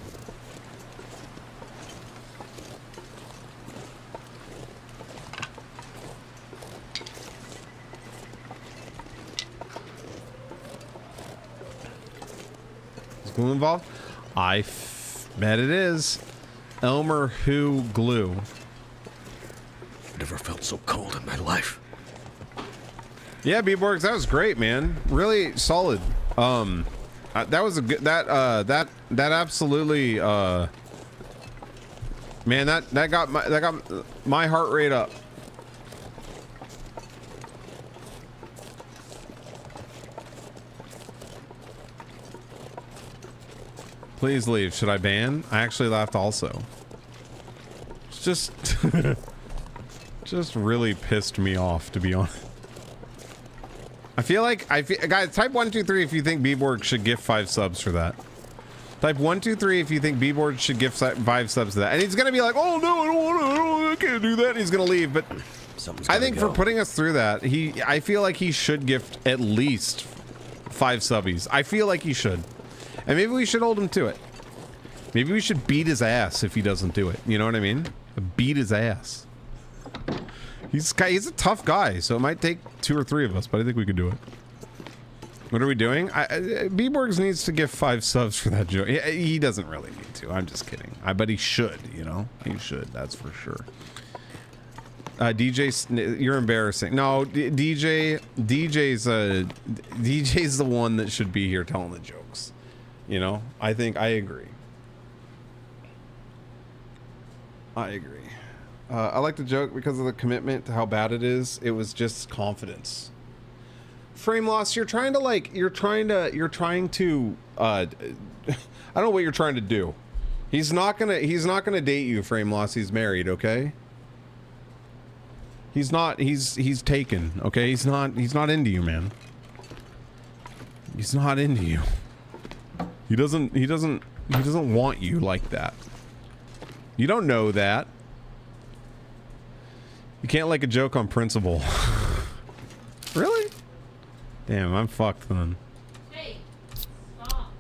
Is glue involved? I bet it is. Elmer who glue. Never felt so cold in my life. Yeah, B-Borgs, that was great, man. Really solid. That was a good. That absolutely. Man, that got my heart rate up. Please leave. Should I ban? I actually laughed also. It's just just really pissed me off, to be honest. I feel like guys, type 1 2 3 if you think B-Borg should gift 5 subs for that. Type 1 2 3 if you think B-Borg should gift 5 subs to that. And he's gonna be like, oh no, I don't want to, I can't do that. And he's gonna leave. But I think for putting us through that, I feel like he should gift at least 5 subbies. I feel like he should. And maybe we should hold him to it. Maybe we should beat his ass if he doesn't do it. You know what I mean? Beat his ass. He's a tough guy, so it might take 2 or 3 of us, but I think we could do it. What are we doing? B-Borgs needs to give 5 subs for that joke. He doesn't really need to. I'm just kidding. But he should, you know? He should, that's for sure. DJ, you're embarrassing. No, DJ's the one that should be here telling the jokes. You know? I agree. I agree. I like the joke because of the commitment to how bad it is. It was just confidence. Frame loss, you're trying to I don't know what you're trying to do. He's not gonna date you, Frame loss. He's married, okay? He's taken, okay? He's not into you, man. He's not into you. He doesn't want you like that. You don't know that. You can't like a joke on principle. Really? Damn, I'm fucked then. Hey, stop.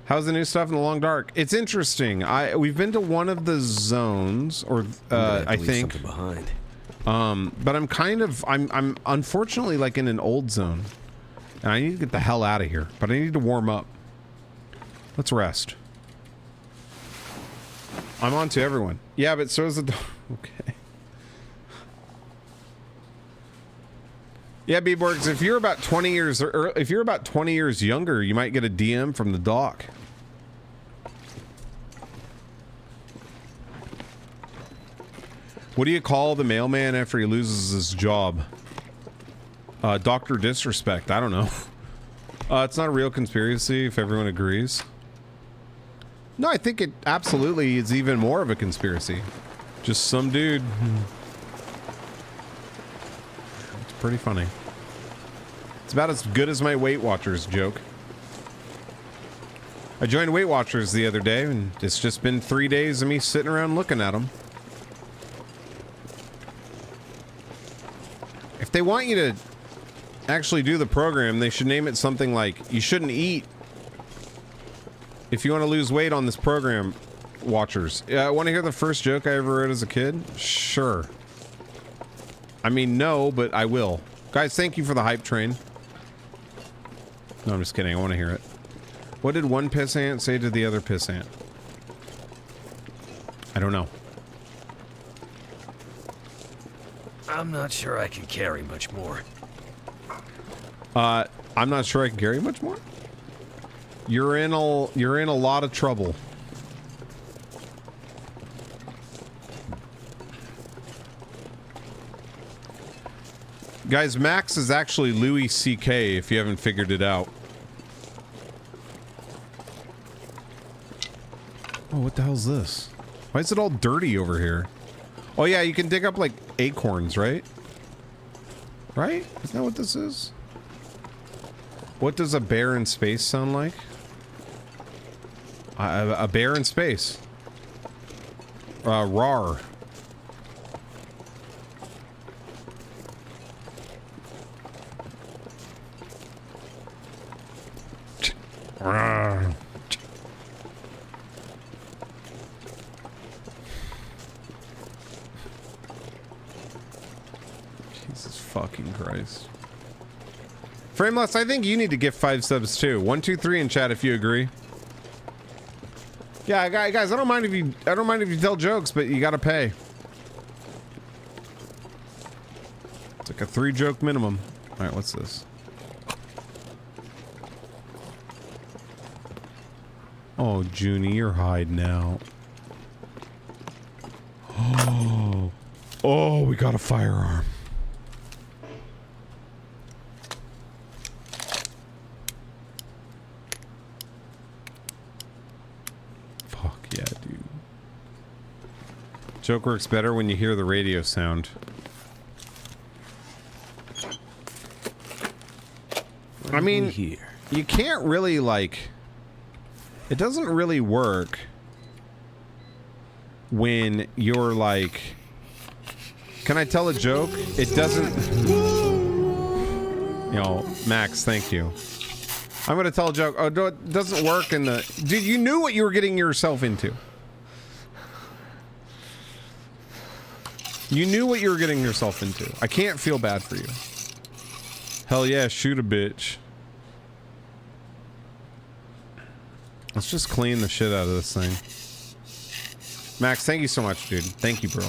How's the new stuff in the Long Dark? It's interesting. We've been to one of the zones, or I think. Something behind. But I'm unfortunately like in an old zone, and I need to get the hell out of here. But I need to warm up. Let's rest. I'm on to everyone. Yeah, but so is the dog. Okay. Yeah, B-Borgs, if you're about 20 years or if you're about 20 years younger, you might get a DM from the doc. What do you call the mailman after he loses his job? Dr. Disrespect. I don't know. It's not a real conspiracy if everyone agrees. No, I think it absolutely is even more of a conspiracy. Just some dude. It's pretty funny. It's about as good as my Weight Watchers joke. I joined Weight Watchers the other day, and it's just been 3 days of me sitting around looking at them. If they want you to actually do the program, they should name it something like, you shouldn't eat if you want to lose weight on this program, Watchers. Want to hear the first joke I ever wrote as a kid? Sure. I mean, no, but I will. Guys, thank you for the hype train. No, I'm just kidding. I want to hear it. What did one pissant say to the other pissant? I don't know. I'm not sure I can carry much more. I'm not sure I can carry much more. You're in a lot of trouble. Guys, Max is actually Louis C.K. if you haven't figured it out. Oh, what the hell's this? Why is it all dirty over here? Oh yeah, you can dig up like acorns, right? Right? Isn't that what this is? What does a bear in space sound like? A bear in space. Rawr. Rawr. Jesus fucking Christ. Frameless, I think you need to gift 5 subs too. 1, 2, 3 in chat if you agree. Yeah, guys, I don't mind if you tell jokes, but you gotta pay. It's like a 3 joke minimum. All right, what's this? Oh, Junie, you're hiding out. Oh, we got a firearm. Fuck yeah, dude. Joke works better when you hear the radio sound. I mean, you can't really, like... It doesn't really work when you're like... Can I tell a joke? It doesn't... You know, Max, thank you. I'm gonna tell a joke. Oh, no, it doesn't work in the... Dude, you knew what you were getting yourself into. You knew what you were getting yourself into. I can't feel bad for you. Hell yeah, shoot a bitch. Let's just clean the shit out of this thing. Max, thank you so much, dude. Thank you, bro.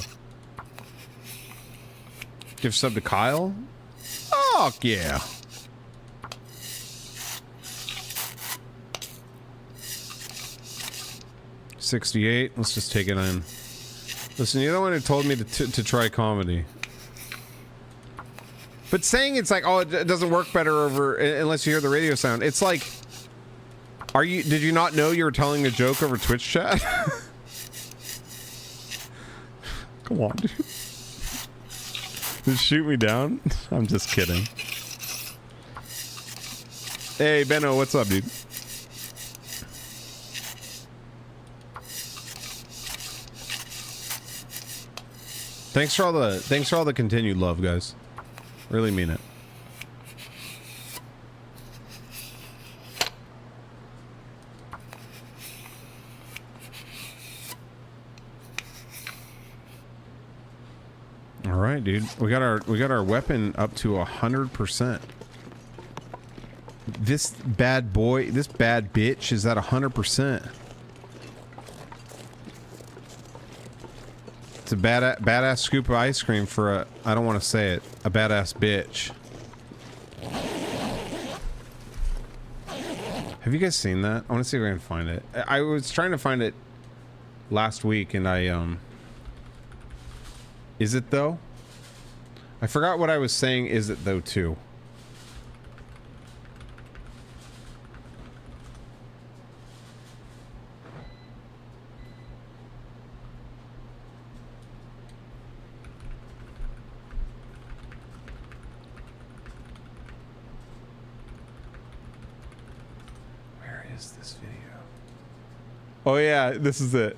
Give sub to Kyle? Oh, yeah. $68. Let's just take it in. Listen, you're the one who told me to try comedy. But saying it's like, oh, it doesn't work better over unless you hear the radio sound. It's like... Did you not know you were telling a joke over Twitch chat? Come on, dude. Just shoot me down? I'm just kidding. Hey, Benno, what's up, dude? Thanks for all the continued love, guys. Really mean it. right, dude. We got our weapon up to 100%. This bad boy, this bad bitch is at 100%. It's a badass scoop of ice cream for a, I don't want to say it, a badass bitch. Have you guys seen that? I want to see if I can find it. I was trying to find it last week and is it though? I forgot what I was saying. Is it though too? Where is this video? Oh yeah, this is it.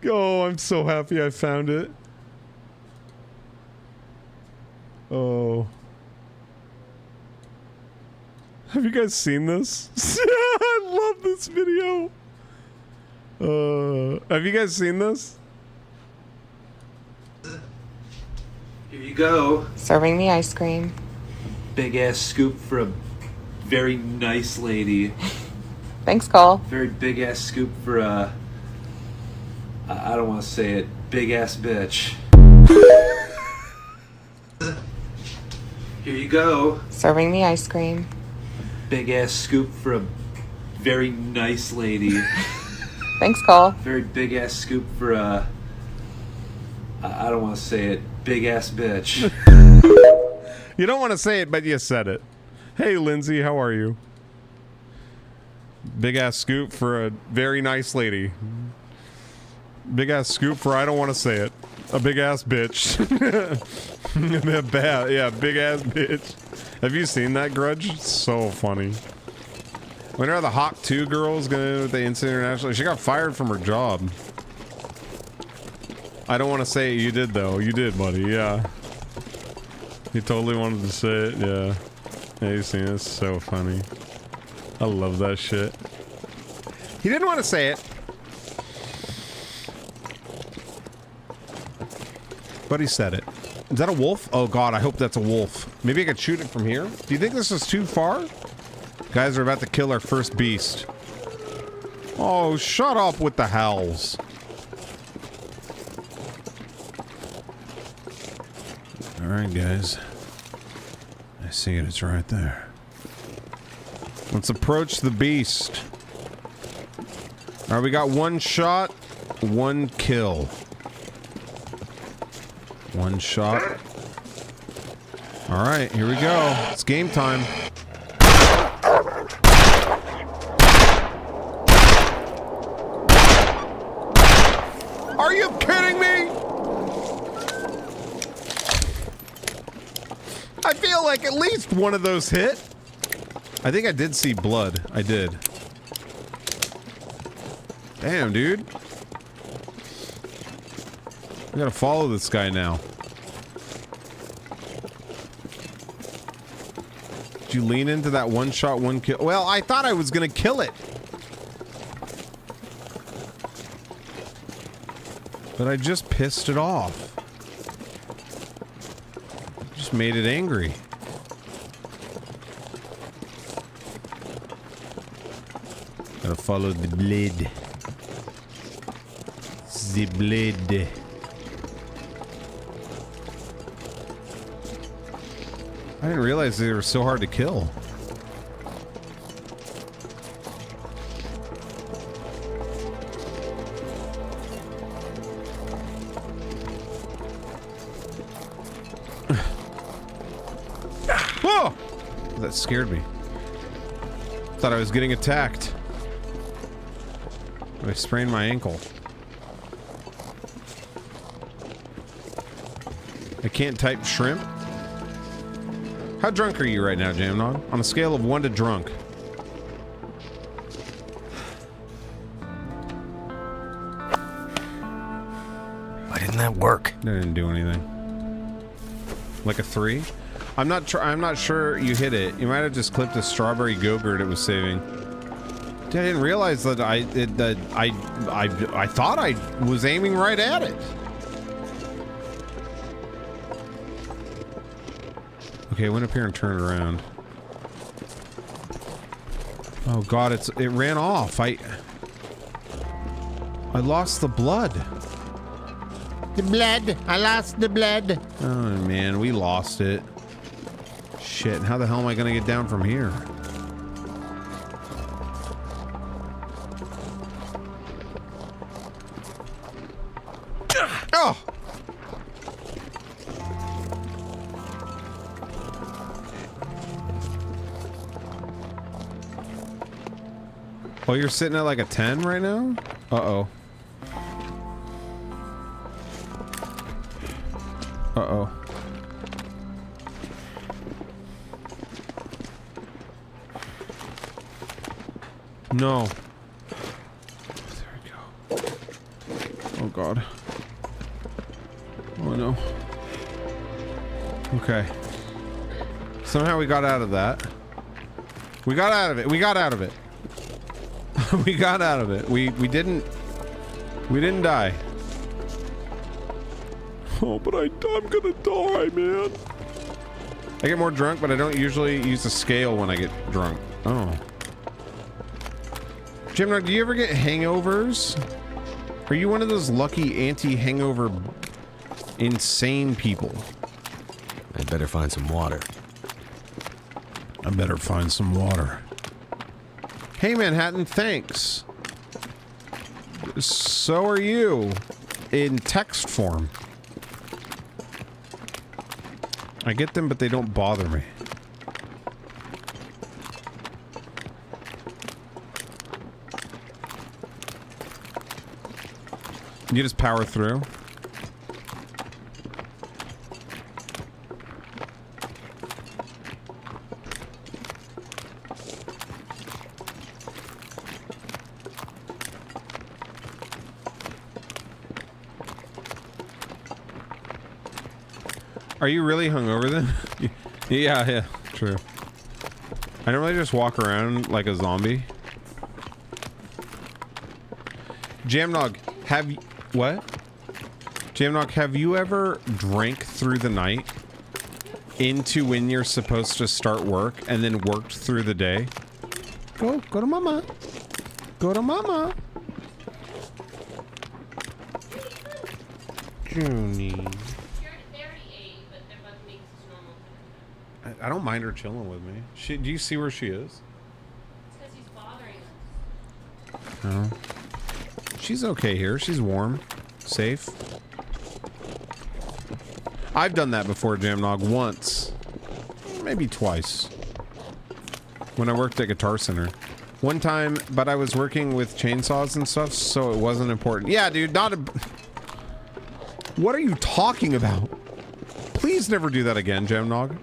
Oh, I'm so happy I found it. Oh. Have you guys seen this? I love this video. Have you guys seen this? Here you go. Serving the ice cream. Big ass scoop for a very nice lady. Thanks, Cole. Very big ass scoop for a, I don't want to say it, big ass bitch. Here you go. Serving the ice cream. Big ass scoop for a very nice lady. Thanks, Cole. Very big ass scoop for a, I don't want to say it, big ass bitch. You don't want to say it, but you said it. Hey, Lindsay, how are you? Big ass scoop for a very nice lady. Big ass scoop for I don't want to say it. A big ass bitch. Bad, yeah, big ass bitch. Have you seen that, Grudge? It's so funny. When are the Hawk 2 girls gonna with the Instant International? She got fired from her job. I don't want to say it. You did though. You did, buddy. Yeah. You totally wanted to say it. Yeah. Yeah, you seen it. It's so funny. I love that shit. He didn't want to say it. But he said it. Is that a wolf? Oh god, I hope that's a wolf. Maybe I could shoot it from here? Do you think this is too far? Guys, we're about to kill our first beast. Oh, shut up with the howls. Alright, guys. I see it. It's right there. Let's approach the beast. Alright, we got one shot, one kill. One shot. Alright, here we go. It's game time. Are you kidding me? I feel like at least one of those hit. I think I did see blood. I did. Damn, dude. We gotta follow this guy now. Did you lean into that one shot, one kill? Well, I thought I was gonna kill it. But I just pissed it off. Just made it angry. Gotta follow the blade. The blade. I didn't realize they were so hard to kill. Whoa! That scared me. Thought I was getting attacked. I sprained my ankle. I can't type shrimp. How drunk are you right now, Jamnon? On a scale of 1 to drunk. Why didn't that work? That didn't do anything. Like a 3? I'm not sure you hit it. You might have just clipped a strawberry Go-Gurt it was saving. Dude, I didn't realize that I thought I was aiming right at it. Okay, I went up here and turned around. Oh god, it ran off. I lost the blood. The blood. I lost the blood. Oh man, we lost it. Shit, how the hell am I gonna get down from here? Oh! Oh, you're sitting at like a 10 right now? Uh-oh. Uh-oh. No. There we go. Oh god. Oh no. Okay. Somehow we got out of that. We got out of it. We got out of it. We got out of it. We didn't die. Oh, but I'm gonna die, man. I get more drunk, but I don't usually use a scale when I get drunk. Oh. Jim, do you ever get hangovers? Are you one of those lucky anti-hangover insane people? I'd better find some water. I better find some water. Hey, Manhattan, thanks. So are you. In text form. I get them, but they don't bother me. You just power through. Are you really hungover then? Yeah, true. I normally just walk around like a zombie. Jamnog, have you... What? Jamnog, have you ever drank through the night into when you're supposed to start work and then worked through the day? Go to mama. Go to mama. Junie. I don't mind her chilling with me. Do you see where she is? It's because he's bothering us. No. She's okay here. She's warm. Safe. I've done that before, Jamnog, once. Maybe twice. When I worked at Guitar Center. One time, but I was working with chainsaws and stuff, so it wasn't important. Yeah, dude, not a... What are you talking about? Please never do that again, Jamnog.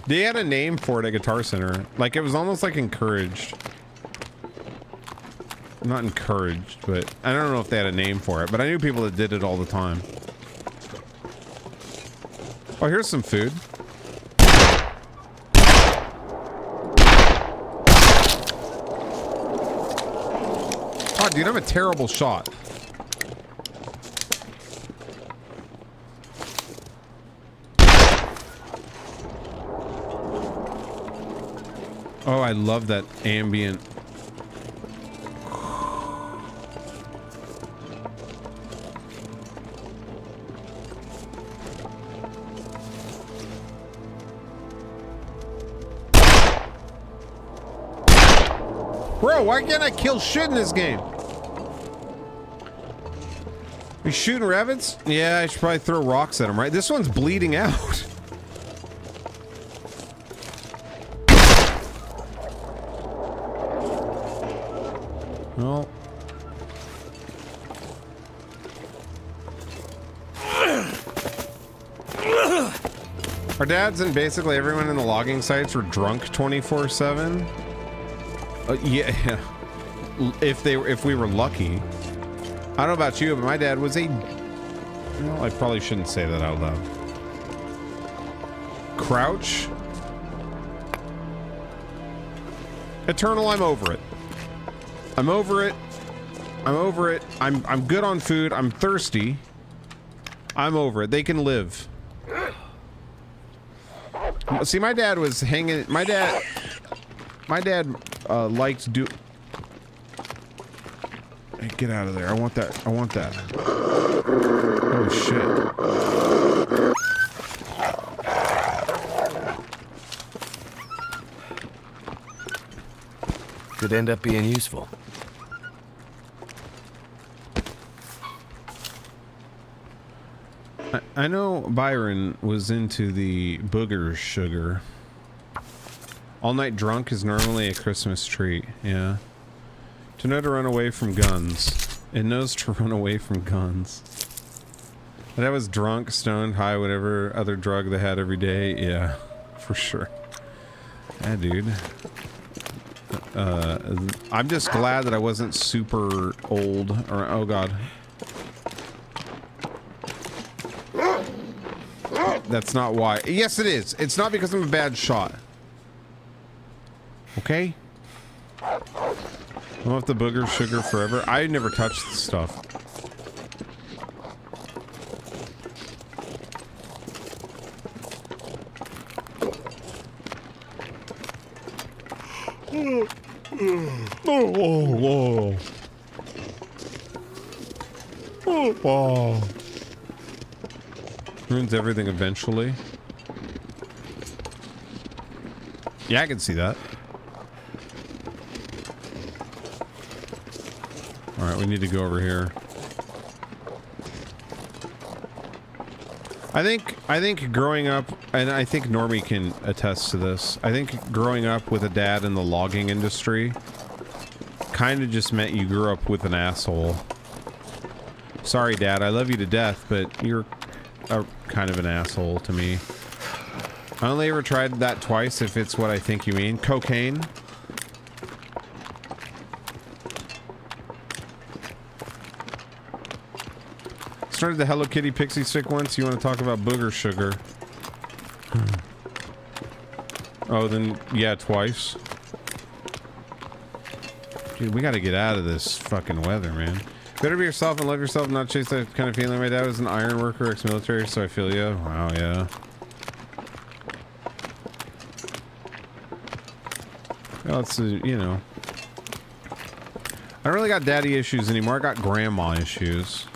They had a name for it at Guitar Center. Like, it was almost like encouraged. Not encouraged, but I don't know if they had a name for it, but I knew people that did it all the time. Oh, here's some food. Oh, dude, I'm a terrible shot. Oh, I love that ambient. Bro, why can't I kill shit in this game? We shooting rabbits? Yeah, I should probably throw rocks at them, right? This one's bleeding out. Well. Our dads and basically everyone in the logging sites were drunk 24/7. Yeah. If we were lucky. I don't know about you, but my dad was a... Well, I probably shouldn't say that out loud. Crouch. Eternal, I'm over it. I'm over it. I'm over it. I'm good on food. I'm thirsty. I'm over it. They can live. See, my dad was hanging. My dad liked do. Hey, get out of there! I want that. I want that. Oh shit! Could end up being useful. I know Byron was into the booger sugar. All night drunk is normally a Christmas treat. Yeah. To know to run away from guns. It knows to run away from guns. And I was drunk, stoned, high, whatever other drug they had every day. Yeah, for sure. Yeah, dude. I'm just glad that I wasn't super old. Or, oh god. That's not why. Yes, it is. It's not because I'm a bad shot. Okay? I want the booger sugar forever. I never touched the stuff. Oh, whoa. Ruins everything eventually. Yeah, I can see that. Alright, we need to go over here. I think growing up, and I think Normie can attest to this, I think growing up with a dad in the logging industry kind of just meant you grew up with an asshole. Sorry, Dad, I love you to death, but you're kind of an asshole to me. I only ever tried that twice, if it's what I think you mean. Cocaine. Started the Hello Kitty pixie stick once. You want to talk about booger sugar? Oh, then yeah, twice. Dude, we got to get out of this fucking weather, man. Better be yourself and love yourself, not chase that kind of feeling. My dad was an iron worker, ex-military, so I feel you. Wow, yeah. Well, it's, you know. I don't really got daddy issues anymore. I got grandma issues.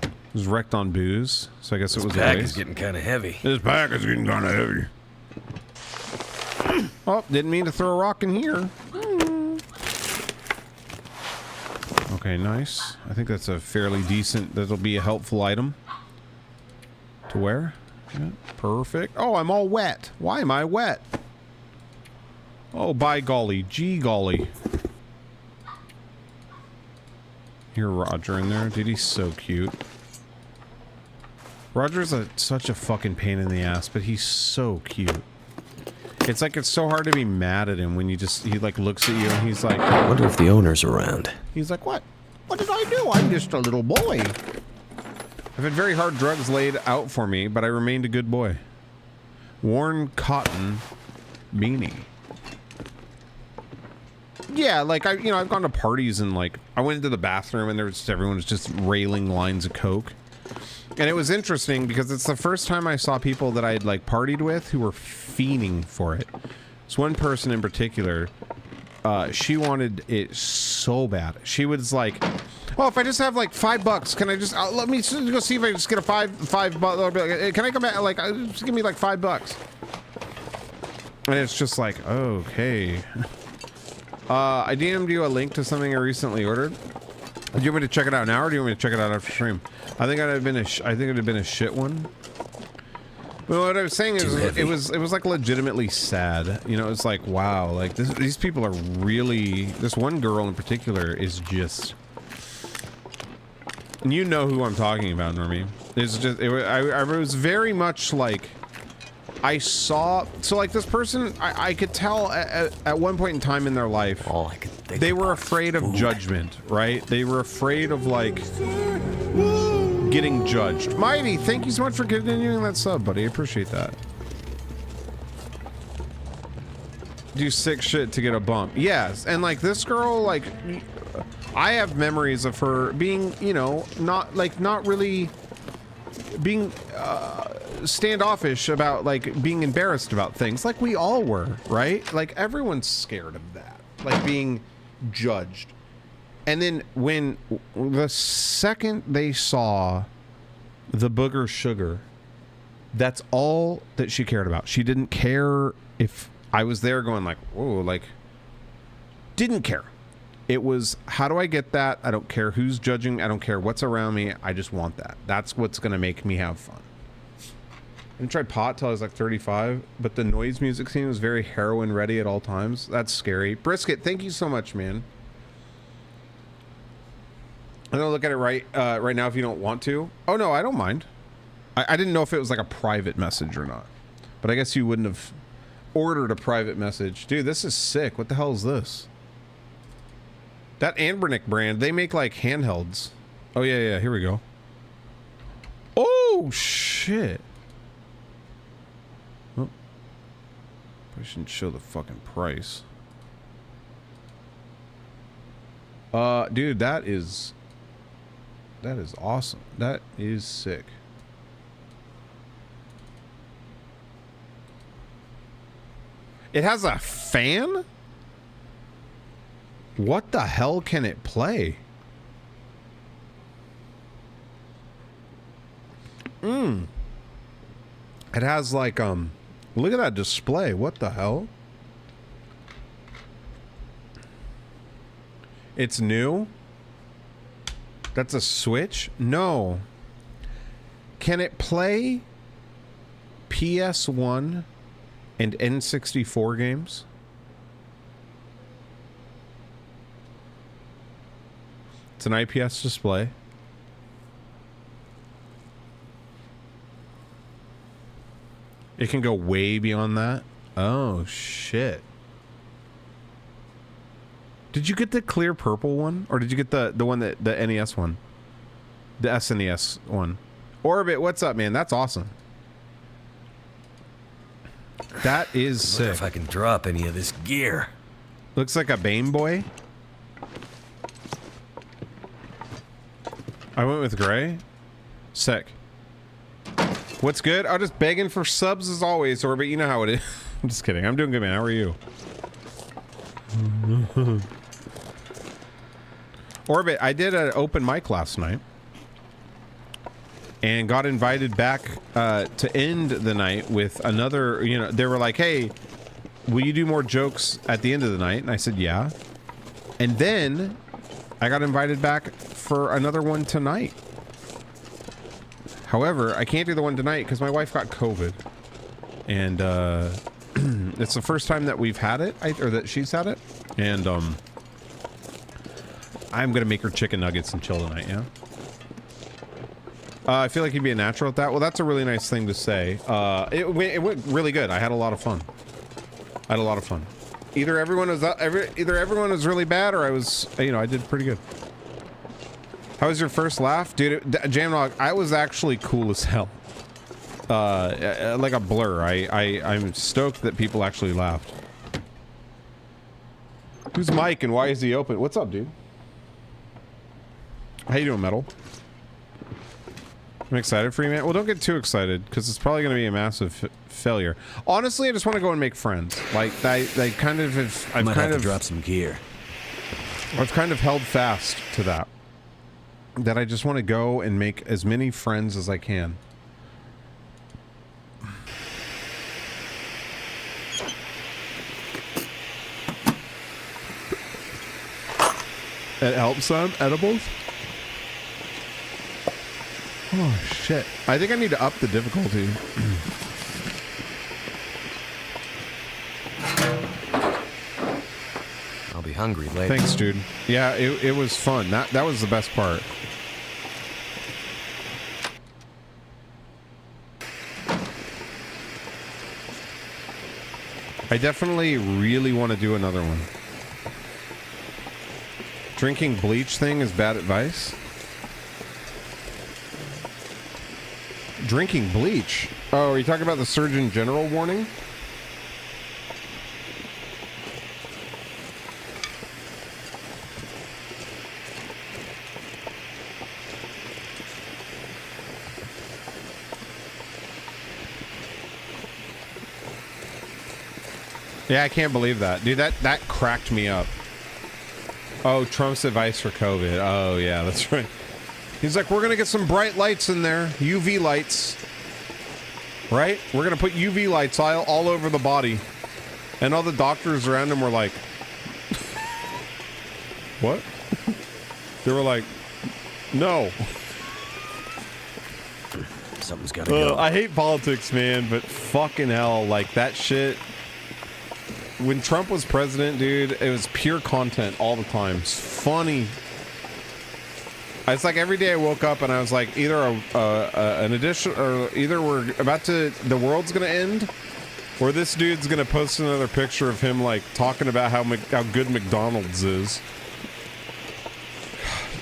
It was wrecked on booze, so I guess it was a waste. This pack is getting kind of heavy. This pack is getting kind of heavy. Oh, didn't mean to throw a rock in here. Okay, nice. I think that's a fairly decent, that'll be a helpful item to wear. Yeah, perfect. Oh, I'm all wet. Why am I wet? Oh, by golly. Gee golly. Hear Roger in there. Dude, he's so cute. Roger's such a fucking pain in the ass, but he's so cute. It's like it's so hard to be mad at him when he like looks at you and he's like, I wonder if the owner's around. He's like, what? What did I do? I'm just a little boy. I've had very hard drugs laid out for me, but I remained a good boy. Worn cotton beanie. Yeah, like I've gone to parties and like I went into the bathroom and there was everyone was just railing lines of coke. And it was interesting because it's the first time I saw people that I'd like partied with who were fiending for it. This one person in particular, she wanted it so bad. She was like, "Well, if I just have like $5, can I just let me just go see if I just get a $5? Can I come back? Like, just give me like $5." And it's just like, okay. I DM'd you a link to something I recently ordered. Do you want me to check it out now, or do you want me to check it out after stream? I think it'd have been a shit one. Well, what I was saying is, it was like legitimately sad. You know, it's like, wow, like these people are really. This one girl in particular is just. And you know who I'm talking about, Normie. It's just. I was very much like. I saw, so like this person, I could tell at one point in time in their life, they were afraid of judgment, right? They were afraid of like getting judged. Mighty, thank you so much for continuing that sub, buddy. I appreciate that. do sick shit to get a bump. Yes, and like this girl, like I have memories of her being, you know, not really being standoffish about like being embarrassed about things, like we all were, right? Like everyone's scared of that, like being judged. And then when the second they saw the booger sugar, that's all that she cared about. She didn't care if I was there going like, whoa, like, didn't care. It was, how do I get that? I don't care who's judging me. I don't care what's around me. I just want that. That's what's going to make me have fun. I tried pot till I was like 35, but the noise music scene was very heroin ready at all times. That's scary. Brisket, thank you so much, man. I'm gonna look at it right now if you don't want to. Oh no, I don't mind. I didn't know if it was like a private message or not, but I guess you wouldn't have ordered a private message. Dude, this is sick. What the hell is this? That Anbernic brand, they make like handhelds. Oh yeah, here we go. Oh shit. Oh. I shouldn't show the fucking price. Dude, that is awesome. That is sick. It has a fan? What the hell can it play? It has like, look at that display. What the hell? It's new? That's a Switch? No. Can it play PS1 and N64 games? It's an IPS display. It can go way beyond that. Oh, shit. Did you get the clear purple one? Or did you get the one that the NES one? The SNES one. Orbit, what's up, man? That's awesome. That is sick. Wonder if I can drop any of this gear. Looks like a Bane Boy. I went with gray. Sick. What's good? I'm just begging for subs as always, Orbit. You know how it is. I'm just kidding. I'm doing good, man. How are you? Orbit, I did an open mic last night and got invited back to end the night with another, you know, they were like, hey, will you do more jokes at the end of the night? And I said, yeah. And then I got invited back for another one tonight. However, I can't do the one tonight because my wife got COVID. And it's the first time that we've had it, or that she's had it. And I'm going to make her chicken nuggets and chill tonight, yeah? I feel like you'd be a natural at that. Well, that's a really nice thing to say. It went really good. I had a lot of fun. Either everyone was really bad, or I was, you know, I did pretty good. How was your first laugh? Dude, Jamnog, I was actually cool as hell. Like a blur. I'm stoked that people actually laughed. Who's Mike and why is he open? What's up, dude? How you doing, Metal? I'm excited for you, man. Well, don't get too excited, because it's probably going to be a massive failure. Honestly, I just want to go and make friends. Like, I kind of have... Might have to drop some gear. I've kind of held fast to that. That I just want to go and make as many friends as I can. It helps some edibles. Oh shit! I think I need to up the difficulty. I'll be hungry later. Thanks, dude. Yeah, it was fun. That was the best part. I definitely really want to do another one. Drinking bleach thing is bad advice. Drinking bleach? Oh, are you talking about the Surgeon General warning? Yeah, I can't believe that. Dude, that cracked me up. Oh, Trump's advice for COVID. Oh, yeah, that's right. He's like, we're going to get some bright lights in there. UV lights. Right? We're going to put UV lights all over the body. And all the doctors around him were like, what? They were like, no. Something's gotta go. I hate politics, man, but fucking hell, like that shit. When Trump was president, dude, it was pure content all the time. It's funny. It's like every day I woke up and I was like, either an addition, or either the world's gonna end, or this dude's gonna post another picture of him like talking about how good McDonald's is.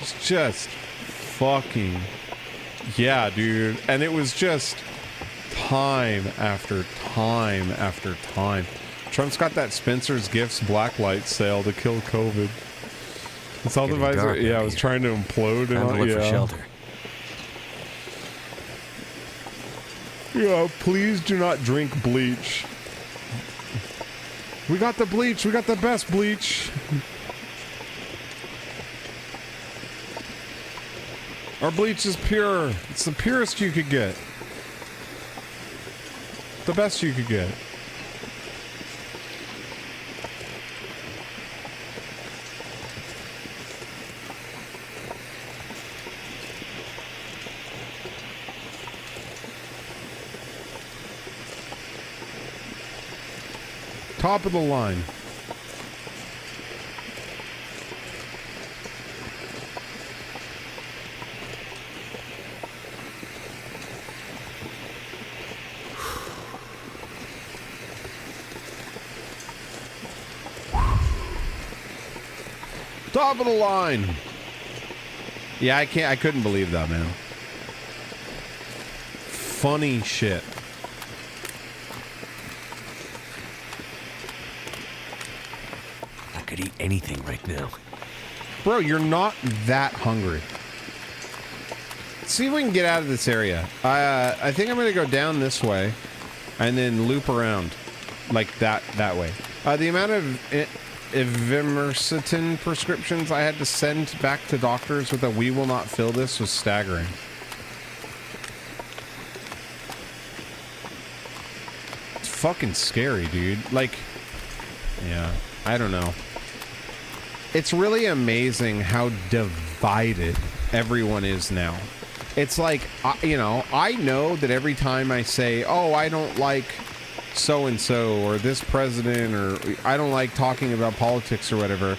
It's just fucking, yeah, dude. And it was just time after time after time. Trump's got that Spencer's Gifts blacklight sale to kill COVID. It's all advisor. Yeah, I was trying to implode. Time to look for shelter. Yeah, please do not drink bleach. We got the bleach. We got the best bleach. Our bleach is pure. It's the purest you could get. The best you could get. Top of the line. Top of the line. Yeah, I couldn't believe that, man. Funny shit. I could eat anything right now. Bro, you're not that hungry. See if we can get out of this area. I think I'm gonna go down this way and then loop around like that way. The amount of ivermectin prescriptions I had to send back to doctors with a "we will not fill this" was staggering. It's fucking scary, dude. Like, yeah, I don't know. It's really amazing how divided everyone is now. It's like, you know, I know that every time I say, oh, I don't like so-and-so or this president, or I don't like talking about politics or whatever,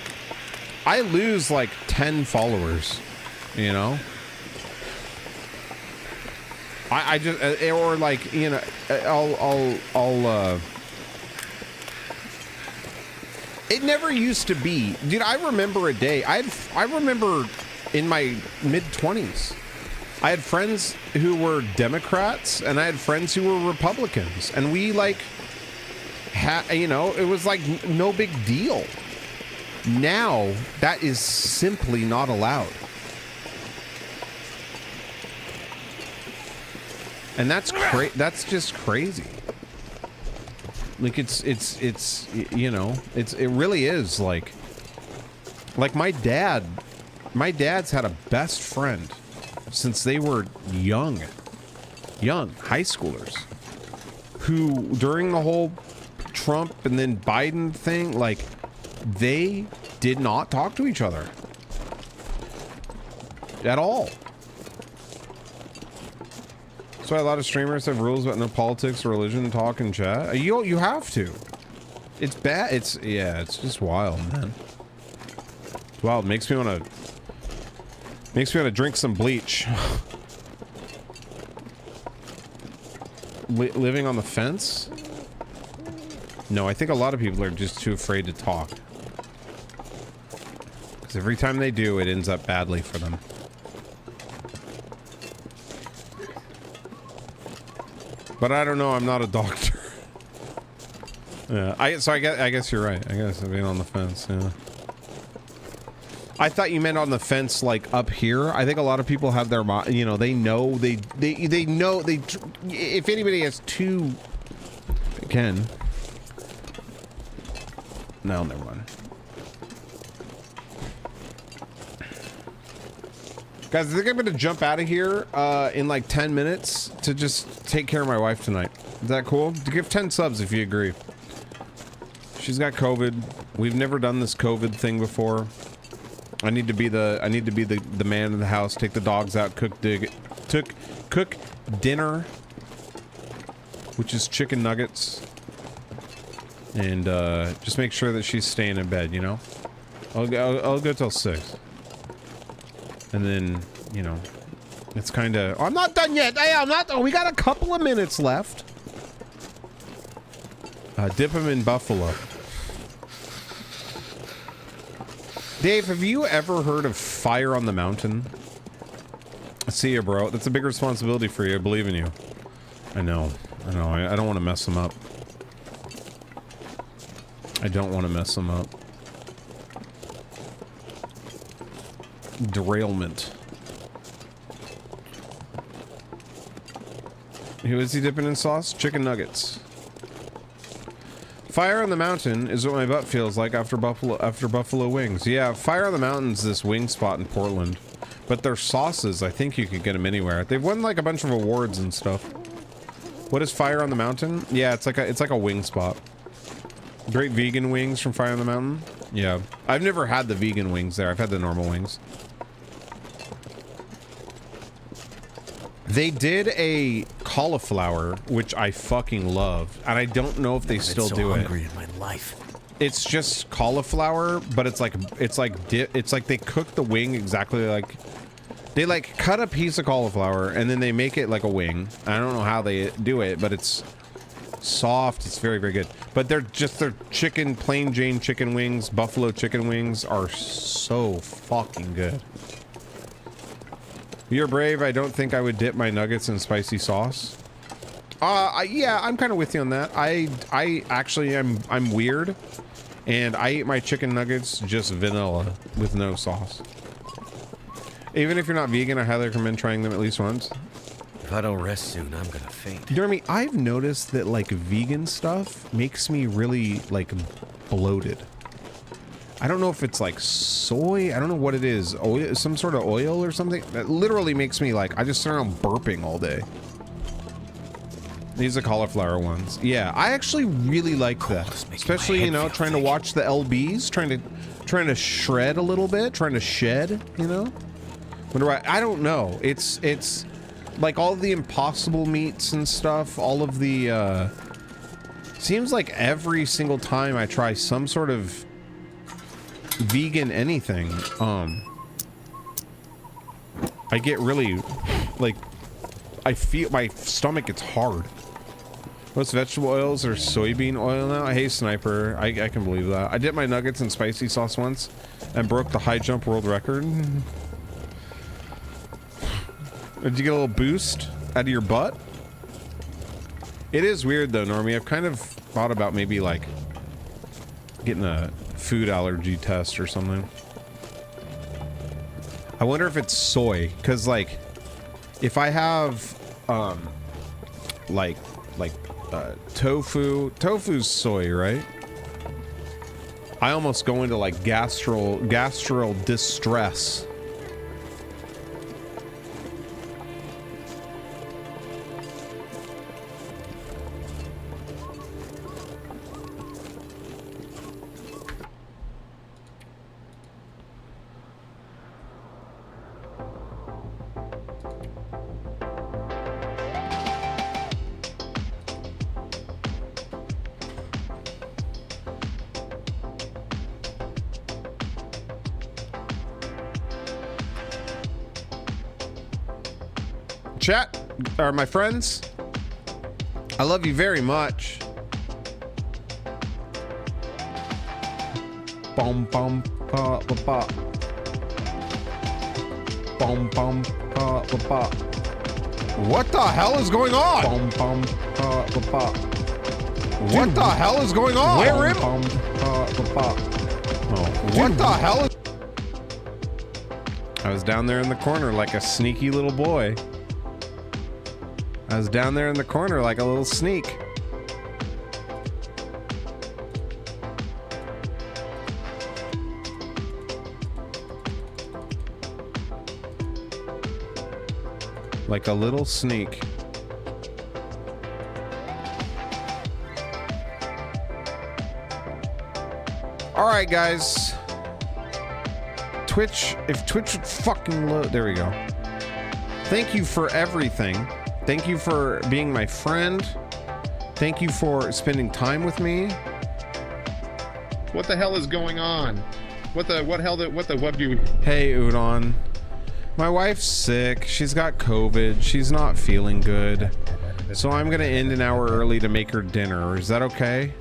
I lose like 10 followers, you know? I just, or like, you know, I'll it never used to be, dude. I remember a day. I remember in my mid-20s, I had friends who were Democrats and I had friends who were Republicans, and we like you know, it was like no big deal. Now that is simply not allowed, and that's that's just crazy. Like it's you know, it really is like my dad's had a best friend since they were young high schoolers, who during the whole Trump and then Biden thing, like, they did not talk to each other at all. That's why a lot of streamers have rules about no politics, religion, talk, and chat. You have to. It's bad. It's just wild, man. It's wild. Makes me want to drink some bleach. Living on the fence? No, I think a lot of people are just too afraid to talk. Because every time they do, it ends up badly for them. But I don't know. I'm not a doctor. Yeah, I guess you're right. I guess being on the fence. Yeah. I thought you meant on the fence, like up here. I think a lot of people have their, you know, they know they know if anybody has two, again, No, never mind. Guys, I think I'm gonna jump out of here in like 10 minutes to just take care of my wife tonight. Is that cool? To give 10 subs if you agree. She's got COVID. We've never done this COVID thing before. I need to be the man in the house. Take the dogs out. Cook dinner, which is chicken nuggets, and just make sure that she's staying in bed. You know, I'll go till 6, and then you know, it's kind of. Oh, I'm not done yet. Hey, I'm not. Oh, we got a couple of minutes left. Dip them in buffalo. Dave, have you ever heard of Fire on the Mountain? I see you, bro. That's a big responsibility for you. I believe in you. I know. I don't want to mess them up. I don't want to mess them up. Derailment. Who is he dipping in sauce? Chicken nuggets. Fire on the Mountain is what my butt feels like after buffalo wings. Yeah, Fire on the Mountain's this wing spot in Portland. But their sauces, I think you could get them anywhere. They've won like a bunch of awards and stuff. What is Fire on the Mountain? Yeah, it's like a wing spot. Great vegan wings from Fire on the Mountain. Yeah, I've never had the vegan wings there. I've had the normal wings. They did a cauliflower, which I fucking love, and I don't know if they still do it. In my life. It's just cauliflower, but it's like they cook the wing exactly like they like cut a piece of cauliflower and then they make it like a wing. I don't know how they do it, but it's soft. It's very, very good. But their chicken, plain Jane chicken wings, buffalo chicken wings are so fucking good. You're brave. I don't think I would dip my nuggets in spicy sauce. Yeah, I'm kind of with you on that. I actually I'm weird, and I eat my chicken nuggets just vanilla with no sauce. Even if you're not vegan, I highly recommend trying them at least once. If I don't rest soon, I'm gonna faint. You know what I mean? I've noticed that like vegan stuff makes me really like bloated. I don't know if it's like soy. I don't know what it is. Oil, some sort of oil or something. That literally makes me like, I just start on burping all day. These are cauliflower ones. Yeah, I actually really like that. Especially, you know, trying to watch the LBs, trying to shred a little bit, trying to shed, you know? I don't know. It's like all the Impossible meats and stuff, all of the, seems like every single time I try some sort of vegan anything, I get really, like, I feel my stomach gets hard. Most vegetable oils are soybean oil now. Hey, Sniper, I can believe that. I dipped my nuggets in spicy sauce once and broke the high jump world record. Did you get a little boost out of your butt? It is weird though, Normie. I've kind of thought about maybe like getting a food allergy test or something. I wonder if it's soy, because like if I have tofu's soy, right? I almost go into like gastral distress. Chat, or my friends, I love you very much. Bum bum pa pa pa. Bum bum pa pa pa. What the hell is going on? Bum bum pa pa pa. What the hell is going on? Where am I? Oh, what the hell is? I was down there in the corner like a sneaky little boy. I was down there in the corner like a little sneak. Like a little sneak. All right, guys. Twitch, if Twitch would fucking load, there we go. Thank you for everything. Thank you for being my friend. Thank you for spending time with me. What the hell is going on? What do you... Hey, Udon. My wife's sick. She's got COVID. She's not feeling good. So I'm gonna end an hour early to make her dinner. Is that okay?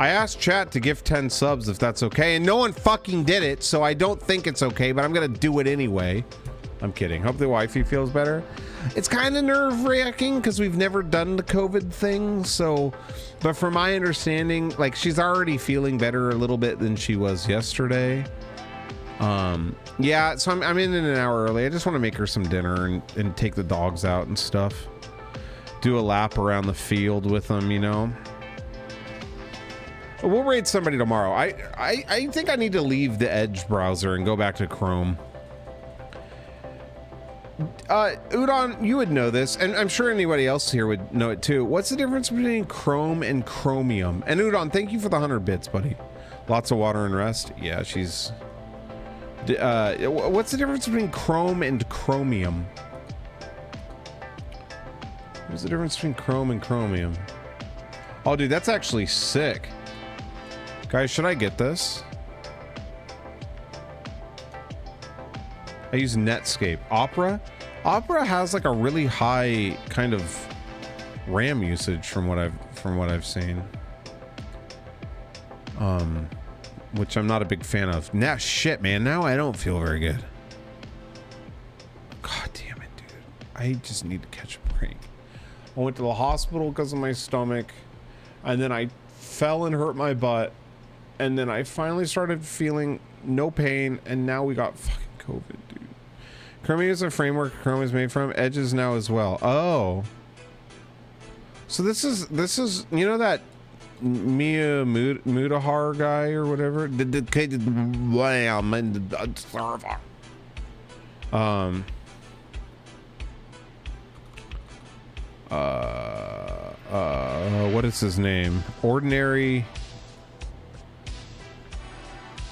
I asked chat to give 10 subs if that's okay, and no one fucking did it, so I don't think it's okay, but I'm gonna do it anyway. I'm kidding. Hope the wifey feels better. It's kind of nerve-wracking because we've never done the COVID thing, so... But from my understanding, like, she's already feeling better a little bit than she was yesterday. Yeah, so I'm in an hour early. I just want to make her some dinner and take the dogs out and stuff. Do a lap around the field with them, you know? We'll raid somebody tomorrow. I think I need to leave the Edge browser and go back to Chrome. Udon, you would know this, and I'm sure anybody else here would know it too. What's the difference between Chrome and Chromium? And Udon, thank you for the 100 bits, buddy. Lots of water and rest. Yeah, she's... what's the difference between Chrome and Chromium? What's the difference between Chrome and Chromium? Oh, dude, that's actually sick. Guys, should I get this? I use Netscape. Opera? Opera has like a really high kind of RAM usage from what I've seen. Which I'm not a big fan of. Now shit, man, now I don't feel very good. God damn it, dude. I just need to catch a break. I went to the hospital because of my stomach, and then I fell and hurt my butt. And then I finally started feeling no pain, and now we got fucking COVID, dude. Chromium is a framework Chrome is made from. Edge is now as well. Oh. So this is you know that Mia Mudahar guy or whatever? Dedicated wham in the server. What is his name? Ordinary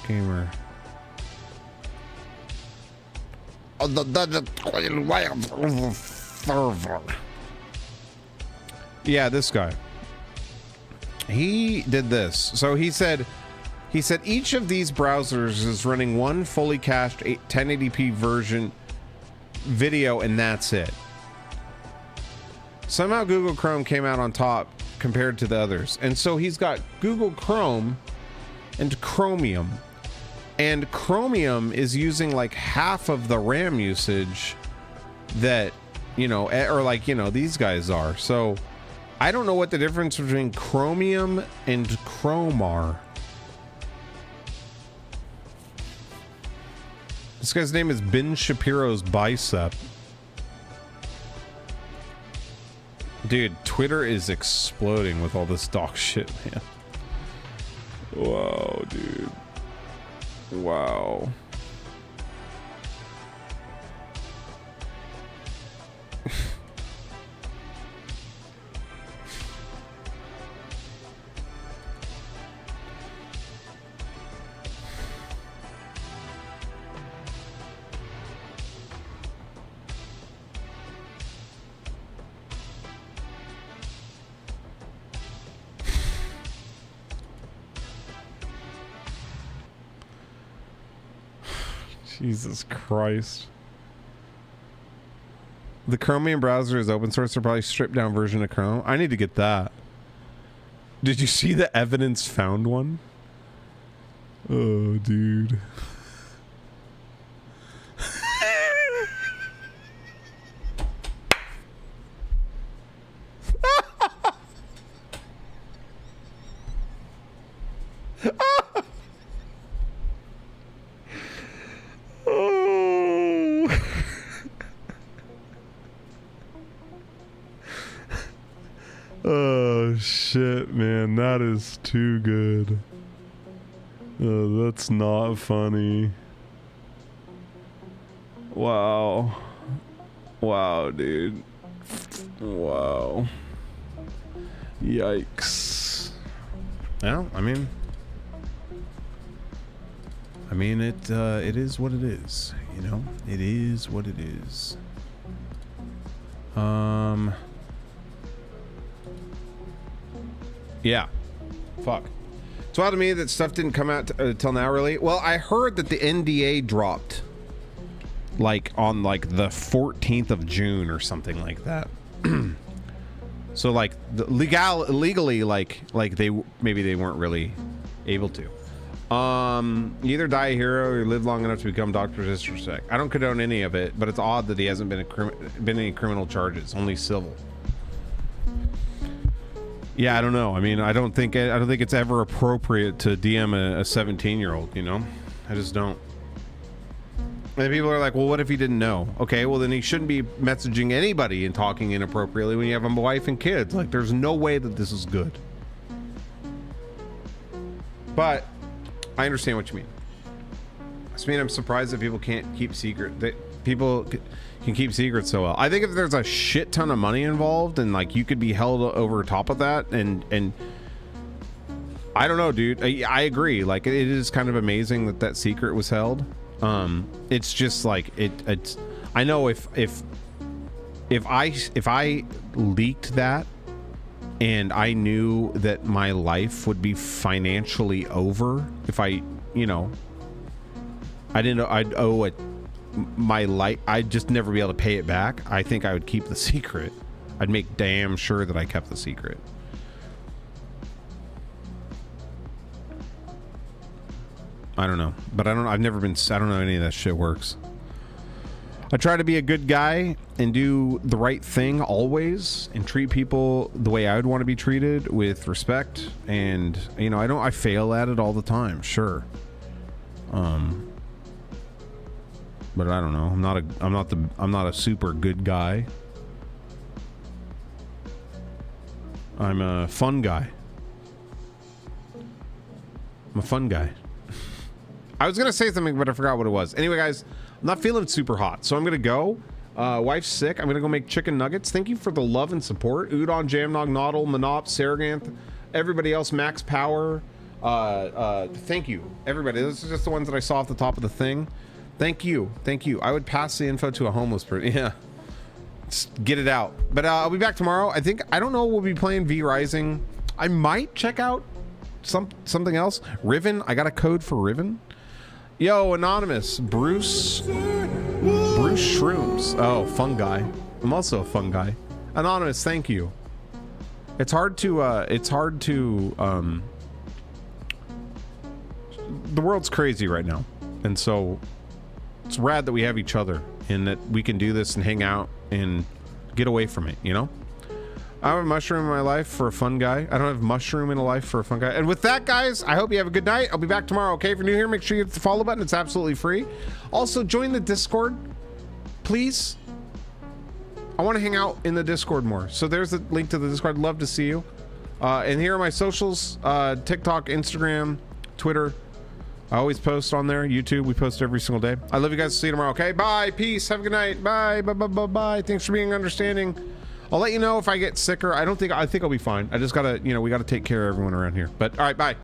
Gamer. Yeah, this guy. He did this. So he said each of these browsers is running one fully cached 1080p version video, and that's it. Somehow Google Chrome came out on top compared to the others. And so he's got Google Chrome and Chromium. And Chromium is using like half of the RAM usage that, you know, or like, you know, these guys are. So I don't know what the difference between Chromium and Chrome are. This guy's name is Ben Shapiro's Bicep. Dude, Twitter is exploding with all this dog shit, man. Wow, dude. Wow. Jesus Christ. The Chromium browser is open source, so probably stripped down version of Chrome. I need to get that. Did you see the evidence found one? Oh, dude. Oh shit, man, that is too good. Oh, that's not funny. Wow. Wow, dude. Wow. Yikes. Well, I mean, it is what it is, you know? It is what it is. Yeah. Fuck. It's wild to me that stuff didn't come out till now, really. Well, I heard that the NDA dropped like on like the 14th of June or something like that. So like legally like they maybe they weren't really able to. You either die a hero or live long enough to become Dr. Disrespect. I don't condone any of it, but it's odd that he hasn't been any criminal charges, only civil. Yeah, I don't know. I mean, I don't think it's ever appropriate to DM a 17-year-old, you know? I just don't. And people are like, well, what if he didn't know? Okay, well, then he shouldn't be messaging anybody and talking inappropriately when you have a wife and kids. Like, there's no way that this is good. But I understand what you mean. I mean, I'm surprised that people can't keep secret. That people can keep secrets so well. I think if there's a shit ton of money involved and like you could be held over top of that, and I don't know, dude. I agree. Like, it is kind of amazing that that secret was held. It's just like it's. I know if I leaked that and I knew that my life would be financially over if I, you know, I didn't know I'd owe it my life, I'd just never be able to pay it back. I think I would keep the secret. I'd make damn sure that I kept the secret. I don't know, but I've never been, I don't know any of that shit works. I try to be a good guy and do the right thing always and treat people the way I would want to be treated, with respect. And, you know, I fail at it all the time, sure. But I don't know. I'm not a super good guy. I'm a fun guy. I'm a fun guy. I was gonna say something, but I forgot what it was. Anyway, guys, I'm not feeling super hot, so I'm gonna go. Wife's sick. I'm gonna go make chicken nuggets. Thank you for the love and support. Udon, Jamnog, Noddle, Monop, Saraganth, everybody else, Max Power. Thank you, everybody. Those are just the ones that I saw off the top of the thing. Thank you. Thank you. I would pass the info to a homeless person. Yeah. Just get it out. But I'll be back tomorrow. I don't know, we'll be playing V Rising. I might check out something else. Riven. I got a code for Riven. Yo, Anonymous. Bruce Shrooms. Oh, fun guy. I'm also a fun guy. Anonymous, thank you. It's hard to the world's crazy right now. And so it's rad that we have each other and that we can do this and hang out and get away from it, you know? I have a mushroom in my life for a fun guy. I don't have mushroom in a life for a fun guy. And with that, guys, I hope you have a good night. I'll be back tomorrow, okay? If you're new here, make sure you hit the follow button. It's absolutely free. Also, join the Discord, please. I want to hang out in the Discord more. So there's the link to the Discord. I'd love to see you. And here are my socials. TikTok, Instagram, Twitter. I always post on there. YouTube, we post every single day. I love you guys. See you tomorrow, okay? Bye. Peace. Have a good night. Bye. Bye. Bye. Bye. Bye. Thanks for being understanding. I'll let you know if I get sicker. I think I'll be fine. I just gotta, you know, we gotta take care of everyone around here. But all right, bye.